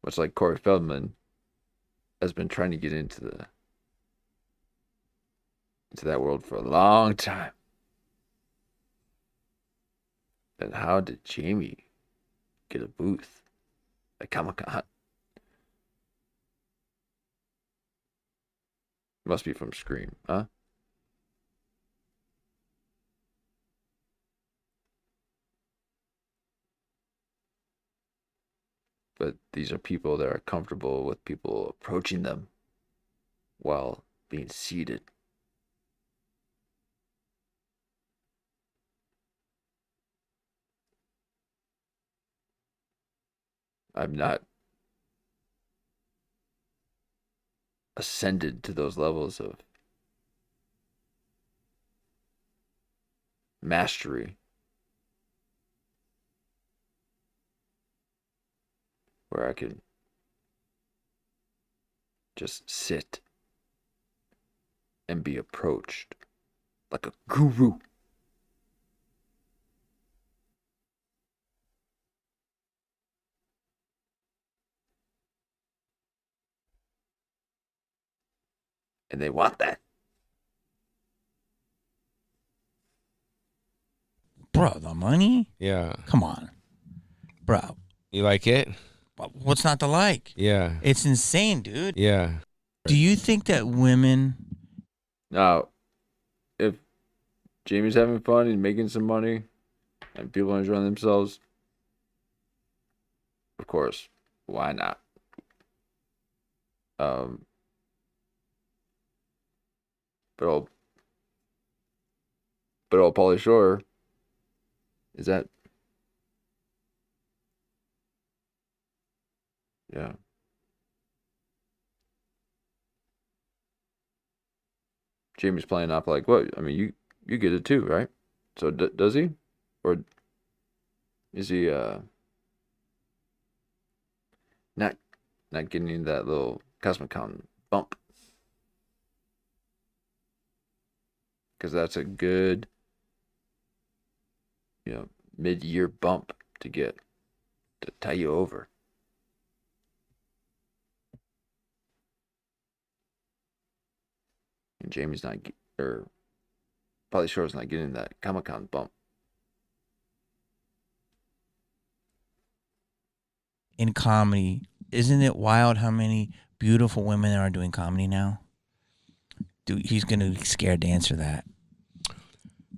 much like Corey Feldman, has been trying to get into that world for a long time. And how did Jamie get a booth at Comic-Con? Must be from Scream, huh? But these are people that are comfortable with people approaching them while being seated. I've not ascended to those levels of mastery where I could just sit and be approached like a guru. and they want that. Bro, the money? Yeah. Come on. Bro. You like it? What's not to like? Yeah. It's insane, dude. Yeah. Do you think that women... Now, if Jamie's having fun and making some money and people are enjoying themselves, of course, why not? But old Pauly Shore, is that? Yeah. Jamie's playing off like, what? I mean, you get it too, right? So does he, or is he not getting that little Cosmicon bump? Because that's a good, mid-year bump to get to tie you over. And Jamie's not, or Pauly Shore's not getting that Comic-Con bump. In comedy, isn't it wild how many beautiful women there are doing comedy now? Dude, he's going to be scared to answer that.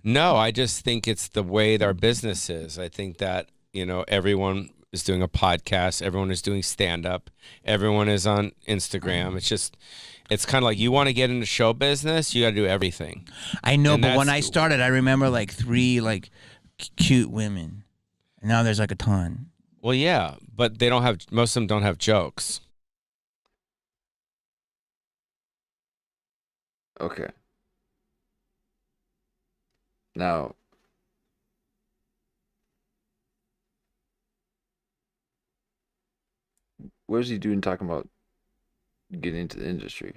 No, I just think it's the way our business is. I think that, everyone is doing a podcast. Everyone is doing stand-up. Everyone is on Instagram. It's kind of like you want to get into show business, you got to do everything. I know, but when I started, I remember like 3 like cute women. And now there's like a ton. Well, yeah, but most of them don't have jokes. Okay. Now, what is he doing talking about getting into the industry?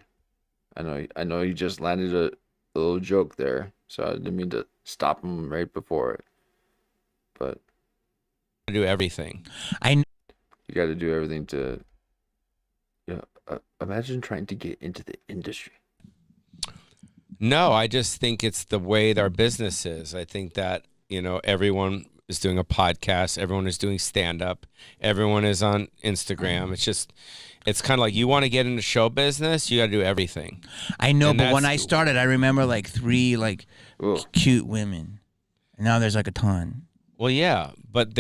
I know he just landed a little joke there, so I didn't mean to stop him right before it. But Do everything. I you got to do everything to, imagine trying to get into the industry. No, I just think it's the way our business is. I think that, everyone is doing a podcast. Everyone is doing stand-up. Everyone is on Instagram. It's kind of like you want to get into show business, you got to do everything. I know, but when I started, I remember like 3 like cute women. And now there's like a ton. Well, yeah, but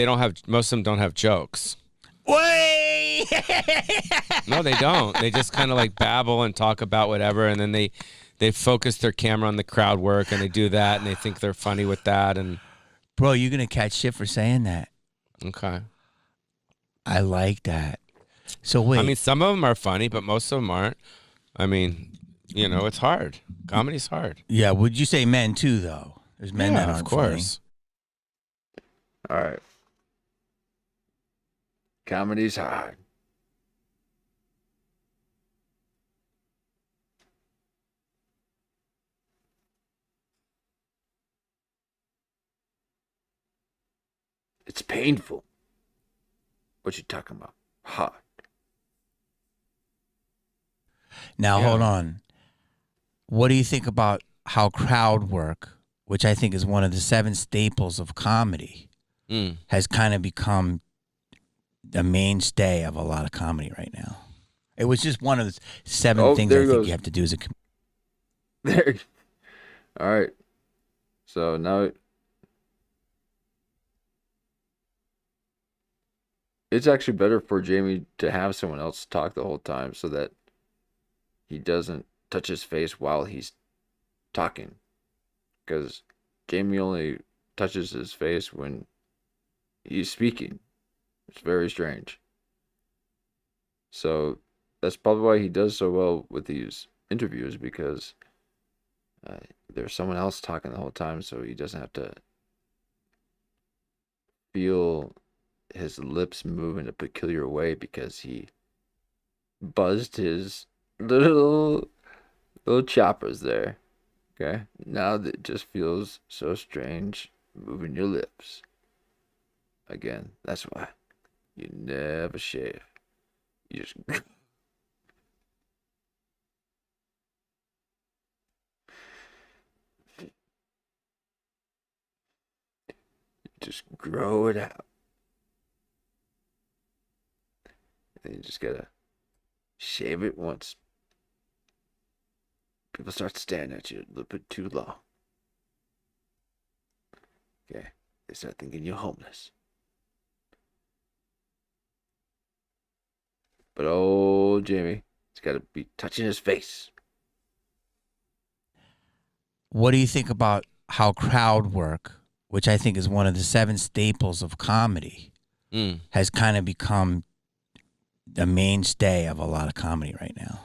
most of them don't have jokes. Way! No, they don't. They just kind of like babble and talk about whatever, and then they focus their camera on the crowd work, and they do that, and they think they're funny with that. And bro, you're gonna catch shit for saying that. Okay, I like that. So wait, I mean, some of them are funny, but most of them aren't. I mean, it's hard. Comedy's hard. Yeah, would you say men too, though? There's men that aren't of course. funny. All right. Comedy's hard. It's painful. What you talking about? Hard. Now, hold on. What do you think about how crowd work, which I think is one of the 7 staples of comedy, has kind of become the mainstay of a lot of comedy right now? It was just one of the 7 things I think you have to do as a there. All right. So now it's actually better for Jamie to have someone else talk the whole time so that he doesn't touch his face while he's talking. Because Jamie only touches his face when he's speaking. It's very strange. So that's probably why he does so well with these interviews, because there's someone else talking the whole time, so he doesn't have to feel his lips move in a peculiar way because he buzzed his little choppers there. Okay? Now it just feels so strange moving your lips. Again, that's why you never shave. You just just grow it out. And you just gotta shave it once. People start staring at you a little bit too long. Okay, they start thinking you're homeless. But old Jamie, he's got to be touching his face. What do you think about how crowd work, which I think is one of the 7 staples of comedy, has kind of become the mainstay of a lot of comedy right now?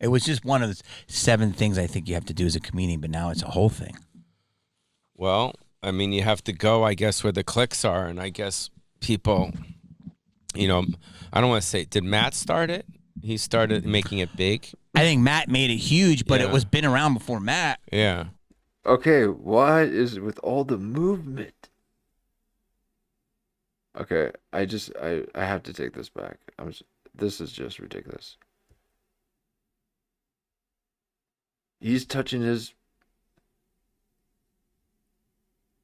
It was just one of the 7 things I think you have to do as a comedian, but now it's a whole thing. Well, I mean, you have to go, I guess, where the clicks are, and I guess people, you know, I don't want to say, did Matt start it? He started making it big. I think Matt made it huge, but Yeah. it was been around before Matt. Yeah. Okay, what is with all the movement? Okay, I have to take this back. This is just ridiculous. He's touching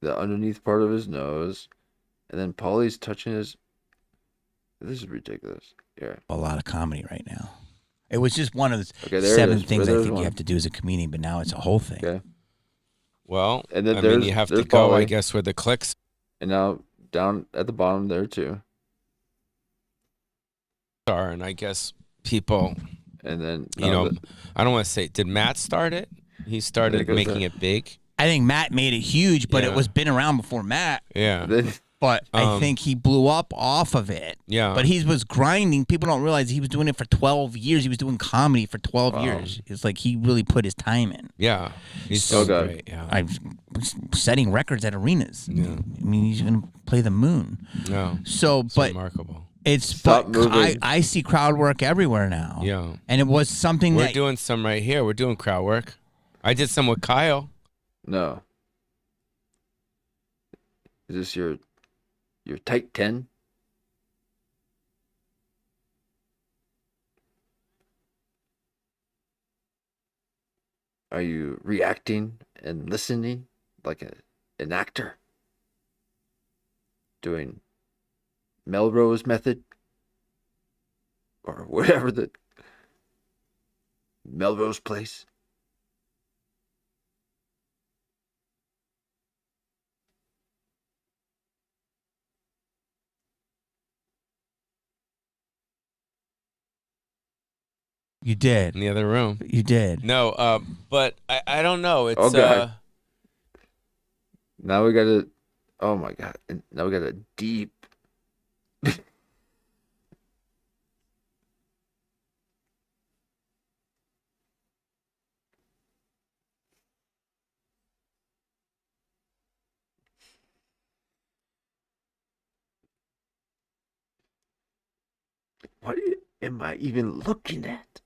the underneath part of his nose, and then Pauly's touching his. This is ridiculous. Yeah. A lot of comedy right now. It was just one of the Okay, there it 7 is. things I There's think one. you have to do as a comedian, but now it's a whole thing. Okay. Well, And then I mean, you have to go, I Pauly, guess, where the clicks and now down at the bottom there too. are, and I guess people, And then you know, I don't want to say, did Matt start it? He started making it big. I think Matt made it huge, but Yeah. it was been around before Matt. Yeah. then But I think he blew up off of it. Yeah. But he was grinding. People don't realize he was doing it for 12 years. He was doing comedy for 12 years. It's like he really put his time in. Yeah. He's So so good. great. Yeah. I'm setting records at arenas. Yeah. I mean, he's going to play the moon. No. So, It's but remarkable. it's Stop but moving. I see crowd work everywhere now. Yeah. And it was something We're that doing some right here. We're doing crowd work. I did some with Kyle. no. Is this your tight 10? Are you reacting and listening like an actor? Doing Melrose method? Or whatever the Melrose Place? you did. In the other room. You did. No, but I don't know. It's Oh, God. Now we got a, oh my God. And now we got a deep. What am I even looking at?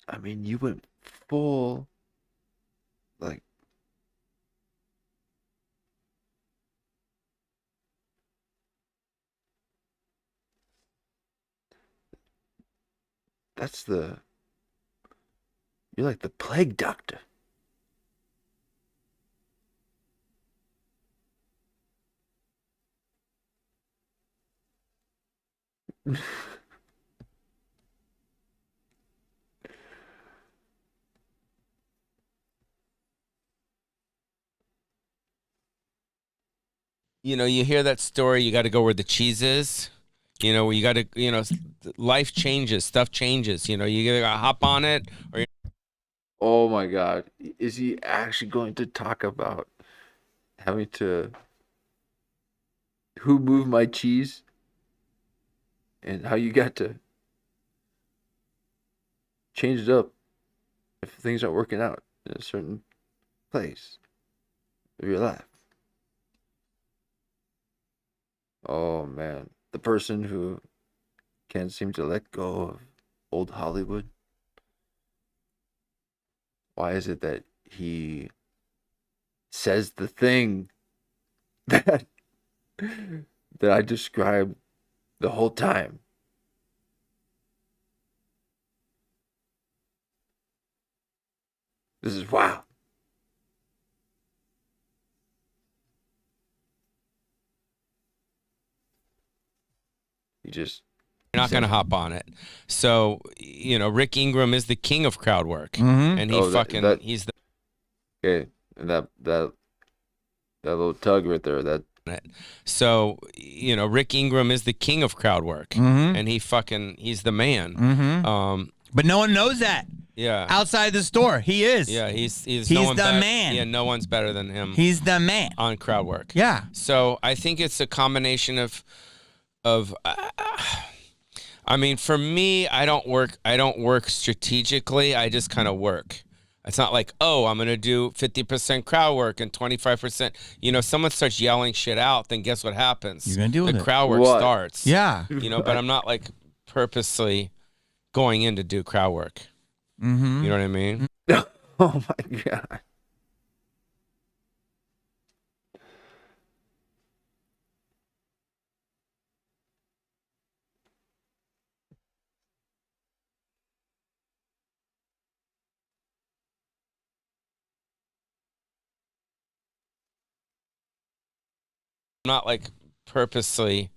I mean, you went full, like, you're like the plague doctor. You know, you hear that story, you got to go where the cheese is. You know, you got to, you know, life changes, stuff changes. You know, you got to hop on it or Oh my God. Is he actually going to talk about having to who moved my cheese and how you got to change it up if things aren't working out in a certain place of your life? Oh man, the person who can't seem to let go of old Hollywood. Why is it that he says the thing that I described the whole time This is wow. You just You're not going to hop on it. So, Rick Ingram is the king of crowd work. And he he's the. Okay. And that little tug right there, that. So, Rick Ingram is the king of crowd work. And he's the man. But no one knows that. Yeah. Outside the store, he is. Yeah, he's the man. Yeah, no one's better than him. He's the man on crowd work. Yeah. So I think it's a combination of I mean, for me, I don't work strategically. I just kind of work. It's not like, oh, I'm going to do 50% crowd work and 25%. Someone starts yelling shit out, then guess what happens? You're going to deal with it. The crowd work starts. Yeah. But I'm not like purposely going in to do crowd work. Mm-hmm. You know what I mean? Oh my God. I'm not like purposely.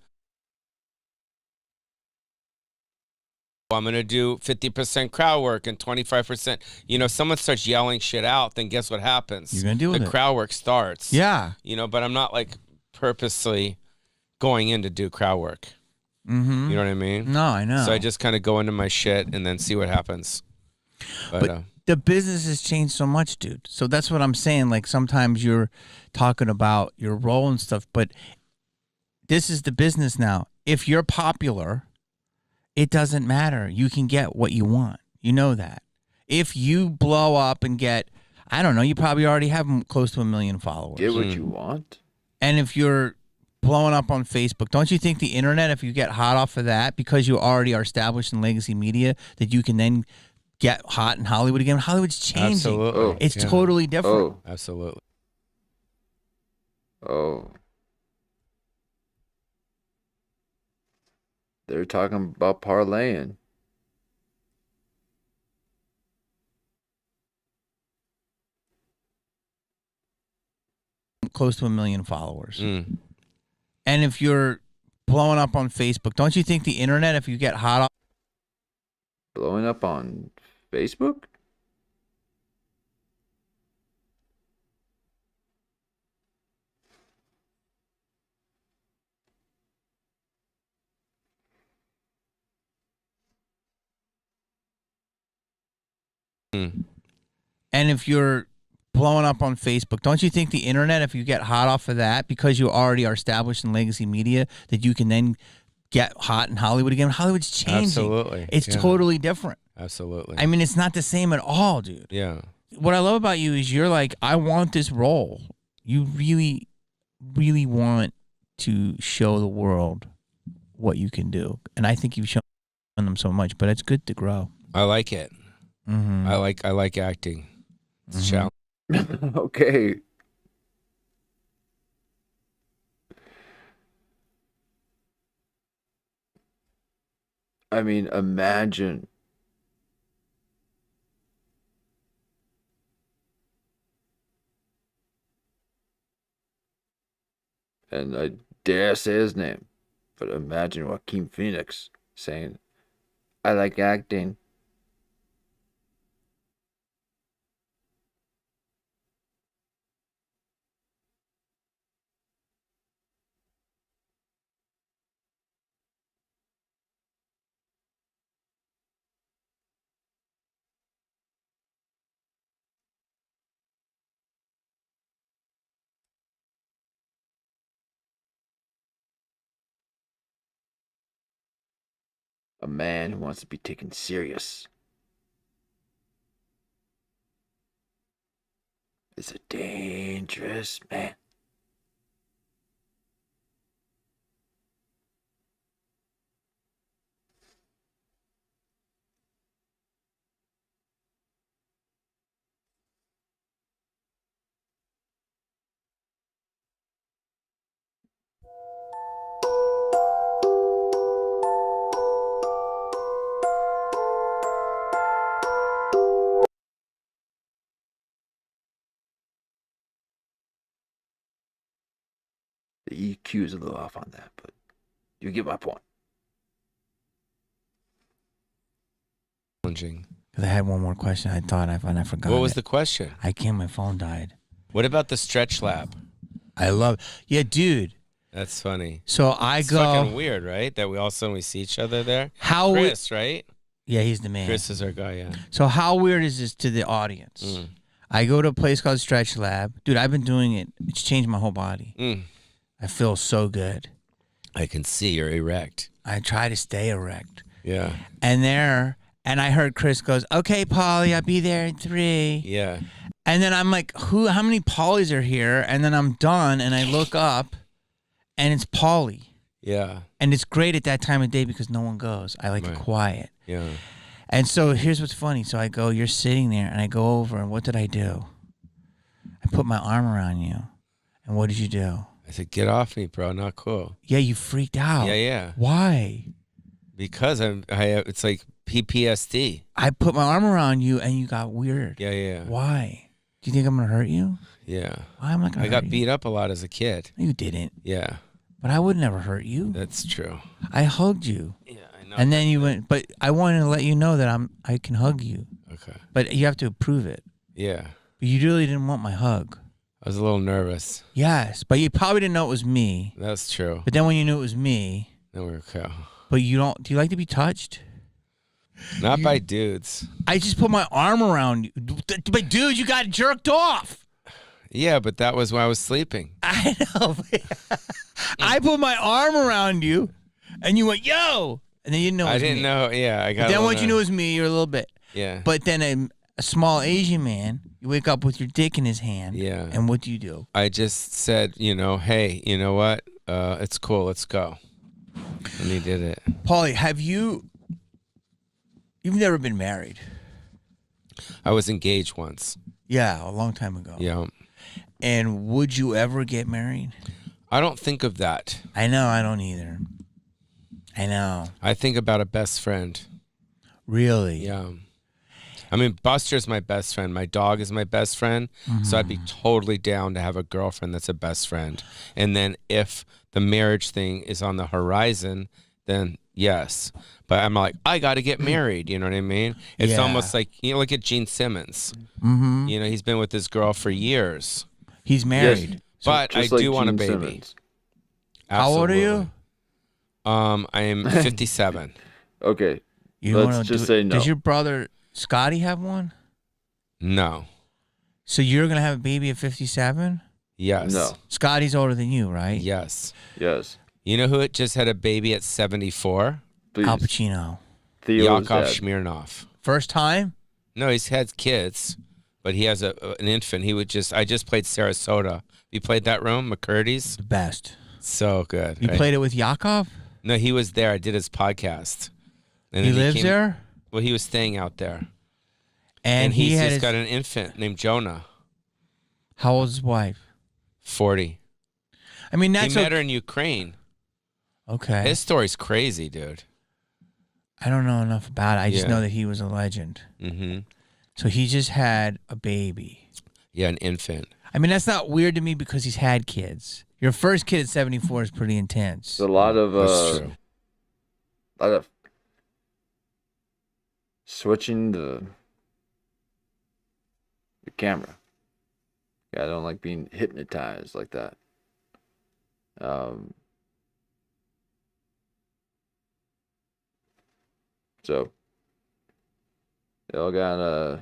I'm going to do 50% crowd work and 25%. Someone starts yelling shit out, then guess what happens? You're going to deal with it. The crowd work starts. Yeah. But I'm not like purposely going in to do crowd work. Mm-hmm. You know what I mean? No, I know. So I just kind of go into my shit and then see what happens. But the business has changed so much, dude. So that's what I'm saying. Like sometimes you're talking about your role and stuff, but this is the business now. If you're popular, it doesn't matter. You can get what you want. You know that. If you blow up and get, I don't know, you probably already have close to 1 million followers. Get what you want? And if you're blowing up on Facebook, don't you think the internet, if you get hot off of that, because you already are established in legacy media, that you can then get hot in Hollywood again? Hollywood's changing. Absolutely. Oh, it's totally different. Oh. Absolutely. Oh. They're talking about parlaying. Close to 1 million followers. Mm. And if you're blowing up on Facebook, don't you think the internet, if you get hot off... Blowing up on Facebook? Mm. And if you're blowing up on Facebook, don't you think the internet, if you get hot off of that, because you already are established in legacy media, that you can then get hot in Hollywood again? Hollywood's changing. Absolutely. It's totally different. Absolutely. I mean, it's not the same at all, dude. Yeah. What I love about you is you're like, I want this role. You really, really want to show the world what you can do. And I think you've shown them so much, but it's good to grow. I like it. Mm-hmm. I like acting. It's a challenge. Okay. I mean, imagine. And I dare say his name, but imagine Joaquin Phoenix saying, I like acting. A man who wants to be taken serious is a dangerous man. IQ is a little off on that, but you get my point. Challenging. Because I had one more question. I thought I forgot. What was the question? I can't. My phone died. What about the stretch lab? I love. Yeah, dude. That's funny. So It's fucking weird, right? That we all of a sudden we see each other there. How Chris, right? Yeah, he's the man. Chris is our guy, yeah. So how weird is this to the audience? Mm. I go to a place called Stretch Lab. Dude, I've been doing it. It's changed my whole body. Mm. I feel so good. I can see you're erect. I try to stay erect. Yeah. And I heard Chris goes, "Okay, Pauly, I'll be there in 3." Yeah. And then I'm like, how many Paulys are here? And then I'm done and I look up and it's Pauly. Yeah. And it's great at that time of day because no one goes. I like it quiet. Yeah. And so here's what's funny. So I go, you're sitting there, and I go over, and what did I do? I put my arm around you. And what did you do? I said, get off me, bro. Not cool. Yeah, you freaked out. Yeah, yeah. Why? Because it's like PPSD. I put my arm around you, and you got weird. Yeah, yeah. Why? Do you think I'm going to hurt you? Yeah. Why am I going to hurt you? I got beat up a lot as a kid. You didn't. Yeah. But I would never hurt you. That's true. I hugged you. Yeah, I know. And then you went, but I wanted to let you know that I can hug you. Okay. But you have to approve it. Yeah. But you really didn't want my hug. I was a little nervous. Yes, but you probably didn't know it was me. That's true. But then when you knew it was me, Then we were cool. but you don't, do you like to be touched? Not by dudes. I just put my arm around you. But dude, you got jerked off. Yeah, but that was when I was sleeping. I know. I put my arm around you, and you went, yo. And then you didn't know it was I didn't me. know. Yeah, I got. But then once you knew it was me, you're a little bit. Yeah. But then a small Asian man, you wake up with your dick in his hand. Yeah. And what do? I just said, hey, you know what? It's cool. Let's go. And he did it. Pauly, you've never been married? I was engaged once. Yeah, a long time ago. Yeah. And would you ever get married? I don't think of that. I know, I don't either. I know. I think about a best friend. Really? Yeah. I mean, Buster's my best friend. My dog is my best friend. Mm-hmm. So I'd be totally down to have a girlfriend that's a best friend. And then if the marriage thing is on the horizon, then yes. But I'm like, I got to get married. You know what I mean? It's almost like, look at Gene Simmons. Mm-hmm. He's been with this girl for years. He's married. Yes. But I do want a baby. Simmons. How old are you? I am 57. Okay. You Let's just say no. Does your brother Scotty have one? No. So you're going to have a baby at 57? Yes. No. Scotty's older than you, right? Yes. Yes. You know who just had a baby at 74? Please. Al Pacino. Theo's Yakov dad. Smirnoff. First time? No, he's had kids, but he has an infant. I just played Sarasota. You played that room, McCurdy's? The best. So good. You played it with Yakov? No, he was there. I did his podcast. And He then lives there? Well, he was staying out there. And he's had just got an infant named Jonah. How old is his wife? 40. I mean, He met her in Ukraine. Okay. His story's crazy, dude. I don't know enough about it. I just know that he was a legend. Mm-hmm. So he just had a baby. Yeah, an infant. I mean, that's not weird to me because he's had kids. Your first kid at 74 is pretty intense. It's a lot of That's true. switching the camera. Yeah, I don't like being hypnotized like that. So y'all gotta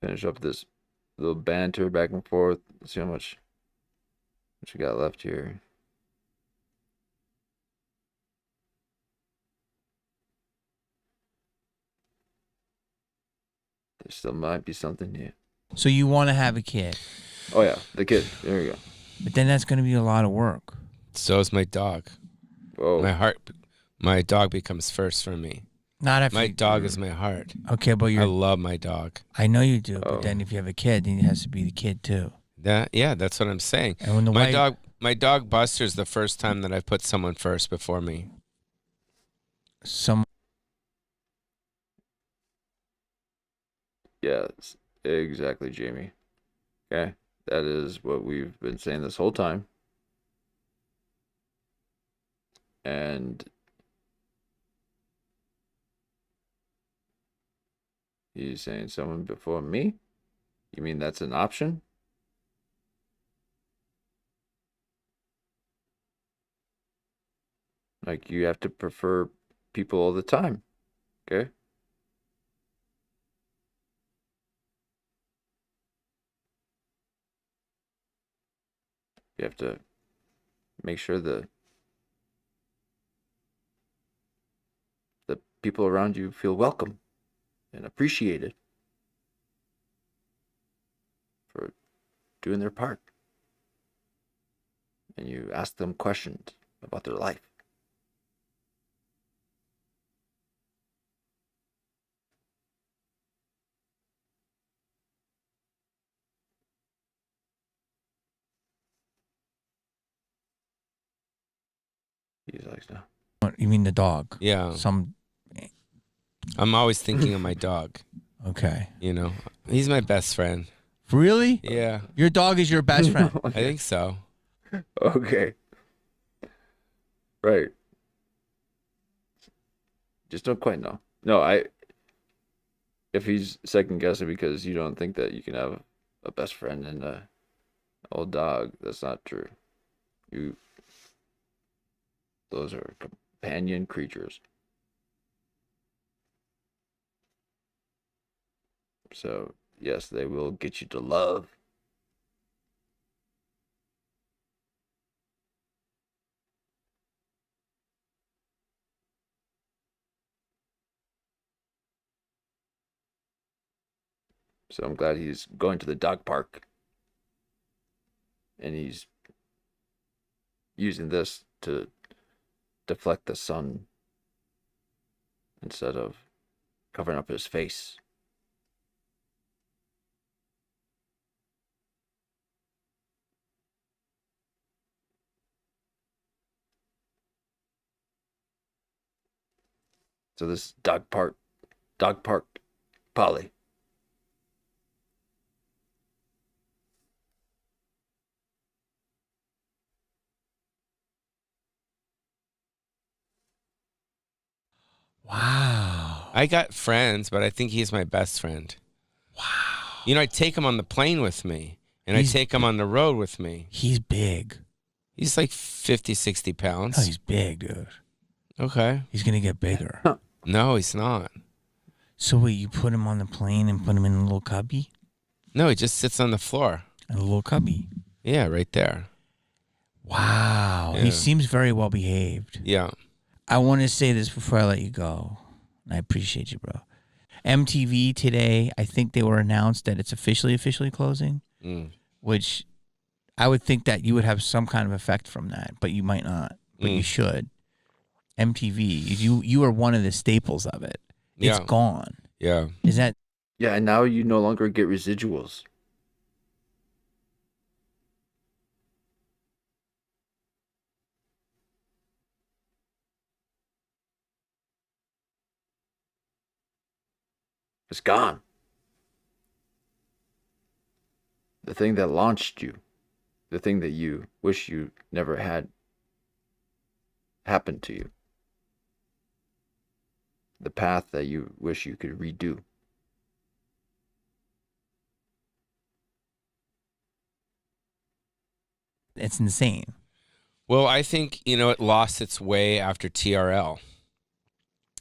finish up this little banter back and forth. Let's see how much we got left here. There still might be something here. So you want to have a kid. Oh yeah, the kid. There we go. But then that's going to be a lot of work. So is my dog. Whoa. My dog becomes first for me. Not after My dog is my heart. Okay, but I love my dog. I know you do, Oh. but then if you have a kid, then it has to be the kid too. Yeah, that's what I'm saying. And when the My dog Buster's the first time that I've put someone first before me. Yes, exactly, Jamie. Okay, That is what we've been saying this whole time. And he's saying someone before me? You mean that's an option? Like, you have to prefer people all the time, okay? You have to make sure the people around you feel welcome and appreciated for doing their part. And you ask them questions about their life. He's like, no. What, you mean the dog? Yeah. Some. I'm always thinking of my dog. Okay. You know, he's my best friend. Really? Yeah. Your dog is your best friend. I think so. Okay. Right. Just don't quite know. No, if he's second guessing because you don't think that you can have a best friend and a old dog, that's not true. Those are companion creatures. So, yes, they will get you to love. So I'm glad he's going to the dog park. And he's using this to deflect the sun instead of covering up his face. So this dog park, Pauly. Wow. I got friends, but I think he's my best friend. Wow. You know, I take him on the plane with me, and I take him on the road with me. He's big. He's like 50, 60 pounds. Oh, he's big, dude. Okay. He's going to get bigger. No, he's not. So wait, you put him on the plane and put him in a little cubby? No, he just sits on the floor. In a little cubby? Yeah, right there. Wow. Yeah. He seems very well behaved. Yeah. I want to say this before I let you go. I appreciate you, bro. MTV today, I think they were announced that it's officially closing, which I would think that you would have some kind of effect from that, but you might not, but you should. MTV, you are one of the staples of it. It's gone. Yeah. Is that? Yeah, and now you no longer get residuals. It's gone. The thing that launched you, the thing that you wish you never had happen to you, the path that you wish you could redo. It's insane. Well, I think, it lost its way after TRL.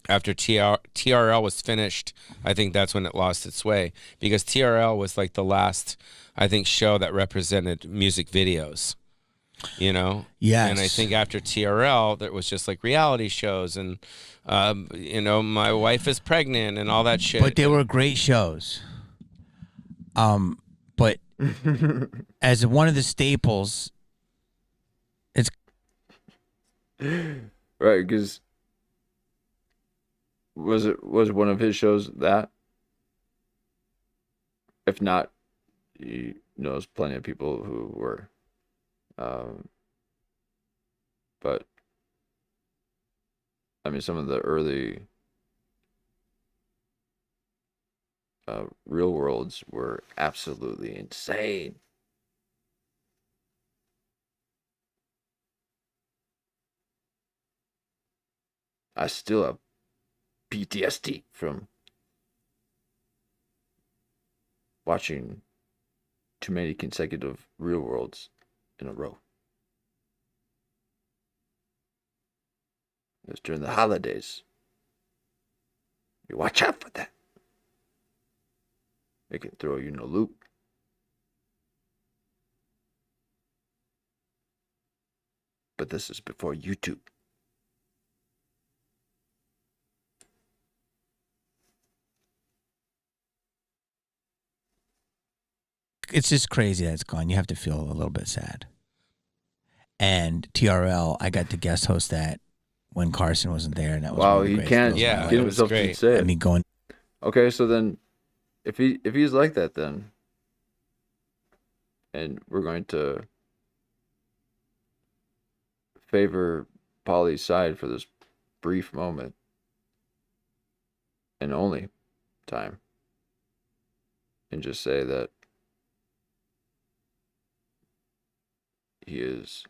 After TRL was finished, I think that's when it lost its way. Because TRL was like the last, I think, show that represented music videos. Yes. And I think after TRL, there was just like reality shows and, my wife is pregnant and all that shit. But they were great shows. But as one of the staples, it's right, because was one of his shows that? If not, he knows plenty of people who were. But I mean, some of the early Real Worlds were absolutely insane. I still have PTSD from watching too many consecutive Real Worlds in a row. It was during the holidays. You watch out for that. It can throw you in a loop. But this is before YouTube. It's just crazy that it's gone. You have to feel a little bit sad. And TRL, I got to guest host that when Carson wasn't there, and that was wow. one of the He greatest can't deals of my Yeah, get life. it was himself to great. say I it. mean, going. Okay, so then, if he's like that, then, and we're going to favor Pauly's side for this brief moment, and only time, and just say that he is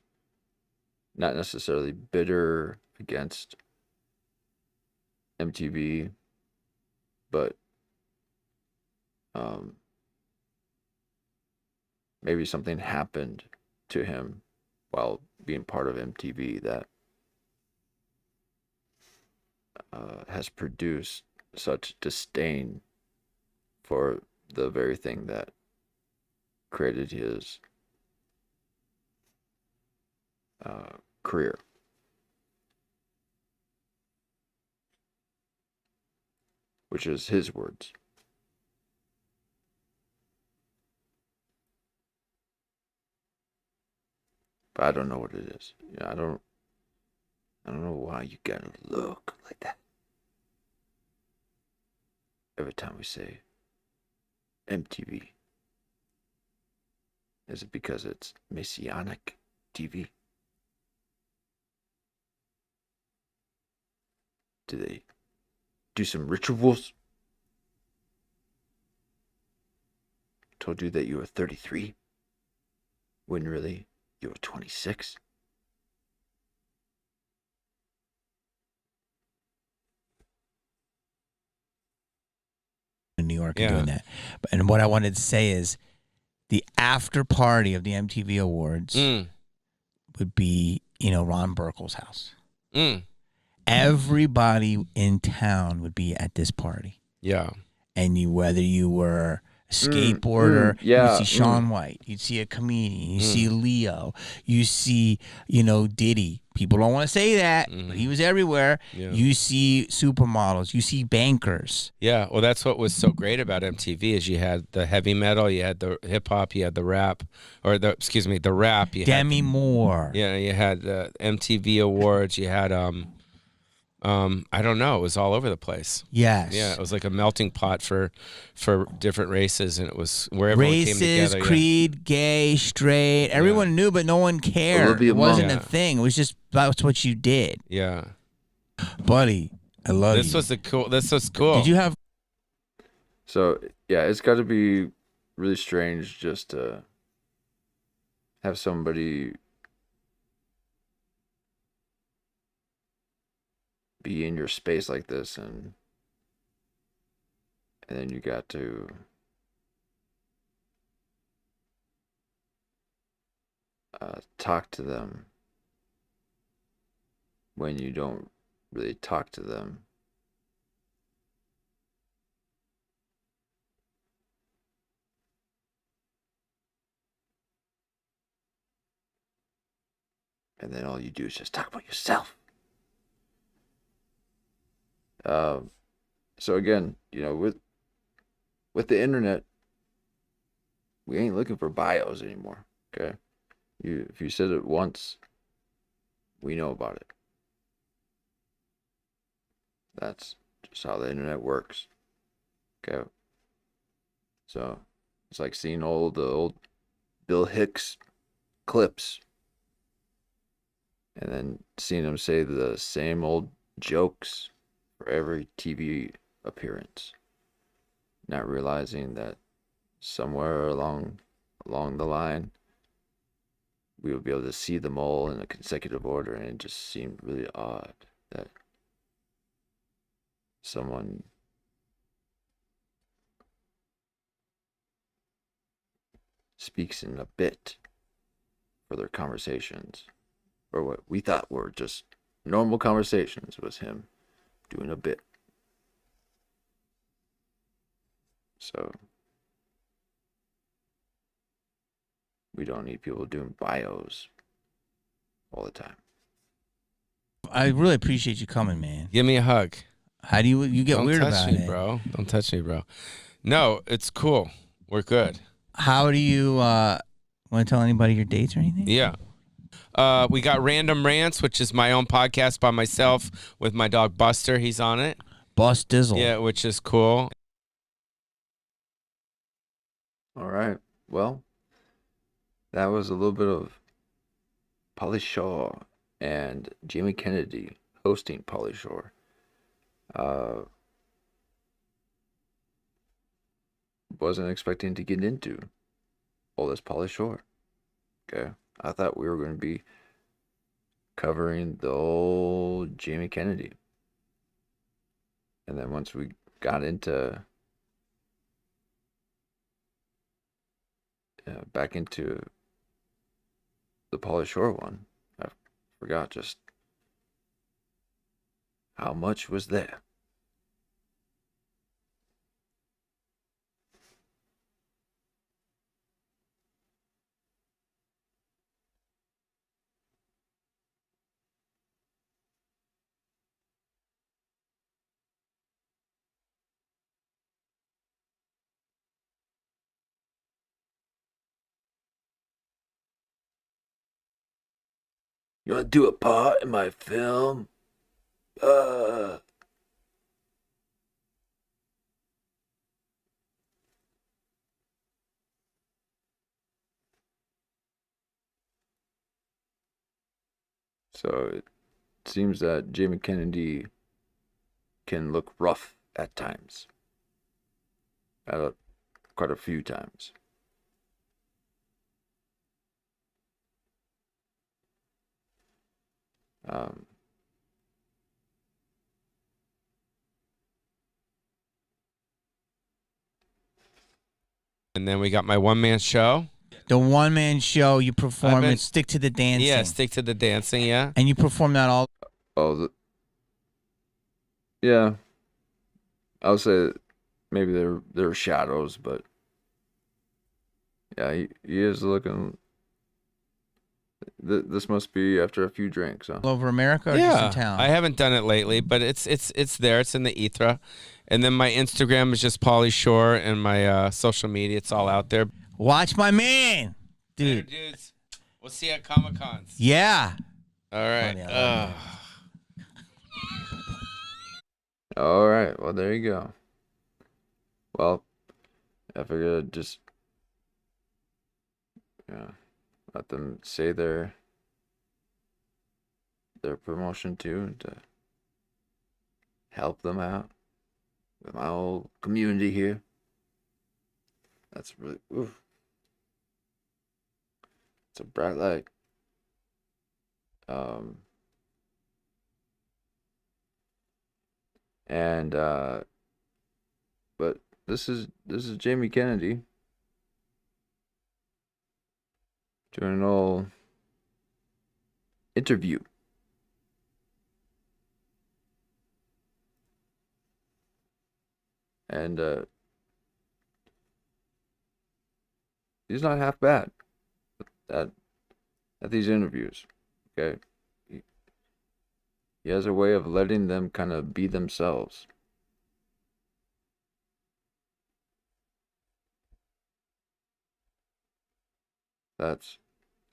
not necessarily bitter against MTV, but maybe something happened to him while being part of MTV that has produced such disdain for the very thing that created his career. Which is his words. But I don't know what it is. You know, I don't know why you gotta look like that. Every time we say MTV. Is it because it's Messianic TV? Do they do some rituals? Told you that you were 33 when really you were 26? In New York and doing that. And what I wanted to say is the after party of the MTV Awards would be, Ron Burkle's house. Everybody in town would be at this party. Yeah. And whether you were a skateboarder, you'd see Shaun White, you'd see a comedian, you see Leo, you see, Diddy. People don't want to say that, but he was everywhere. Yeah. You see supermodels, you see bankers. Yeah, well, that's what was so great about MTV is you had the heavy metal, you had the hip hop, you had the rap, the rap. You Demi Moore. Yeah, you had the MTV Awards. You had I don't know. It was all over the place. Yes. Yeah, it was like a melting pot for different races, and it was where everyone came together. Races, creed, gay, straight. Everyone knew, but no one cared. It wasn't a thing. It was just that's what you did. Yeah. Buddy, I love you. This was cool. Did you have? So yeah, it's got to be really strange just to have somebody be in your space like this, and then you got to talk to them when you don't really talk to them. And then all you do is just talk about yourself. So again, with the internet, we ain't looking for bios anymore. Okay, if you said it once, we know about it. That's just how the internet works. Okay, so it's like seeing the old Bill Hicks clips, and then seeing him say the same old jokes for every TV appearance, not realizing that somewhere along the line we would be able to see them all in a consecutive order, and it just seemed really odd that someone speaks in a bit for their conversations, or what we thought were just normal conversations, was him doing a bit. So we don't need people doing bios all the time. I really appreciate you coming, man. Give me a hug. How do you get Don't weird touch about me, it, bro? Don't touch me, bro. No, it's cool. We're good. How do you want to tell anybody your dates or anything? Yeah. We got Random Rants, which is my own podcast by myself with my dog Buster. He's on it. Bust Dizzle. Yeah, which is cool. All right. Well, that was a little bit of Pauly Shore and Jamie Kennedy hosting Pauly Shore. Wasn't expecting to get into all this Pauly Shore. Okay. I thought we were going to be covering the old Jamie Kennedy. And then once we got into back into the Pauly Shore one, I forgot just how much was there. You want to do a part in my film? So it seems that Jamie Kennedy can look rough at times. Quite a few times. Um, And then we got my one-man show. The one-man show you perform and stick to the dancing. Yeah, stick to the dancing, yeah. And you perform that all. Yeah. I would say maybe there are shadows, but yeah, he is looking. This must be after a few drinks, huh? All over America or just in town? I haven't done it lately, but it's there. It's in the ether. And then my Instagram is just Pauly Shore, and my social media, it's all out there. Watch my man, dude. Later, dudes. We'll see you at Comic-Cons. Yeah. All right. All right. Well, there you go. Well, I figured I'd just let them say their promotion too, and to help them out with my whole community here. That's really it's a bright light. And but this is Jamie Kennedy doing an old interview. And he's not half bad at these interviews. Okay, he has a way of letting them kind of be themselves. That's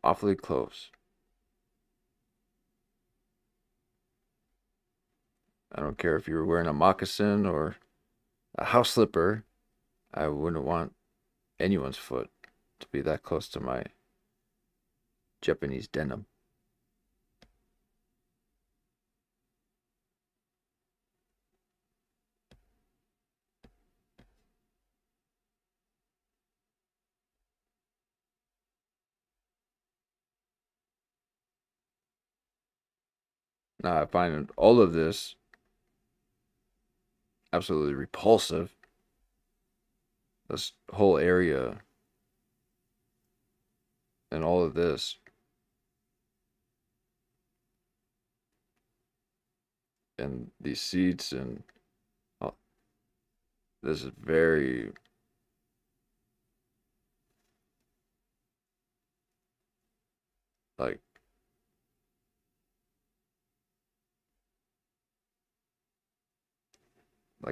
awfully close. I don't care if you were wearing a moccasin or a house slipper. I wouldn't want anyone's foot to be that close to my Japanese denim. Now I find all of this absolutely repulsive. This whole area and all of this, and these seats, and this is very like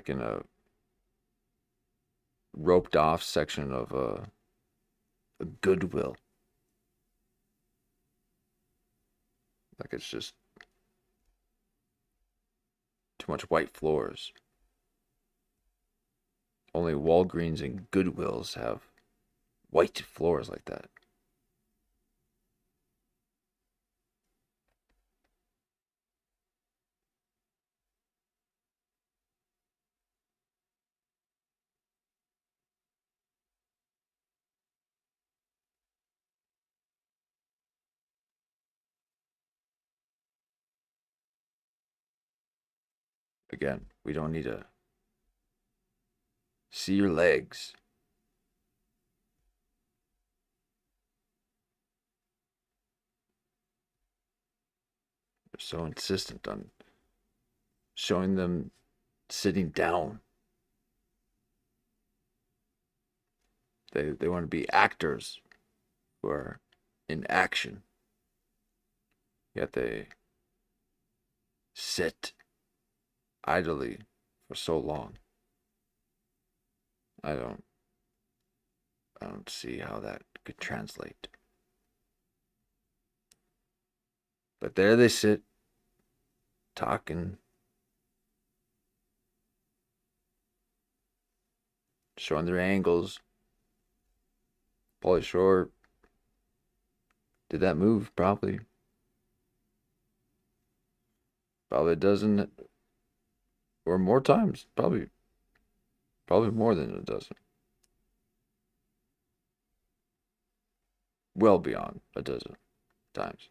in a roped off section of a Goodwill. Like it's just too much white floors. Only Walgreens and Goodwills have white floors like that. Again, we don't need to see your legs. They're so insistent on showing them sitting down. They want to be actors who are in action. Yet they sit idly for so long. I don't see how that could translate. But there they sit, talking, showing their angles. Pauly Shore did that move probably a dozen or more times. Probably more than a dozen. Well beyond a dozen times.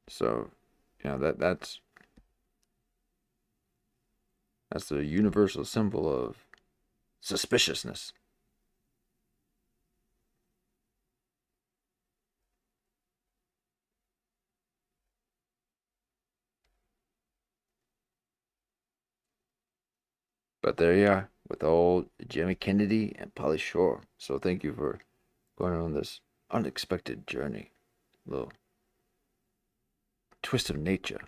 So, that's the universal symbol of suspiciousness. But there you are with old Jimmy Kennedy and Pauly Shore. So thank you for going on this unexpected journey. Little twist of nature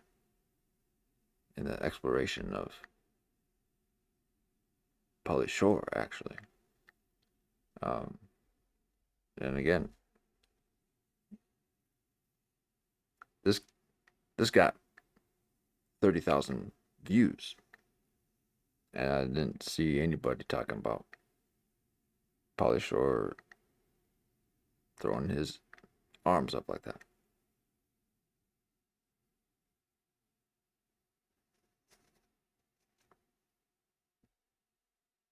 in the exploration of Pauly Shore, actually. And again, this got 30,000 views, and I didn't see anybody talking about Pauly Shore throwing his arms up like that.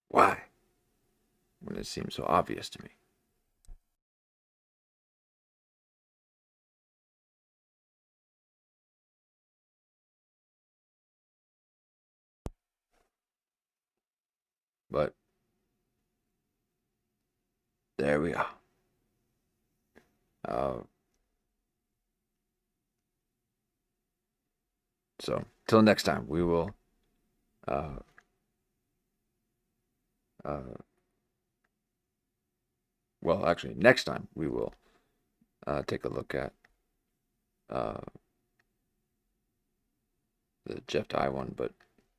Why? When it seems so obvious to me. But there we are. So till next time, we will well, actually, next time we will take a look at the Jeff Dye one, but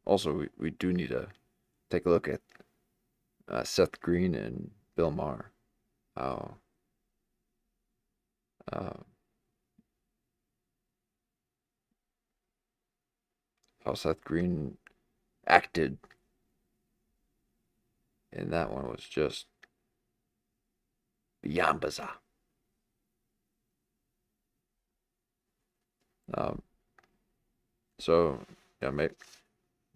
also we do need to take a look at Seth Green and Bill Maher. How Seth Green acted in that one was just beyond bizarre. So yeah, maybe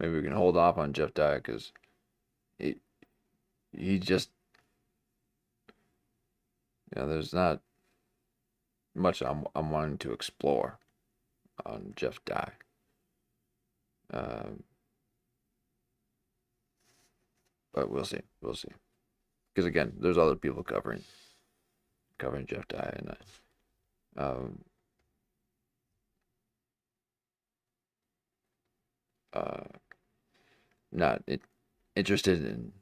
we can hold off on Jeff Dye because he just there's not much I'm wanting to explore on Jeff Dye. But we'll see. Because again, there's other people covering Jeff Dye, and not interested in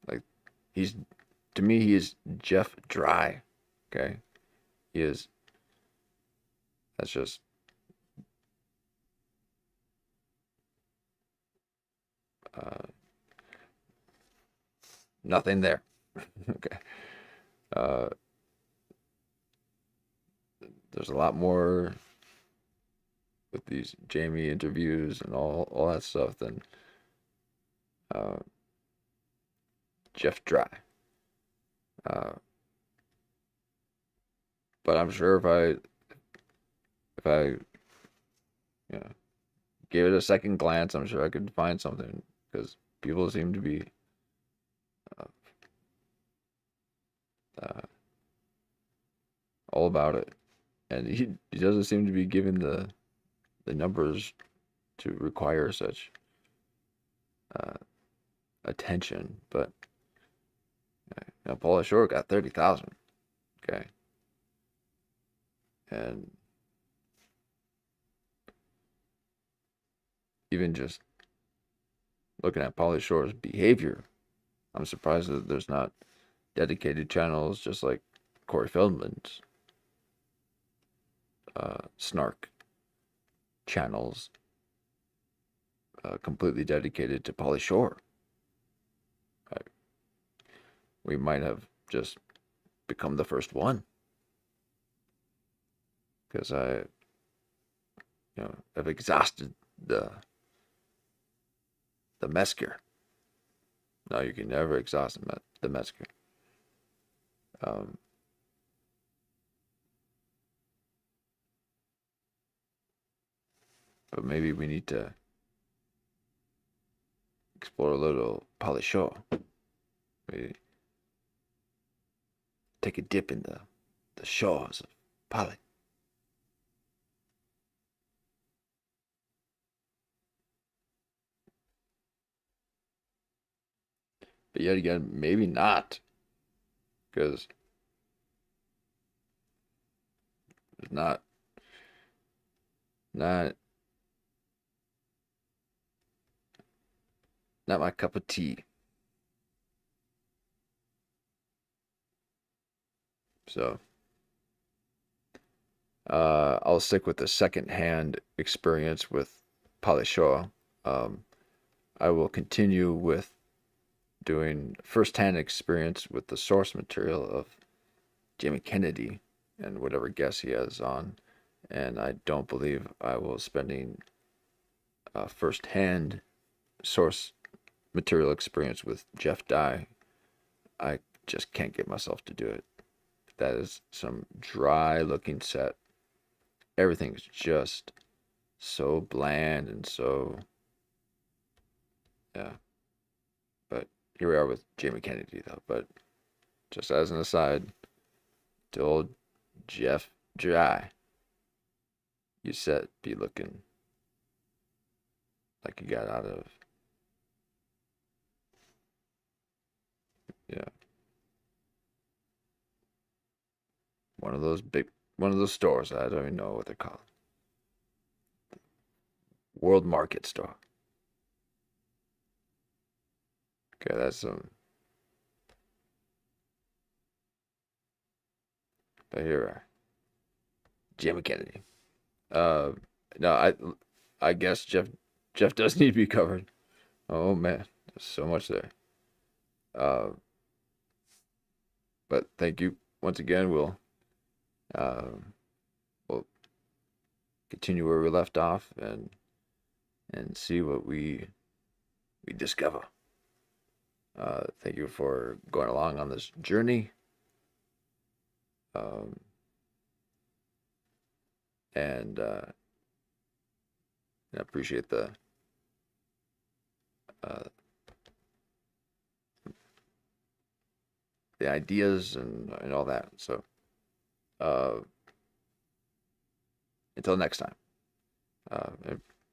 like to me he is Jeff Dry. Okay, he is. That's just nothing there. Okay. There's a lot more with these Jamie interviews and all that stuff than Jeff Dry. But I'm sure if I gave it a second glance, I'm sure I could find something, because people seem to be all about it, and he doesn't seem to be given the numbers to require such attention. But Pauly Shore got 30,000. Okay, and even just looking at Pauly Shore's behavior, I'm surprised that there's not dedicated channels just like Corey Feldman's snark channels completely dedicated to Pauly Shore. We might have just become the first one, because I have exhausted the Mesker. No, you can never exhaust the Mesker. But maybe we need to explore a little Pauly Shore. Maybe take a dip in the shores of Pauly. But yet again, maybe not, because it's not my cup of tea. So I'll stick with the second-hand experience with Pauly Shore. I will continue with doing first-hand experience with the source material of Jamie Kennedy and whatever guests he has on. And I don't believe I will spending first-hand source material experience with Jeff Dye. I just can't get myself to do it. That is some dry-looking set. Everything's just so bland and so, yeah. But here we are with Jamie Kennedy, though. But just as an aside, to old Jeff Dry, you set be looking like you got out of, one of those stores. I don't even know what they're called. World Market store. Okay, that's some. But here we are. Jamie Kennedy. No, I guess Jeff does need to be covered. Oh man, there's so much there. But thank you once again. We'll continue where we left off and see what we discover. Thank you for going along on this journey. And I appreciate the the ideas and all that. So, until next time,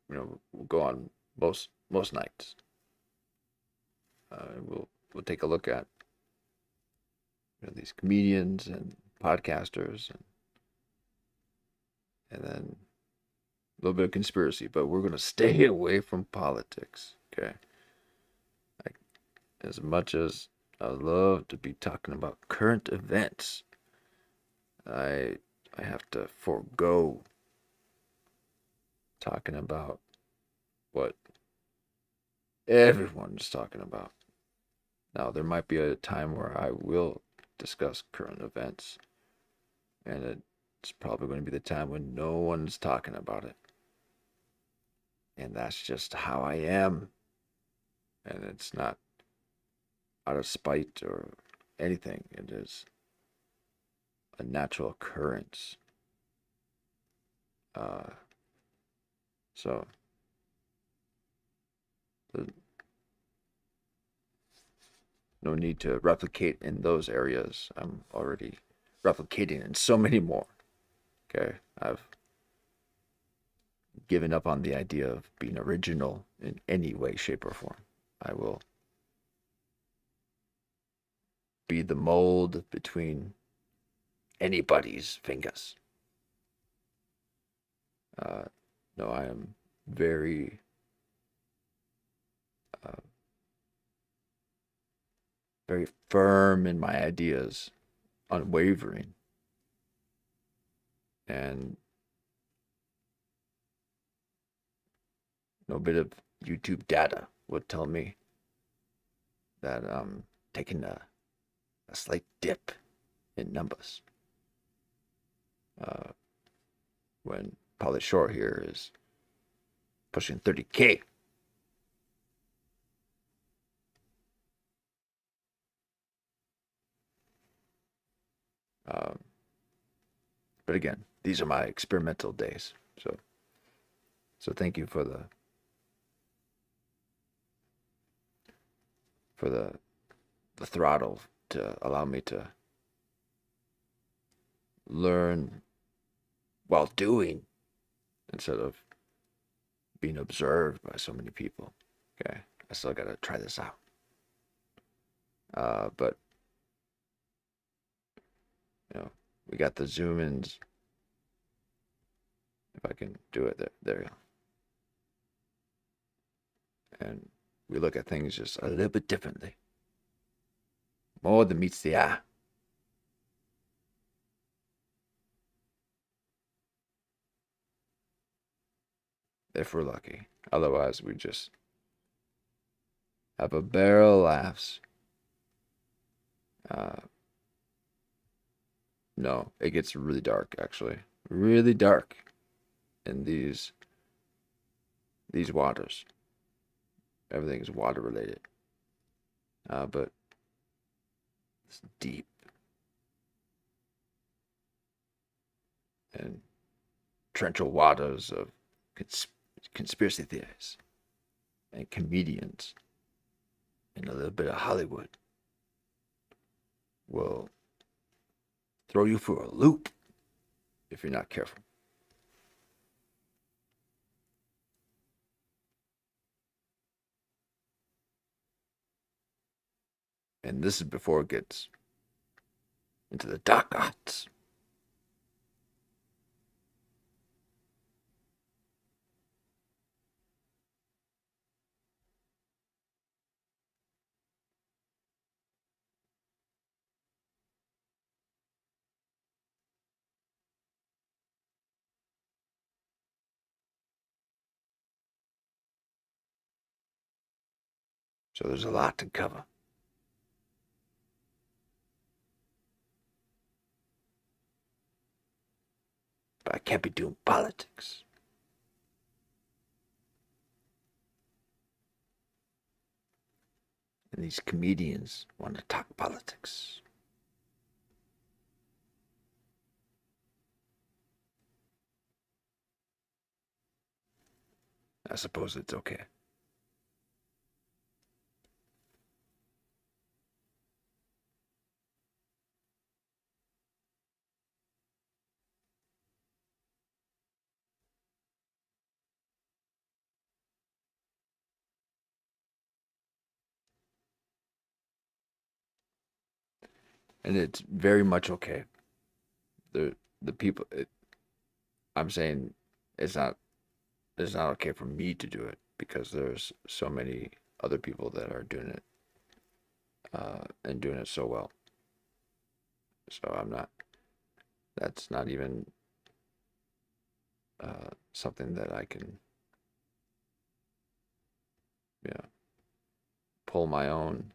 we'll go on most nights. We'll take a look at these comedians and podcasters, and then a little bit of conspiracy, but we're gonna stay away from politics. Okay. As much as I love to be talking about current events, I have to forego talking about what everyone's talking about. Now, there might be a time where I will discuss current events, and it's probably going to be the time when no one's talking about it. And that's just how I am. And it's not out of spite or anything. It is a natural occurrence. So no need to replicate in those areas. I'm already replicating in so many more. Okay, I've given up on the idea of being original in any way, shape, or form. I will be the mold between anybody's fingers. No, I am very very firm in my ideas, unwavering. And no bit of YouTube data would tell me that I'm taking a slight dip in numbers. When Pauly Shore here is pushing 30K. But again, these are my experimental days. So thank you for the throttle to allow me to learn while doing instead of being observed by so many people. Okay, I still gotta try this out. But we got the zoom ins. If I can do it, there you go. And we look at things just a little bit differently. More than meets the eye. If we're lucky. Otherwise, we just have a barrel of laughs. No, it gets really dark, actually. Really dark in these waters. Everything is water related. But it's deep. And torrential waters of conspiracy theories and comedians and a little bit of Hollywood will throw you for a loop if you're not careful. And this is before it gets into the dark arts. So there's a lot to cover. But I can't be doing politics. And these comedians want to talk politics. I suppose it's okay. and it's very much okay. The people, I'm saying it's not okay for me to do it because there's so many other people that are doing it and doing it so well. So I'm not. That's not even something that I can, pull my own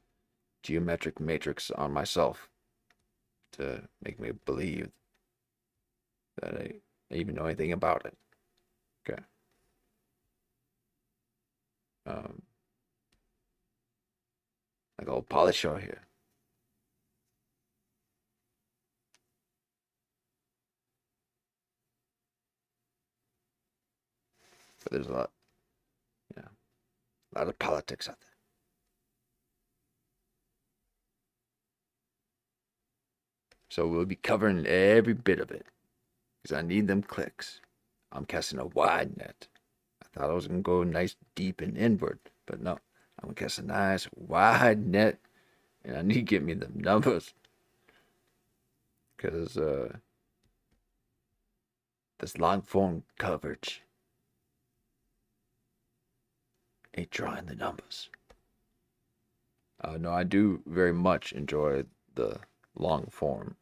geometric matrix on myself to make me believe that I even know anything about it. Okay. Like old Pauly Shore here. But there's a lot, a lot of politics out there. So we'll be covering every bit of it because I need them clicks. I'm casting a wide net. I thought I was going to go nice, deep, and inward, but no. I'm going to cast a nice, wide net, and I need to get me the numbers because this long form coverage ain't drawing the numbers. No, I do very much enjoy the long form.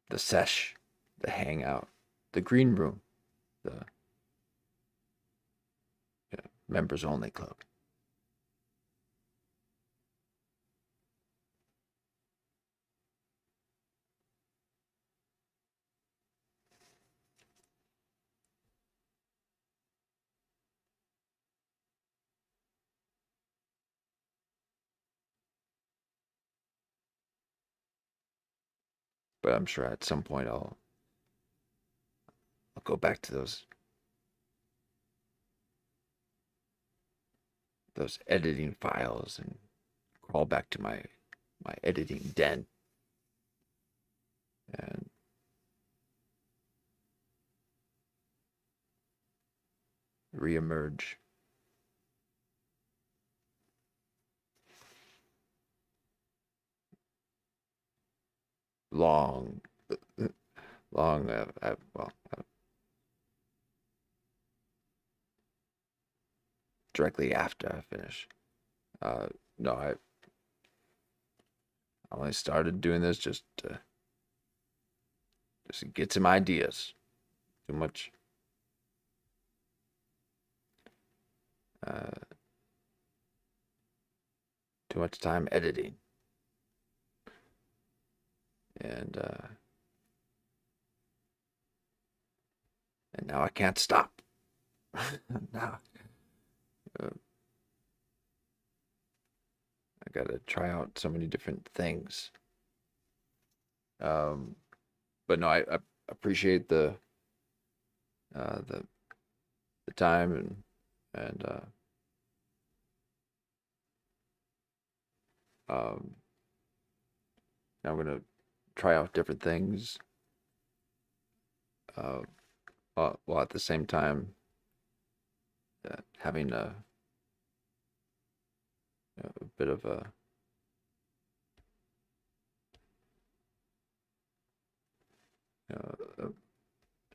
The sesh, the hangout, the green room, the members only club. But I'm sure at some point I'll go back to those editing files and crawl back to my editing den and reemerge. Long, directly after I finish. No, I only started doing this just to get some ideas. Too much. Too much time editing. And now I can't stop. Now I gotta try out so many different things. But no, I appreciate the time and I'm gonna try out different things. While at the same time having a bit of a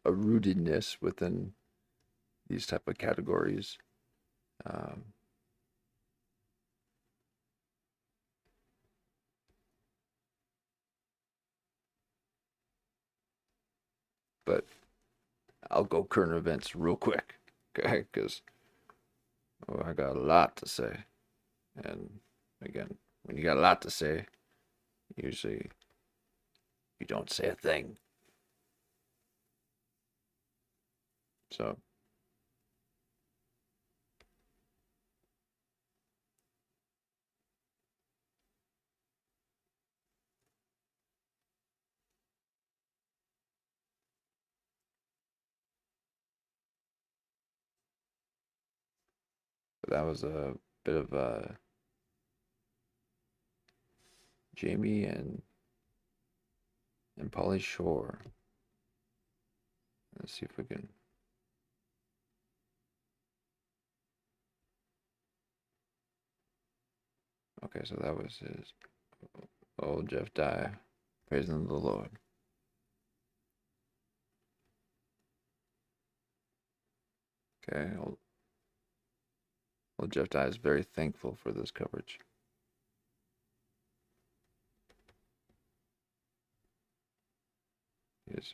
rootedness within these type of categories. But I'll go current events real quick, okay? Because I got a lot to say. And again, when you got a lot to say, usually you don't say a thing. So that was a bit of Jamie and Pauly Shore. Let's see if we can. Okay, so that was his old Jeff Dye praising the Lord. Okay, old Jeff Dye is very thankful for this coverage. He's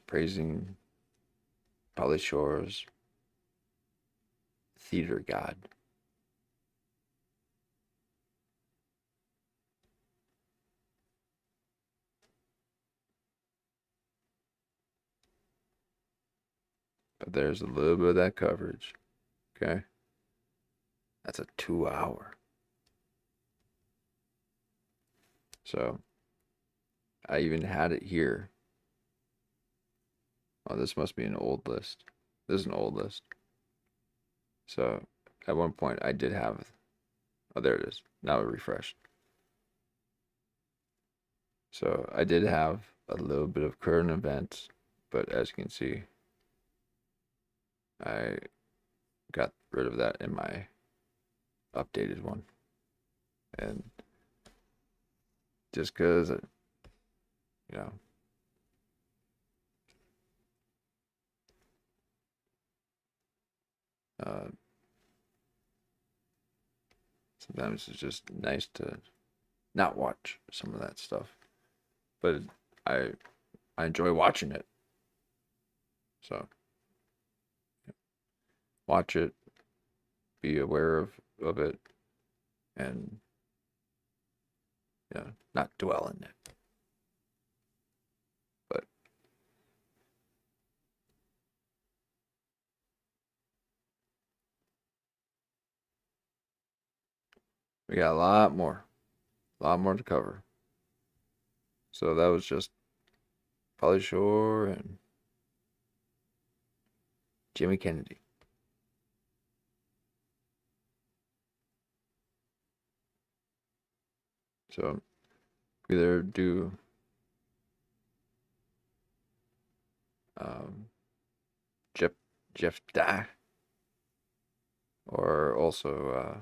praising Pauly Shore's theater god. But there's a little bit of that coverage. Okay. That's a 2-hour. So I even had it here. Oh, this must be an old list. This is an old list. So at one point I did have, oh, there it is. Now it refreshed. So I did have a little bit of current events, but as you can see, I got rid of that in my updated one. And just because, you know, sometimes it's just nice to not watch some of that stuff, but I enjoy watching it. So watch it, be aware of it, and not dwell in it. But we got a lot more to cover. So that was just Pauly Shore and Jimmy Kennedy. So either do Jeff Dye, or also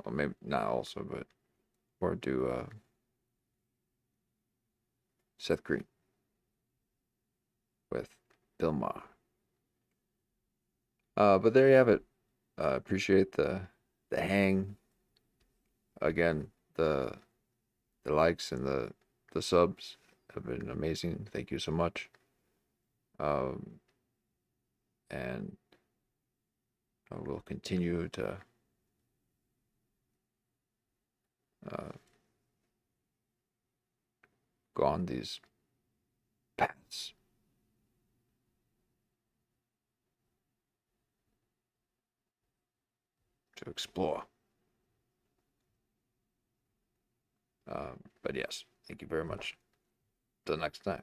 well, maybe not also, but or do Seth Green with Bill Maher. But there you have it. Appreciate the hang. Again, the likes and the subs have been amazing. Thank you so much. And I will continue to go on these paths. To explore. But yes, thank you very much. Till next time.